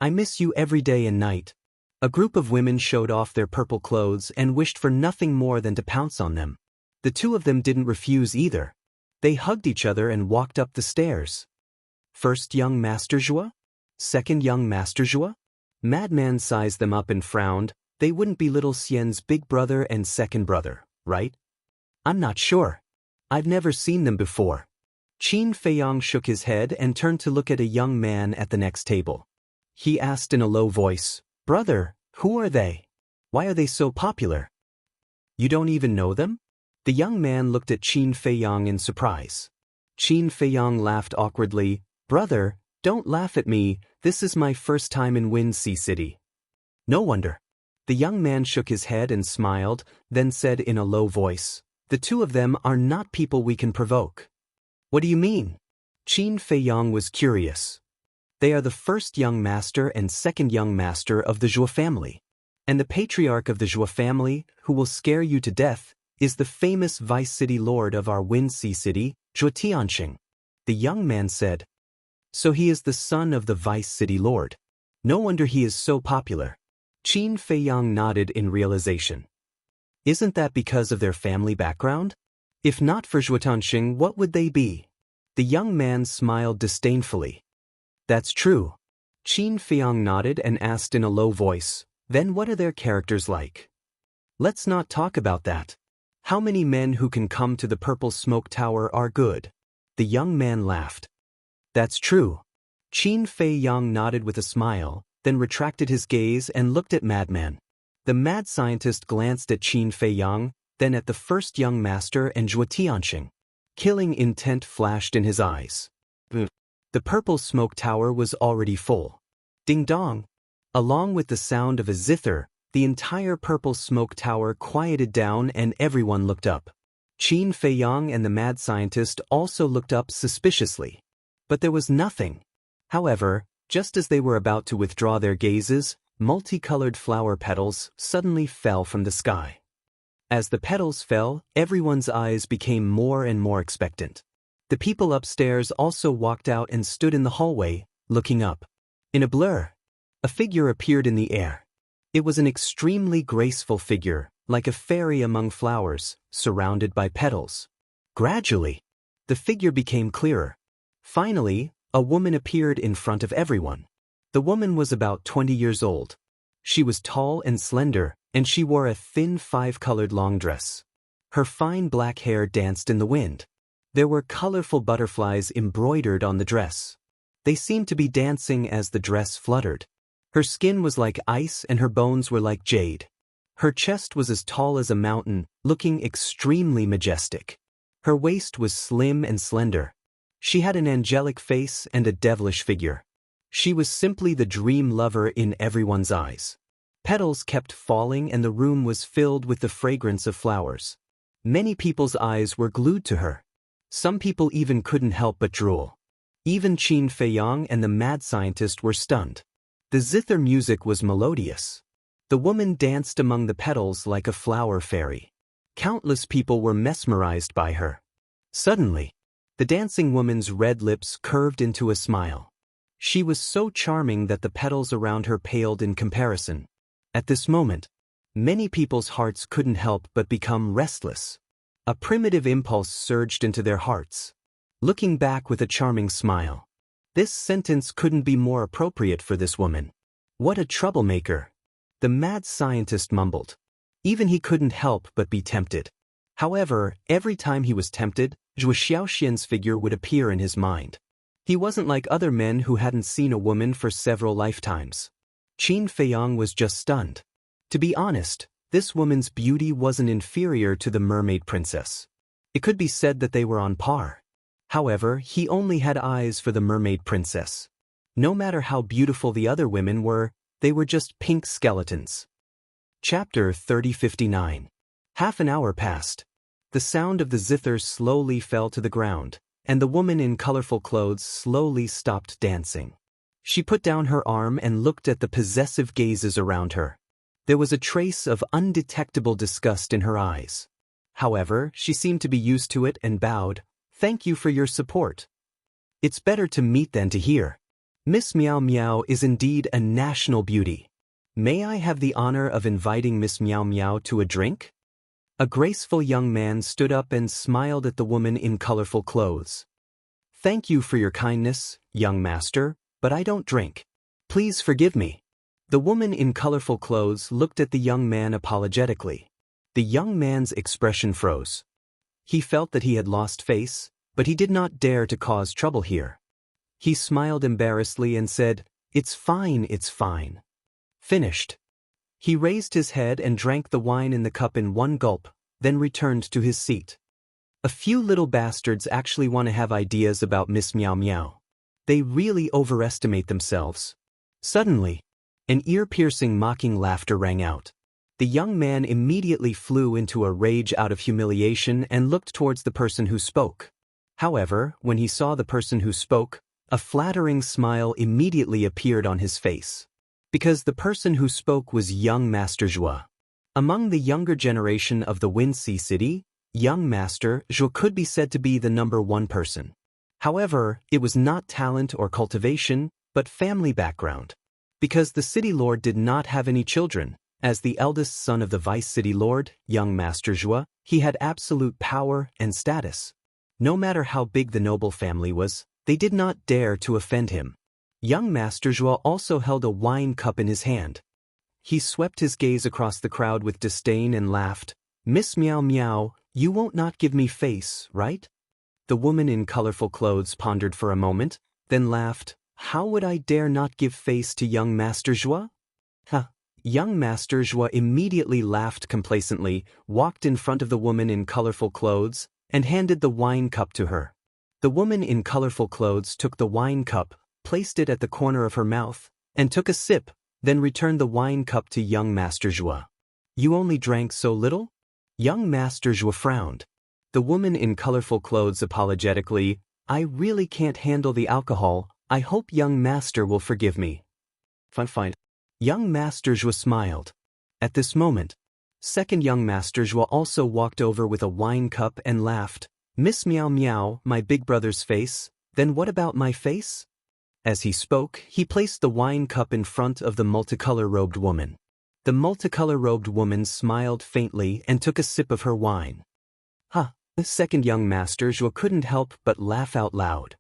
I miss you every day and night. A group of women showed off their purple clothes and wished for nothing more than to pounce on them. The 2 of them didn't refuse either. They hugged each other and walked up the stairs. First young Master Zhua? Second young Master Zhua? Madman sized them up and frowned. They wouldn't be little Xian's big brother and second brother, right? I'm not sure. I've never seen them before. Qin Feiyang shook his head and turned to look at a young man at the next table. He asked in a low voice, Brother, who are they? Why are they so popular? You don't even know them? The young man looked at Qin Feiyang in surprise. Qin Feiyang laughed awkwardly. Brother, don't laugh at me, this is my first time in Wind Sea City. No wonder. The young man shook his head and smiled, then said in a low voice, The 2 of them are not people we can provoke. What do you mean? Qin Feiyang was curious. They are the first young master and second young master of the Zhua family. And the patriarch of the Zhua family, who will scare you to death, is the famous vice city lord of our Wind Sea City, Zhua Tianxing. The young man said. So he is the son of the vice city lord. No wonder he is so popular. Qin Feiyang nodded in realization. Isn't that because of their family background? If not for Zhua Tianxing, what would they be? The young man smiled disdainfully. That's true. Qin Feiyang nodded and asked in a low voice, Then what are their characters like? Let's not talk about that. How many men who can come to the Purple Smoke Tower are good? The young man laughed. That's true. Qin Feiyang nodded with a smile, then retracted his gaze and looked at Madman. The mad scientist glanced at Qin Feiyang, then at the first young master and Zhua Tianxing. Killing intent flashed in his eyes. The Purple Smoke Tower was already full. Ding dong! Along with the sound of a zither, the entire Purple Smoke Tower quieted down and everyone looked up. Qin Feiyang and the mad scientist also looked up suspiciously. But there was nothing. However, just as they were about to withdraw their gazes, multicolored flower petals suddenly fell from the sky. As the petals fell, everyone's eyes became more and more expectant. The people upstairs also walked out and stood in the hallway, looking up. In a blur, a figure appeared in the air. It was an extremely graceful figure, like a fairy among flowers, surrounded by petals. Gradually, the figure became clearer. Finally, a woman appeared in front of everyone. The woman was about 20 years old. She was tall and slender, and she wore a thin 5-colored long dress. Her fine black hair danced in the wind. There were colorful butterflies embroidered on the dress. They seemed to be dancing as the dress fluttered. Her skin was like ice and her bones were like jade. Her chest was as tall as a mountain, looking extremely majestic. Her waist was slim and slender. She had an angelic face and a devilish figure. She was simply the dream lover in everyone's eyes. Petals kept falling and the room was filled with the fragrance of flowers. Many people's eyes were glued to her. Some people even couldn't help but drool. Even Qin Feiyang and the mad scientist were stunned. The zither music was melodious. The woman danced among the petals like a flower fairy. Countless people were mesmerized by her. Suddenly, the dancing woman's red lips curved into a smile. She was so charming that the petals around her paled in comparison. At this moment, many people's hearts couldn't help but become restless. A primitive impulse surged into their hearts. Looking back with a charming smile. This sentence couldn't be more appropriate for this woman. What a troublemaker! The mad scientist mumbled. Even he couldn't help but be tempted. However, every time he was tempted, Zhou Xiaoxian's figure would appear in his mind. He wasn't like other men who hadn't seen a woman for several lifetimes. Qin Feiyang was just stunned. To be honest, this woman's beauty wasn't inferior to the mermaid princess. It could be said that they were on par. However, he only had eyes for the mermaid princess. No matter how beautiful the other women were, they were just pink skeletons. Chapter 3059. Half an hour passed. The sound of the zithers slowly fell to the ground, and the woman in colorful clothes slowly stopped dancing. She put down her arm and looked at the possessive gazes around her. There was a trace of undetectable disgust in her eyes. However, she seemed to be used to it and bowed. "Thank you for your support. It's better to meet than to hear. Miss Meow Meow is indeed a national beauty. May I have the honor of inviting Miss Meow Meow to a drink?" A graceful young man stood up and smiled at the woman in colorful clothes. "Thank you for your kindness, young master, but I don't drink. Please forgive me." The woman in colorful clothes looked at the young man apologetically. The young man's expression froze. He felt that he had lost face, but he did not dare to cause trouble here. He smiled embarrassedly and said, it's fine. Finished. He raised his head and drank the wine in the cup in one gulp, then returned to his seat. A few little bastards actually want to have ideas about Miss Meow Meow. They really overestimate themselves. Suddenly, an ear-piercing mocking laughter rang out. The young man immediately flew into a rage out of humiliation and looked towards the person who spoke. However, when he saw the person who spoke, a flattering smile immediately appeared on his face. Because the person who spoke was young Master Joie. Among the younger generation of the Windsea City, young Master Joie could be said to be the #1 person. However, it was not talent or cultivation, but family background. Because the city lord did not have any children, as the eldest son of the vice city lord, young Master Joie, he had absolute power and status. No matter how big the noble family was, they did not dare to offend him. Young Master Joie also held a wine cup in his hand. He swept his gaze across the crowd with disdain and laughed. "Miss Meow Meow, you won't not give me face, right?" The woman in colorful clothes pondered for a moment, then laughed. "How would I dare not give face to young Master Joie?" "Ha!" Young Master Joie immediately laughed complacently, walked in front of the woman in colorful clothes, and handed the wine cup to her. The woman in colorful clothes took the wine cup, placed it at the corner of her mouth, and took a sip, then returned the wine cup to young Master Joie. "You only drank so little?" Young Master Joie frowned. The woman in colorful clothes apologetically, "I really can't handle the alcohol. I hope young master will forgive me." Fine. Young Master Joie smiled. At this moment, second young Master Joie also walked over with a wine cup and laughed. "Miss Meow Meow, my big brother's face, then what about my face?" As he spoke, he placed the wine cup in front of the multicolor-robed woman. The multicolor-robed woman smiled faintly and took a sip of her wine. The second young Master Joie couldn't help but laugh out loud.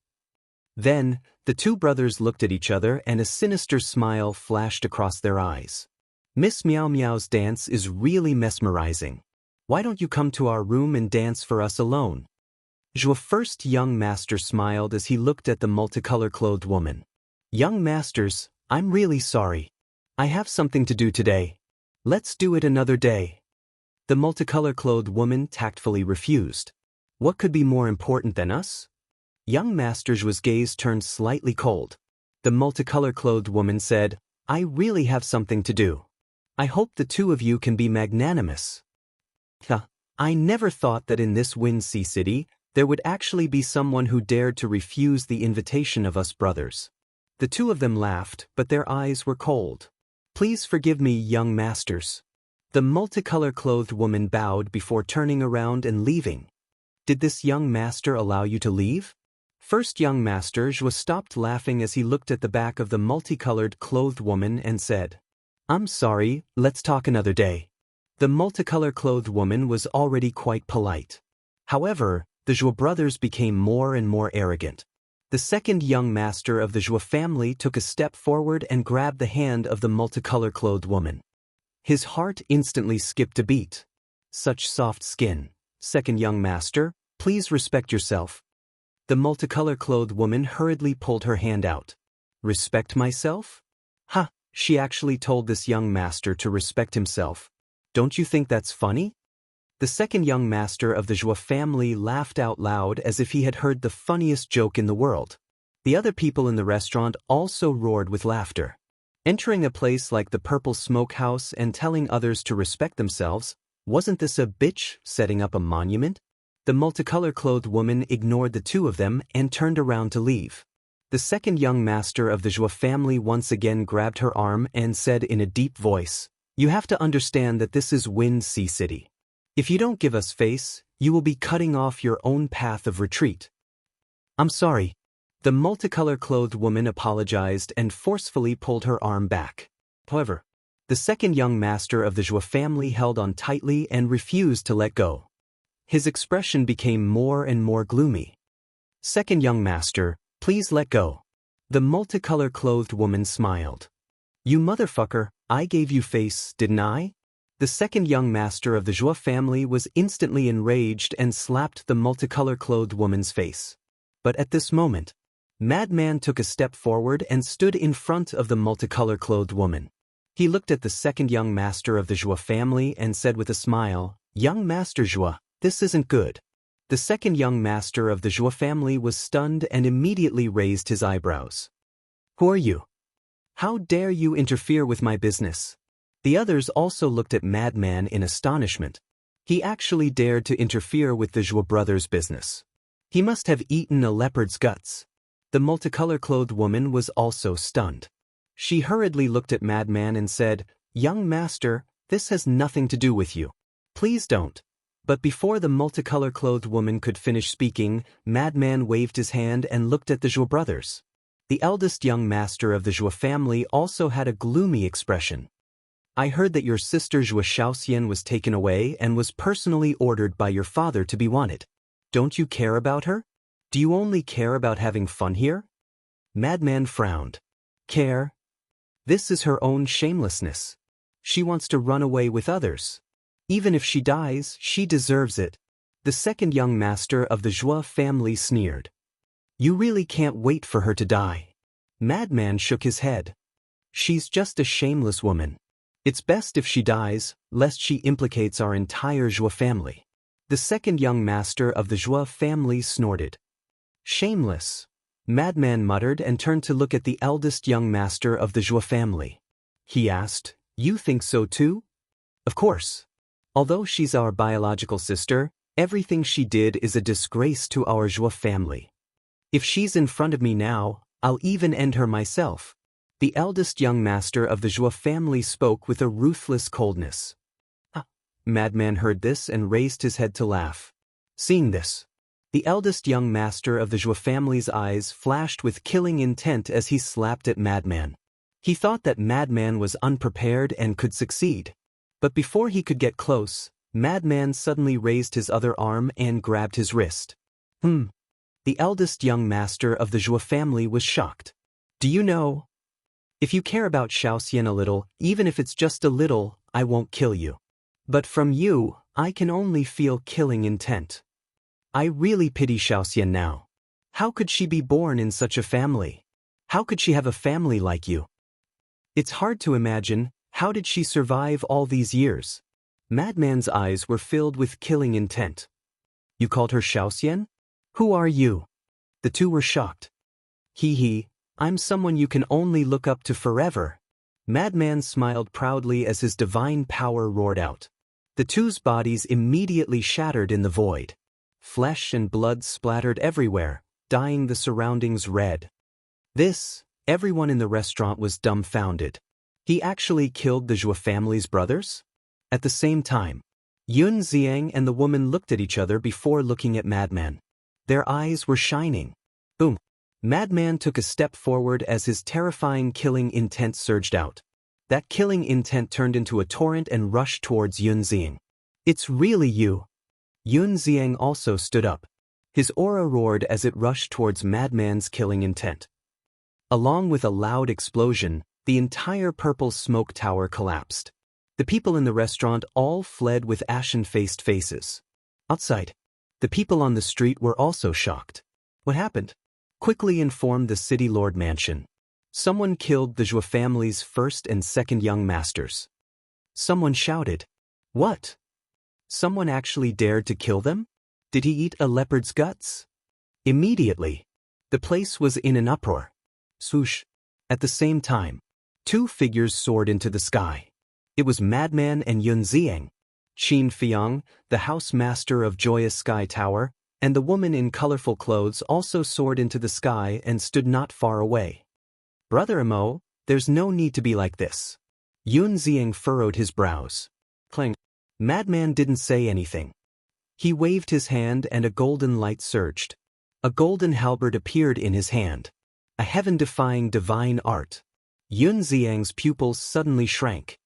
Then, the two brothers looked at each other and a sinister smile flashed across their eyes. "Miss Meow Meow's dance is really mesmerizing. Why don't you come to our room and dance for us alone?" Joie first young master smiled as he looked at the multicolor-clothed woman. "Young masters, I'm really sorry. I have something to do today. Let's do it another day." The multicolor-clothed woman tactfully refused. "What could be more important than us?" Young Master Joie's gaze turned slightly cold. The multicolor-clothed woman said, "I really have something to do. I hope the two of you can be magnanimous." I never thought that in this Windsea City, there would actually be someone who dared to refuse the invitation of us brothers. The two of them laughed, but their eyes were cold. "Please forgive me, young masters." The multicolor-clothed woman bowed before turning around and leaving. "Did this young master allow you to leave?" First young Master Joie stopped laughing as he looked at the back of the multicolored-clothed woman and said, "I'm sorry, let's talk another day." The multicolor-clothed woman was already quite polite. However, the Joie brothers became more and more arrogant. The second young master of the Joie family took a step forward and grabbed the hand of the multicolor-clothed woman. His heart instantly skipped a beat. "Such soft skin. Second young master, please respect yourself." The multicolor-clothed woman hurriedly pulled her hand out. "Respect myself?" She actually told this young master to respect himself. Don't you think that's funny? The second young master of the Joie family laughed out loud as if he had heard the funniest joke in the world. The other people in the restaurant also roared with laughter. Entering a place like the Purple Smokehouse and telling others to respect themselves, wasn't this a bitch setting up a monument? The multicolor-clothed woman ignored the two of them and turned around to leave. The second young master of the Joie family once again grabbed her arm and said in a deep voice, "You have to understand that this is Wind Sea City. If you don't give us face, you will be cutting off your own path of retreat." "I'm sorry." The multicolor-clothed woman apologized and forcefully pulled her arm back. However, the second young master of the Joie family held on tightly and refused to let go. His expression became more and more gloomy. "Second young master, please let go." The multicolor-clothed woman smiled. "You motherfucker, I gave you face, didn't I?" The second young master of the Joie family was instantly enraged and slapped the multicolor-clothed woman's face. But at this moment, Madman took a step forward and stood in front of the multicolor-clothed woman. He looked at the second young master of the Joie family and said with a smile, "Young Master Joie, this isn't good." The second young master of the Joie family was stunned and immediately raised his eyebrows. "Who are you? How dare you interfere with my business?" The others also looked at Madman in astonishment. He actually dared to interfere with the Joie brothers' business. He must have eaten a leopard's guts. The multicolor-clothed woman was also stunned. She hurriedly looked at Madman and said, "Young master, this has nothing to do with you. Please don't." But before the multicolor-clothed woman could finish speaking, Madman waved his hand and looked at the Joie brothers. The eldest young master of the Joie family also had a gloomy expression. "I heard that your sister Joie Shaoxian was taken away and was personally ordered by your father to be wanted. Don't you care about her? Do you only care about having fun here?" Madman frowned. "Care? This is her own shamelessness. She wants to run away with others. Even if she dies, she deserves it." The second young master of the Joie family sneered. "You really can't wait for her to die." Madman shook his head. "She's just a shameless woman. It's best if she dies, lest she implicates our entire Joie family." The second young master of the Joie family snorted. "Shameless," Madman muttered and turned to look at the eldest young master of the Joie family. He asked, "You think so too?" "Of course. Although she's our biological sister, everything she did is a disgrace to our Joie family. If she's in front of me now, I'll even end her myself." The eldest young master of the Joie family spoke with a ruthless coldness. Madman heard this and raised his head to laugh. Seeing this, the eldest young master of the Joie family's eyes flashed with killing intent as he slapped at Madman. He thought that Madman was unprepared and could succeed. But before he could get close, Madman suddenly raised his other arm and grabbed his wrist. The eldest young master of the Joie family was shocked. "Do you know? If you care about Shaoxian a little, even if it's just a little, I won't kill you. But from you, I can only feel killing intent. I really pity Shaoxian now. How could she be born in such a family? How could she have a family like you? It's hard to imagine, how did she survive all these years?" Madman's eyes were filled with killing intent. "You called her Shaoxian? Who are you?" The two were shocked. I'm someone you can only look up to forever." Madman smiled proudly as his divine power roared out. The two's bodies immediately shattered in the void. Flesh and blood splattered everywhere, dyeing the surroundings red. Everyone in the restaurant was dumbfounded. He actually killed the Joie family's brothers? At the same time, Yun Ziang and the woman looked at each other before looking at Madman. Their eyes were shining. Boom! Madman took a step forward as his terrifying killing intent surged out. That killing intent turned into a torrent and rushed towards Yun Ziang. "It's really you!" Yun Ziang also stood up. His aura roared as it rushed towards Madman's killing intent. Along with a loud explosion, the entire purple smoke tower collapsed. The people in the restaurant all fled with ashen-faced faces. Outside, the people on the street were also shocked. What happened? Quickly informed the city lord mansion. Someone killed the Joie family's first and second young masters. Someone shouted. What? Someone actually dared to kill them? Did he eat a leopard's guts? Immediately, The place was in an uproar. Swoosh. At the same time, two figures soared into the sky. It was Madman and Yun Ziang. Qin Feiyang, the house master of Joyous Sky Tower, and the woman in colorful clothes also soared into the sky and stood not far away. Brother Emo, there's no need to be like this. Yun Ziang furrowed his brows. Clang. Madman didn't say anything. He waved his hand and a golden light surged. A golden halberd appeared in his hand. A heaven-defying divine art. Yun Ziang's pupils suddenly shrank.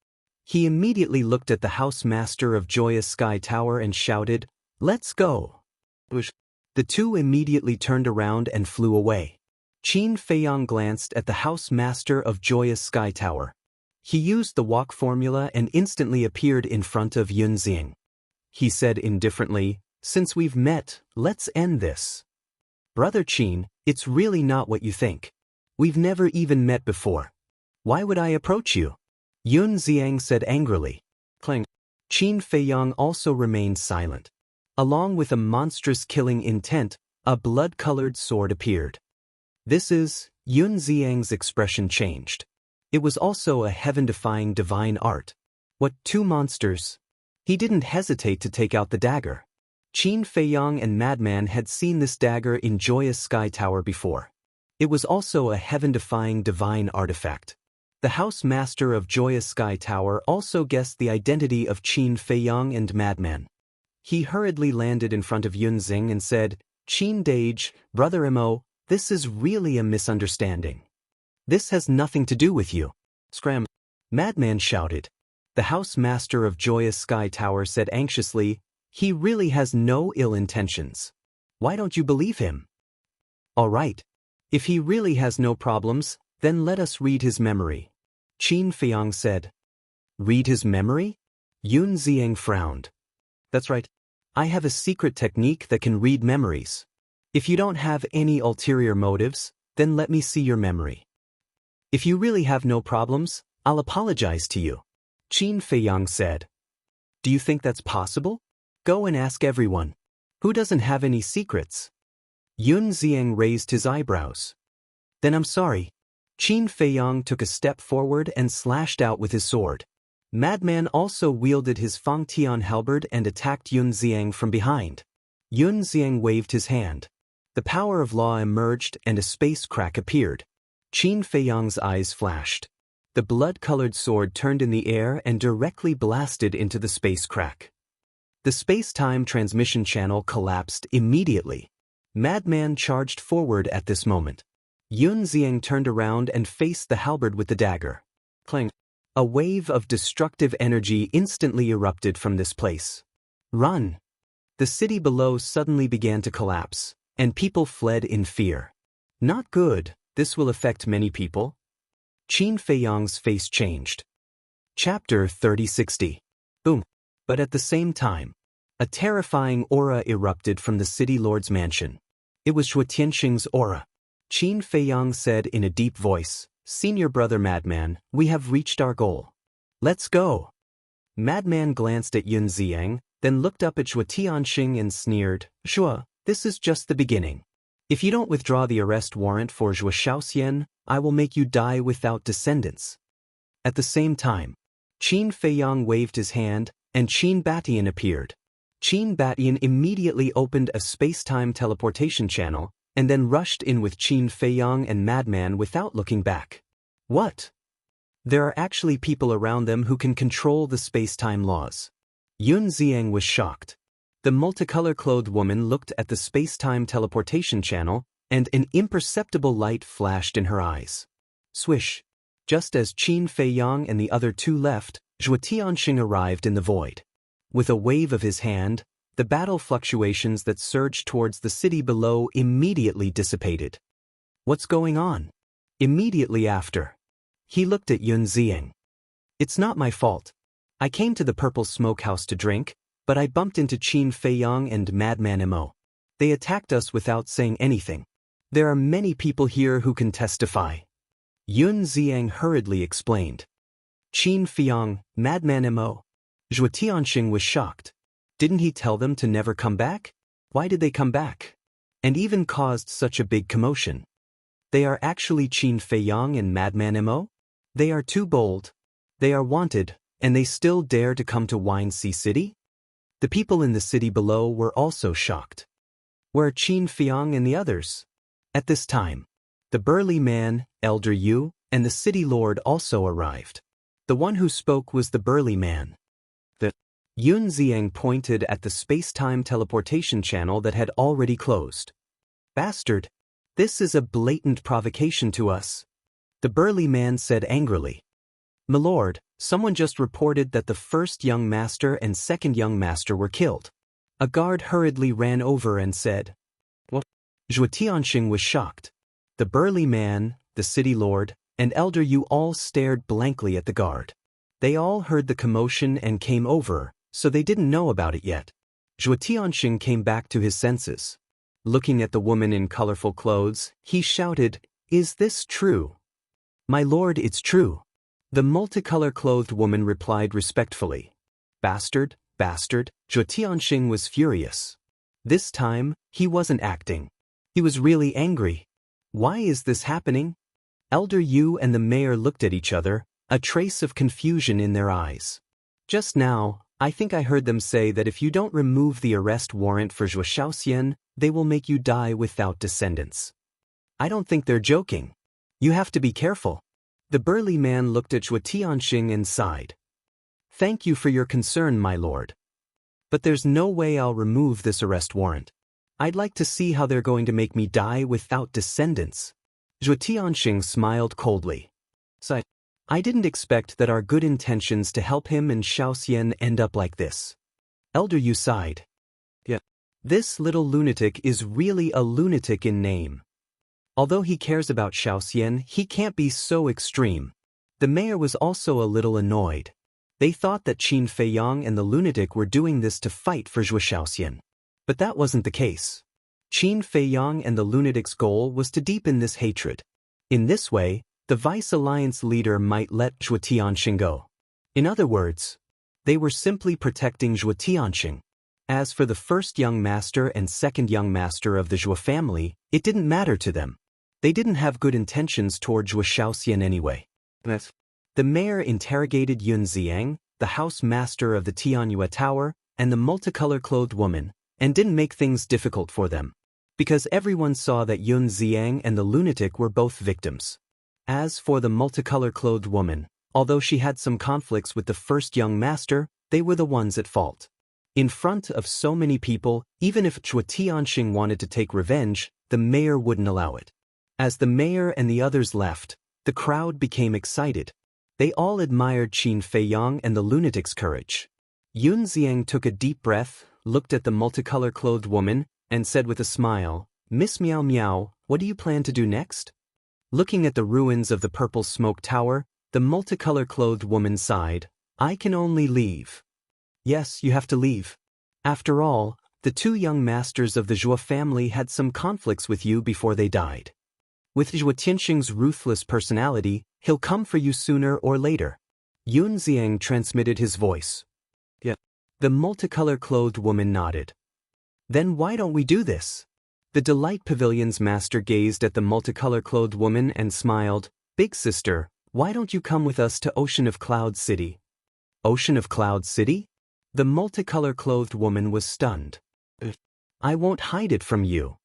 He immediately looked at the house master of Joyous Sky Tower and shouted, "Let's go!" The two immediately turned around and flew away. Qin Feiyang glanced at the house master of Joyous Sky Tower. He used the walk formula and instantly appeared in front of Yun Ziang. He said indifferently, "Since we've met, let's end this." Brother Qin, it's really not what you think. We've never even met before. Why would I approach you? Yun Ziang said angrily. Clang. Qin Feiyang also remained silent. Along with a monstrous killing intent, a blood-colored sword appeared. This is, Yun Ziang's expression changed. It was also a heaven-defying divine art. What, two monsters? He didn't hesitate to take out the dagger. Qin Feiyang and Madman had seen this dagger in Joyous Sky Tower before. It was also a heaven-defying divine artifact. The house master of Joyous Sky Tower also guessed the identity of Qin Feiyang and Madman. He hurriedly landed in front of Yun Ziang and said, "Qin Dage, Brother Emo, this is really a misunderstanding. This has nothing to do with you." Scram! Madman shouted. The house master of Joyous Sky Tower said anxiously, "He really has no ill intentions. Why don't you believe him?" "All right. If he really has no problems, then let us read his memory," Qin Feiyang said. "Read his memory?" Yun Ziang frowned. "That's right. I have a secret technique that can read memories. If you don't have any ulterior motives, then let me see your memory. If you really have no problems, I'll apologize to you," Qin Feiyang said. "Do you think that's possible? Go and ask everyone. Who doesn't have any secrets?" Yun Ziang raised his eyebrows. "Then I'm sorry." Qin Feiyang took a step forward and slashed out with his sword. Madman also wielded his Fangtian halberd and attacked Yun Ziang from behind. Yun Ziang waved his hand. The power of law emerged and a space crack appeared. Qin Feiyang's eyes flashed. The blood-colored sword turned in the air and directly blasted into the space crack. The space-time transmission channel collapsed immediately. Madman charged forward at this moment. Yun Ziang turned around and faced the halberd with the dagger. Clang! A wave of destructive energy instantly erupted from this place. Run! The city below suddenly began to collapse, and people fled in fear. Not good, this will affect many people. Qin Feiyang's face changed. Chapter 3060. Boom. But at the same time, a terrifying aura erupted from the city lord's mansion. It was Shuo Tianxing's aura. Qin Feiyang said in a deep voice, "Senior brother Madman, we have reached our goal. Let's go." Madman glanced at Yun Ziang, then looked up at Shuo Tianxing and sneered, "Shuo, this is just the beginning. If you don't withdraw the arrest warrant for Zhuo Shaoxian, I will make you die without descendants." At the same time, Qin Feiyang waved his hand, and Qin Batian appeared. Qin Batian immediately opened a space-time teleportation channel, and then rushed in with Qin Feiyang and Madman without looking back. What? There are actually people around them who can control the space-time laws. Yun Ziang was shocked. The multicolor-clothed woman looked at the space-time teleportation channel, and an imperceptible light flashed in her eyes. Swish! Just as Qin Feiyang and the other two left, Zhuo Tianxing arrived in the void. With a wave of his hand, the battle fluctuations that surged towards the city below immediately dissipated. What's going on? Immediately after, he looked at Yun Ziang. It's not my fault. I came to the Purple Smokehouse to drink, but I bumped into Qin Feiyang and Madman Mo. They attacked us without saying anything. There are many people here who can testify. Yun Ziang hurriedly explained. Qin Feiyang, Madman Mo. Zhuo Tianxing was shocked. Didn't he tell them to never come back? Why did they come back? and even caused such a big commotion. They are actually Qin Feiyang and Madman Mo? They are too bold. They are wanted, and they still dare to come to Wine Sea City? The people in the city below were also shocked. Where are Qin Feiyang and the others? At this time, the burly man, Elder Yu, and the city lord also arrived. The one who spoke was the burly man. Yun Ziang pointed at the space-time teleportation channel that had already closed. Bastard! This is a blatant provocation to us. The burly man said angrily. My lord, someone just reported that the first young master and second young master were killed. A guard hurriedly ran over and said, What? Zhuo Tianxing was shocked. The burly man, the city lord, and Elder Yu all stared blankly at the guard. They all heard the commotion and came over, so they didn't know about it yet. Zhuo Tianxing came back to his senses. Looking at the woman in colorful clothes, he shouted, Is this true? My lord, it's true. The multicolor-clothed woman replied respectfully. Bastard, bastard, Zhuo Tianxing was furious. This time, he wasn't acting. He was really angry. Why is this happening? Elder Yu and the mayor looked at each other, a trace of confusion in their eyes. Just now, I think I heard them say that if you don't remove the arrest warrant for Zhuo Shaoxian, they will make you die without descendants. I don't think they're joking. You have to be careful. The burly man looked at Zhuo Tianxing and sighed. Thank you for your concern, my lord. But there's no way I'll remove this arrest warrant. I'd like to see how they're going to make me die without descendants. Zhuo Tianxing smiled coldly. I didn't expect that our good intentions to help him and Shaoxian end up like this. Elder Yu sighed. Yeah. This little lunatic is really a lunatic in name. Although he cares about Shaoxian, he can't be so extreme. The mayor was also a little annoyed. They thought that Qin Feiyang and the lunatic were doing this to fight for Zhuo Shaoxian. But that wasn't the case. Qin Feiyang and the lunatic's goal was to deepen this hatred. In this way, the Vice Alliance leader might let Zhuo Tianxing go. In other words, they were simply protecting Zhuo Tianxing. As for the first young master and second young master of the Zhuo family, it didn't matter to them. They didn't have good intentions toward Zhuo Shaoxian anyway. The mayor interrogated Yun Ziang, the house master of the Tianyue Tower, and the multicolor-clothed woman, and didn't make things difficult for them. Because everyone saw that Yun Ziang and the lunatic were both victims. As for the multicolor-clothed woman, although she had some conflicts with the first young master, they were the ones at fault. In front of so many people, even if Zhuo Tianxing wanted to take revenge, the mayor wouldn't allow it. As the mayor and the others left, the crowd became excited. They all admired Qin Feiyang and the lunatic's courage. Yun Ziang took a deep breath, looked at the multicolor-clothed woman, and said with a smile, Miss Miao Miao, what do you plan to do next? Looking at the ruins of the purple smoke tower, the multicolor-clothed woman sighed, I can only leave. Yes, you have to leave. After all, the two young masters of the Zhuo family had some conflicts with you before they died. With Zhuo Tianxing's ruthless personality, he'll come for you sooner or later. Yun Ziang transmitted his voice. Yeah. The multicolor-clothed woman nodded. Then why don't we do this? The Delight Pavilion's master gazed at the multicolor-clothed woman and smiled. Big sister, why don't you come with us to Ocean of Cloud City? Ocean of Cloud City? The multicolor-clothed woman was stunned. I won't hide it from you.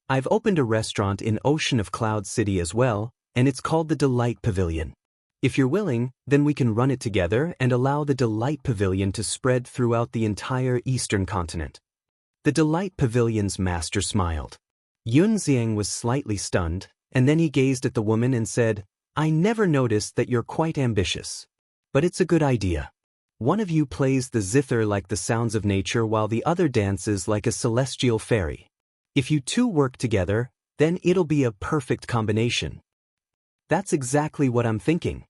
I've opened a restaurant in Ocean of Cloud City as well, and it's called the Delight Pavilion. If you're willing, then we can run it together and allow the Delight Pavilion to spread throughout the entire eastern continent. The Delight Pavilion's master smiled. Yun Ziang was slightly stunned, and then he gazed at the woman and said, I never noticed that you're quite ambitious. But it's a good idea. One of you plays the zither like the sounds of nature while the other dances like a celestial fairy. If you two work together, then it'll be a perfect combination. That's exactly what I'm thinking.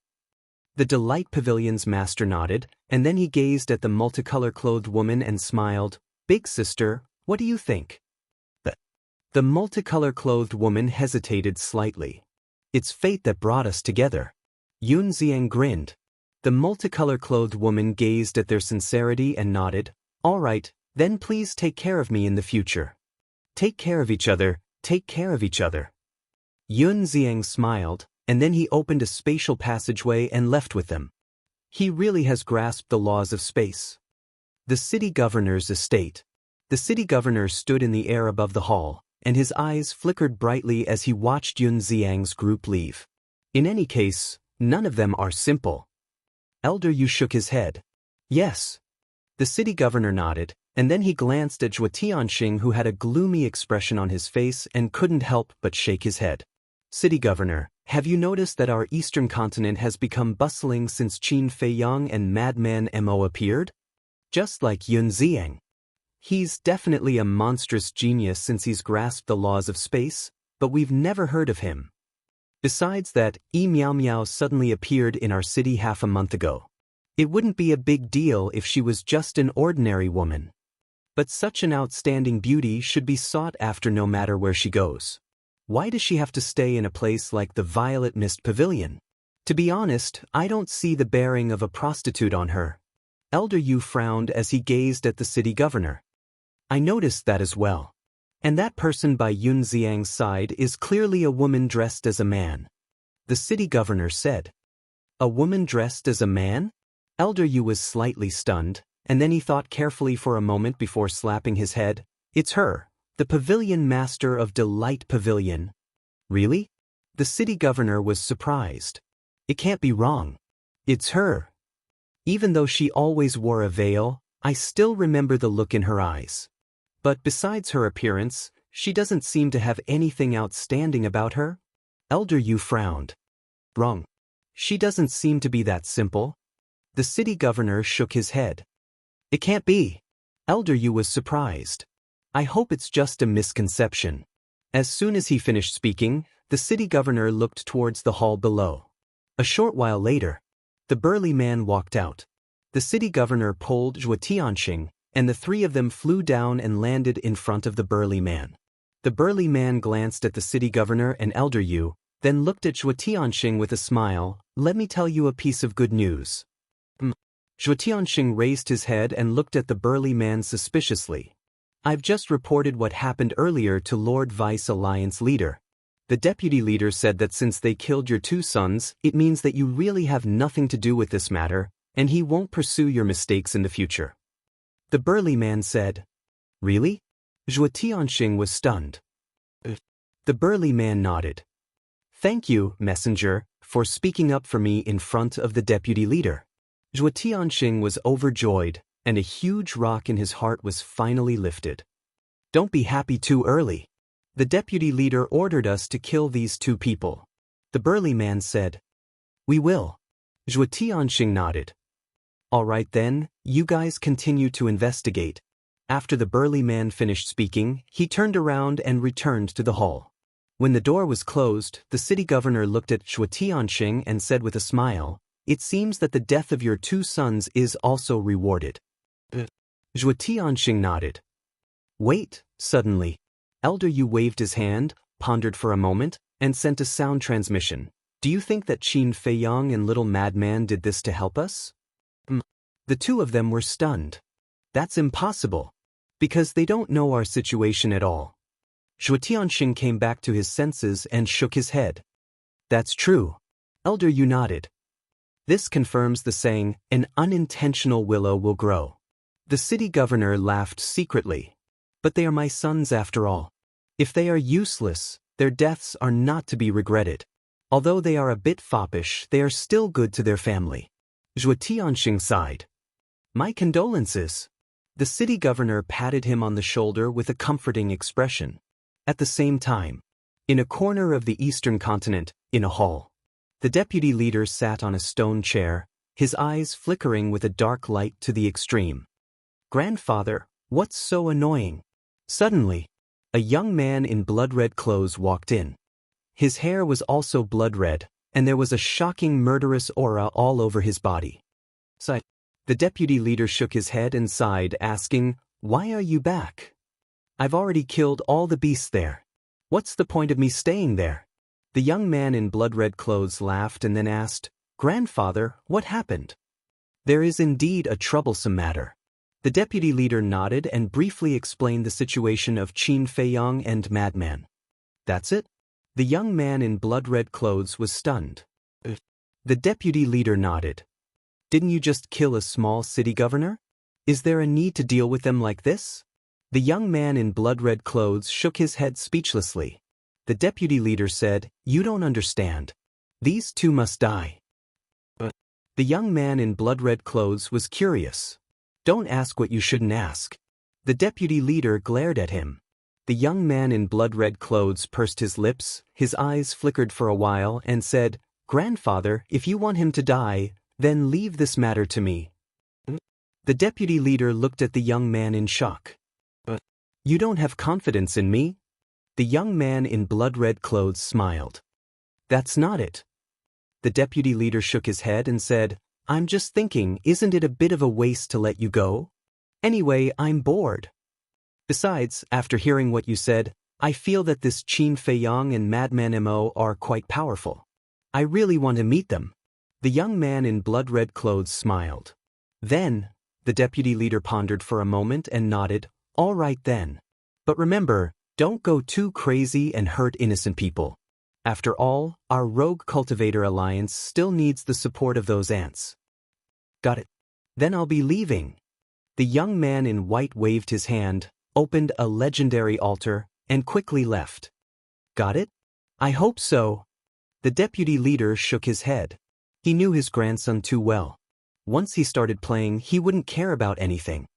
The Delight Pavilion's master nodded, and then he gazed at the multicolor-clothed woman and smiled. Big sister, what do you think? The multicolor-clothed woman hesitated slightly. It's fate that brought us together. Yun Ziang grinned. The multicolor-clothed woman gazed at their sincerity and nodded. All right, then please take care of me in the future. Take care of each other, take care of each other. Yun Ziang smiled, and then he opened a spatial passageway and left with them. He really has grasped the laws of space. The city governor's estate. The city governor stood in the air above the hall, and his eyes flickered brightly as he watched Yun Ziang's group leave. In any case, none of them are simple. Elder Yu shook his head. Yes. The city governor nodded, and then he glanced at Zhuo Tianxing, who had a gloomy expression on his face and couldn't help but shake his head. City governor, have you noticed that our eastern continent has become bustling since Qin Feiyang and Madman Mo appeared? Just like Yun Ziang. He's definitely a monstrous genius since he's grasped the laws of space, but we've never heard of him. Besides that, Yi Miao Miao suddenly appeared in our city half a month ago. It wouldn't be a big deal if she was just an ordinary woman. But such an outstanding beauty should be sought after no matter where she goes. Why does she have to stay in a place like the Violet Mist Pavilion? To be honest, I don't see the bearing of a prostitute on her. Elder Yu frowned as he gazed at the city governor. I noticed that as well. And that person by Yun Ziang's side is clearly a woman dressed as a man. The city governor said. A woman dressed as a man? Elder Yu was slightly stunned, and then he thought carefully for a moment before slapping his head. It's her, the pavilion master of Delight Pavilion. Really? The city governor was surprised. It can't be wrong. It's her. Even though she always wore a veil, I still remember the look in her eyes. But besides her appearance, she doesn't seem to have anything outstanding about her. Elder Yu frowned. Wrong. She doesn't seem to be that simple. The city governor shook his head. It can't be. Elder Yu was surprised. I hope it's just a misconception. As soon as he finished speaking, the city governor looked towards the hall below. A short while later, the burly man walked out. The city governor pulled Zhuo Tianxing, and the three of them flew down and landed in front of the burly man. The burly man glanced at the city governor and Elder Yu, then looked at Zhuo Tianxing with a smile. Let me tell you a piece of good news. Zhuo Tianxing raised his head and looked at the burly man suspiciously. I've just reported what happened earlier to Lord Vice Alliance leader. The deputy leader said that since they killed your two sons, it means that you really have nothing to do with this matter, and he won't pursue your mistakes in the future. The burly man said. Really? Zhuo Tianxing was stunned. The burly man nodded. Thank you, messenger, for speaking up for me in front of the deputy leader. Zhuo Tianxing was overjoyed, and a huge rock in his heart was finally lifted. Don't be happy too early. The deputy leader ordered us to kill these two people. The burly man said. We will. Zhuo Tianxing nodded. All right then, you guys continue to investigate. After the burly man finished speaking, he turned around and returned to the hall. When the door was closed, the city governor looked at Zhuo Tianxing and said with a smile, It seems that the death of your two sons is also rewarded. Zhuo Tianxing nodded. Wait, suddenly. Elder Yu waved his hand, pondered for a moment, and sent a sound transmission. Do you think that Qin Feiyang and Little Madman did this to help us? The two of them were stunned. That's impossible. Because they don't know our situation at all. Zhuo Tianxing came back to his senses and shook his head. That's true. Elder Yu nodded. This confirms the saying, an unintentional willow will grow. The city governor laughed secretly. But they are my sons after all. If they are useless, their deaths are not to be regretted. Although they are a bit foppish, they are still good to their family. Zhuo Tianxing sighed. My condolences. The city governor patted him on the shoulder with a comforting expression. At the same time, in a corner of the eastern continent, in a hall, the deputy leader sat on a stone chair, his eyes flickering with a dark light to the extreme. Grandfather, what's so annoying? Suddenly, a young man in blood-red clothes walked in. His hair was also blood-red, and there was a shocking murderous aura all over his body. The deputy leader shook his head and sighed, asking, Why are you back? I've already killed all the beasts there. What's the point of me staying there? The young man in blood-red clothes laughed and then asked, Grandfather, what happened? There is indeed a troublesome matter. The deputy leader nodded and briefly explained the situation of Qin Feiyang and Madman. That's it? The young man in blood-red clothes was stunned. The deputy leader nodded. Didn't you just kill a small city governor? Is there a need to deal with them like this? The young man in blood-red clothes shook his head speechlessly. The deputy leader said, "You don't understand. These two must die." The young man in blood-red clothes was curious. "Don't ask what you shouldn't ask." The deputy leader glared at him. The young man in blood-red clothes pursed his lips, his eyes flickered for a while, and said, "Grandfather, if you want him to die, then leave this matter to me." The deputy leader looked at the young man in shock. "You don't have confidence in me?" The young man in blood-red clothes smiled. "That's not it." The deputy leader shook his head and said, "I'm just thinking, isn't it a bit of a waste to let you go? Anyway, I'm bored. Besides, after hearing what you said, I feel that this Qin Feiyang and Madman Mo are quite powerful. I really want to meet them." The young man in blood-red clothes smiled. "Then," the deputy leader pondered for a moment and nodded, "all right then. But remember, don't go too crazy and hurt innocent people. After all, our Rogue Cultivator Alliance still needs the support of those ants." "Got it. Then I'll be leaving." The young man in white waved his hand, opened a legendary altar, and quickly left. "Got it? I hope so." The deputy leader shook his head. He knew his grandson too well. Once he started playing, he wouldn't care about anything.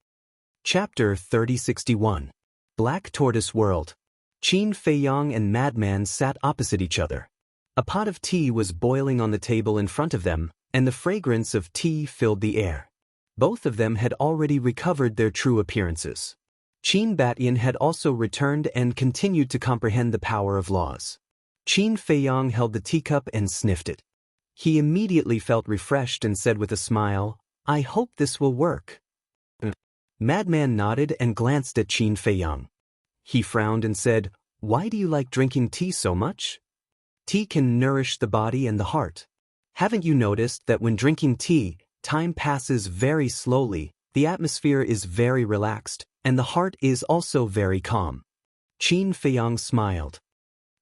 Chapter 3061. Black Tortoise World. Qin Feiyang and Madman sat opposite each other. A pot of tea was boiling on the table in front of them, and the fragrance of tea filled the air. Both of them had already recovered their true appearances. Qin Batian had also returned and continued to comprehend the power of laws. Qin Feiyang held the teacup and sniffed it. He immediately felt refreshed and said with a smile, "I hope this will work." Madman nodded and glanced at Qin Feiyang. He frowned and said, "Why do you like drinking tea so much?" "Tea can nourish the body and the heart. Haven't you noticed that when drinking tea, time passes very slowly, the atmosphere is very relaxed, and the heart is also very calm?" Qin Feiyang smiled.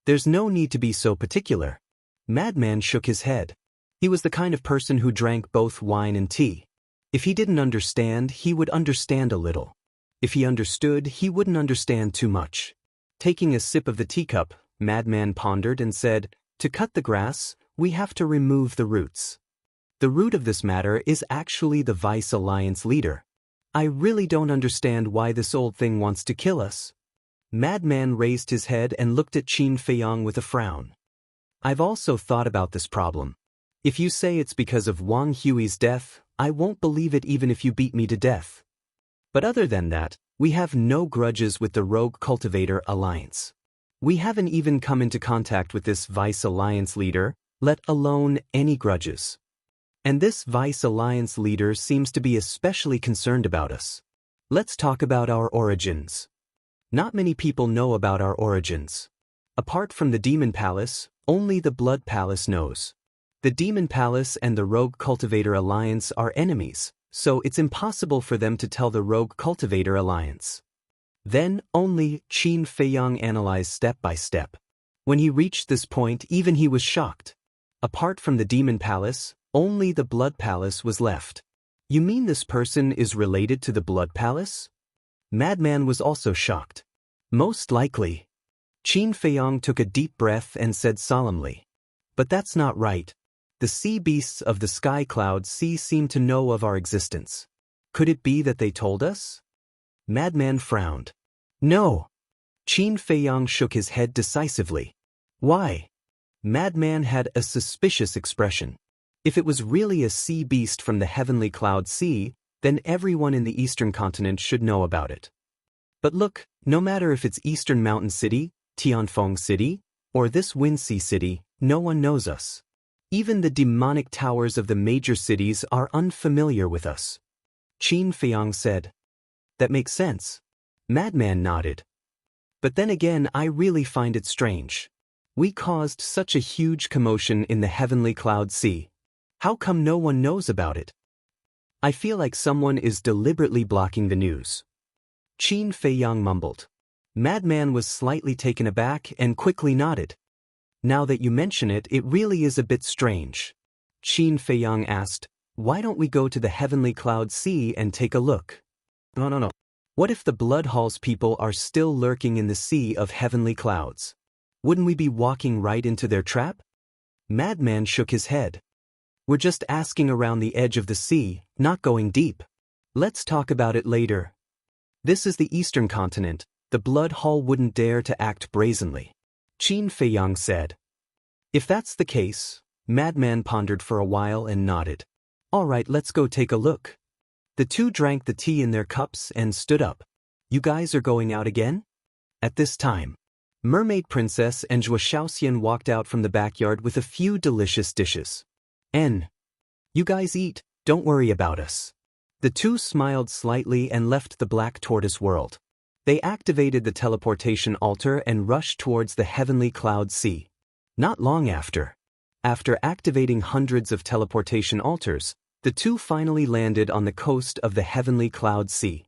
"There's no need to be so particular." Madman shook his head. He was the kind of person who drank both wine and tea. If he didn't understand, he would understand a little. If he understood, he wouldn't understand too much. Taking a sip of the teacup, Madman pondered and said, "To cut the grass, we have to remove the roots. The root of this matter is actually the Vice Alliance leader. I really don't understand why this old thing wants to kill us." Madman raised his head and looked at Qin Feiyang with a frown. "I've also thought about this problem. If you say it's because of Wang Hui's death, I won't believe it even if you beat me to death. But other than that, we have no grudges with the Rogue Cultivator Alliance. We haven't even come into contact with this Vice Alliance leader, let alone any grudges. And this Vice Alliance leader seems to be especially concerned about us. Let's talk about our origins. Not many people know about our origins. Apart from the Demon Palace, only the Blood Palace knows. The Demon Palace and the Rogue Cultivator Alliance are enemies, so it's impossible for them to tell the Rogue Cultivator Alliance." Then only Qin Feiyang analyzed step by step. When he reached this point, even he was shocked. Apart from the Demon Palace, only the Blood Palace was left. "You mean this person is related to the Blood Palace?" Madman was also shocked. "Most likely." Qin Feiyang took a deep breath and said solemnly, "But that's not right. The sea beasts of the sky cloud sea seem to know of our existence. Could it be that they told us?" Madman frowned. "No." Qin Feiyang shook his head decisively. "Why?" Madman had a suspicious expression. If it was really a sea beast from the heavenly cloud sea, then everyone in the eastern continent should know about it. But look, no matter if it's Eastern Mountain City, Tianfeng City, or this Windsea City, no one knows us. Even the demonic towers of the major cities are unfamiliar with us." Qin Feiyang said. "That makes sense." Madman nodded. "But then again, I really find it strange. We caused such a huge commotion in the heavenly cloud sea. How come no one knows about it?" I feel like someone is deliberately blocking the news. Qin Feiyang mumbled. Madman was slightly taken aback and quickly nodded. Now that you mention it, it really is a bit strange. Qin Feiyang asked, why don't we go to the Heavenly Cloud Sea and take a look? No. What if the Blood Halls people are still lurking in the sea of heavenly clouds? Wouldn't we be walking right into their trap? Madman shook his head. We're just asking around the edge of the sea, not going deep. Let's talk about it later. This is the Eastern continent. The Blood Hall wouldn't dare to act brazenly. Qin Feiyang said. If that's the case, Madman pondered for a while and nodded. All right, let's go take a look. The two drank the tea in their cups and stood up. You guys are going out again? At this time, Mermaid Princess and Zhuo Shaoxian walked out from the backyard with a few delicious dishes. You guys eat, don't worry about us. The two smiled slightly and left the Black Tortoise world. They activated the teleportation altar and rushed towards the Heavenly Cloud Sea. Not long after activating hundreds of teleportation altars, the two finally landed on the coast of the Heavenly Cloud Sea.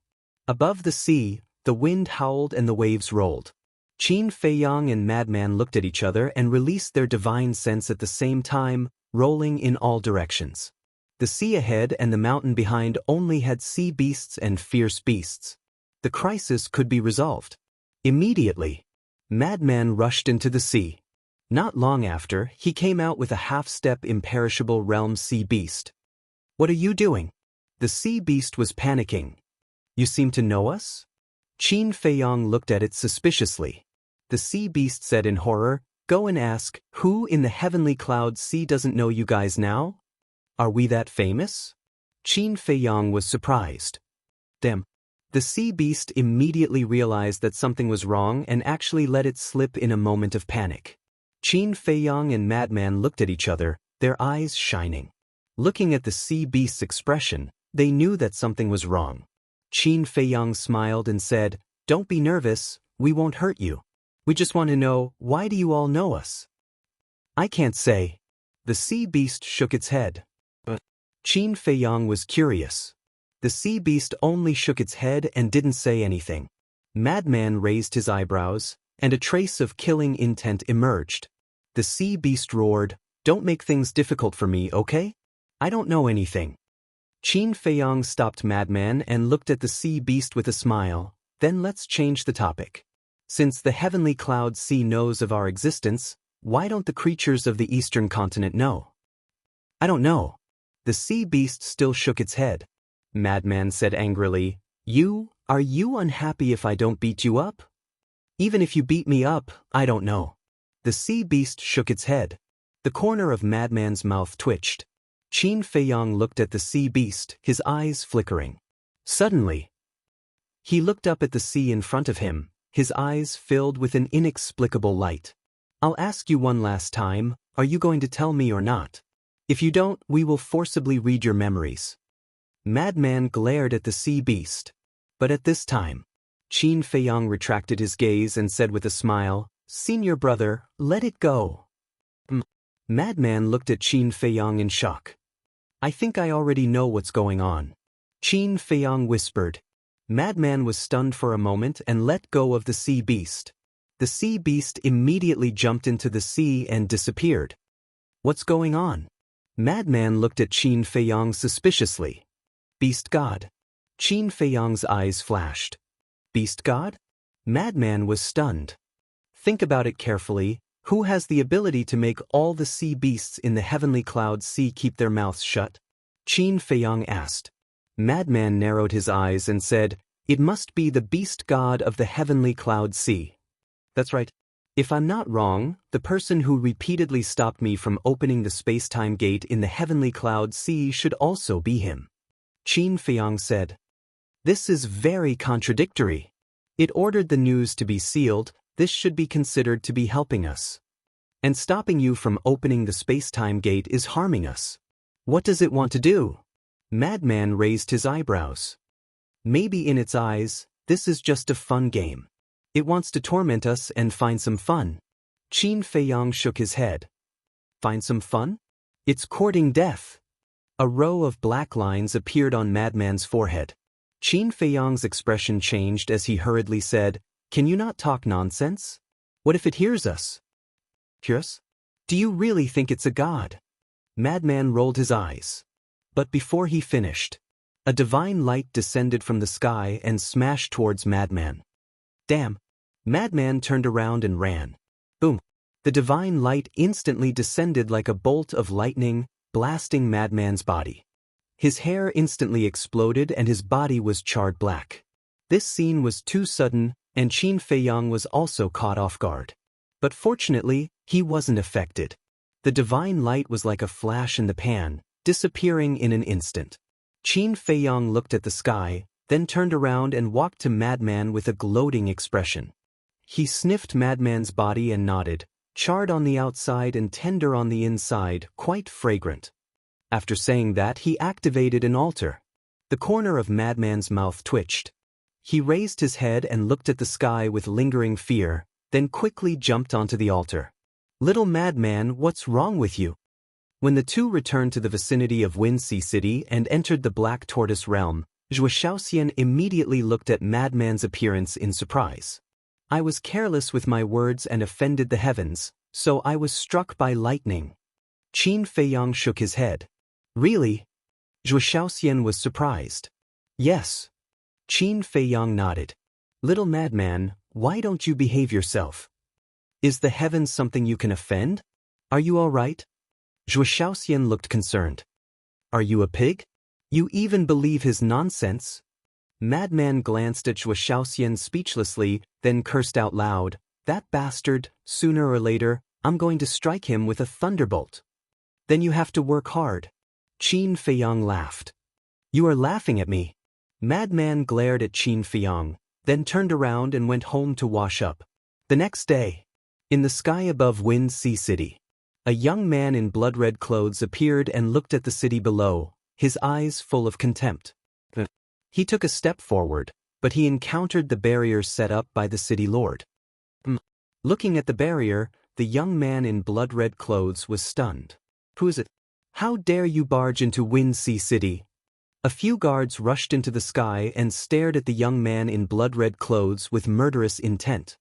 Above the sea, the wind howled and the waves rolled. Qin Feiyang and Madman looked at each other and released their divine sense at the same time, rolling in all directions. The sea ahead and the mountain behind only had sea beasts and fierce beasts. The crisis could be resolved. Immediately, Madman rushed into the sea. Not long after, he came out with a half-step imperishable realm sea beast. What are you doing? The sea beast was panicking. You seem to know us? Qin Feiyang looked at it suspiciously. The sea beast said in horror, go and ask, who in the Heavenly Cloud Sea doesn't know you guys now? Are we that famous? Qin Feiyang was surprised. Damn. The sea beast immediately realized that something was wrong and actually let it slip in a moment of panic. Qin Feiyang and Madman looked at each other, their eyes shining. Looking at the sea beast's expression, they knew that something was wrong. Qin Feiyang smiled and said, don't be nervous, we won't hurt you. We just want to know, why do you all know us? I can't say. The sea beast shook its head. But Qin Feiyang was curious. The sea beast only shook its head and didn't say anything. Madman raised his eyebrows, and a trace of killing intent emerged. The sea beast roared, don't make things difficult for me, okay? I don't know anything. Qin Feiyang stopped Madman and looked at the sea beast with a smile. Then let's change the topic. Since the Heavenly Cloud Sea knows of our existence, why don't the creatures of the Eastern continent know? I don't know. The sea beast still shook its head. Madman said angrily, are you unhappy if I don't beat you up? Even if you beat me up, I don't know. The sea beast shook its head. The corner of Madman's mouth twitched. Qin Feiyang looked at the sea beast, his eyes flickering. Suddenly, he looked up at the sea in front of him, his eyes filled with an inexplicable light. I'll ask you one last time, are you going to tell me or not? If you don't, we will forcibly read your memories. Madman glared at the sea beast. But at this time, Qin Feiyang retracted his gaze and said with a smile, Senior brother, let it go. Madman looked at Qin Feiyang in shock. I think I already know what's going on. Qin Feiyang whispered. Madman was stunned for a moment and let go of the sea beast. The sea beast immediately jumped into the sea and disappeared. What's going on? Madman looked at Qin Feiyang suspiciously. Beast God. Qin Feiyang's eyes flashed. Beast God? Madman was stunned. Think about it carefully. Who has the ability to make all the sea beasts in the Heavenly Cloud Sea keep their mouths shut? Qin Feiyang asked. Madman narrowed his eyes and said, it must be the beast god of the Heavenly Cloud Sea. That's right. If I'm not wrong, the person who repeatedly stopped me from opening the space-time gate in the Heavenly Cloud Sea should also be him. Qin Feiyang said. This is very contradictory. It ordered the news to be sealed. This should be considered to be helping us. And stopping you from opening the space-time gate is harming us. What does it want to do? Madman raised his eyebrows. Maybe in its eyes, this is just a fun game. It wants to torment us and find some fun. Qin Feiyang shook his head. Find some fun? It's courting death. A row of black lines appeared on Madman's forehead. Qin Feiyang's expression changed as he hurriedly said, "Can you not talk nonsense? What if it hears us?" "Hear us? Do you really think it's a god?" Madman rolled his eyes. But before he finished, a divine light descended from the sky and smashed towards Madman. "Damn!" Madman turned around and ran. Boom! The divine light instantly descended like a bolt of lightning, blasting Madman's body. His hair instantly exploded and his body was charred black. This scene was too sudden, and Qin Feiyang was also caught off guard. But fortunately, he wasn't affected. The divine light was like a flash in the pan, disappearing in an instant. Qin Feiyang looked at the sky, then turned around and walked to Madman with a gloating expression. He sniffed Madman's body and nodded, charred on the outside and tender on the inside, quite fragrant. After saying that, he activated an altar. The corner of Madman's mouth twitched. He raised his head and looked at the sky with lingering fear, then quickly jumped onto the altar. "Little Madman, what's wrong with you?" When the two returned to the vicinity of Wind Sea City and entered the Black Tortoise realm, Zhuo Shaoxian immediately looked at Madman's appearance in surprise. "I was careless with my words and offended the heavens, so I was struck by lightning." Qin Feiyang shook his head. "Really?" Zhuo Shaoxian was surprised. "Yes." Qin Feiyang nodded. "Little Madman, why don't you behave yourself? Is the heavens something you can offend? Are you all right?" Zhuo Shaoxian looked concerned. "Are you a pig? You even believe his nonsense?" Madman glanced at Zhuo Shaoxian speechlessly, then cursed out loud, "That bastard, sooner or later, I'm going to strike him with a thunderbolt." "Then you have to work hard." Qin Feiyang laughed. "You are laughing at me." Madman glared at Qin Feiyang, then turned around and went home to wash up. The next day, in the sky above Wind Sea City, a young man in blood-red clothes appeared and looked at the city below, his eyes full of contempt. He took a step forward, but he encountered the barrier set up by the city lord. Looking at the barrier, the young man in blood-red clothes was stunned. "Who is it? How dare you barge into Wind Sea City?" A few guards rushed into the sky and stared at the young man in blood-red clothes with murderous intent.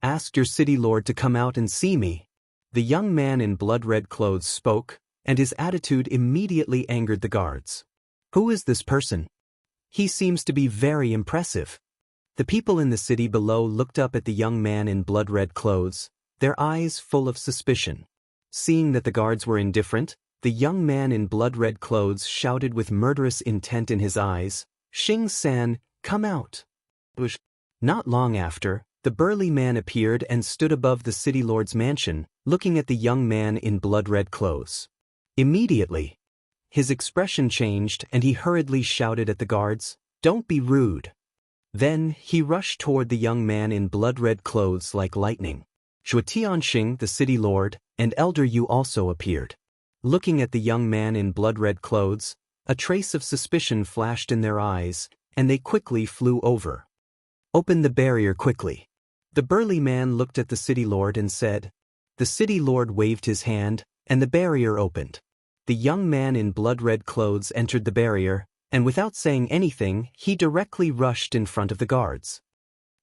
"Ask your city lord to come out and see me." The young man in blood-red clothes spoke, and his attitude immediately angered the guards. "Who is this person? He seems to be very impressive." The people in the city below looked up at the young man in blood-red clothes, their eyes full of suspicion. Seeing that the guards were indifferent, the young man in blood-red clothes shouted with murderous intent in his eyes, "Xing San, come out!" Not long after, the burly man appeared and stood above the city lord's mansion, looking at the young man in blood-red clothes. Immediately, his expression changed and he hurriedly shouted at the guards, "Don't be rude." Then, he rushed toward the young man in blood-red clothes like lightning. Zhuo Tianxing, the city lord, and Elder Yu also appeared. Looking at the young man in blood-red clothes, a trace of suspicion flashed in their eyes, and they quickly flew over. "Open the barrier quickly." The burly man looked at the city lord and said. The city lord waved his hand, and the barrier opened. The young man in blood-red clothes entered the barrier, and without saying anything, he directly rushed in front of the guards.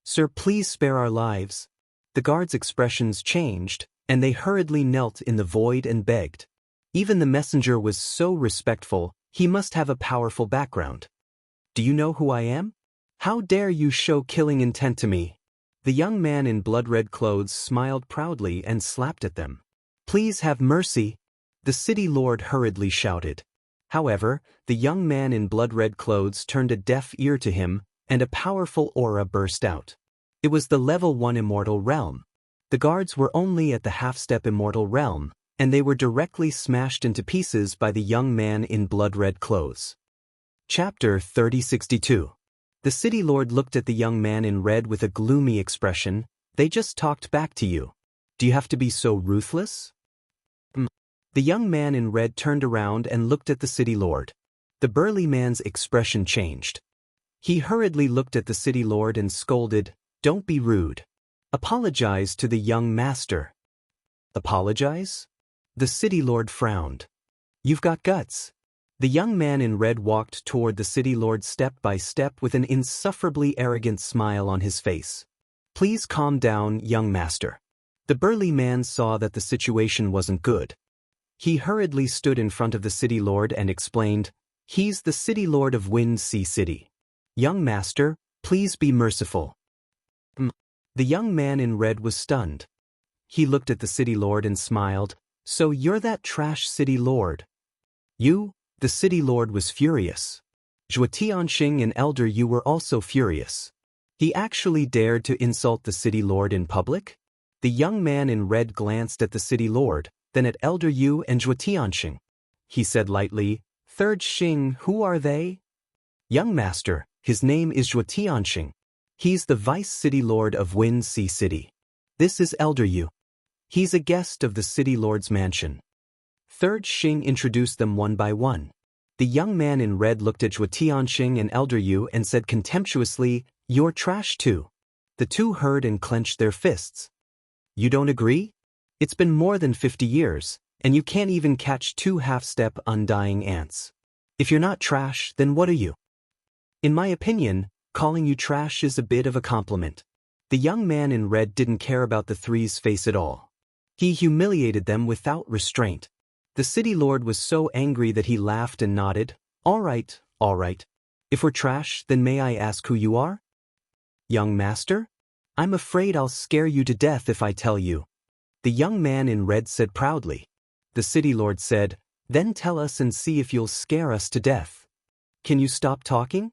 "Sir, please spare our lives." The guards' expressions changed, and they hurriedly knelt in the void and begged. Even the messenger was so respectful, he must have a powerful background. "Do you know who I am? How dare you show killing intent to me?" The young man in blood-red clothes smiled proudly and slapped at them. "Please have mercy," the city lord hurriedly shouted. However, the young man in blood-red clothes turned a deaf ear to him, and a powerful aura burst out. It was the level 1 immortal realm. The guards were only at the half-step immortal realm, and they were directly smashed into pieces by the young man in blood-red clothes. Chapter 3062. The city lord looked at the young man in red with a gloomy expression. "They just talked back to you. Do you have to be so ruthless?" The young man in red turned around and looked at the city lord. The burly man's expression changed. He hurriedly looked at the city lord and scolded, "Don't be rude. Apologize to the young master." "Apologize?" The city lord frowned. "You've got guts. The young man in red walked toward the city lord step by step with an insufferably arrogant smile on his face. Please calm down, young master. The burly man saw that the situation wasn't good. He hurriedly stood in front of the city lord and explained, "He's the city lord of Wind Sea City. Young master, please be merciful." The young man in red was stunned. He looked at the city lord and smiled, "So you're that trash city lord?" "You?" The city lord was furious. Zhuo Tianxing and Elder Yu were also furious. He actually dared to insult the city lord in public? The young man in red glanced at the city lord, then at Elder Yu and Zhuo Tianxing. He said lightly, "Third Xing, who are they?" "Young master, his name is Zhuo Tianxing. He's the vice city lord of Wind Sea City. This is Elder Yu. He's a guest of the city lord's mansion." Third Xing introduced them one by one. The young man in red looked at Zhuo Tianxing and Elder Yu and said contemptuously, "You're trash too." The two heard and clenched their fists. "You don't agree? It's been more than 50 years, and you can't even catch two half-step undying ants. If you're not trash, then what are you? In my opinion, calling you trash is a bit of a compliment." The young man in red didn't care about the three's face at all. He humiliated them without restraint. The city lord was so angry that he laughed and nodded. All right. If we're trash, then may I ask who you are?" "Young master? I'm afraid I'll scare you to death if I tell you." The young man in red said proudly. The city lord said, "Then tell us and see if you'll scare us to death. Can you stop talking?"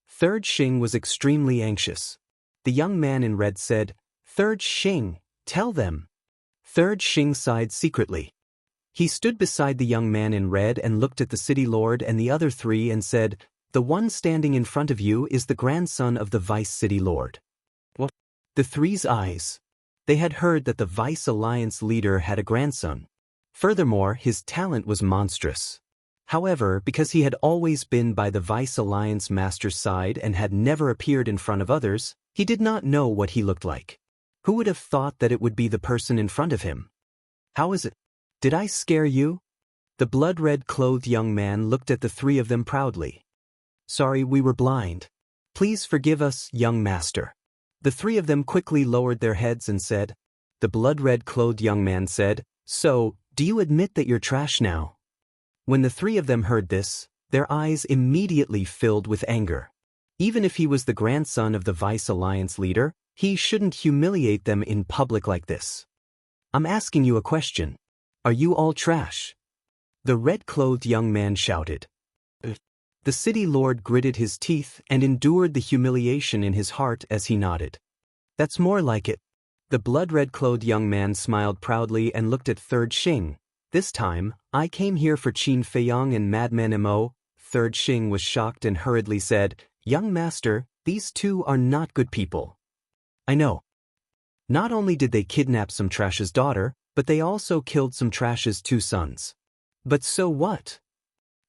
Third Xing was extremely anxious. The young man in red said, "Third Xing, tell them." Third Xing sighed secretly. He stood beside the young man in red and looked at the city lord and the other three and said, "The one standing in front of you is the grandson of the vice city lord." What? The three's eyes. They had heard that the vice alliance leader had a grandson. Furthermore, his talent was monstrous. However, because he had always been by the vice alliance master's side and had never appeared in front of others, he did not know what he looked like. Who would have thought that it would be the person in front of him? "How is it? Did I scare you?" The blood-red clothed young man looked at the three of them proudly. "Sorry, we were blind. Please forgive us, young master." The three of them quickly lowered their heads and said. The blood-red clothed young man said, "So, do you admit that you're trash now?" When the three of them heard this, their eyes immediately filled with anger. Even if he was the grandson of the vice alliance leader, he shouldn't humiliate them in public like this. "I'm asking you a question. Are you all trash?" The red-clothed young man shouted. The city lord gritted his teeth and endured the humiliation in his heart as he nodded. "That's more like it." The blood-red-clothed young man smiled proudly and looked at Third Xing. "This time, I came here for Qin Feiyang and Madman Mo." Third Xing was shocked and hurriedly said, "Young master, these two are not good people." "I know. Not only did they kidnap some trash's daughter, but they also killed some trash's two sons. But so what?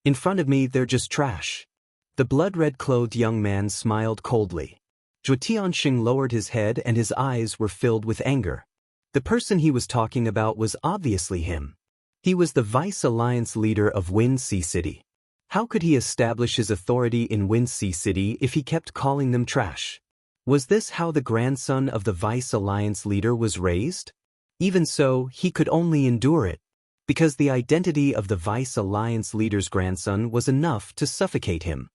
In front of me they're just trash." The blood-red-clothed young man smiled coldly. Zhuo Tianxing lowered his head and his eyes were filled with anger. The person he was talking about was obviously him. He was the vice alliance leader of Wind Sea City. How could he establish his authority in Wind Sea City if he kept calling them trash? Was this how the grandson of the vice alliance leader was raised? Even so, he could only endure it, because the identity of the vice alliance leader's grandson was enough to suffocate him.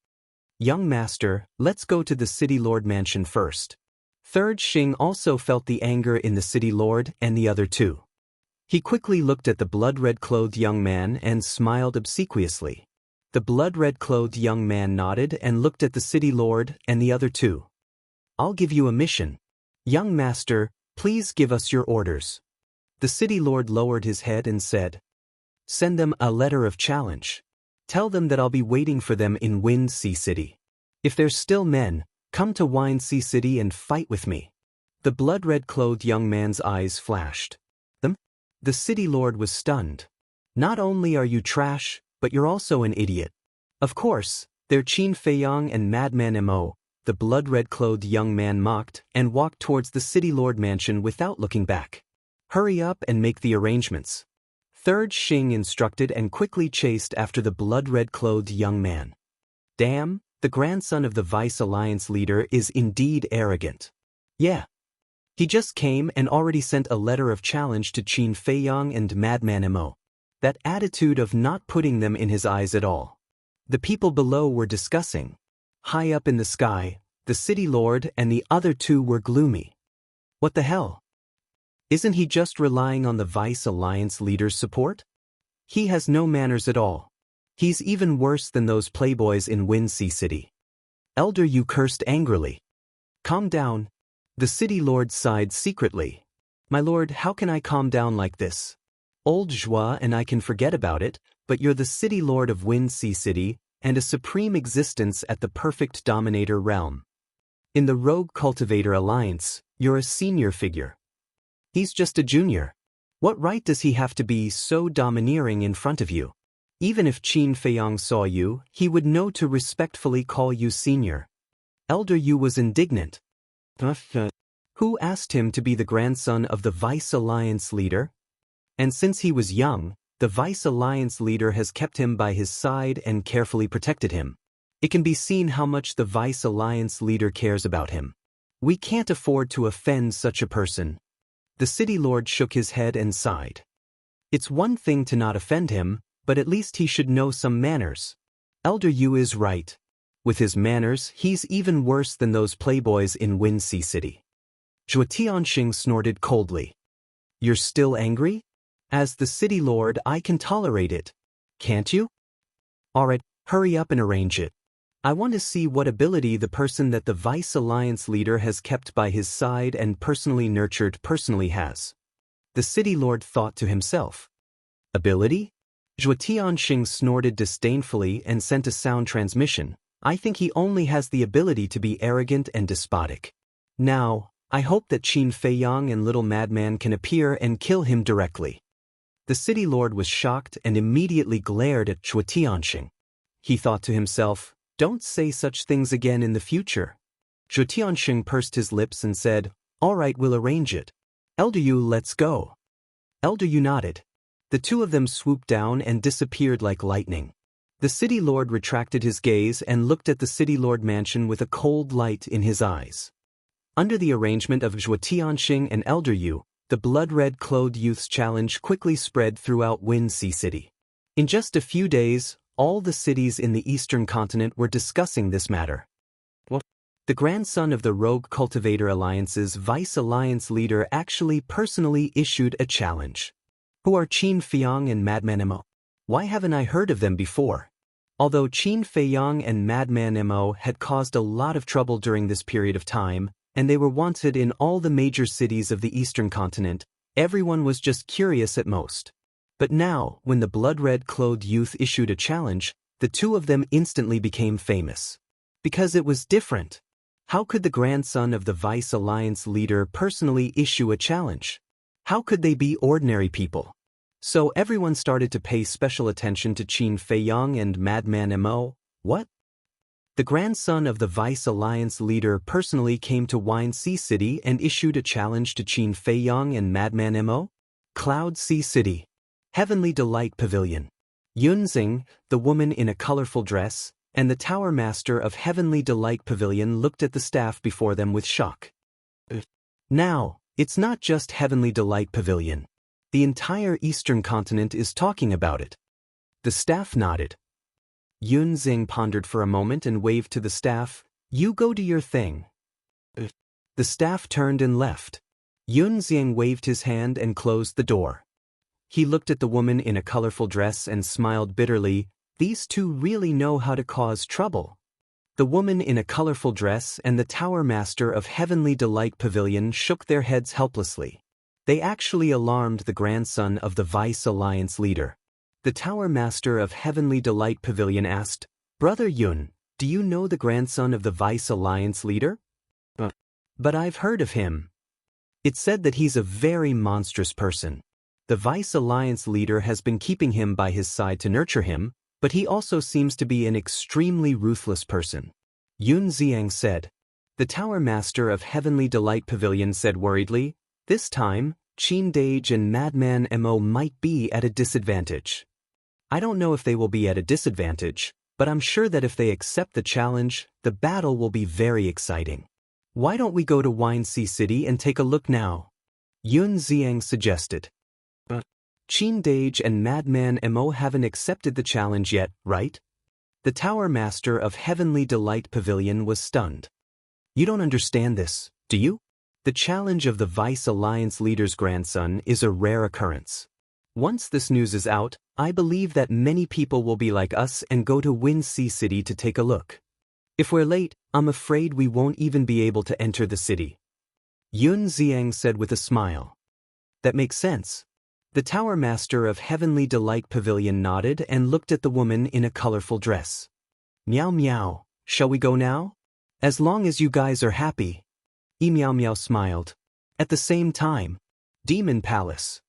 "Young master, let's go to the city lord mansion first." Third Xing also felt the anger in the city lord and the other two. He quickly looked at the blood-red-clothed young man and smiled obsequiously. The blood-red-clothed young man nodded and looked at the city lord and the other two. "I'll give you a mission. Young master, please give us your orders." The city lord lowered his head and said, "Send them a letter of challenge. Tell them that I'll be waiting for them in Wind Sea City. If they're still men, come to Wind Sea City and fight with me." The blood-red-clothed young man's eyes flashed. "Them?" The city lord was stunned. "Not only are you trash, but you're also an idiot." "Of course, they're Qin Feiyang and Madman Mo." The blood-red-clothed young man mocked and walked towards the city lord mansion without looking back. "Hurry up and make the arrangements." Third Xing instructed and quickly chased after the blood-red-clothed young man. Damn, the grandson of the Vice Alliance leader is indeed arrogant. Yeah. He just came and already sent a letter of challenge to Qin Feiyang and Madman Mo. That attitude of not putting them in his eyes at all. The people below were discussing. High up in the sky, the city lord and the other two were gloomy. What the hell? Isn't he just relying on the Vice Alliance leader's support? He has no manners at all. He's even worse than those playboys in Windsea City. Elder Yu cursed angrily. Calm down. The city lord sighed secretly. My lord, how can I calm down like this? Old Zhua and I can forget about it, but you're the city lord of Windsea City and a supreme existence at the perfect dominator realm. In the Rogue Cultivator Alliance, you're a senior figure. He's just a junior. What right does he have to be so domineering in front of you? Even if Qin Feiyang saw you, he would know to respectfully call you senior. Elder Yu was indignant. Who asked him to be the grandson of the Vice Alliance leader? And since he was young, the Vice Alliance leader has kept him by his side and carefully protected him. It can be seen how much the Vice Alliance leader cares about him. We can't afford to offend such a person. The city lord shook his head and sighed. It's one thing to not offend him, but at least he should know some manners. Elder Yu is right. With his manners, he's even worse than those playboys in Windsea City. Zhuo Tianxing snorted coldly. You're still angry? As the city lord, I can tolerate it. Can't you? Alright, hurry up and arrange it. I want to see what ability the person that the Vice Alliance leader has kept by his side and personally nurtured personally has. The city lord thought to himself. Ability? Zhuo Tianxing snorted disdainfully and sent a sound transmission. I think he only has the ability to be arrogant and despotic. Now, I hope that Qin Feiyang and Little Madman can appear and kill him directly. The city lord was shocked and immediately glared at Zhuo Tianxing. He thought to himself, don't say such things again in the future. Zhuo Tianxing pursed his lips and said, all right, we'll arrange it. Elder Yu, let's go. Elder Yu nodded. The two of them swooped down and disappeared like lightning. The city lord retracted his gaze and looked at the city lord mansion with a cold light in his eyes. Under the arrangement of Zhuo Tianxing and Elder Yu, the blood-red clothed youth's challenge quickly spread throughout Windsea City. In just a few days, all the cities in the eastern continent were discussing this matter. What? The grandson of the Rogue Cultivator Alliance's Vice Alliance leader actually personally issued a challenge. Who are Qin Feiyang and Madman Mo? Why haven't I heard of them before? Although Qin Feiyang and Madman Mo had caused a lot of trouble during this period of time, and they were wanted in all the major cities of the eastern continent, everyone was just curious at most. But now, when the blood-red clothed youth issued a challenge, the two of them instantly became famous. Because it was different. How could the grandson of the Vice Alliance leader personally issue a challenge? How could they be ordinary people? So everyone started to pay special attention to Qin Feiyang and Madman Mo. What? The grandson of the Vice Alliance leader personally came to Windsea City and issued a challenge to Qin Feiyang and Madman Mo? Cloud Sea City. Heavenly Delight Pavilion. Yunxing, the woman in a colorful dress, and the tower master of Heavenly Delight Pavilion looked at the staff before them with shock. Now, it's not just Heavenly Delight Pavilion. The entire eastern continent is talking about it. The staff nodded. Yunxing pondered for a moment and waved to the staff, you go do your thing. The staff turned and left. Yunxing waved his hand and closed the door. He looked at the woman in a colorful dress and smiled bitterly. These two really know how to cause trouble. The woman in a colorful dress and the tower master of Heavenly Delight Pavilion shook their heads helplessly. They actually alarmed the grandson of the Vice Alliance leader. The tower master of Heavenly Delight Pavilion asked, Brother Yun, do you know the grandson of the Vice Alliance leader? But I've heard of him. It's said that he's a very monstrous person. The Vice Alliance leader has been keeping him by his side to nurture him, but he also seems to be an extremely ruthless person. Yun Xiang said. The tower master of Heavenly Delight Pavilion said worriedly, this time, Qin Dage and Madman Mo might be at a disadvantage. I don't know if they will be at a disadvantage, but I'm sure that if they accept the challenge, the battle will be very exciting. Why don't we go to Wine Sea City and take a look now? Yun Xiang suggested. But Qin Dage and Madman Mo haven't accepted the challenge yet, right? The Tower Master of Heavenly Delight Pavilion was stunned. You don't understand this, do you? The challenge of the Vice Alliance leader's grandson is a rare occurrence. Once this news is out, I believe that many people will be like us and go to Win Sea City to take a look. If we're late, I'm afraid we won't even be able to enter the city. Yun Xiang said with a smile. That makes sense. The Tower Master of Heavenly Delight Pavilion nodded and looked at the woman in a colorful dress. Meow meow, shall we go now? As long as you guys are happy. Meow meow smiled. At the same time, Demon Palace.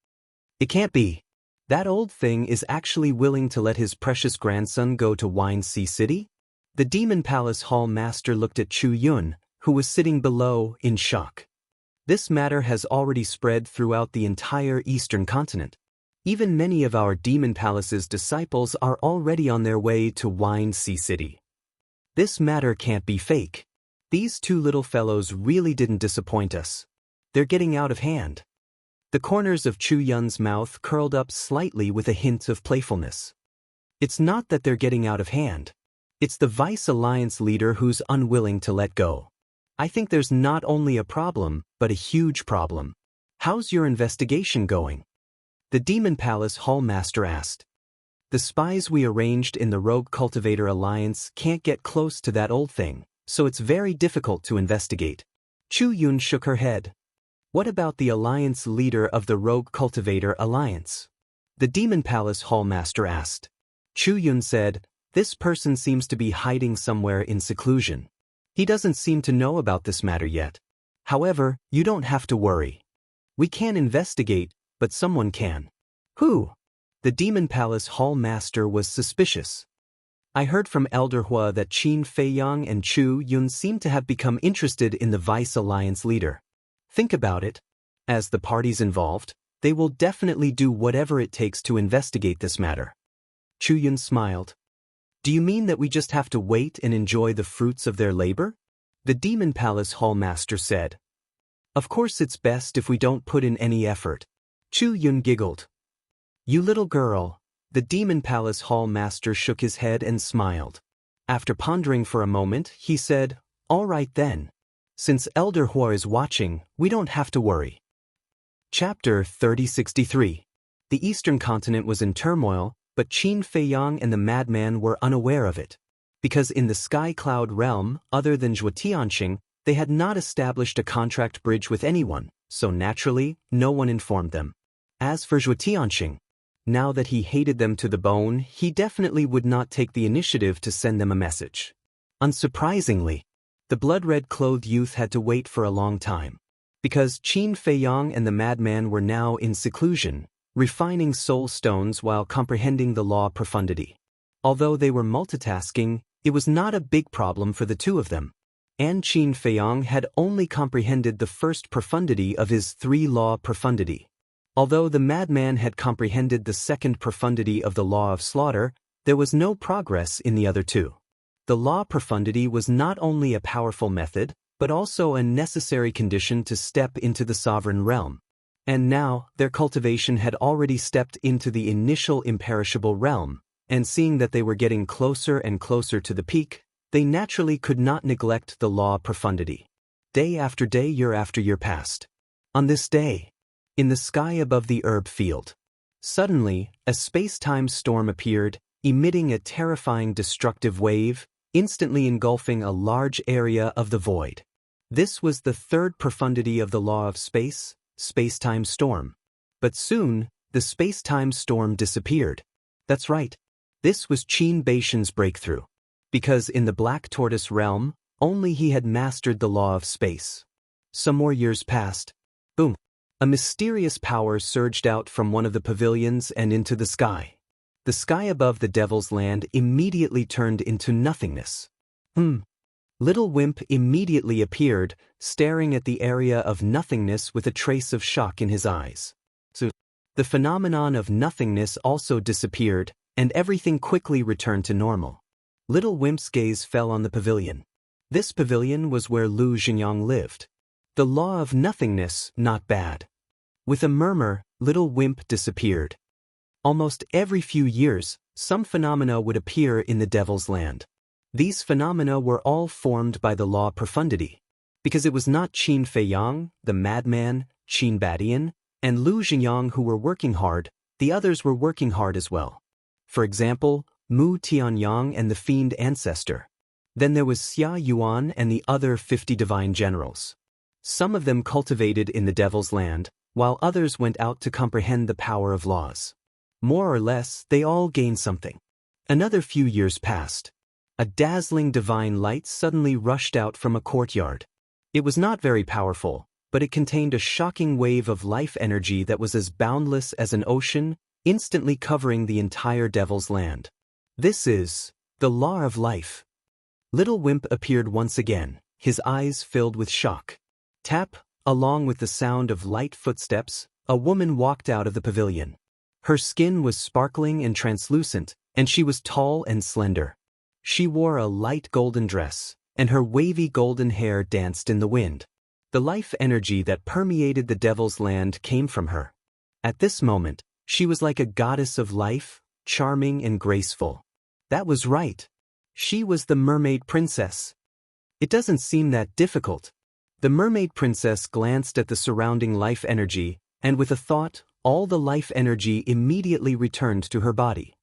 It can't be. That old thing is actually willing to let his precious grandson go to Wine Sea City? The Demon Palace Hall Master looked at Chu Yun, who was sitting below, in shock. This matter has already spread throughout the entire Eastern continent. Even many of our Demon Palace's disciples are already on their way to Wine Sea City. This matter can't be fake. These two little fellows really didn't disappoint us. They're getting out of hand. The corners of Chu Yun's mouth curled up slightly with a hint of playfulness. It's not that they're getting out of hand. It's the Vice Alliance leader who's unwilling to let go. I think there's not only a problem, but a huge problem. How's your investigation going? The Demon Palace Hall Master asked. The spies we arranged in the Rogue Cultivator Alliance can't get close to that old thing, so it's very difficult to investigate. Chu Yun shook her head. What about the Alliance leader of the Rogue Cultivator Alliance? The Demon Palace Hall Master asked. Chu Yun said, this person seems to be hiding somewhere in seclusion. He doesn't seem to know about this matter yet. However, you don't have to worry. We can't investigate, but someone can. Who? The Demon Palace Hall Master was suspicious. I heard from Elder Hua that Qin Feiyang and Chu Yun seem to have become interested in the Vice Alliance leader. Think about it. As the parties involved, they will definitely do whatever it takes to investigate this matter. Chu Yun smiled. Do you mean that we just have to wait and enjoy the fruits of their labor? The Demon Palace Hall Master said. Of course it's best if we don't put in any effort. Chu Yun giggled. You little girl. The Demon Palace Hall Master shook his head and smiled. After pondering for a moment, he said, all right then. Since Elder Hua is watching, we don't have to worry. Chapter 3063. The Eastern continent was in turmoil, but Qin Feiyang and the madman were unaware of it. Because in the Sky Cloud realm, other than Zhuotianqing, they had not established a contract bridge with anyone, so naturally, no one informed them. As for Zhuotianqing, now that he hated them to the bone, he definitely would not take the initiative to send them a message. Unsurprisingly, the blood-red-clothed youth had to wait for a long time. Because Qin Feiyang and the madman were now in seclusion, refining soul stones while comprehending the law profundity. Although they were multitasking, it was not a big problem for the two of them. And Qin Feiyang had only comprehended the first profundity of his three-law profundity. Although the madman had comprehended the second profundity of the law of slaughter, there was no progress in the other two. The law profundity was not only a powerful method, but also a necessary condition to step into the sovereign realm. And now, their cultivation had already stepped into the initial imperishable realm, and seeing that they were getting closer and closer to the peak, they naturally could not neglect the law profundity. Day after day, year after year passed. On this day, in the sky above the herb field, suddenly, a space-time storm appeared, emitting a terrifying destructive wave, instantly engulfing a large area of the void. This was the third profundity of the law of space, space-time storm. But soon, the space-time storm disappeared. That's right. This was Qin Baishan's breakthrough. Because in the Black Tortoise realm, only he had mastered the law of space. Some more years passed. Boom. A mysterious power surged out from one of the pavilions and into the sky. The sky above the Devil's Land immediately turned into nothingness. Little Wimp immediately appeared, staring at the area of nothingness with a trace of shock in his eyes. So, the phenomenon of nothingness also disappeared, and everything quickly returned to normal. Little Wimp's gaze fell on the pavilion. This pavilion was where Lu Xingyang lived. The law of nothingness, not bad. With a murmur, Little Wimp disappeared. Almost every few years, some phenomena would appear in the Devil's Land. These phenomena were all formed by the law profundity. Because it was not Qin Feiyang, the madman, Qin Badian, and Lu Xingyang who were working hard, the others were working hard as well. For example, Mu Tianyang and the Fiend Ancestor. Then there was Xia Yuan and the other 50 divine generals. Some of them cultivated in the Devil's Land, while others went out to comprehend the power of laws. More or less, they all gained something. Another few years passed. A dazzling divine light suddenly rushed out from a courtyard. It was not very powerful, but it contained a shocking wave of life energy that was as boundless as an ocean, instantly covering the entire Devil's Land. This is the law of life. Little Wimp appeared once again, his eyes filled with shock. Tap, along with the sound of light footsteps, a woman walked out of the pavilion. Her skin was sparkling and translucent, and she was tall and slender. She wore a light golden dress, and her wavy golden hair danced in the wind. The life energy that permeated the Devil's Land came from her. At this moment, she was like a goddess of life, charming and graceful. That was right. She was the Mermaid Princess. It doesn't seem that difficult. The Mermaid Princess glanced at the surrounding life energy, and with a thought, all the life energy immediately returned to her body.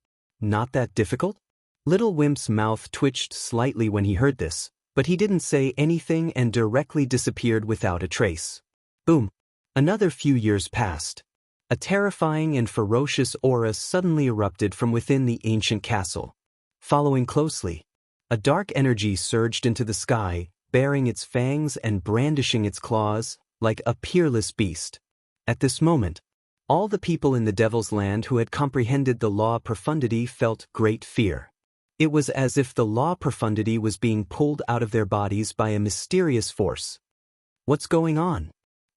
Not that difficult? Little Wimp's mouth twitched slightly when he heard this, but he didn't say anything and directly disappeared without a trace. Boom! Another few years passed. A terrifying and ferocious aura suddenly erupted from within the ancient castle. Following closely, a dark energy surged into the sky, baring its fangs and brandishing its claws, like a peerless beast. At this moment, all the people in the Devil's Land who had comprehended the law profundity felt great fear. It was as if the law profundity was being pulled out of their bodies by a mysterious force. What's going on?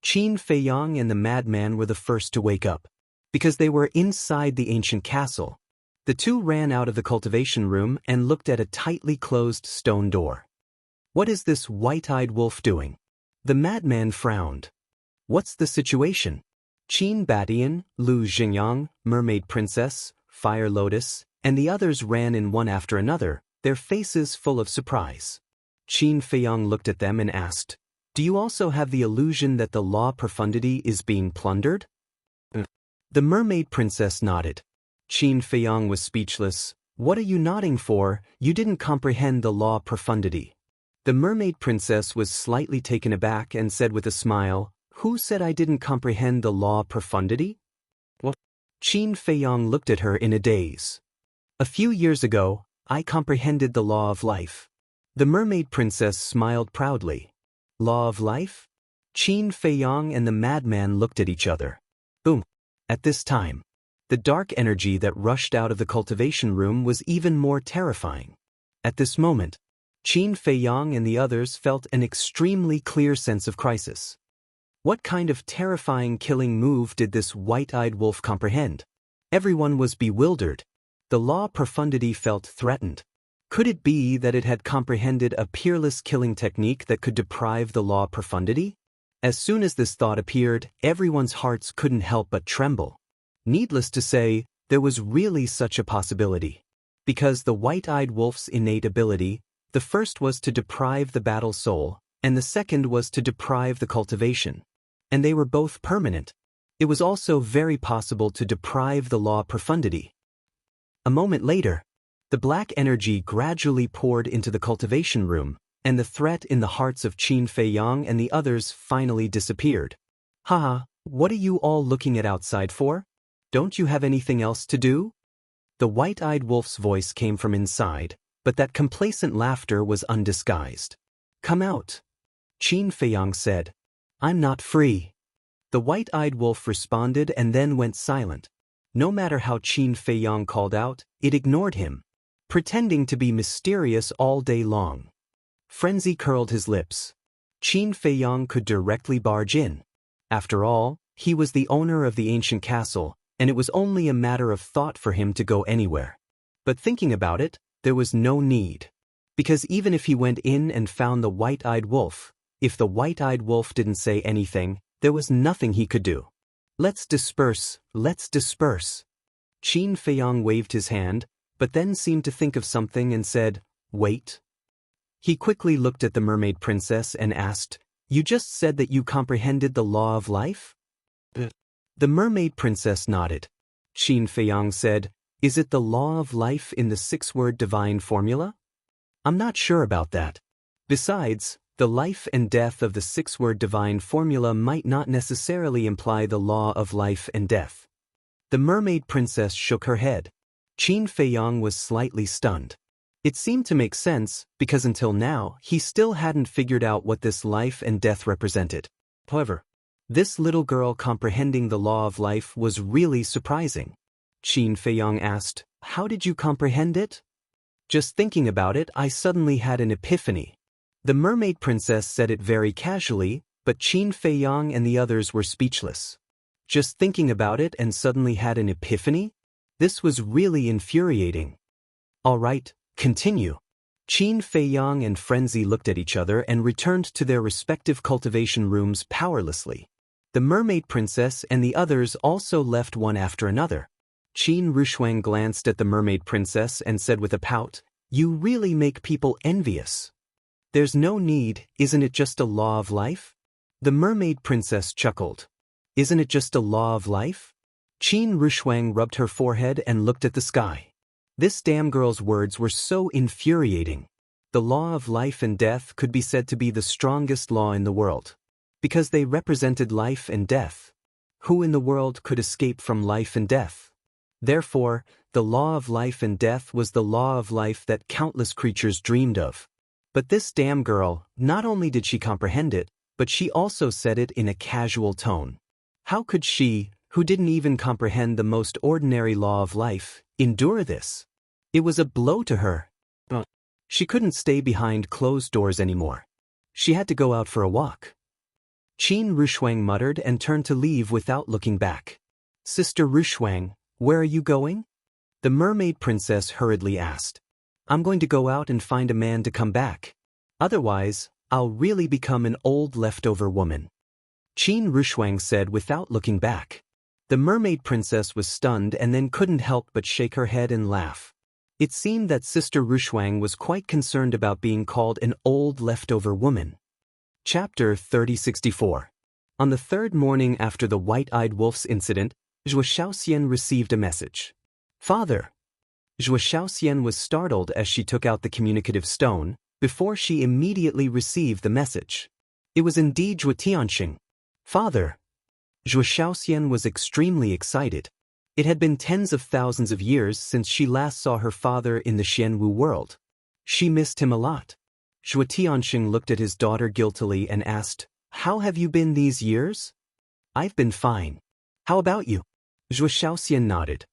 Qin Feiyang and the madman were the first to wake up. Because they were inside the ancient castle, the two ran out of the cultivation room and looked at a tightly closed stone door. What is this white-eyed wolf doing? The madman frowned. What's the situation? Qin Badian, Lu Xingyang, Mermaid Princess, Fire Lotus, and the others ran in one after another, their faces full of surprise. Qin Feiyang looked at them and asked, "Do you also have the illusion that the law profundity is being plundered?" The Mermaid Princess nodded. Qin Feiyang was speechless. "What are you nodding for? You didn't comprehend the law profundity." The Mermaid Princess was slightly taken aback and said with a smile, "Who said I didn't comprehend the law profundity?" What? Qin Feiyang looked at her in a daze. "A few years ago, I comprehended the law of life." The Mermaid Princess smiled proudly. Law of life? Qin Feiyang and the madman looked at each other. Boom! At this time, the dark energy that rushed out of the cultivation room was even more terrifying. At this moment, Qin Feiyang and the others felt an extremely clear sense of crisis. What kind of terrifying killing move did this white-eyed wolf comprehend? Everyone was bewildered. The law profundity felt threatened. Could it be that it had comprehended a peerless killing technique that could deprive the law profundity? As soon as this thought appeared, everyone's hearts couldn't help but tremble. Needless to say, there was really such a possibility. Because the white-eyed wolf's innate ability, the first was to deprive the battle soul, and the second was to deprive the cultivation. And they were both permanent. It was also very possible to deprive the law profundity. A moment later, the black energy gradually poured into the cultivation room, and the threat in the hearts of Qin Feiyang and the others finally disappeared. "Haha, what are you all looking at outside for? Don't you have anything else to do?" The white-eyed wolf's voice came from inside, but that complacent laughter was undisguised. "Come out," Qin Feiyang said. "I'm not free." The white-eyed wolf responded and then went silent. No matter how Qin Feiyang called out, it ignored him, pretending to be mysterious all day long. Frenzy curled his lips. Qin Feiyang could directly barge in. After all, he was the owner of the ancient castle, and it was only a matter of thought for him to go anywhere. But thinking about it, there was no need. Because even if he went in and found the white-eyed wolf, if the white-eyed wolf didn't say anything, there was nothing he could do. Let's disperse, let's disperse. Qin Feiyang waved his hand, but then seemed to think of something and said, wait. He quickly looked at the mermaid princess and asked, you just said that you comprehended the law of life? The mermaid princess nodded. Qin Feiyang said, is it the law of life in the 6-word divine formula? I'm not sure about that. Besides, the life and death of the 6-word divine formula might not necessarily imply the law of life and death. The mermaid princess shook her head. Qin Feiyang was slightly stunned. It seemed to make sense, because until now, he still hadn't figured out what this life and death represented. However, this little girl comprehending the law of life was really surprising. Qin Feiyang asked, how did you comprehend it? Just thinking about it, I suddenly had an epiphany. The mermaid princess said it very casually, but Qin Feiyang and the others were speechless. Just thinking about it and suddenly had an epiphany? This was really infuriating. All right, continue. Qin Feiyang and Frenzy looked at each other and returned to their respective cultivation rooms powerlessly. The mermaid princess and the others also left one after another. Qin Rushuang glanced at the mermaid princess and said with a pout, you really make people envious. There's no need, isn't it just a law of life? The mermaid princess chuckled. Isn't it just a law of life? Qin Rushuang rubbed her forehead and looked at the sky. This damn girl's words were so infuriating. The law of life and death could be said to be the strongest law in the world. Because they represented life and death. Who in the world could escape from life and death? Therefore, the law of life and death was the law of life that countless creatures dreamed of. But this damn girl, not only did she comprehend it, but she also said it in a casual tone. How could she, who didn't even comprehend the most ordinary law of life, endure this? It was a blow to her. She couldn't stay behind closed doors anymore. She had to go out for a walk. Qin Rushuang muttered and turned to leave without looking back. Sister Rushuang, where are you going? The mermaid princess hurriedly asked. I'm going to go out and find a man to come back. Otherwise, I'll really become an old leftover woman. Qin Rushuang said without looking back. The mermaid princess was stunned and then couldn't help but shake her head and laugh. It seemed that Sister Rushuang was quite concerned about being called an old leftover woman. Chapter 3064. On the third morning after the white-eyed wolf's incident, Zhuo Shaoxian received a message. Father. Zhuo Shaoxian was startled as she took out the communicative stone, before she immediately received the message. It was indeed Zhuo Tianxing. Father. Zhuo Shaoxian was extremely excited. It had been tens of thousands of years since she last saw her father in the Xianwu world. She missed him a lot. Zhuo Tianxing looked at his daughter guiltily and asked, how have you been these years? I've been fine. How about you? Zhuo Shaoxian nodded.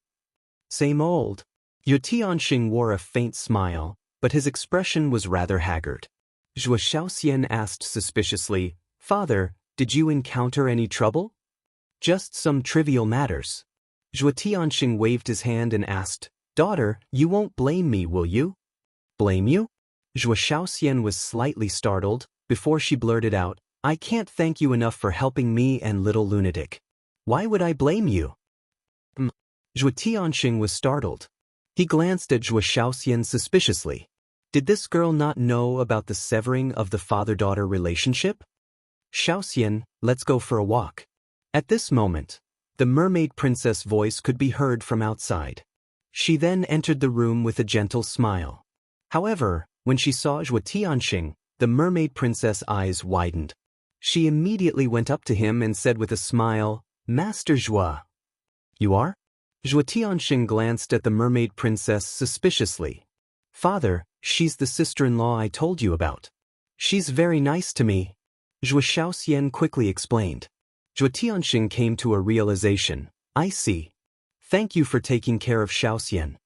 Same old. Zhuo Tianxing wore a faint smile, but his expression was rather haggard. Zhuo Shaoxian asked suspiciously, Father, did you encounter any trouble? Just some trivial matters. Zhuo Tianxing waved his hand and asked, Daughter, you won't blame me, will you? Blame you? Zhuo Shaoxian was slightly startled, before she blurted out, I can't thank you enough for helping me and little lunatic. Why would I blame you? Zhuo Tianxing was startled. He glanced at Zhuo Shaoxian suspiciously. Did this girl not know about the severing of the father-daughter relationship? Shaoxian, let's go for a walk. At this moment, the mermaid princess voice could be heard from outside. She then entered the room with a gentle smile. However, when she saw Zhuo Tianxing, the mermaid princess' eyes widened. She immediately went up to him and said with a smile, Master Zhuo. You are? Zhuo Tianxing glanced at the mermaid princess suspiciously. Father, she's the sister-in-law I told you about. She's very nice to me. Zhuo Shaoxian quickly explained. Zhuo Tianxing came to a realization. I see. Thank you for taking care of Shaoxian.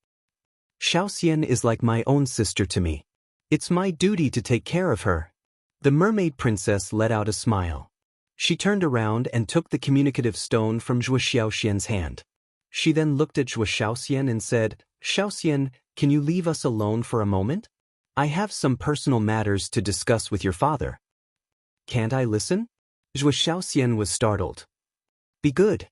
Shaoxian is like my own sister to me. It's my duty to take care of her. The mermaid princess let out a smile. She turned around and took the communicative stone from Zhuo Xiaoxian's hand. She then looked at Zhuo Xiaoxian and said, Xiaoxian, can you leave us alone for a moment? I have some personal matters to discuss with your father. Can't I listen? Zhuo Xiaoxian was startled. Be good.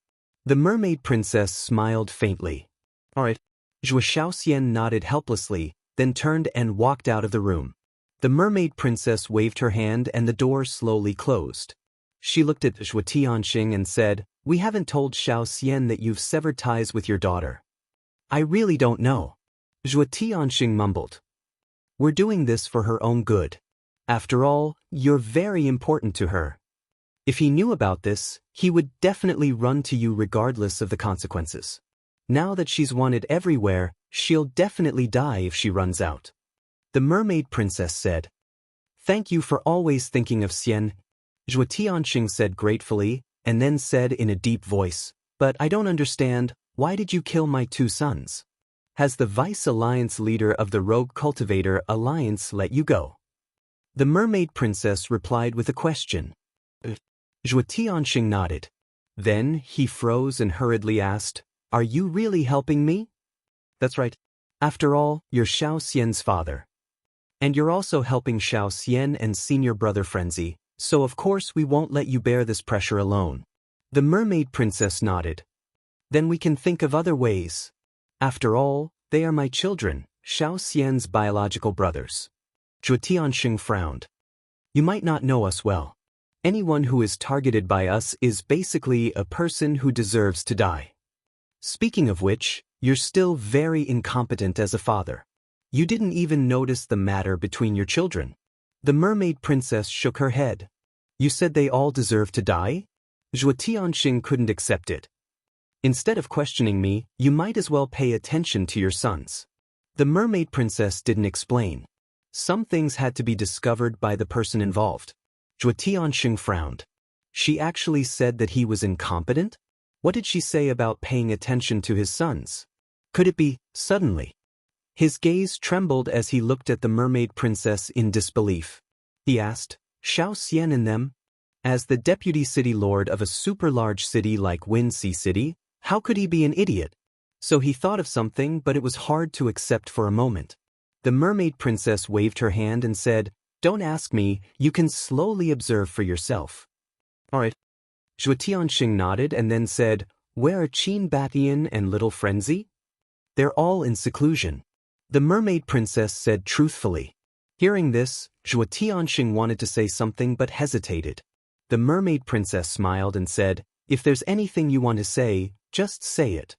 The mermaid princess smiled faintly. All right. Zhuo Xiaoxian nodded helplessly, then turned and walked out of the room. The mermaid princess waved her hand and the door slowly closed. She looked at Zhuo Tianxing and said, We haven't told Xiaoxian that you've severed ties with your daughter. I really don't know. Zhuo Tianxing mumbled. We're doing this for her own good. After all, you're very important to her. If he knew about this, he would definitely run to you regardless of the consequences. Now that she's wanted everywhere, she'll definitely die if she runs out. The mermaid princess said. Thank you for always thinking of Xian. Zhuo Tianxing said gratefully, and then said in a deep voice, But I don't understand, why did you kill my 2 sons? Has the Vice Alliance leader of the Rogue Cultivator Alliance let you go? The mermaid princess replied with a question. Zhuo Tianxing nodded. Then he froze and hurriedly asked, Are you really helping me? That's right. After all, you're Xiao Xian's father. And you're also helping Xiao Xian and senior brother Frenzy, so of course we won't let you bear this pressure alone. The mermaid princess nodded. Then we can think of other ways. After all, they are my children, Xiao Xian's biological brothers. Zhuo Tianxing frowned. You might not know us well. Anyone who is targeted by us is basically a person who deserves to die. Speaking of which, you're still very incompetent as a father. You didn't even notice the matter between your children. The mermaid princess shook her head. You said they all deserve to die? Zhuo Tianxing couldn't accept it. Instead of questioning me, you might as well pay attention to your sons. The mermaid princess didn't explain. Some things had to be discovered by the person involved. Zhuo Tianxing frowned. She actually said that he was incompetent? What did she say about paying attention to his sons? Could it be, suddenly? His gaze trembled as he looked at the mermaid princess in disbelief. He asked, Xiao Xian and them? As the deputy city lord of a super-large city like Windsea City, how could he be an idiot? So he thought of something, but it was hard to accept for a moment. The mermaid princess waved her hand and said, Don't ask me, you can slowly observe for yourself. All right. Zhuo Tianxing nodded and then said, Where are Qin Batian and little Frenzy? They're all in seclusion. The mermaid princess said truthfully. Hearing this, Zhuo Tianxing wanted to say something but hesitated. The mermaid princess smiled and said, If there's anything you want to say, just say it.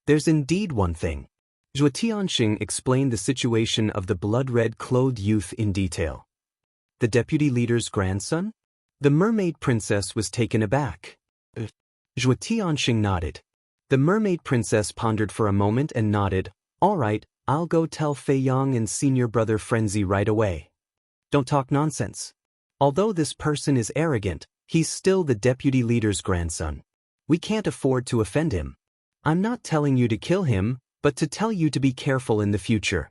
There's indeed one thing. Zhuo Tianxing explained the situation of the blood-red clothed youth in detail. The deputy leader's grandson? The mermaid princess was taken aback. Zhuo Tianxing nodded. The mermaid princess pondered for a moment and nodded. All right, I'll go tell Fei Yang and senior brother Frenzy right away. Don't talk nonsense. Although this person is arrogant, he's still the deputy leader's grandson. We can't afford to offend him. I'm not telling you to kill him, but to tell you to be careful in the future.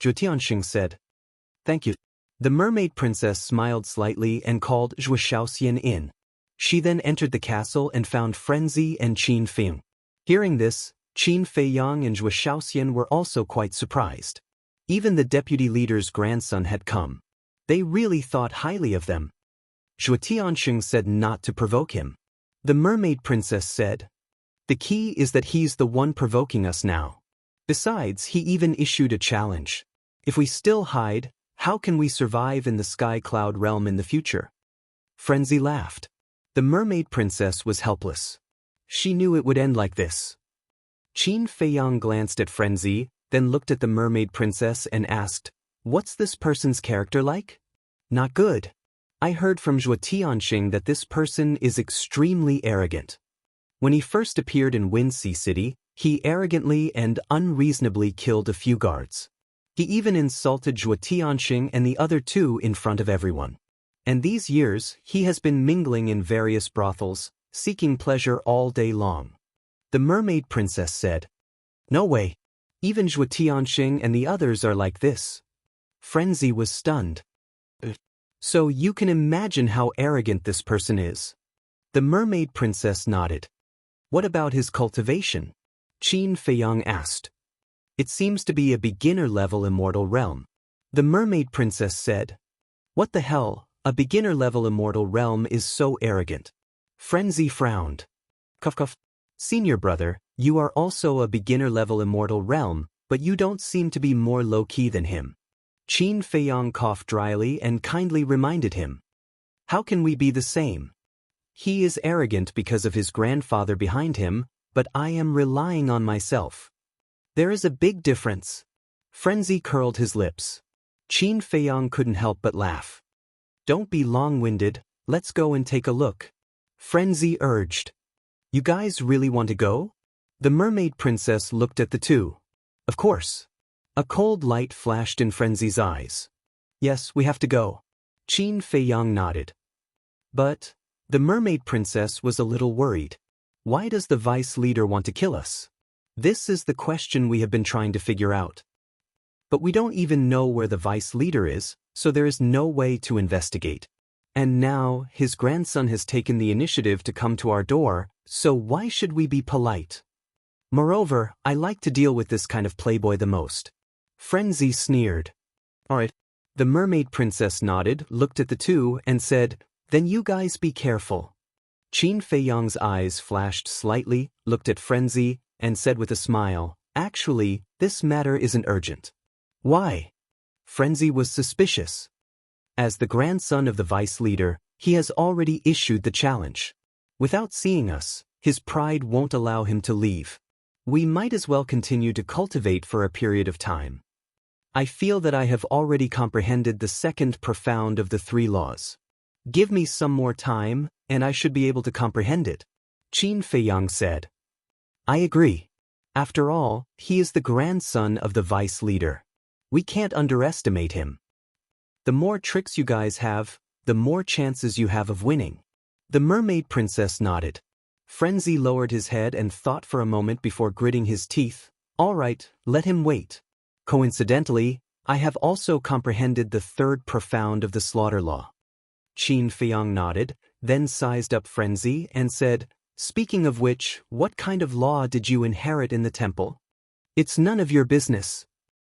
Zhuo Tianxing said. Thank you. The mermaid princess smiled slightly and called Zhuo Xiaoxian in. She then entered the castle and found Frenzy and Qin Feng. Hearing this, Qin Feiyang and Zhuo Xiaoxian were also quite surprised. Even the deputy leader's grandson had come. They really thought highly of them. Zhuo Tianxing said not to provoke him. The mermaid princess said, The key is that he's the one provoking us now. Besides, he even issued a challenge. If we still hide, how can we survive in the sky cloud realm in the future? Frenzy laughed. The mermaid princess was helpless. She knew it would end like this. Qin Feiyang glanced at Frenzy, then looked at the mermaid princess and asked, What's this person's character like? Not good. I heard from Zhuo Tianxing that this person is extremely arrogant. When he first appeared in Windsea City, he arrogantly and unreasonably killed a few guards. He even insulted Zhuo Tianxing and the other 2 in front of everyone. And these years, he has been mingling in various brothels, seeking pleasure all day long. The mermaid princess said, No way. Even Zhuo Tianxing and the others are like this. Frenzy was stunned. So you can imagine how arrogant this person is. The mermaid princess nodded. What about his cultivation? Qin Feiyang asked. It seems to be a beginner-level immortal realm. The mermaid princess said. What the hell, a beginner-level immortal realm is so arrogant. Frenzy frowned. Cuff cuff. Senior brother, you are also a beginner-level immortal realm, but you don't seem to be more low-key than him. Qin Feiyang coughed dryly and kindly reminded him. How can we be the same? He is arrogant because of his grandfather behind him, but I am relying on myself. There is a big difference. Frenzy curled his lips. Qin Feiyang couldn't help but laugh. Don't be long-winded, let's go and take a look. Frenzy urged. You guys really want to go? The mermaid princess looked at the two. Of course. A cold light flashed in Frenzy's eyes. Yes, we have to go. Qin Feiyang nodded. But the mermaid princess was a little worried. Why does the vice leader want to kill us? This is the question we have been trying to figure out. But we don't even know where the vice leader is, so there is no way to investigate. And now, his grandson has taken the initiative to come to our door, so why should we be polite? Moreover, I like to deal with this kind of playboy the most. Frenzy sneered. Alright. The mermaid princess nodded, looked at the two, and said, Then you guys be careful. Qin Feiyang's eyes flashed slightly, looked at Frenzy, and said with a smile, Actually, this matter isn't urgent. Why? Frenzy was suspicious. As the grandson of the vice leader, he has already issued the challenge. Without seeing us, his pride won't allow him to leave. We might as well continue to cultivate for a period of time. I feel that I have already comprehended the second profound of the three laws. Give me some more time, and I should be able to comprehend it. Qin Feiyang said. I agree. After all, he is the grandson of the vice leader. We can't underestimate him. The more tricks you guys have, the more chances you have of winning. The mermaid princess nodded. Frenzy lowered his head and thought for a moment before gritting his teeth. All right, let him wait. Coincidentally, I have also comprehended the third profound of the slaughter law. Qin Feiyang nodded, then sized up Frenzy and said, Speaking of which, what kind of law did you inherit in the temple? It's none of your business.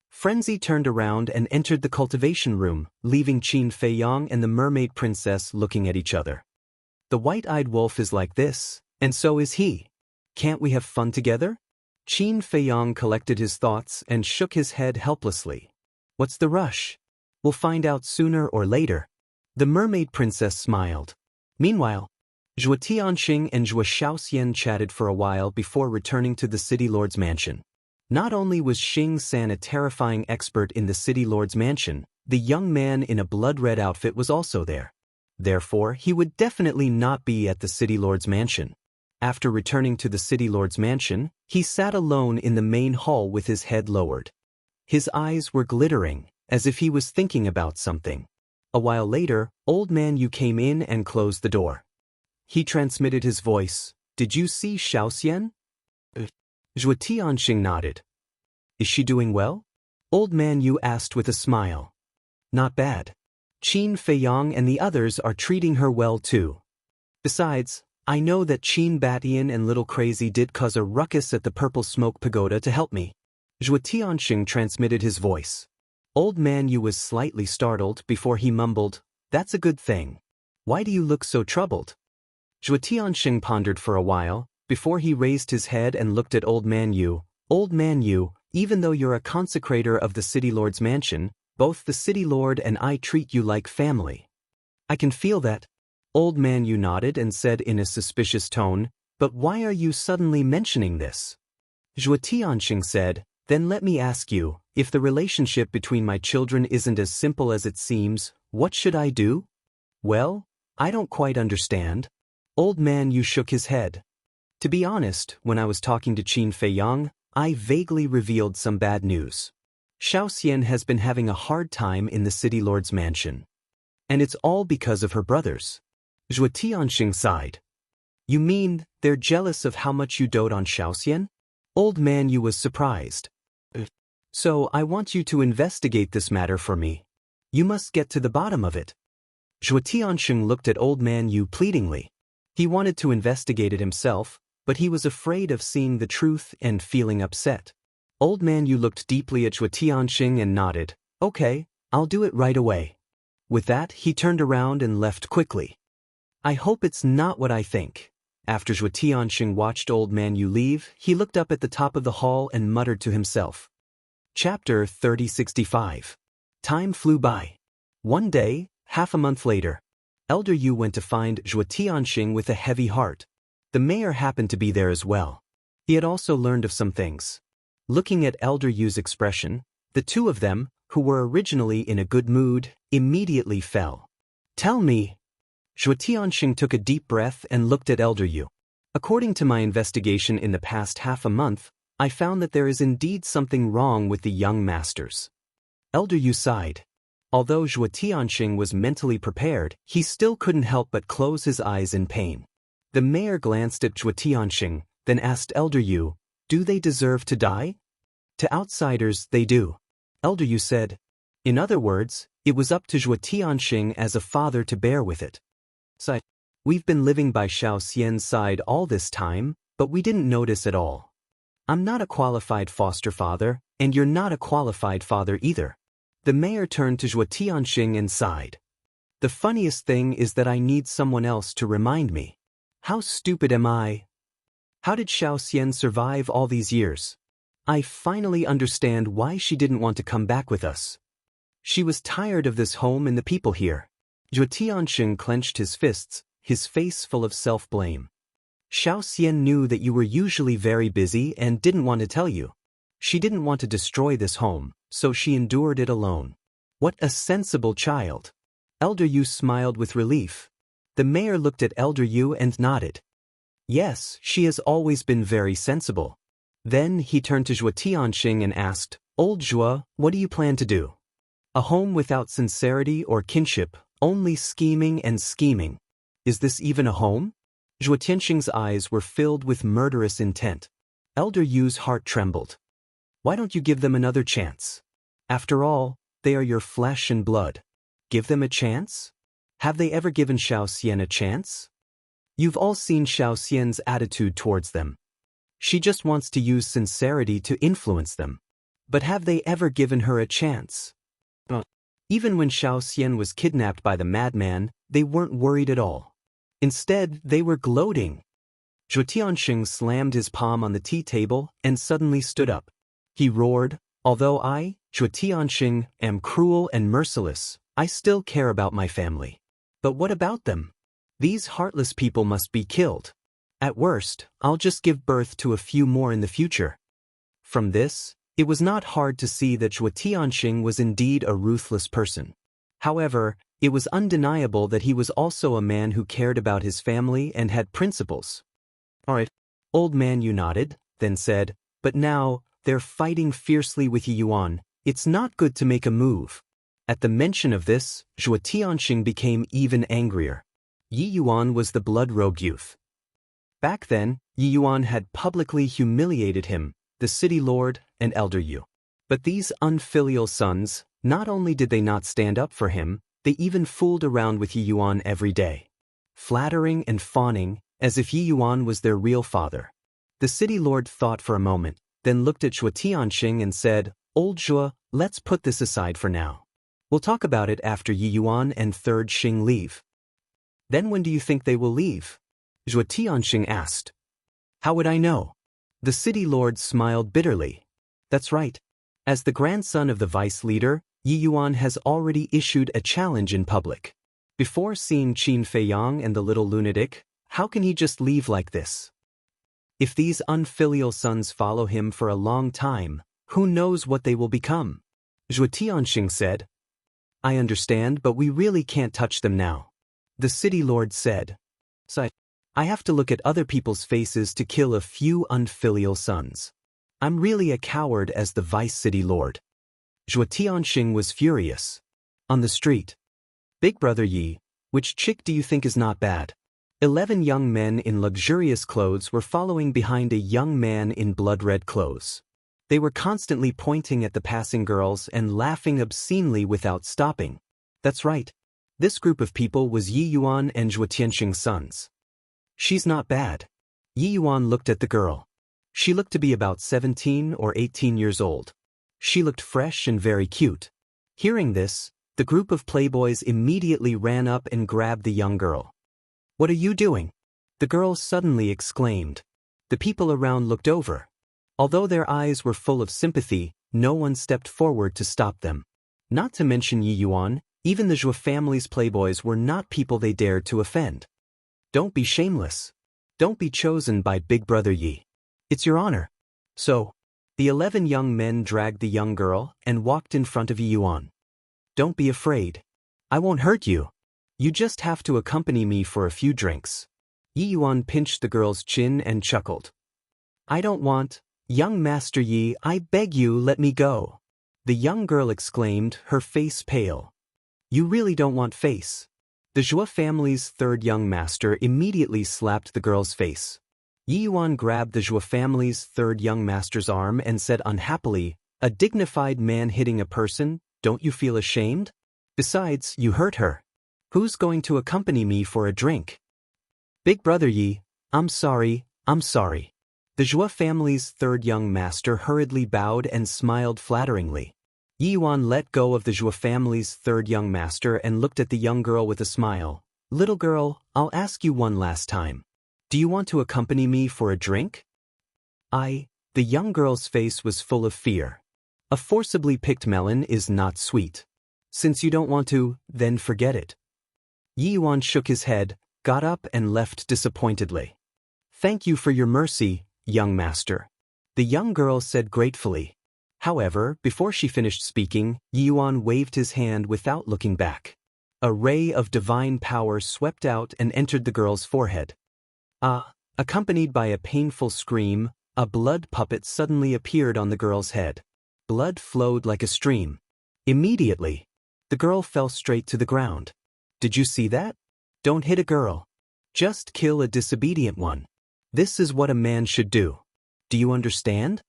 Frenzy turned around and entered the cultivation room, leaving Qin Feiyang and the mermaid princess looking at each other. The white-eyed wolf is like this, and so is he. Can't we have fun together? Qin Feiyang collected his thoughts and shook his head helplessly. What's the rush? We'll find out sooner or later. The mermaid princess smiled. Meanwhile, Zhuo Tianxing and Zhuo Shaoxian chatted for a while before returning to the city lord's mansion. Not only was Xing San a terrifying expert in the city lord's mansion, the young man in a blood-red outfit was also there. Therefore, he would definitely not be at the city lord's mansion. After returning to the city lord's mansion, he sat alone in the main hall with his head lowered. His eyes were glittering, as if he was thinking about something. A while later, Old Man Yu came in and closed the door. He transmitted his voice. Did you see Shaoxian? Zhuo Tianxing nodded. Is she doing well? Old Man Yu asked with a smile. Not bad. Qin Feiyang and the others are treating her well too. Besides, I know that Qin Batian and Little Crazy did cause a ruckus at the Purple Smoke Pagoda to help me. Zhuo Tianxing transmitted his voice. Old Man Yu was slightly startled before he mumbled, That's a good thing. Why do you look so troubled? Zhuo Tianxing pondered for a while, before he raised his head and looked at Old Man Yu. Old Man Yu, even though you're a consecrator of the City Lord's mansion, both the City Lord and I treat you like family. I can feel that. Old Man Yu nodded and said in a suspicious tone, But why are you suddenly mentioning this? Zhuo Tianxing said, Then let me ask you, if the relationship between my children isn't as simple as it seems, what should I do? Well, I don't quite understand. Old Man Yu shook his head. To be honest, when I was talking to Qin Feiyang, I vaguely revealed some bad news. Shaoxian has been having a hard time in the City Lord's mansion. And it's all because of her brothers. Zhuo Tianxing sighed. You mean, they're jealous of how much you dote on Shaoxian? Old Man Yu was surprised. So I want you to investigate this matter for me. You must get to the bottom of it. Zhuo Tianxing looked at Old Man Yu pleadingly. He wanted to investigate it himself, but he was afraid of seeing the truth and feeling upset. Old Man Yu looked deeply at Zhuo Tianxing and nodded. Okay, I'll do it right away. With that, he turned around and left quickly. I hope it's not what I think. After Zhuo Tianxing watched Old Man Yu leave, he looked up at the top of the hall and muttered to himself. Chapter 3065. Time flew by. One day, half a month later, Elder Yu went to find Zhuo Tianxing with a heavy heart. The mayor happened to be there as well. He had also learned of some things. Looking at Elder Yu's expression, the two of them, who were originally in a good mood, immediately fell. Tell me. Zhuo Tianxing took a deep breath and looked at Elder Yu. According to my investigation in the past half a month, I found that there is indeed something wrong with the young masters. Elder Yu sighed. Although Zhuo Tianxing was mentally prepared, he still couldn't help but close his eyes in pain. The mayor glanced at Zhuo Tianxing, then asked Elder Yu, do they deserve to die? To outsiders, they do. Elder Yu said. In other words, it was up to Zhuo Tianxing as a father to bear with it. So, we've been living by Xiao Xian's side all this time, but we didn't notice at all. I'm not a qualified foster father, and you're not a qualified father either. The mayor turned to Zhuo Tianxing and sighed. The funniest thing is that I need someone else to remind me. How stupid am I? How did Xiao Xian survive all these years? I finally understand why she didn't want to come back with us. She was tired of this home and the people here. Zhuo Tianxing clenched his fists, his face full of self-blame. Xiao Xian knew that you were usually very busy and didn't want to tell you. She didn't want to destroy this home, so she endured it alone. What a sensible child. Elder Yu smiled with relief. The mayor looked at Elder Yu and nodded. Yes, she has always been very sensible. Then he turned to Zhuo Tianxing and asked, Old Zhuo, what do you plan to do? A home without sincerity or kinship, only scheming and scheming. Is this even a home? Zhuo Tianxing's eyes were filled with murderous intent. Elder Yu's heart trembled. Why don't you give them another chance? After all, they are your flesh and blood. Give them a chance? Have they ever given Xiao Xian a chance? You've all seen Xiao Xian's attitude towards them. She just wants to use sincerity to influence them. But have they ever given her a chance? Even when Xiao Xian was kidnapped by the madman, they weren't worried at all. Instead, they were gloating. Zhuo Tianxing slammed his palm on the tea table and suddenly stood up. He roared, although I, Zhuo Tianxing, am cruel and merciless, I still care about my family. But what about them? These heartless people must be killed. At worst, I'll just give birth to a few more in the future. From this, it was not hard to see that Zhuo Tianxing was indeed a ruthless person. However, it was undeniable that he was also a man who cared about his family and had principles. All right, Old Man Yu nodded, then said, but now, they're fighting fiercely with Yi Yuan. It's not good to make a move. At the mention of this, Zhuo Tianxing became even angrier. Yi Yuan was the blood-robed youth. Back then, Yi Yuan had publicly humiliated him, the city lord, and Elder Yu. But these unfilial sons, not only did they not stand up for him, they even fooled around with Yi Yuan every day, flattering and fawning, as if Yi Yuan was their real father. The city lord thought for a moment, then looked at Zhuo Tianxing and said, Old Zhuo, let's put this aside for now. We'll talk about it after Yi Yuan and Third Xing leave. Then when do you think they will leave? Zhuo Tianxing asked. How would I know? The city lord smiled bitterly. That's right. As the grandson of the vice leader, Yi Yuan has already issued a challenge in public. Before seeing Qin Feiyang and the little lunatic, how can he just leave like this? If these unfilial sons follow him for a long time, who knows what they will become? Zhuo Tianxing said. I understand, but we really can't touch them now. The city lord said. So I have to look at other people's faces to kill a few unfilial sons. I'm really a coward as the vice city lord. Zhuo Tianxing was furious. On the street. Big brother Yi, which chick do you think is not bad? 11 young men in luxurious clothes were following behind a young man in blood-red clothes. They were constantly pointing at the passing girls and laughing obscenely without stopping. That's right. This group of people was Yi Yuan and Zhuo Tianxing's sons. She's not bad. Yi Yuan looked at the girl. She looked to be about 17 or 18 years old. She looked fresh and very cute. Hearing this, the group of playboys immediately ran up and grabbed the young girl. "What are you doing?" the girl suddenly exclaimed. The people around looked over. Although their eyes were full of sympathy, no one stepped forward to stop them. Not to mention Yi Yuan, even the Zhuo family's playboys were not people they dared to offend. "Don't be shameless. Don't be chosen by Big Brother Yi. It's your honor." So, the 11 young men dragged the young girl and walked in front of Yi Yuan. "Don't be afraid. I won't hurt you. You just have to accompany me for a few drinks." Yi Yuan pinched the girl's chin and chuckled. "I don't want, young Master Yi, I beg you, let me go." The young girl exclaimed, her face pale. "You really don't want face?" The Zhuo family's third young master immediately slapped the girl's face. Yi Yuan grabbed the Zhuo family's third young master's arm and said unhappily, "A dignified man hitting a person, don't you feel ashamed? Besides, you hurt her. Who's going to accompany me for a drink?" "Big Brother Yi, I'm sorry. The Zhuo family's third young master hurriedly bowed and smiled flatteringly. Yi Yuan let go of the Zhuo family's third young master and looked at the young girl with a smile. "Little girl, I'll ask you one last time. Do you want to accompany me for a drink?" The young girl's face was full of fear. A forcibly picked melon is not sweet. "Since you don't want to, then forget it." Yi Yuan shook his head, got up and left disappointedly. "Thank you for your mercy, young master," the young girl said gratefully. However, before she finished speaking, Yi Yuan waved his hand without looking back. A ray of divine power swept out and entered the girl's forehead. Accompanied by a painful scream, a blood puppet suddenly appeared on the girl's head. Blood flowed like a stream. Immediately, the girl fell straight to the ground. Did you see that? Don't hit a girl. Just kill a disobedient one. This is what a man should do. Do you understand?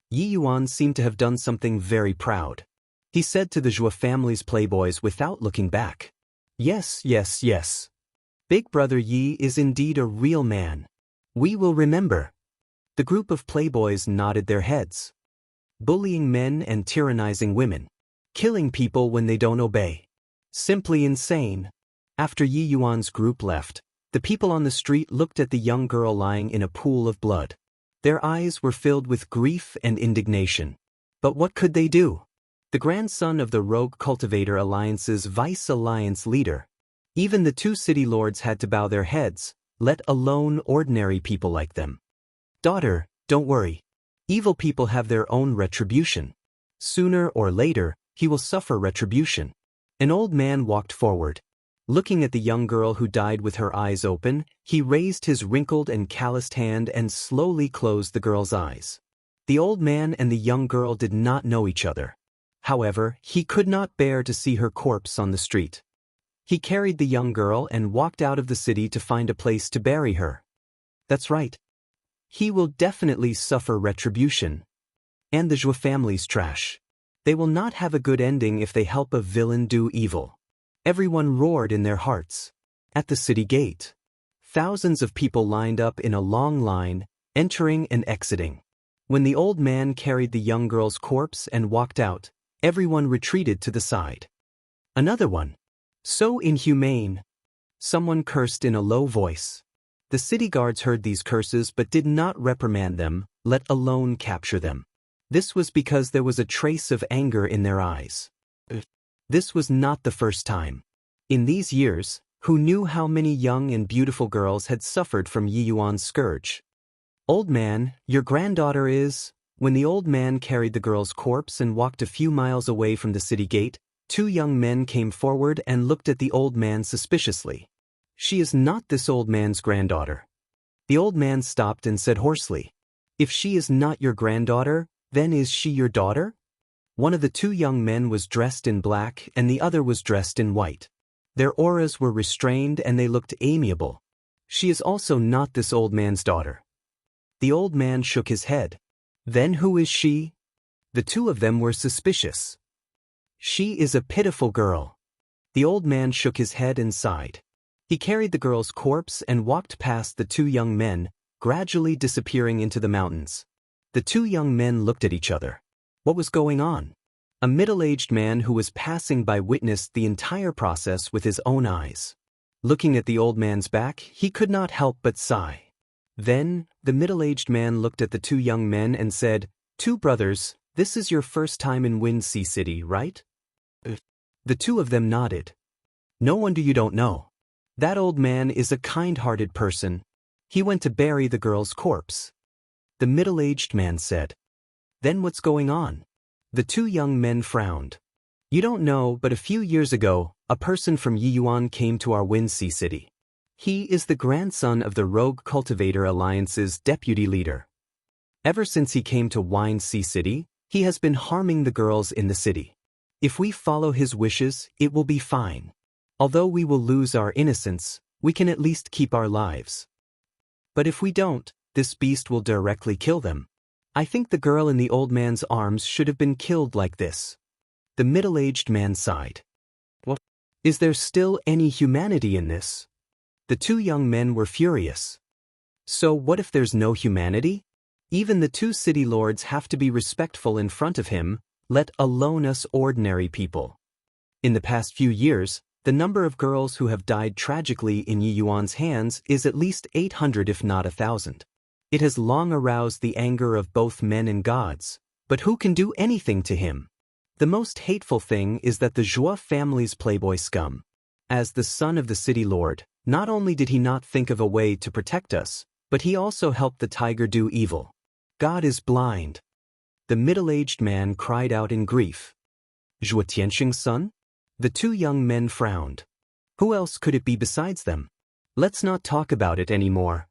Yi Yuan seemed to have done something very proud. He said to the Zhuo family's playboys without looking back. Yes. Big Brother Yi is indeed a real man. We will remember. The group of playboys nodded their heads. Bullying men and tyrannizing women. Killing people when they don't obey. Simply insane. After Yi Yuan's group left, the people on the street looked at the young girl lying in a pool of blood. Their eyes were filled with grief and indignation. But what could they do? The grandson of the Rogue Cultivator Alliance's Vice Alliance leader. Even the two city lords had to bow their heads, let alone ordinary people like them. Daughter, don't worry. Evil people have their own retribution. Sooner or later, he will suffer retribution. An old man walked forward. Looking at the young girl who died with her eyes open, he raised his wrinkled and calloused hand and slowly closed the girl's eyes. The old man and the young girl did not know each other. However, he could not bear to see her corpse on the street. He carried the young girl and walked out of the city to find a place to bury her. That's right. He will definitely suffer retribution. And the Zhuo family's trash. They will not have a good ending if they help a villain do evil. Everyone roared in their hearts. At the city gate, thousands of people lined up in a long line, entering and exiting. When the old man carried the young girl's corpse and walked out, everyone retreated to the side. Another one. So inhumane. Someone cursed in a low voice. The city guards heard these curses but did not reprimand them, let alone capture them. This was because there was a trace of anger in their eyes. This was not the first time. In these years, who knew how many young and beautiful girls had suffered from Yi Yuan's scourge? Old man, your granddaughter is... When the old man carried the girl's corpse and walked a few miles away from the city gate, two young men came forward and looked at the old man suspiciously. She is not this old man's granddaughter. The old man stopped and said hoarsely, If she is not your granddaughter, then is she your daughter? One of the two young men was dressed in black and the other was dressed in white. Their auras were restrained and they looked amiable. She is also not this old man's daughter. The old man shook his head. Then who is she? The two of them were suspicious. She is a pitiful girl. The old man shook his head and sighed. He carried the girl's corpse and walked past the two young men, gradually disappearing into the mountains. The two young men looked at each other. What was going on? A middle-aged man who was passing by witnessed the entire process with his own eyes. Looking at the old man's back, he could not help but sigh. Then, the middle-aged man looked at the two young men and said, "Two brothers, this is your first time in Wind Sea City, right?" The two of them nodded. "No wonder you don't know. That old man is a kind-hearted person. He went to bury the girl's corpse." The middle-aged man said. "Then what's going on?" The two young men frowned. "You don't know, but a few years ago, a person from Yiyuan came to our Wind Sea City. He is the grandson of the Rogue Cultivator Alliance's deputy leader. Ever since he came to Wind Sea City, he has been harming the girls in the city. If we follow his wishes, it will be fine. Although we will lose our innocence, we can at least keep our lives. But if we don't, this beast will directly kill them. I think the girl in the old man's arms should have been killed like this." The middle-aged man sighed. "What? Is there still any humanity in this?" The two young men were furious. "So what if there's no humanity? Even the two city lords have to be respectful in front of him, let alone us ordinary people. In the past few years, the number of girls who have died tragically in Yiyuan's hands is at least 800 if not 1,000. It has long aroused the anger of both men and gods, but who can do anything to him? The most hateful thing is that the Zhua family's playboy scum. As the son of the city lord, not only did he not think of a way to protect us, but he also helped the tiger do evil. God is blind." The middle-aged man cried out in grief. "Zhua Tianxing's son?" The two young men frowned. "Who else could it be besides them? Let's not talk about it anymore.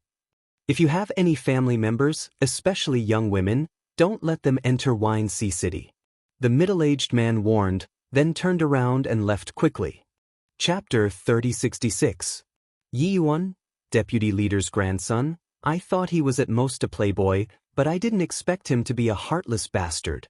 If you have any family members, especially young women, don't let them enter Wind Sea City." The middle-aged man warned, then turned around and left quickly. Chapter 3066. Yiyuan, deputy leader's grandson. I thought he was at most a playboy, but I didn't expect him to be a heartless bastard.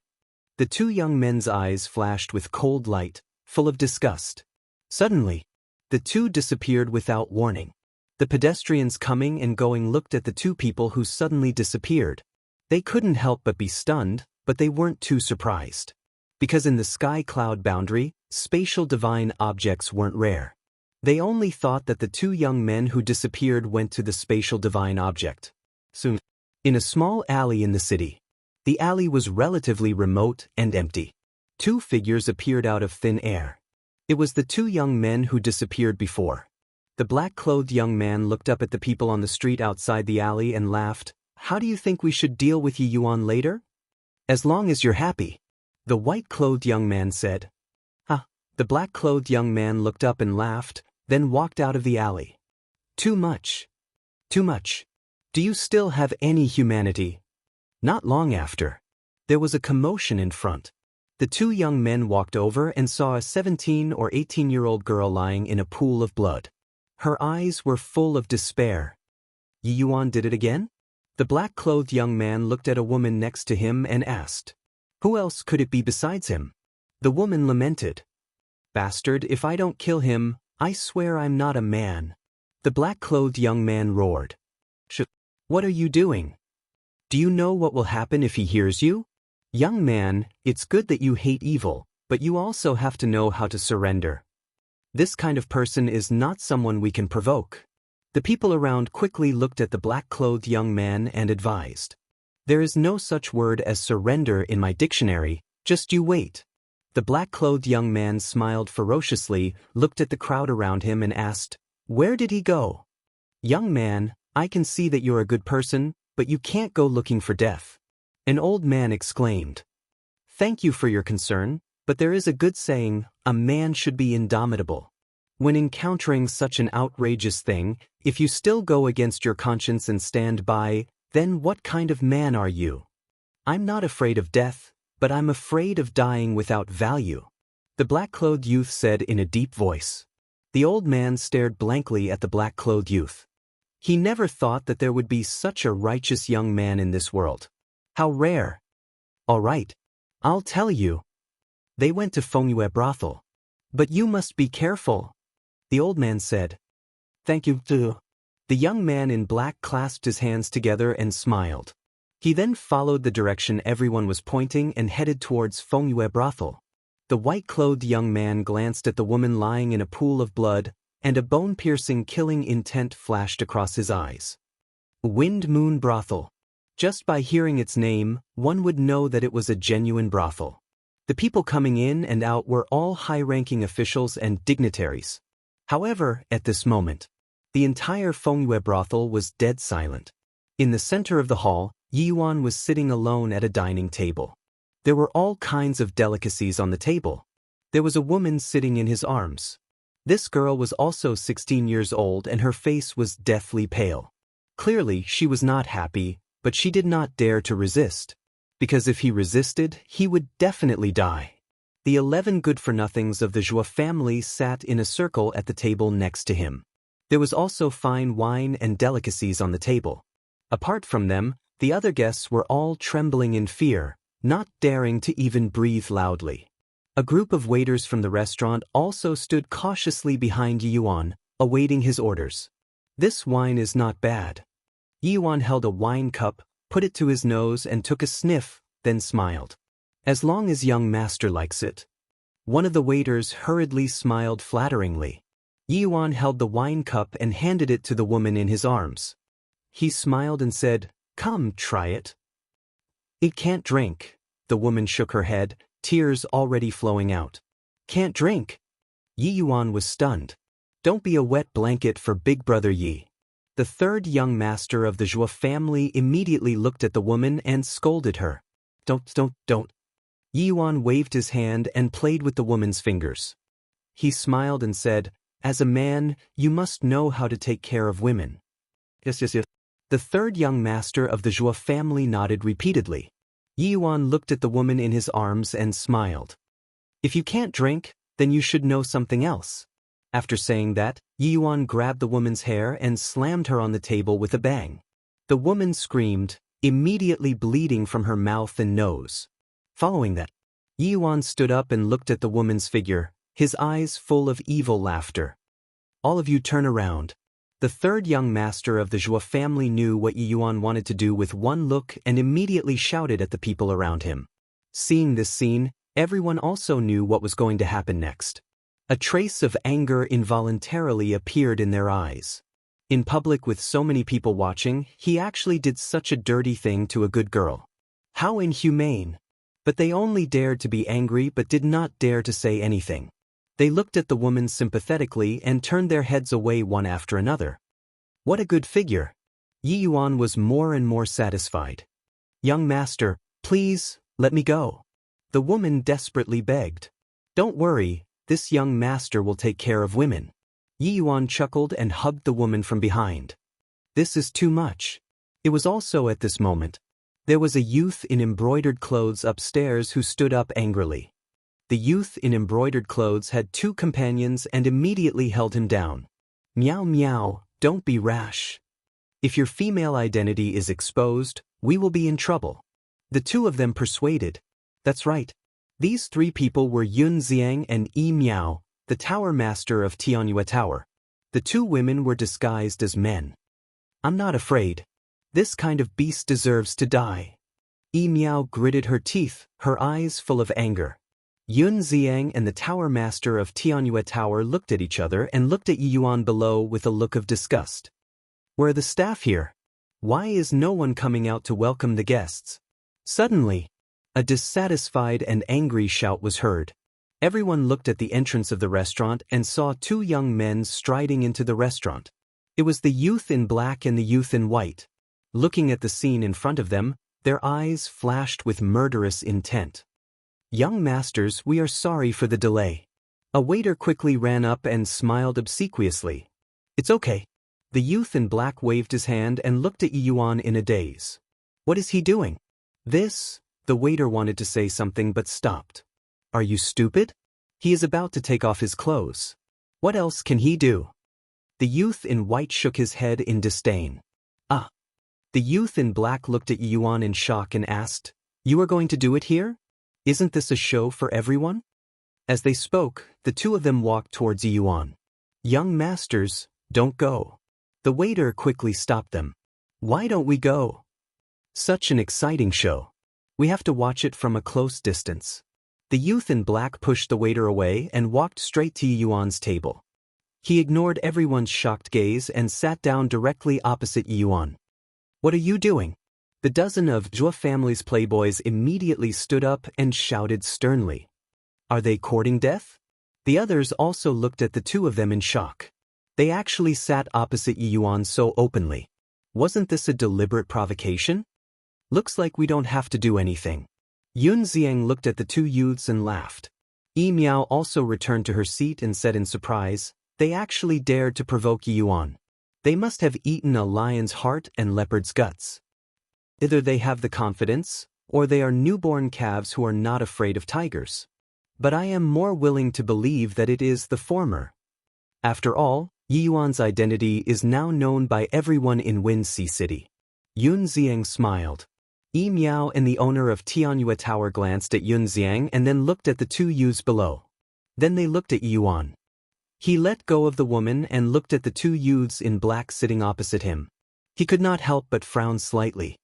The two young men's eyes flashed with cold light, full of disgust. Suddenly, the two disappeared without warning. The pedestrians coming and going looked at the two people who suddenly disappeared. They couldn't help but be stunned, but they weren't too surprised. Because in the sky cloud boundary, spatial divine objects weren't rare. They only thought that the two young men who disappeared went to the spatial divine object. Soon, in a small alley in the city. The alley was relatively remote and empty. Two figures appeared out of thin air. It was the two young men who disappeared before. The black-clothed young man looked up at the people on the street outside the alley and laughed. "How do you think we should deal with Yiyuan later?" "As long as you're happy," the white-clothed young man said. "Huh." The black-clothed young man looked up and laughed, then walked out of the alley. "Too much. Too much. Do you still have any humanity?" Not long after, there was a commotion in front. The two young men walked over and saw a 17 or 18-year-old girl lying in a pool of blood. Her eyes were full of despair. "Yiyuan did it again?" The black-clothed young man looked at a woman next to him and asked. "Who else could it be besides him?" The woman lamented. "Bastard, if I don't kill him, I swear I'm not a man." The black-clothed young man roared. "What are you doing? Do you know what will happen if he hears you? Young man, it's good that you hate evil, but you also have to know how to surrender. This kind of person is not someone we can provoke." The people around quickly looked at the black-clothed young man and advised. "There is no such word as surrender in my dictionary, just you wait." The black-clothed young man smiled ferociously, looked at the crowd around him and asked, "Where did he go?" "Young man, I can see that you're a good person, but you can't go looking for death." An old man exclaimed. "Thank you for your concern, but there is a good saying, a man should be indomitable. When encountering such an outrageous thing, if you still go against your conscience and stand by, then what kind of man are you? I'm not afraid of death, but I'm afraid of dying without value," the black-clothed youth said in a deep voice. The old man stared blankly at the black-clothed youth. He never thought that there would be such a righteous young man in this world. How rare. "All right. I'll tell you. They went to Fengyue brothel. But you must be careful. The old man said. Thank you, too. The young man in black clasped his hands together and smiled. He then followed the direction everyone was pointing and headed towards Fengyue brothel. The white-clothed young man glanced at the woman lying in a pool of blood, and a bone-piercing killing intent flashed across his eyes. Wind Moon Brothel. Just by hearing its name, one would know that it was a genuine brothel. The people coming in and out were all high-ranking officials and dignitaries. However, at this moment, the entire Fengyue brothel was dead silent. In the center of the hall, Yi Yuan was sitting alone at a dining table. There were all kinds of delicacies on the table. There was a woman sitting in his arms. This girl was also 16 years old and her face was deathly pale. Clearly, she was not happy, but she did not dare to resist. Because if he resisted, he would definitely die. The 11 good-for-nothings of the Zhou family sat in a circle at the table next to him. There was also fine wine and delicacies on the table. Apart from them, the other guests were all trembling in fear, not daring to even breathe loudly. A group of waiters from the restaurant also stood cautiously behind Yi Yuan, awaiting his orders. This wine is not bad. Yi Yuan held a wine cup, put it to his nose and took a sniff, then smiled. As long as young master likes it. One of the waiters hurriedly smiled flatteringly. Yi Yuan held the wine cup and handed it to the woman in his arms. He smiled and said, "Come, try it." "It can't drink." The woman shook her head, tears already flowing out. "Can't drink?" Yi Yuan was stunned. "Don't be a wet blanket for Big Brother Yi." The third young master of the Zhou family immediately looked at the woman and scolded her. Don't. Yi Yuan waved his hand and played with the woman's fingers. He smiled and said, "As a man, you must know how to take care of women." Yes. The third young master of the Zhou family nodded repeatedly. Yi Yuan looked at the woman in his arms and smiled. "If you can't drink, then you should know something else." After saying that, Yi Yuan grabbed the woman's hair and slammed her on the table with a bang. The woman screamed, immediately bleeding from her mouth and nose. Following that, Yi Yuan stood up and looked at the woman's figure, his eyes full of evil laughter. "All of you turn around." The third young master of the Zhou family knew what Yi Yuan wanted to do with one look and immediately shouted at the people around him. Seeing this scene, everyone also knew what was going to happen next. A trace of anger involuntarily appeared in their eyes. In public with so many people watching, he actually did such a dirty thing to a good girl. How inhumane! But they only dared to be angry but did not dare to say anything. They looked at the woman sympathetically and turned their heads away one after another. What a good figure! Yi Yuan was more and more satisfied. "Young master, please, let me go." The woman desperately begged. "Don't worry, this young master will take care of women." Yi Yuan chuckled and hugged the woman from behind. "This is too much." It was also at this moment. There was a youth in embroidered clothes upstairs who stood up angrily. The youth in embroidered clothes had 2 companions and immediately held him down. "Meow meow, don't be rash. If your female identity is exposed, we will be in trouble." The 2 of them persuaded. That's right. These 3 people were Yun Xiang and Yi Miao, the tower master of Tianyue Tower. The 2 women were disguised as men. "I'm not afraid. This kind of beast deserves to die." Yi Miao gritted her teeth, her eyes full of anger. Yun Xiang and the tower master of Tianyue Tower looked at each other and looked at Yi Yuan below with a look of disgust. "Where are the staff here? Why is no one coming out to welcome the guests?" Suddenly, a dissatisfied and angry shout was heard. Everyone looked at the entrance of the restaurant and saw 2 young men striding into the restaurant. It was the youth in black and the youth in white. Looking at the scene in front of them, their eyes flashed with murderous intent. "Young masters, we are sorry for the delay." A waiter quickly ran up and smiled obsequiously. "It's okay." The youth in black waved his hand and looked at Yi Yuan in a daze. "What is he doing?" "This," the waiter wanted to say something but stopped. "Are you stupid? He is about to take off his clothes. What else can he do?" The youth in white shook his head in disdain. "Ah." The youth in black looked at Yi Yuan in shock and asked, "You are going to do it here?" Isn't this a show for everyone? As they spoke, the two of them walked towards Yuan. Young masters, don't go. The waiter quickly stopped them. Why don't we go? Such an exciting show. We have to watch it from a close distance. The youth in black pushed the waiter away and walked straight to Yuan's table. He ignored everyone's shocked gaze and sat down directly opposite Yuan. What are you doing? The dozen of Zhuo family's playboys immediately stood up and shouted sternly. Are they courting death? The others also looked at the two of them in shock. They actually sat opposite Yuan so openly. Wasn't this a deliberate provocation? Looks like we don't have to do anything. Yun Xiang looked at the two youths and laughed. Yi Miao also returned to her seat and said in surprise, they actually dared to provoke Yuan. They must have eaten a lion's heart and leopard's guts. Either they have the confidence, or they are newborn calves who are not afraid of tigers. But I am more willing to believe that it is the former. After all, Yi Yuan's identity is now known by everyone in Winxi City. Yun Xiang smiled. Yi Miao and the owner of Tianyue Tower glanced at Yun Xiang and then looked at the two youths below. Then they looked at Yuan. He let go of the woman and looked at the two youths in black sitting opposite him. He could not help but frown slightly.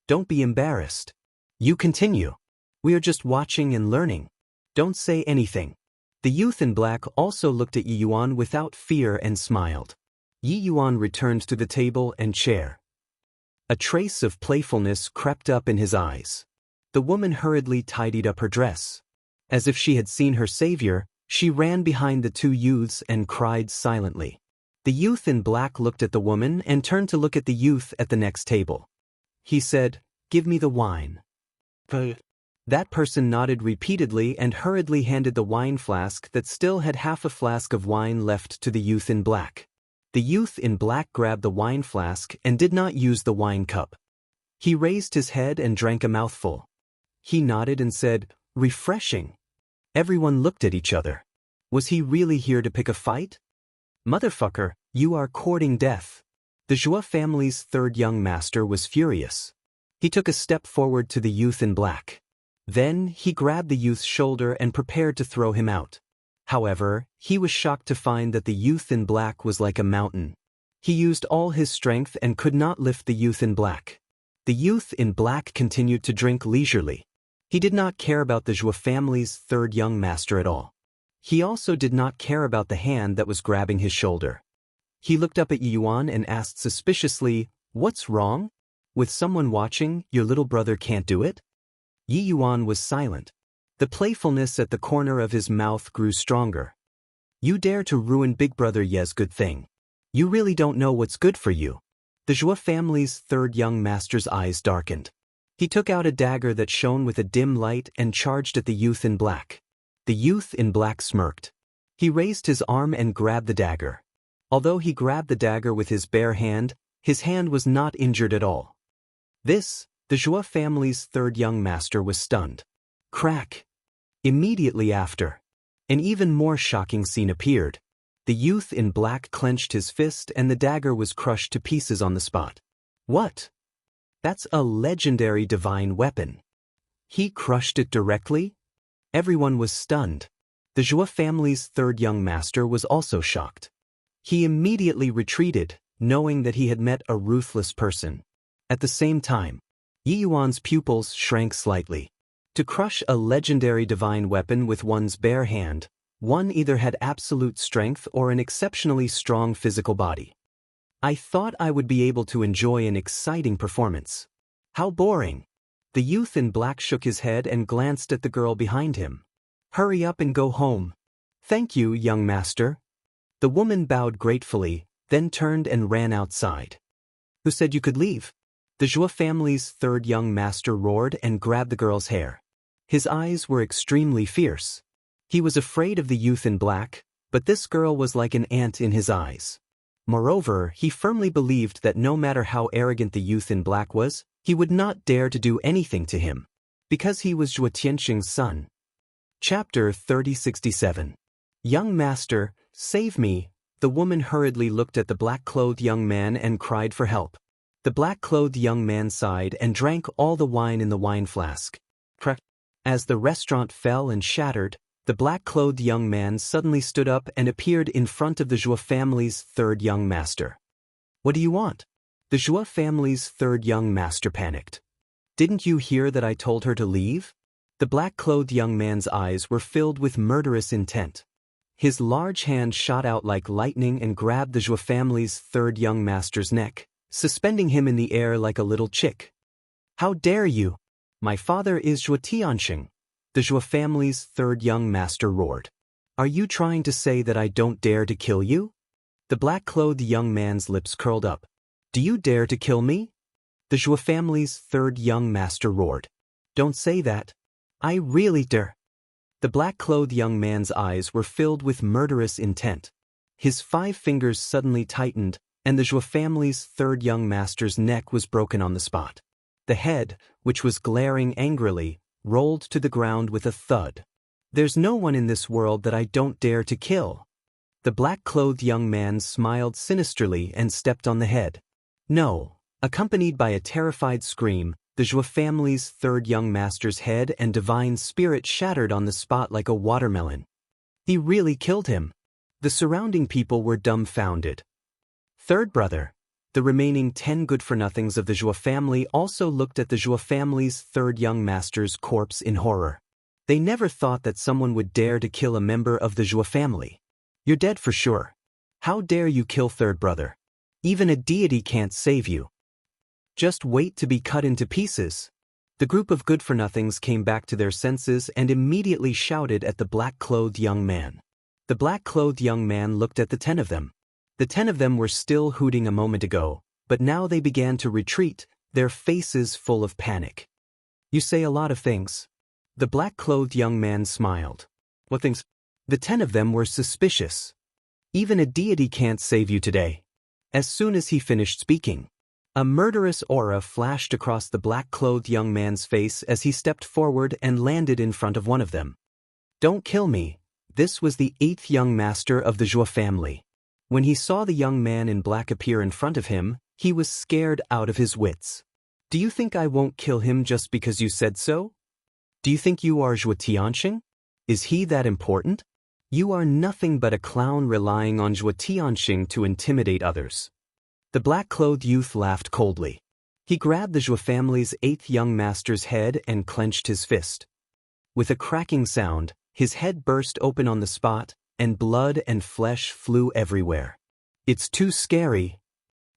Don't be embarrassed. You continue. We are just watching and learning. Don't say anything. The youth in black also looked at Yi Yuan without fear and smiled. Yi Yuan returned to the table and chair. A trace of playfulness crept up in his eyes. The woman hurriedly tidied up her dress. As if she had seen her savior, she ran behind the two youths and cried silently. The youth in black looked at the woman and turned to look at the youth at the next table. He said, "Give me the wine." That person nodded repeatedly and hurriedly handed the wine flask that still had half a flask of wine left to the youth in black. The youth in black grabbed the wine flask and did not use the wine cup. He raised his head and drank a mouthful. He nodded and said, "Refreshing." Everyone looked at each other. Was he really here to pick a fight? Motherfucker, you are courting death. The Zhuo family's third young master was furious. He took a step forward to the youth in black. Then he grabbed the youth's shoulder and prepared to throw him out. However, he was shocked to find that the youth in black was like a mountain. He used all his strength and could not lift the youth in black. The youth in black continued to drink leisurely. He did not care about the Zhuo family's third young master at all. He also did not care about the hand that was grabbing his shoulder. He looked up at Yuan and asked suspiciously, "What's wrong? With someone watching, your little brother can't do it?" Yi Yuan was silent. The playfulness at the corner of his mouth grew stronger. You dare to ruin Big Brother Ye's good thing. You really don't know what's good for you. The Zhuo family's third young master's eyes darkened. He took out a dagger that shone with a dim light and charged at the youth in black. The youth in black smirked. He raised his arm and grabbed the dagger. Although he grabbed the dagger with his bare hand, his hand was not injured at all. The Zhuo family's third young master was stunned. Crack! Immediately after, an even more shocking scene appeared. The youth in black clenched his fist and the dagger was crushed to pieces on the spot. What? That's a legendary divine weapon. He crushed it directly? Everyone was stunned. The Zhuo family's third young master was also shocked. He immediately retreated, knowing that he had met a ruthless person. At the same time, Yi Yuan's pupils shrank slightly. To crush a legendary divine weapon with one's bare hand, one either had absolute strength or an exceptionally strong physical body. I thought I would be able to enjoy an exciting performance. How boring! The youth in black shook his head and glanced at the girl behind him. Hurry up and go home. Thank you, young master. The woman bowed gratefully, then turned and ran outside. Who said you could leave? The Zhuo family's third young master roared and grabbed the girl's hair. His eyes were extremely fierce. He was afraid of the youth in black, but this girl was like an ant in his eyes. Moreover, he firmly believed that no matter how arrogant the youth in black was, he would not dare to do anything to him, because he was Zhuo Tianxing's son. Chapter 3067. Young master, save me. The woman hurriedly looked at the black-clothed young man and cried for help. The black-clothed young man sighed and drank all the wine in the wine flask. As the restaurant fell and shattered, the black-clothed young man suddenly stood up and appeared in front of the Joie family's third young master. "What do you want?" The Joie family's third young master panicked. "Didn't you hear that I told her to leave?" The black-clothed young man's eyes were filled with murderous intent. His large hand shot out like lightning and grabbed the Joie family's third young master's neck, suspending him in the air like a little chick. "How dare you? My father is Joie Tianxing," the Joie family's third young master roared. "Are you trying to say that I don't dare to kill you?" The black-clothed young man's lips curled up. "Do you dare to kill me?" The Joie family's third young master roared. "Don't say that. I really dare." The black-clothed young man's eyes were filled with murderous intent. His 5 fingers suddenly tightened, and the Joie family's third young master's neck was broken on the spot. The head, which was glaring angrily, rolled to the ground with a thud. "There's no one in this world that I don't dare to kill." The black-clothed young man smiled sinisterly and stepped on the head. "No." Accompanied by a terrified scream, the Joie family's third young master's head and divine spirit shattered on the spot like a watermelon. He really killed him. The surrounding people were dumbfounded. Third brother. The remaining 10 good-for-nothings of the Joie family also looked at the Joie family's third young master's corpse in horror. They never thought that someone would dare to kill a member of the Joie family. "You're dead for sure. How dare you kill third brother? Even a deity can't save you. Just wait to be cut into pieces." The group of good-for-nothings came back to their senses and immediately shouted at the black-clothed young man. The black-clothed young man looked at the 10 of them. The 10 of them were still hooting a moment ago, but now they began to retreat, their faces full of panic. "You say a lot of things." The black-clothed young man smiled. "What things?" The 10 of them were suspicious. "Even a deity can't save you today." As soon as he finished speaking, a murderous aura flashed across the black-clothed young man's face as he stepped forward and landed in front of one of them. "Don't kill me." This was the 8th young master of the Joie family. When he saw the young man in black appear in front of him, he was scared out of his wits. "Do you think I won't kill him just because you said so? Do you think you are Joie Tianxing? Is he that important? You are nothing but a clown relying on Joie Tianxing to intimidate others." The black-clothed youth laughed coldly. He grabbed the Joie family's 8th young master's head and clenched his fist. With a cracking sound, his head burst open on the spot, and blood and flesh flew everywhere. "It's too scary.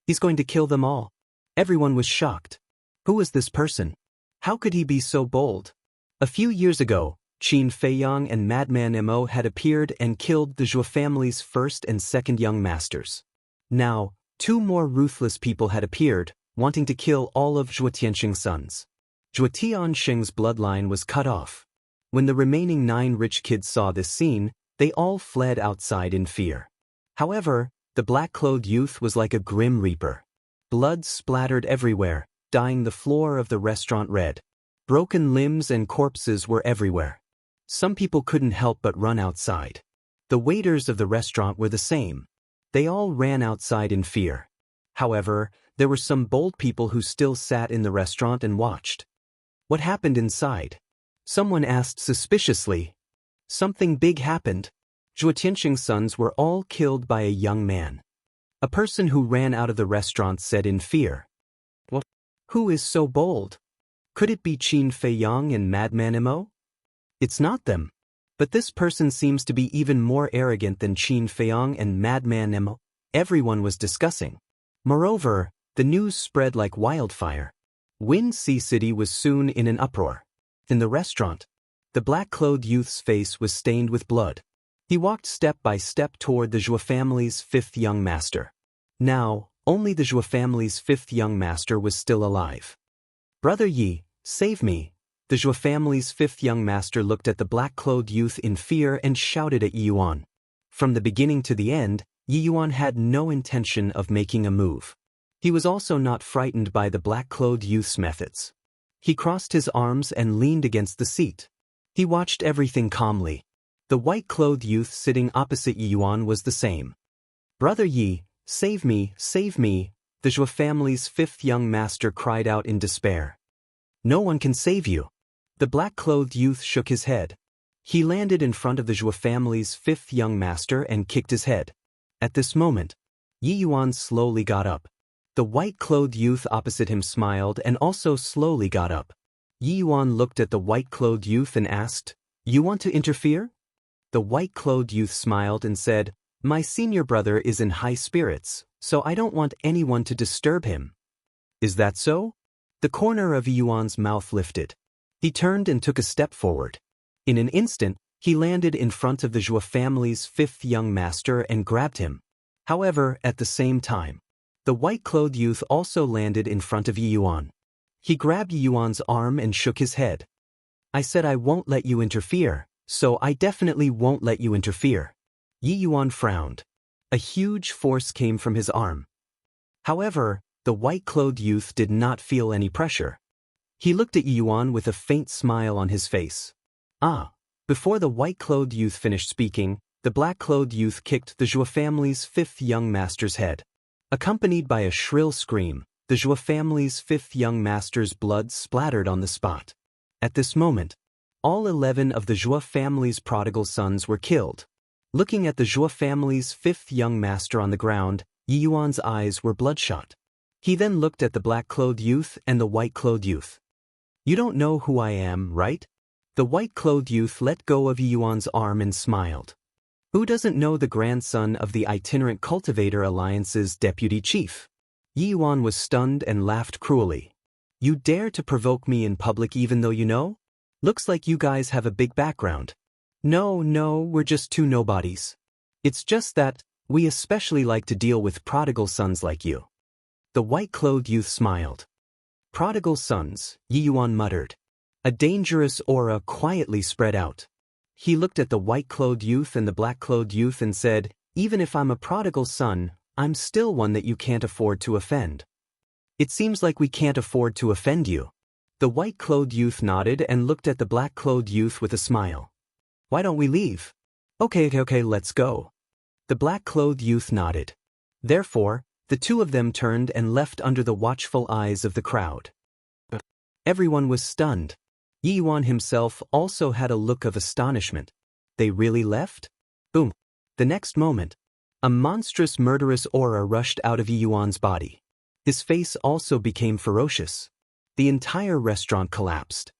He's going to kill them all." Everyone was shocked. Who was this person? How could he be so bold? A few years ago, Qin Feiyang and Madman Mo had appeared and killed the Joie family's first and second young masters. Now, 2 more ruthless people had appeared, wanting to kill all of Joie Tianxing's sons. Joie Tianxing's bloodline was cut off. When the remaining 9 rich kids saw this scene, they all fled outside in fear. However, the black-clothed youth was like a grim reaper. Blood splattered everywhere, dyeing the floor of the restaurant red. Broken limbs and corpses were everywhere. Some people couldn't help but run outside. The waiters of the restaurant were the same. They all ran outside in fear. However, there were some bold people who still sat in the restaurant and watched. "What happened inside?" someone asked suspiciously. "Something big happened. Joie Tianxing's sons were all killed by a young man." A person who ran out of the restaurant said in fear. "What? Who is so bold? Could it be Qin Feiyang and Madman Mo? It's not them. But this person seems to be even more arrogant than Qin Feiyang and Madman Mo." Everyone was discussing. Moreover, the news spread like wildfire. Wind Sea City was soon in an uproar. In the restaurant, the black-clothed youth's face was stained with blood. He walked step by step toward the Joie family's 5th young master. Now, only the Joie family's 5th young master was still alive. "Brother Yi, save me." The Joie family's 5th young master looked at the black-clothed youth in fear and shouted at Yi Yuan. From the beginning to the end, Yi Yuan had no intention of making a move. He was also not frightened by the black-clothed youth's methods. He crossed his arms and leaned against the seat. He watched everything calmly. The white-clothed youth sitting opposite Yi Yuan was the same. "Brother Yi, save me, save me," the Joie family's 5th young master cried out in despair. "No one can save you. The black-clothed youth shook his head. He landed in front of the Zhou family's fifth young master and kicked his head. At this moment, Yi Yuan slowly got up. The white-clothed youth opposite him smiled and also slowly got up. Yi Yuan looked at the white-clothed youth and asked, "You want to interfere?" The white-clothed youth smiled and said, "My senior brother is in high spirits, so I don't want anyone to disturb him." "Is that so?" The corner of Yi Yuan's mouth lifted. He turned and took a step forward. In an instant, he landed in front of the Zhou family's fifth young master and grabbed him. However, at the same time, the white-clothed youth also landed in front of Yi Yuan. He grabbed Yi Yuan's arm and shook his head. "I said I won't let you interfere, so I definitely won't let you interfere." Yi Yuan frowned. A huge force came from his arm. However, the white-clothed youth did not feel any pressure. He looked at Yi Yuan with a faint smile on his face. Before the white-clothed youth finished speaking, the black-clothed youth kicked the Zhou family's fifth young master's head. Accompanied by a shrill scream, the Zhou family's fifth young master's blood splattered on the spot. At this moment, all 11 of the Zhou family's prodigal sons were killed. Looking at the Zhou family's fifth young master on the ground, Yi Yuan's eyes were bloodshot. He then looked at the black-clothed youth and the white-clothed youth. "You don't know who I am, right?" The white-clothed youth let go of Yi Yuan's arm and smiled. "Who doesn't know the grandson of the Itinerant Cultivator Alliance's deputy chief?" Yi Yuan was stunned and laughed cruelly. "You dare to provoke me in public even though you know? Looks like you guys have a big background." No, we're just two nobodies. It's just that, we especially like to deal with prodigal sons like you." The white-clothed youth smiled. "Prodigal sons," Yi Yuan muttered. A dangerous aura quietly spread out. He looked at the white-clothed youth and the black-clothed youth and said, "Even if I'm a prodigal son, I'm still one that you can't afford to offend." "It seems like we can't afford to offend you." The white-clothed youth nodded and looked at the black-clothed youth with a smile. "Why don't we leave?" Okay, let's go." The black-clothed youth nodded. Therefore, the two of them turned and left under the watchful eyes of the crowd. Everyone was stunned. Yi Yuan himself also had a look of astonishment. They really left? Boom. The next moment, a monstrous murderous aura rushed out of Yi Yuan's body. His face also became ferocious. The entire restaurant collapsed.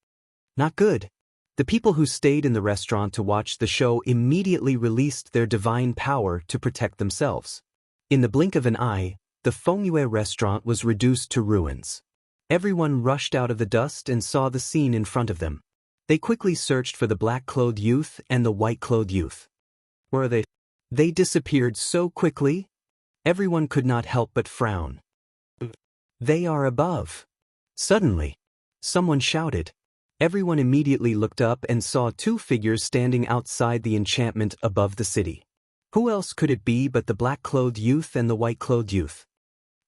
Not good. The people who stayed in the restaurant to watch the show immediately released their divine power to protect themselves. In the blink of an eye, the Fengyue restaurant was reduced to ruins. Everyone rushed out of the dust and saw the scene in front of them. They quickly searched for the black-clothed youth and the white-clothed youth. Where are they? They disappeared so quickly. Everyone could not help but frown. "They are above." Suddenly, someone shouted. Everyone immediately looked up and saw two figures standing outside the enchantment above the city. Who else could it be but the black-clothed youth and the white-clothed youth?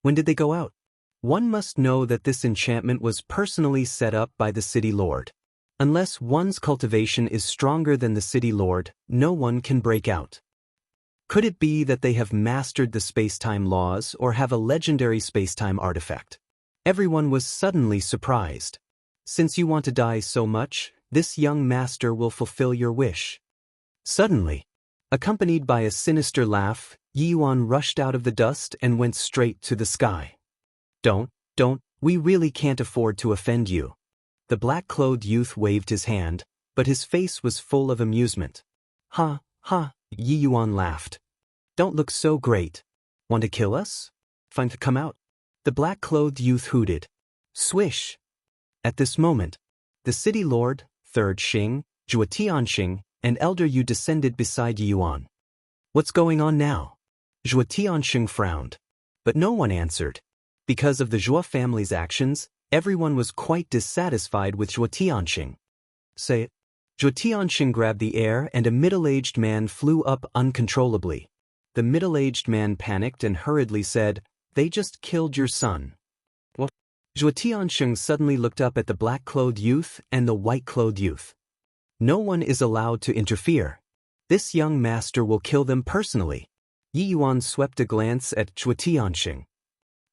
When did they go out? One must know that this enchantment was personally set up by the city lord. Unless one's cultivation is stronger than the city lord, no one can break out. Could it be that they have mastered the space-time laws or have a legendary space-time artifact? Everyone was suddenly surprised. "Since you want to die so much, this young master will fulfill your wish." Suddenly, accompanied by a sinister laugh, Yi Yuan rushed out of the dust and went straight to the sky. Don't, we really can't afford to offend you." The black-clothed youth waved his hand, but his face was full of amusement. Ha, Yi Yuan laughed. "Don't look so great. Want to kill us? Fine to come out." The black-clothed youth hooted. Swish! At this moment, the city lord, third Xing, Zhuo Tianxing, and Elder Yu descended beside Yi Yuan. "What's going on now?" Zhuo Tianxing frowned. But no one answered. Because of the Zhuo family's actions, everyone was quite dissatisfied with Zhuo Tianxing. "Say it." Zhuo Tianxing grabbed the air and a middle-aged man flew up uncontrollably. The middle-aged man panicked and hurriedly said, "They just killed your son." What? Zhuo Tianxing suddenly looked up at the black-clothed youth and the white-clothed youth. "No one is allowed to interfere. This young master will kill them personally." Yi Yuan swept a glance at Zhuo Tianxing.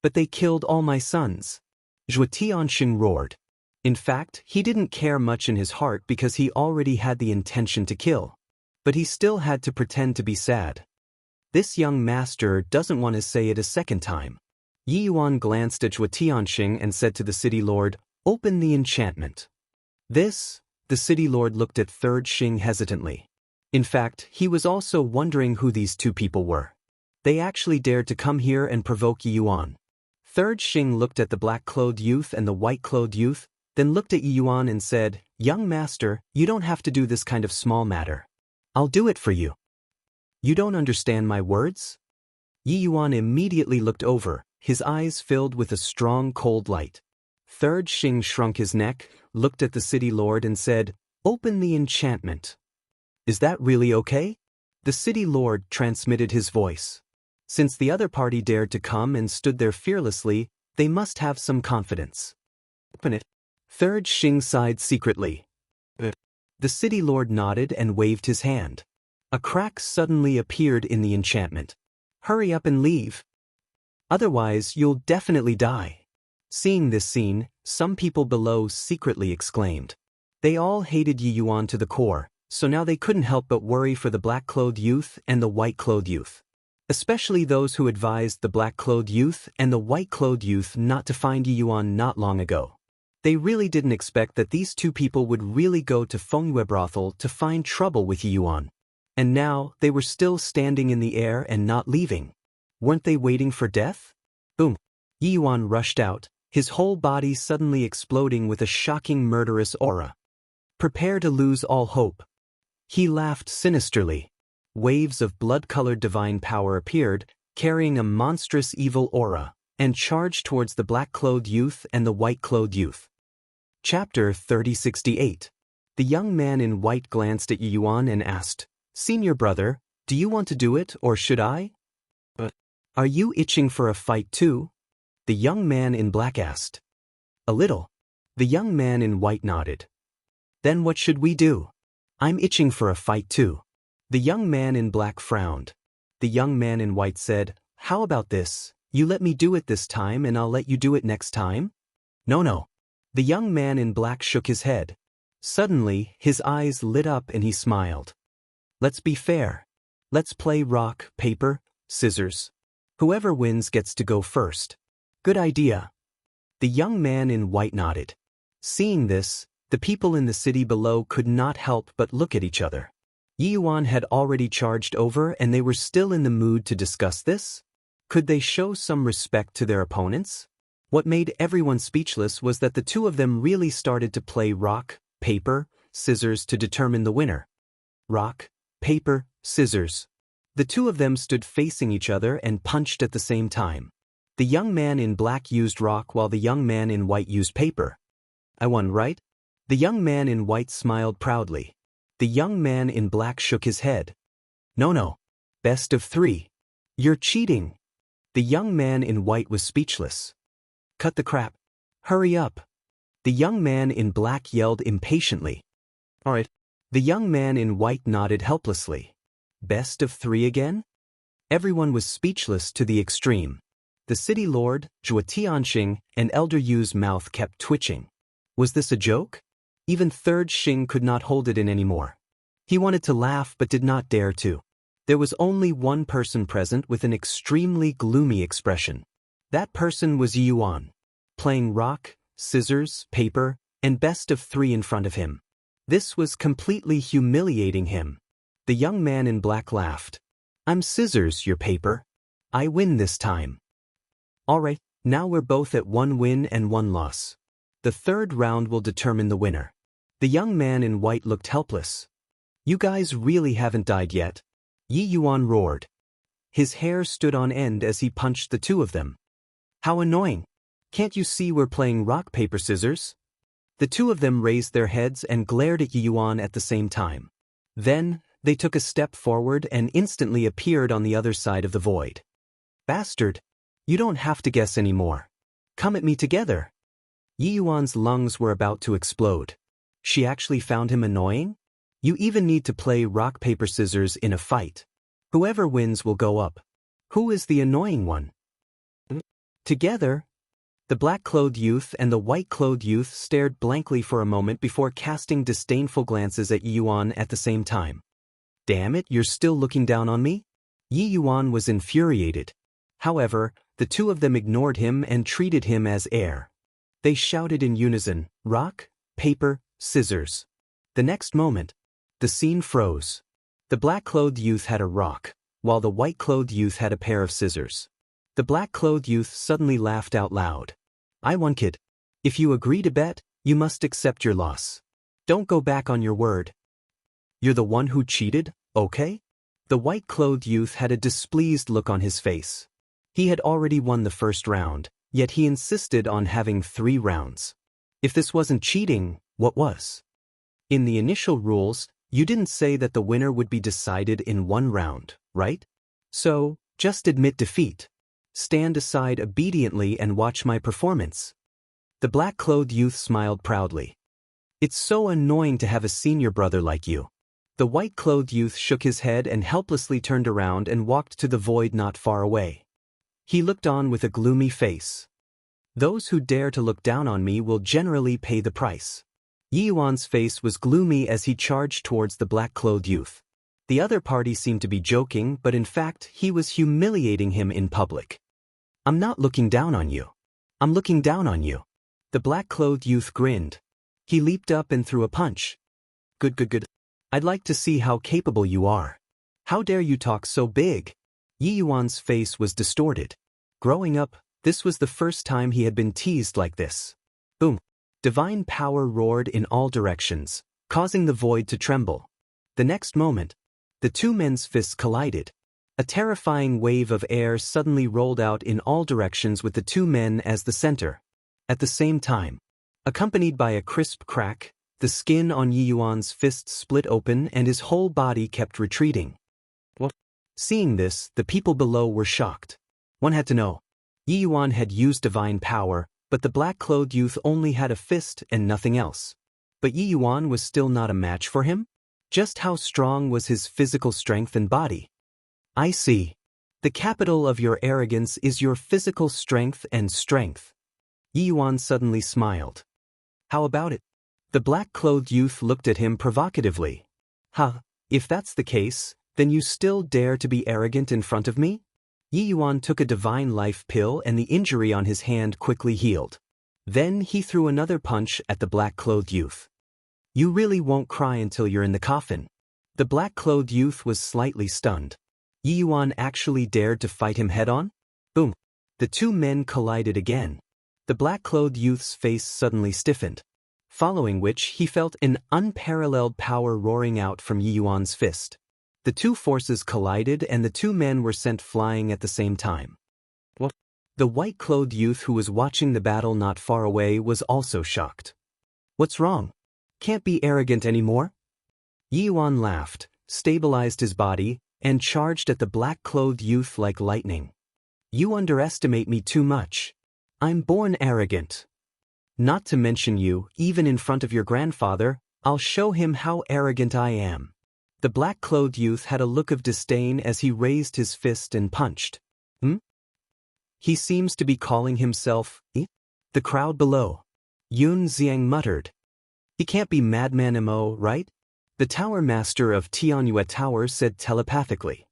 "But they killed all my sons." Zhuo Tianxing roared. In fact, he didn't care much in his heart because he already had the intention to kill. But he still had to pretend to be sad. This young master doesn't want to say it a second time. Yi Yuan glanced at Zhuo Tianxing and said to the city lord, "Open the enchantment." The city lord looked at Third Xing hesitantly. In fact, he was also wondering who these two people were. They actually dared to come here and provoke Yi Yuan. Third Xing looked at the black-clothed youth and the white-clothed youth, then looked at Yi Yuan and said, "Young master, you don't have to do this kind of small matter. I'll do it for you." "You don't understand my words?" Yi Yuan immediately looked over, his eyes filled with a strong cold light. Third Xing shrunk his neck, looked at the city lord and said, "Open the enchantment." "Is that really okay?" The city lord transmitted his voice. Since the other party dared to come and stood there fearlessly, they must have some confidence. "Open it." Third Xing sighed secretly. The city lord nodded and waved his hand. A crack suddenly appeared in the enchantment. "Hurry up and leave. Otherwise, you'll definitely die." Seeing this scene, some people below secretly exclaimed. They all hated Yi Yuan to the core, so now they couldn't help but worry for the black-clothed youth and the white-clothed youth. Especially those who advised the black-clothed youth and the white-clothed youth not to find Yi Yuan not long ago. They really didn't expect that these two people would really go to Fengyue brothel to find trouble with Yi Yuan. And now, they were still standing in the air and not leaving. Weren't they waiting for death? Boom! Yi Yuan rushed out, his whole body suddenly exploding with a shocking murderous aura. Prepare to lose all hope. He laughed sinisterly. Waves of blood-colored divine power appeared, carrying a monstrous evil aura, and charged towards the black-clothed youth and the white-clothed youth. Chapter 3068. The young man in white glanced at Yi Yuan and asked, "Senior brother, do you want to do it or should I?" "Are you itching for a fight too?" the young man in black asked. "A little." The young man in white nodded. "Then what should we do?" "I'm itching for a fight too." The young man in black frowned. The young man in white said, "How about this? You let me do it this time and I'll let you do it next time?" No. The young man in black shook his head. Suddenly, his eyes lit up and he smiled. "Let's be fair. Let's play rock, paper, scissors. Whoever wins gets to go first." "Good idea." The young man in white nodded. Seeing this, the people in the city below could not help but look at each other. Yi Yuan had already charged over and they were still in the mood to discuss this? Could they show some respect to their opponents? What made everyone speechless was that the two of them really started to play rock, paper, scissors to determine the winner. Rock, paper, scissors. The two of them stood facing each other and punched at the same time. The young man in black used rock while the young man in white used paper. "I won, right?" The young man in white smiled proudly. The young man in black shook his head. No. Best of 3. You're cheating." The young man in white was speechless. "Cut the crap. Hurry up." The young man in black yelled impatiently. "All right." The young man in white nodded helplessly. Best of 3 again? Everyone was speechless to the extreme. The city lord, Zhuo Tianxing, and Elder Yu's mouth kept twitching. Was this a joke? Even Third Xing could not hold it in anymore. He wanted to laugh but did not dare to. There was only one person present with an extremely gloomy expression. That person was Yi Yuan, playing rock, scissors, paper, and best of 3 in front of him. This was completely humiliating him. The young man in black laughed. "I'm scissors, you're paper. I win this time." "All right, now we're both at 1 win and 1 loss. The third round will determine the winner." The young man in white looked helpless. "You guys really haven't died yet?" Yi Yuan roared. His hair stood on end as he punched the two of them. "How annoying! Can't you see we're playing rock, paper, scissors?" The two of them raised their heads and glared at Yi Yuan at the same time. Then, they took a step forward and instantly appeared on the other side of the void. "Bastard! You don't have to guess anymore. Come at me together." Yi Yuan's lungs were about to explode. She actually found him annoying? You even need to play rock, paper, scissors in a fight. Whoever wins will go up. Who is the annoying one? Together? The black-clothed youth and the white-clothed youth stared blankly for a moment before casting disdainful glances at Yi Yuan at the same time. Damn it, you're still looking down on me? Yi Yuan was infuriated. However, the two of them ignored him and treated him as air. They shouted in unison, rock, paper, scissors. The next moment, the scene froze. The black-clothed youth had a rock, while the white-clothed youth had a pair of scissors. The black-clothed youth suddenly laughed out loud. I won, kid. If you agree to bet, you must accept your loss. Don't go back on your word. You're the one who cheated, okay? The white-clothed youth had a displeased look on his face. He had already won the first round, yet he insisted on having 3 rounds. If this wasn't cheating, what was? In the initial rules, you didn't say that the winner would be decided in 1 round, right? So, just admit defeat. Stand aside obediently and watch my performance. The black-clothed youth smiled proudly. It's so annoying to have a senior brother like you. The white-clothed youth shook his head and helplessly turned around and walked to the void not far away. He looked on with a gloomy face. Those who dare to look down on me will generally pay the price. Yi Yuan's face was gloomy as he charged towards the black-clothed youth. The other party seemed to be joking, but in fact, he was humiliating him in public. I'm not looking down on you. I'm looking down on you. The black-clothed youth grinned. He leaped up and threw a punch. Good. I'd like to see how capable you are. How dare you talk so big? Yi Yuan's face was distorted. Growing up, this was the first time he had been teased like this. Boom. Divine power roared in all directions, causing the void to tremble. The next moment, the two men's fists collided. A terrifying wave of air suddenly rolled out in all directions with the two men as the center. At the same time, accompanied by a crisp crack, the skin on Yi Yuan's fist split open and his whole body kept retreating. What? Seeing this, the people below were shocked. One had to know. Yi Yuan had used divine power, but the black-clothed youth only had a fist and nothing else. But Yi Yuan was still not a match for him? Just how strong was his physical strength and body? I see. The capital of your arrogance is your physical strength and strength. Yi Yuan suddenly smiled. How about it? The black-clothed youth looked at him provocatively. If that's the case, then you still dare to be arrogant in front of me? Yi Yuan took a divine life pill and the injury on his hand quickly healed. Then he threw another punch at the black-clothed youth. You really won't cry until you're in the coffin. The black-clothed youth was slightly stunned. Yi Yuan actually dared to fight him head-on? Boom. The two men collided again. The black-clothed youth's face suddenly stiffened, following which he felt an unparalleled power roaring out from Yi Yuan's fist. The two forces collided and the two men were sent flying at the same time. What? The white-clothed youth who was watching the battle not far away was also shocked. What's wrong? Can't be arrogant anymore? Yi Yuan laughed, stabilized his body, and charged at the black-clothed youth like lightning. You underestimate me too much. I'm born arrogant. Not to mention you, even in front of your grandfather, I'll show him how arrogant I am. The black-clothed youth had a look of disdain as he raised his fist and punched. He seems to be calling himself, The crowd below. Yun Xiang muttered. He can't be Madman Mo, right? The tower master of Tianyue Tower said telepathically.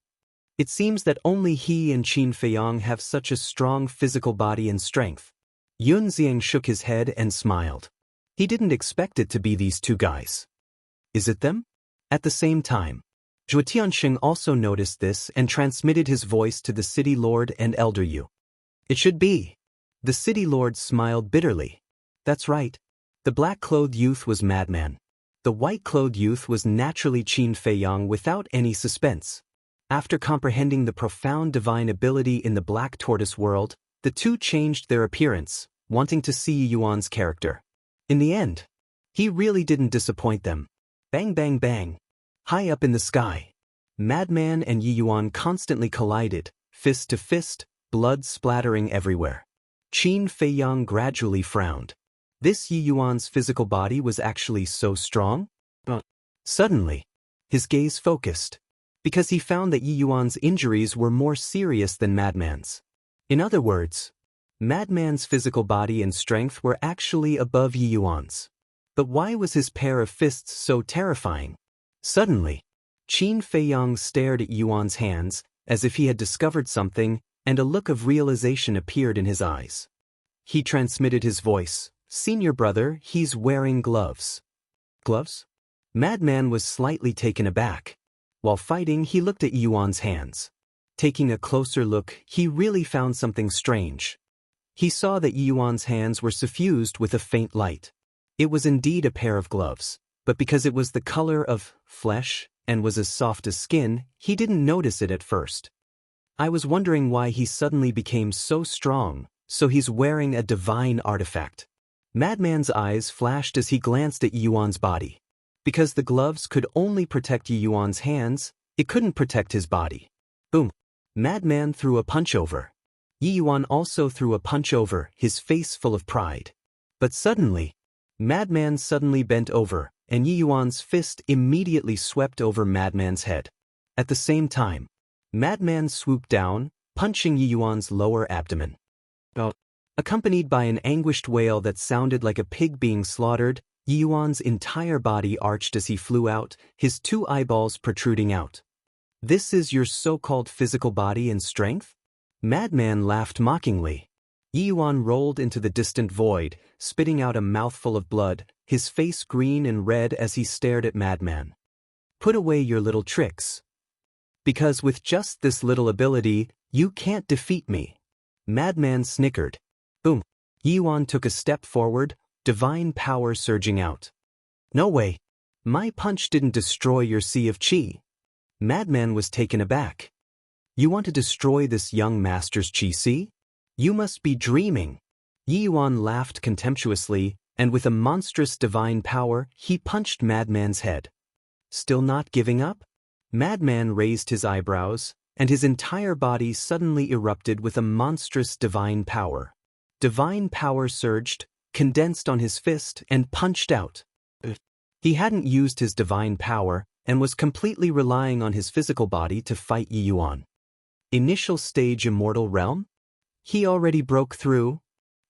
It seems that only he and Qin Feiyong have such a strong physical body and strength. Yun Xiang shook his head and smiled. He didn't expect it to be these two guys. Is it them? At the same time, Zhuo Tianxing also noticed this and transmitted his voice to the city lord and elder Yu. It should be. The city lord smiled bitterly. That's right. The black-clothed youth was Madman. The white-clothed youth was naturally Qin Feiyong without any suspense. After comprehending the profound divine ability in the black tortoise world, the two changed their appearance, wanting to see Yi Yuan's character. In the end, he really didn't disappoint them. Bang bang bang. High up in the sky, Madman and Yi Yuan constantly collided, fist to fist, blood splattering everywhere. Qin Feiyong gradually frowned. This Yi Yuan's physical body was actually so strong? Suddenly, his gaze focused, because he found that Yi Yuan's injuries were more serious than Madman's. In other words, Madman's physical body and strength were actually above Yi Yuan's. But why was his pair of fists so terrifying? Suddenly, Qin Feiyang stared at Yuan's hands, as if he had discovered something, and a look of realization appeared in his eyes. He transmitted his voice, "Senior brother, he's wearing gloves." Gloves? Madman was slightly taken aback. While fighting, he looked at Yuan's hands. Taking a closer look, he really found something strange. He saw that Yuan's hands were suffused with a faint light. It was indeed a pair of gloves, but because it was the color of flesh and was as soft as skin, he didn't notice it at first. I was wondering why he suddenly became so strong, so he's wearing a divine artifact. Madman's eyes flashed as he glanced at Yuan's body. Because the gloves could only protect Yuan's hands, it couldn't protect his body. Boom! Madman threw a punch over. Yuan also threw a punch over, his face full of pride. But suddenly, Madman suddenly bent over, and Yuan's fist immediately swept over Madman's head. At the same time, Madman swooped down, punching Yuan's lower abdomen. Accompanied by an anguished wail that sounded like a pig being slaughtered, Yuan's entire body arched as he flew out, his 2 eyeballs protruding out. "This is your so-called physical body and strength?" Madman laughed mockingly. Yuan rolled into the distant void, spitting out a mouthful of blood, his face green and red as he stared at Madman. "Put away your little tricks. Because with just this little ability, you can't defeat me." Madman snickered. Boom! Yuan took a step forward, divine power surging out. "No way! My punch didn't destroy your sea of qi." Madman was taken aback. "You want to destroy this young master's qi sea? You must be dreaming." Yuan laughed contemptuously, and with a monstrous divine power, he punched Madman's head. "Still not giving up?" Madman raised his eyebrows, and his entire body suddenly erupted with a monstrous divine power. Divine power surged, condensed on his fist, and punched out. He hadn't used his divine power, and was completely relying on his physical body to fight Yuan. Initial stage immortal realm? He already broke through.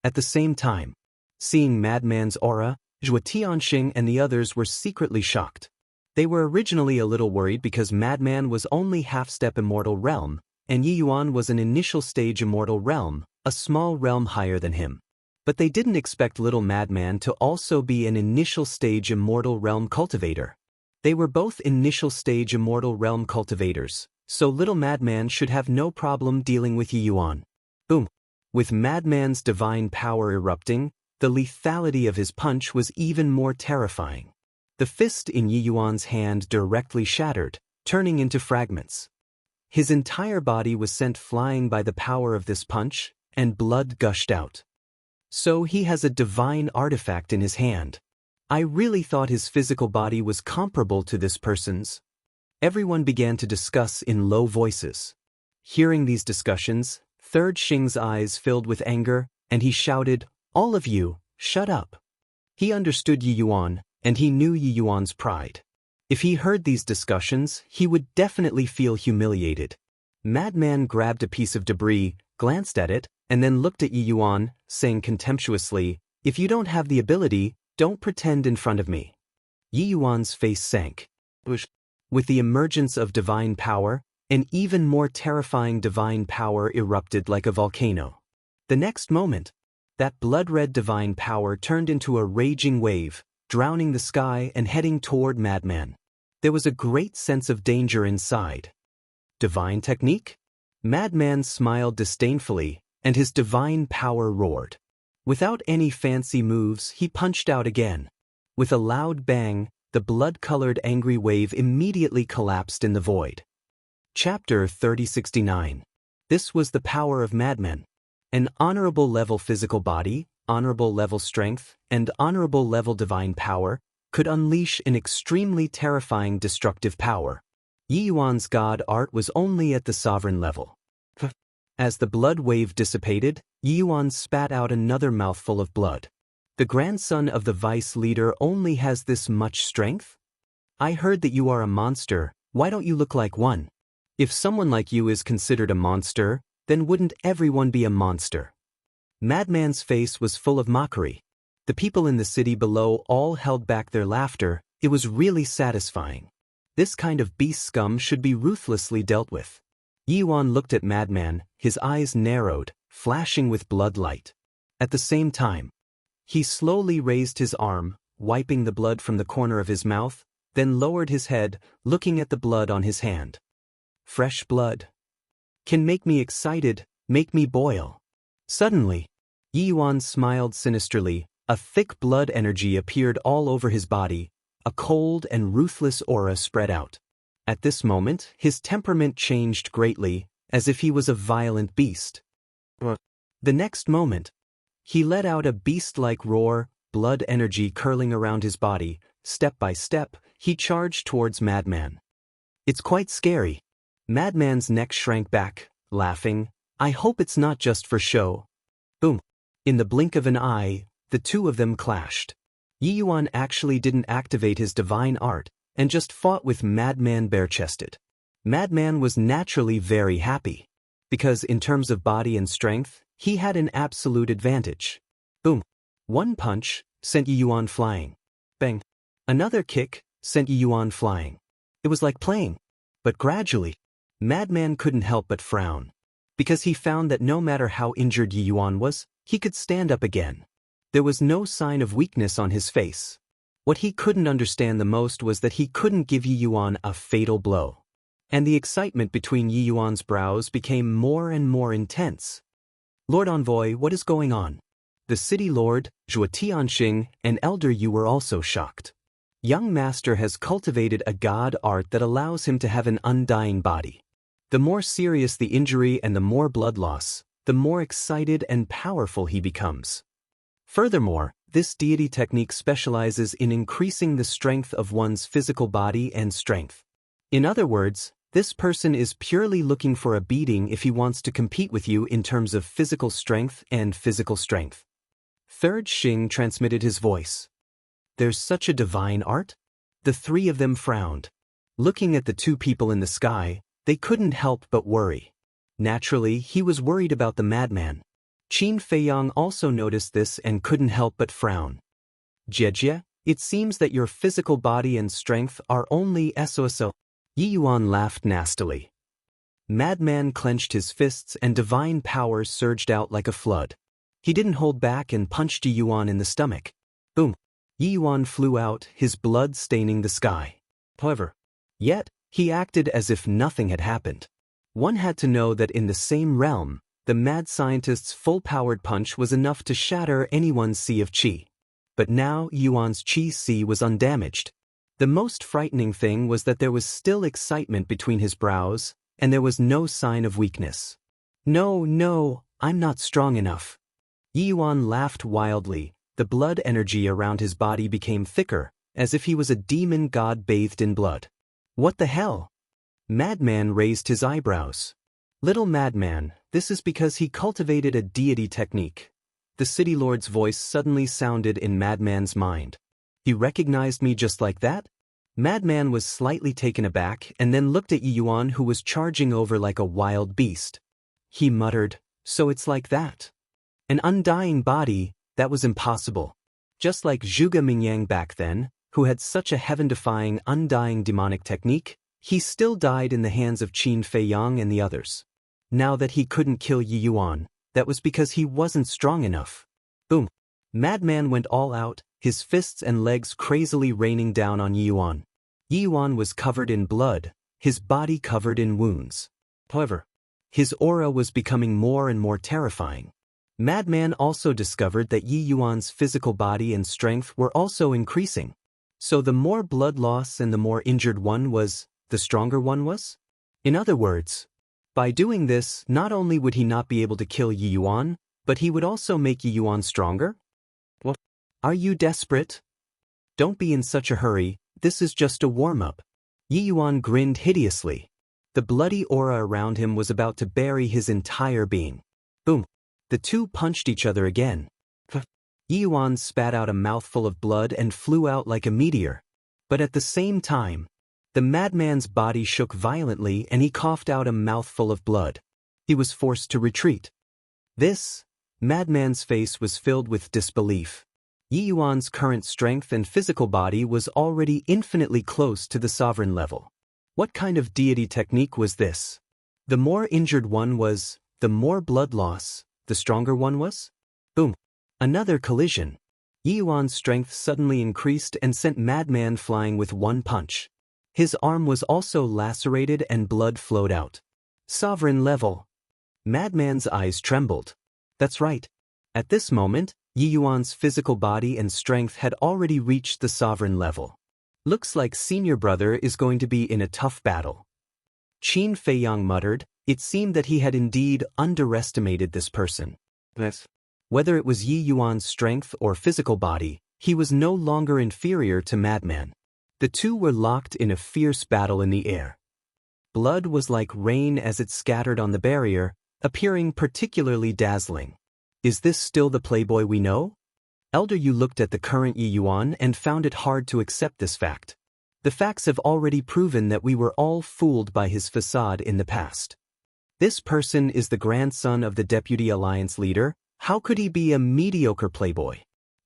At the same time, seeing Madman's aura, Zhou Tianxing and the others were secretly shocked. They were originally a little worried because Madman was only half-step immortal realm, and Yuan was an initial stage immortal realm, a small realm higher than him. But they didn't expect little Madman to also be an initial stage immortal realm cultivator. They were both initial stage immortal realm cultivators, so little Madman should have no problem dealing with Yuan. Boom! With Madman's divine power erupting, the lethality of his punch was even more terrifying. The fist in Yuan's hand directly shattered, turning into fragments. His entire body was sent flying by the power of this punch, and blood gushed out. So he has a divine artifact in his hand. I really thought his physical body was comparable to this person's. Everyone began to discuss in low voices. Hearing these discussions, Third Xing's eyes filled with anger, and he shouted, "All of you, shut up." He understood Yuan, and he knew Yuan's pride. If he heard these discussions, he would definitely feel humiliated. Madman grabbed a piece of debris, glanced at it, and then looked at Yuan, saying contemptuously, "If you don't have the ability, don't pretend in front of me." Yuan's face sank. With the emergence of divine power, an even more terrifying divine power erupted like a volcano. The next moment, that blood-red divine power turned into a raging wave, drowning the sky and heading toward Madman. There was a great sense of danger inside. Divine technique? Madman smiled disdainfully, and his divine power roared. Without any fancy moves, he punched out again. With a loud bang, the blood-colored angry wave immediately collapsed in the void. Chapter 3069. This was the power of Madman. An honorable level physical body, honorable level strength, and honorable level divine power could unleash an extremely terrifying destructive power. Yuan's god art was only at the sovereign level. As the blood wave dissipated, Yuan spat out another mouthful of blood. The grandson of the vice leader only has this much strength? I heard that you are a monster, why don't you look like one? If someone like you is considered a monster, then wouldn't everyone be a monster? Madman's face was full of mockery. The people in the city below all held back their laughter. It was really satisfying. This kind of beast scum should be ruthlessly dealt with. Yi Yuan looked at Madman, his eyes narrowed, flashing with blood light. At the same time, he slowly raised his arm, wiping the blood from the corner of his mouth, then lowered his head, looking at the blood on his hand. Fresh blood. Can make me excited, make me boil. Suddenly, Yi Yuan smiled sinisterly. A thick blood energy appeared all over his body. A cold and ruthless aura spread out. At this moment, his temperament changed greatly, as if he was a violent beast. The next moment, he let out a beast-like roar, blood energy curling around his body. Step by step, he charged towards Madman. It's quite scary. Madman's neck shrank back, laughing. I hope it's not just for show. Boom. In the blink of an eye, the two of them clashed. Yi Yuan actually didn't activate his divine art, and just fought with Madman bare-chested. Madman was naturally very happy. Because in terms of body and strength, he had an absolute advantage. Boom. One punch sent Yi Yuan flying. Bang. Another kick sent Yi Yuan flying. It was like playing. But gradually, Madman couldn't help but frown. Because he found that no matter how injured Yi Yuan was, he could stand up again. There was no sign of weakness on his face. What he couldn't understand the most was that he couldn't give Yi Yuan a fatal blow. And the excitement between Yi Yuan's brows became more and more intense. Lord Envoy, what is going on? The city lord, Zhuo Tianxing, and Elder Yu were also shocked. Young master has cultivated a god art that allows him to have an undying body. The more serious the injury and the more blood loss, the more excited and powerful he becomes. Furthermore, this deity technique specializes in increasing the strength of one's physical body and strength. In other words, this person is purely looking for a beating if he wants to compete with you in terms of physical strength and physical strength. Third Xing transmitted his voice. There's such a divine art? The three of them frowned. Looking at the two people in the sky, they couldn't help but worry. Naturally, he was worried about the madman. Qin Feiyang also noticed this and couldn't help but frown. Jie, it seems that your physical body and strength are only so. Yi Yuan laughed nastily. Madman clenched his fists and divine power surged out like a flood. He didn't hold back and punched Yi Yuan in the stomach. Boom. Yi Yuan flew out, his blood staining the sky. However, yet, he acted as if nothing had happened. One had to know that in the same realm, the mad scientist's full-powered punch was enough to shatter anyone's sea of qi. But now Yuan's qi sea was undamaged. The most frightening thing was that there was still excitement between his brows, and there was no sign of weakness. No, I'm not strong enough. Yi Yuan laughed wildly. The blood energy around his body became thicker, as if he was a demon god bathed in blood. What the hell? Madman raised his eyebrows. Little madman, this is because he cultivated a deity technique. The city lord's voice suddenly sounded in Madman's mind. He recognized me just like that? Madman was slightly taken aback and then looked at Yi Yuan, who was charging over like a wild beast. He muttered, so it's like that. An undying body, that was impossible. Just like Zhuge Mingyang back then, who had such a heaven-defying undying demonic technique, he still died in the hands of Qin Feiyang and the others. Now that he couldn't kill Yi Yuan, that was because he wasn't strong enough. Boom. Madman went all out, his fists and legs crazily raining down on Yi Yuan. Yi Yuan was covered in blood, his body covered in wounds. However, his aura was becoming more and more terrifying. Madman also discovered that Yi Yuan's physical body and strength were also increasing. So the more blood loss and the more injured one was, the stronger one was? In other words, by doing this, not only would he not be able to kill Yi Yuan, but he would also make Yi Yuan stronger? Well, are you desperate? Don't be in such a hurry, this is just a warm-up. Yi Yuan grinned hideously. The bloody aura around him was about to bury his entire being. Boom. The two punched each other again. Yi Yuan spat out a mouthful of blood and flew out like a meteor. But at the same time, the madman's body shook violently and he coughed out a mouthful of blood. He was forced to retreat. This, Madman's face was filled with disbelief. Yi Yuan's current strength and physical body was already infinitely close to the sovereign level. What kind of deity technique was this? The more injured one was, the more blood loss, the stronger one was? Boom. Another collision. Yi Yuan's strength suddenly increased and sent Madman flying with one punch. His arm was also lacerated and blood flowed out. Sovereign level. Madman's eyes trembled. That's right. At this moment, Yi Yuan's physical body and strength had already reached the sovereign level. Looks like senior brother is going to be in a tough battle. Qin Feiyang muttered. It seemed that he had indeed underestimated this person. Whether it was Yi Yuan's strength or physical body, he was no longer inferior to Madman. The two were locked in a fierce battle in the air. Blood was like rain as it scattered on the barrier, appearing particularly dazzling. Is this still the playboy we know? Elder Yu looked at the current Yi Yuan and found it hard to accept this fact. The facts have already proven that we were all fooled by his facade in the past. This person is the grandson of the Deputy Alliance leader. How could he be a mediocre playboy?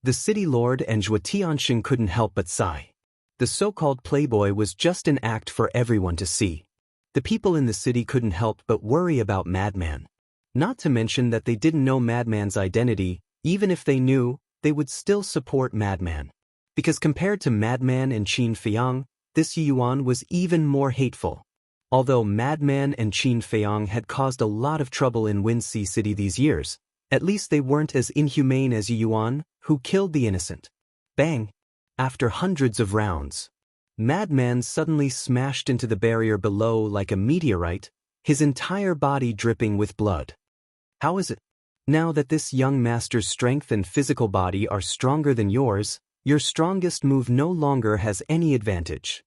The city lord and Zhuo Tianxing couldn't help but sigh. The so-called playboy was just an act for everyone to see. The people in the city couldn't help but worry about Madman. Not to mention that they didn't know Madman's identity. Even if they knew, they would still support Madman. Because compared to Madman and Qin Feiyang, this Yi Yuan was even more hateful. Although Madman and Qin Feiyang had caused a lot of trouble in Winxi City these years, at least they weren't as inhumane as Yi Yuan, who killed the innocent. Bang! After hundreds of rounds, Madman suddenly smashed into the barrier below like a meteorite, his entire body dripping with blood. How is it? Now that this young master's strength and physical body are stronger than yours, your strongest move no longer has any advantage.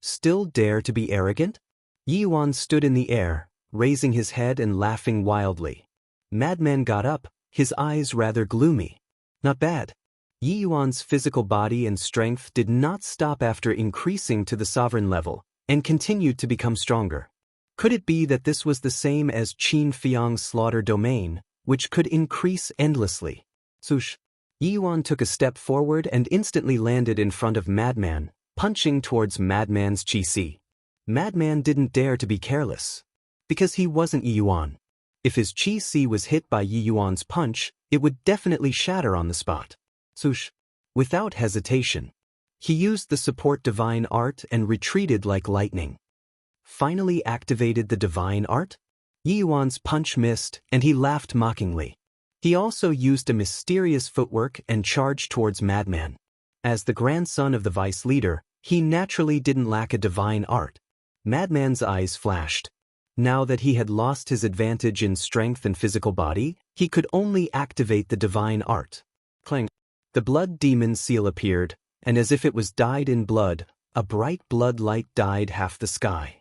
Still dare to be arrogant? Yi Yuan stood in the air, raising his head and laughing wildly. Madman got up, his eyes rather gloomy. Not bad. Yi Yuan's physical body and strength did not stop after increasing to the sovereign level, and continued to become stronger. Could it be that this was the same as Qin Feiyang's slaughter domain, which could increase endlessly? Swoosh! Yi Yuan took a step forward and instantly landed in front of Madman, punching towards Madman's Qi. Madman didn't dare to be careless. Because he wasn't Yi Yuan. If his Qi was hit by Yi Yuan's punch, it would definitely shatter on the spot. Swoosh! Without hesitation, he used the support divine art and retreated like lightning. Finally activated the divine art? Yi Yuan's punch missed, and he laughed mockingly. He also used a mysterious footwork and charged towards Madman. As the grandson of the vice leader, he naturally didn't lack a divine art. Madman's eyes flashed. Now that he had lost his advantage in strength and physical body, he could only activate the divine art. Clang! The blood demon seal appeared, and as if it was dyed in blood, a bright blood light dyed half the sky.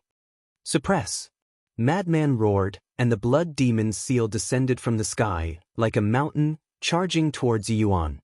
Suppress! Madman roared, and the blood demon seal descended from the sky, like a mountain, charging towards Yi Yuan.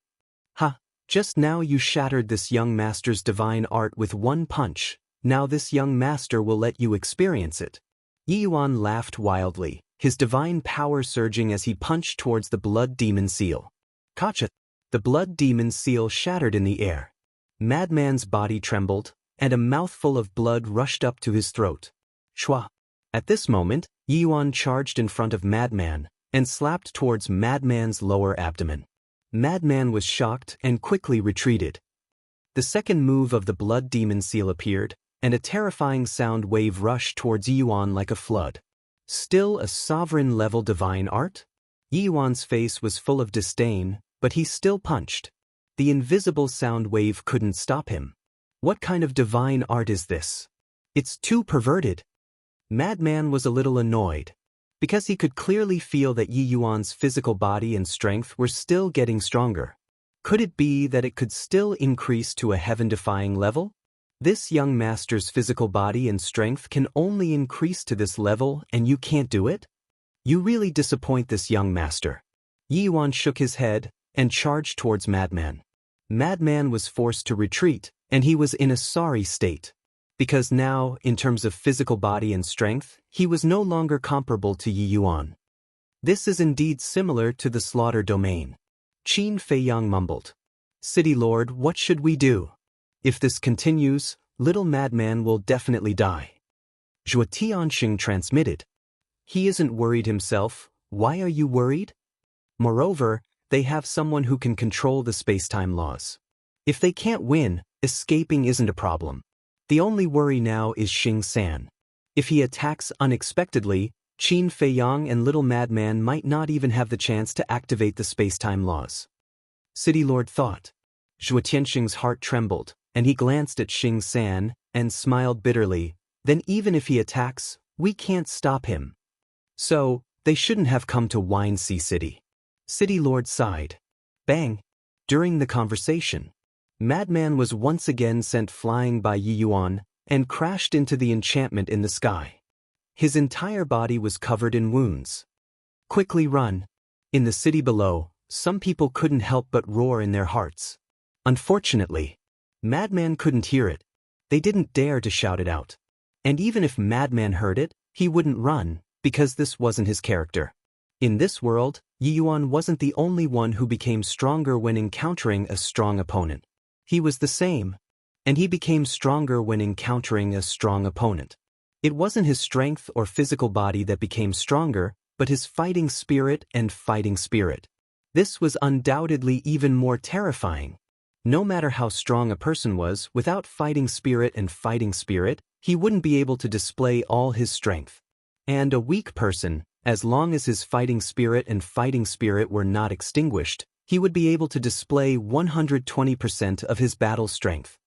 Ha! Just now you shattered this young master's divine art with one punch. Now this young master will let you experience it. Yi Yuan laughed wildly, his divine power surging as he punched towards the blood demon seal. Gotcha! The blood demon seal shattered in the air. Madman's body trembled, and a mouthful of blood rushed up to his throat. Shwa! At this moment, Yi Yuan charged in front of Madman, and slapped towards Madman's lower abdomen. Madman was shocked and quickly retreated. The second move of the blood demon seal appeared, and a terrifying sound wave rushed towards Yi Yuan like a flood. Still a sovereign-level divine art? Yi Yuan's face was full of disdain, but he still punched. The invisible sound wave couldn't stop him. What kind of divine art is this? It's too perverted. Madman was a little annoyed, because he could clearly feel that Yi Yuan's physical body and strength were still getting stronger. Could it be that it could still increase to a heaven-defying level? This young master's physical body and strength can only increase to this level, and you can't do it? You really disappoint this young master. Yi Yuan shook his head and charged towards Madman. Madman was forced to retreat, and he was in a sorry state. Because now, in terms of physical body and strength, he was no longer comparable to Yi Yuan. This is indeed similar to the slaughter domain. Qin Feiyang mumbled. City Lord, what should we do? If this continues, little madman will definitely die. Zhuo Tianxing transmitted. He isn't worried himself, why are you worried? Moreover, they have someone who can control the space-time laws. If they can't win, escaping isn't a problem. The only worry now is Xing San. If he attacks unexpectedly, Qin Feiyang and Little Madman might not even have the chance to activate the space-time laws. City Lord thought. Zhuo Tianxing's heart trembled, and he glanced at Xing San and smiled bitterly. Then even if he attacks, we can't stop him. So, they shouldn't have come to Wine Sea City. City Lord sighed. Bang! During the conversation, Madman was once again sent flying by Yi Yuan and crashed into the enchantment in the sky. His entire body was covered in wounds. Quickly run! In the city below, some people couldn't help but roar in their hearts. Unfortunately, Madman couldn't hear it. They didn't dare to shout it out. And even if Madman heard it, he wouldn't run, because this wasn't his character. In this world, Yi Yuan wasn't the only one who became stronger when encountering a strong opponent. He was the same, and he became stronger when encountering a strong opponent. It wasn't his strength or physical body that became stronger, but his fighting spirit and fighting spirit. This was undoubtedly even more terrifying. No matter how strong a person was, without fighting spirit and fighting spirit, he wouldn't be able to display all his strength. And a weak person, as long as his fighting spirit and fighting spirit were not extinguished, he would be able to display 120% of his battle strength.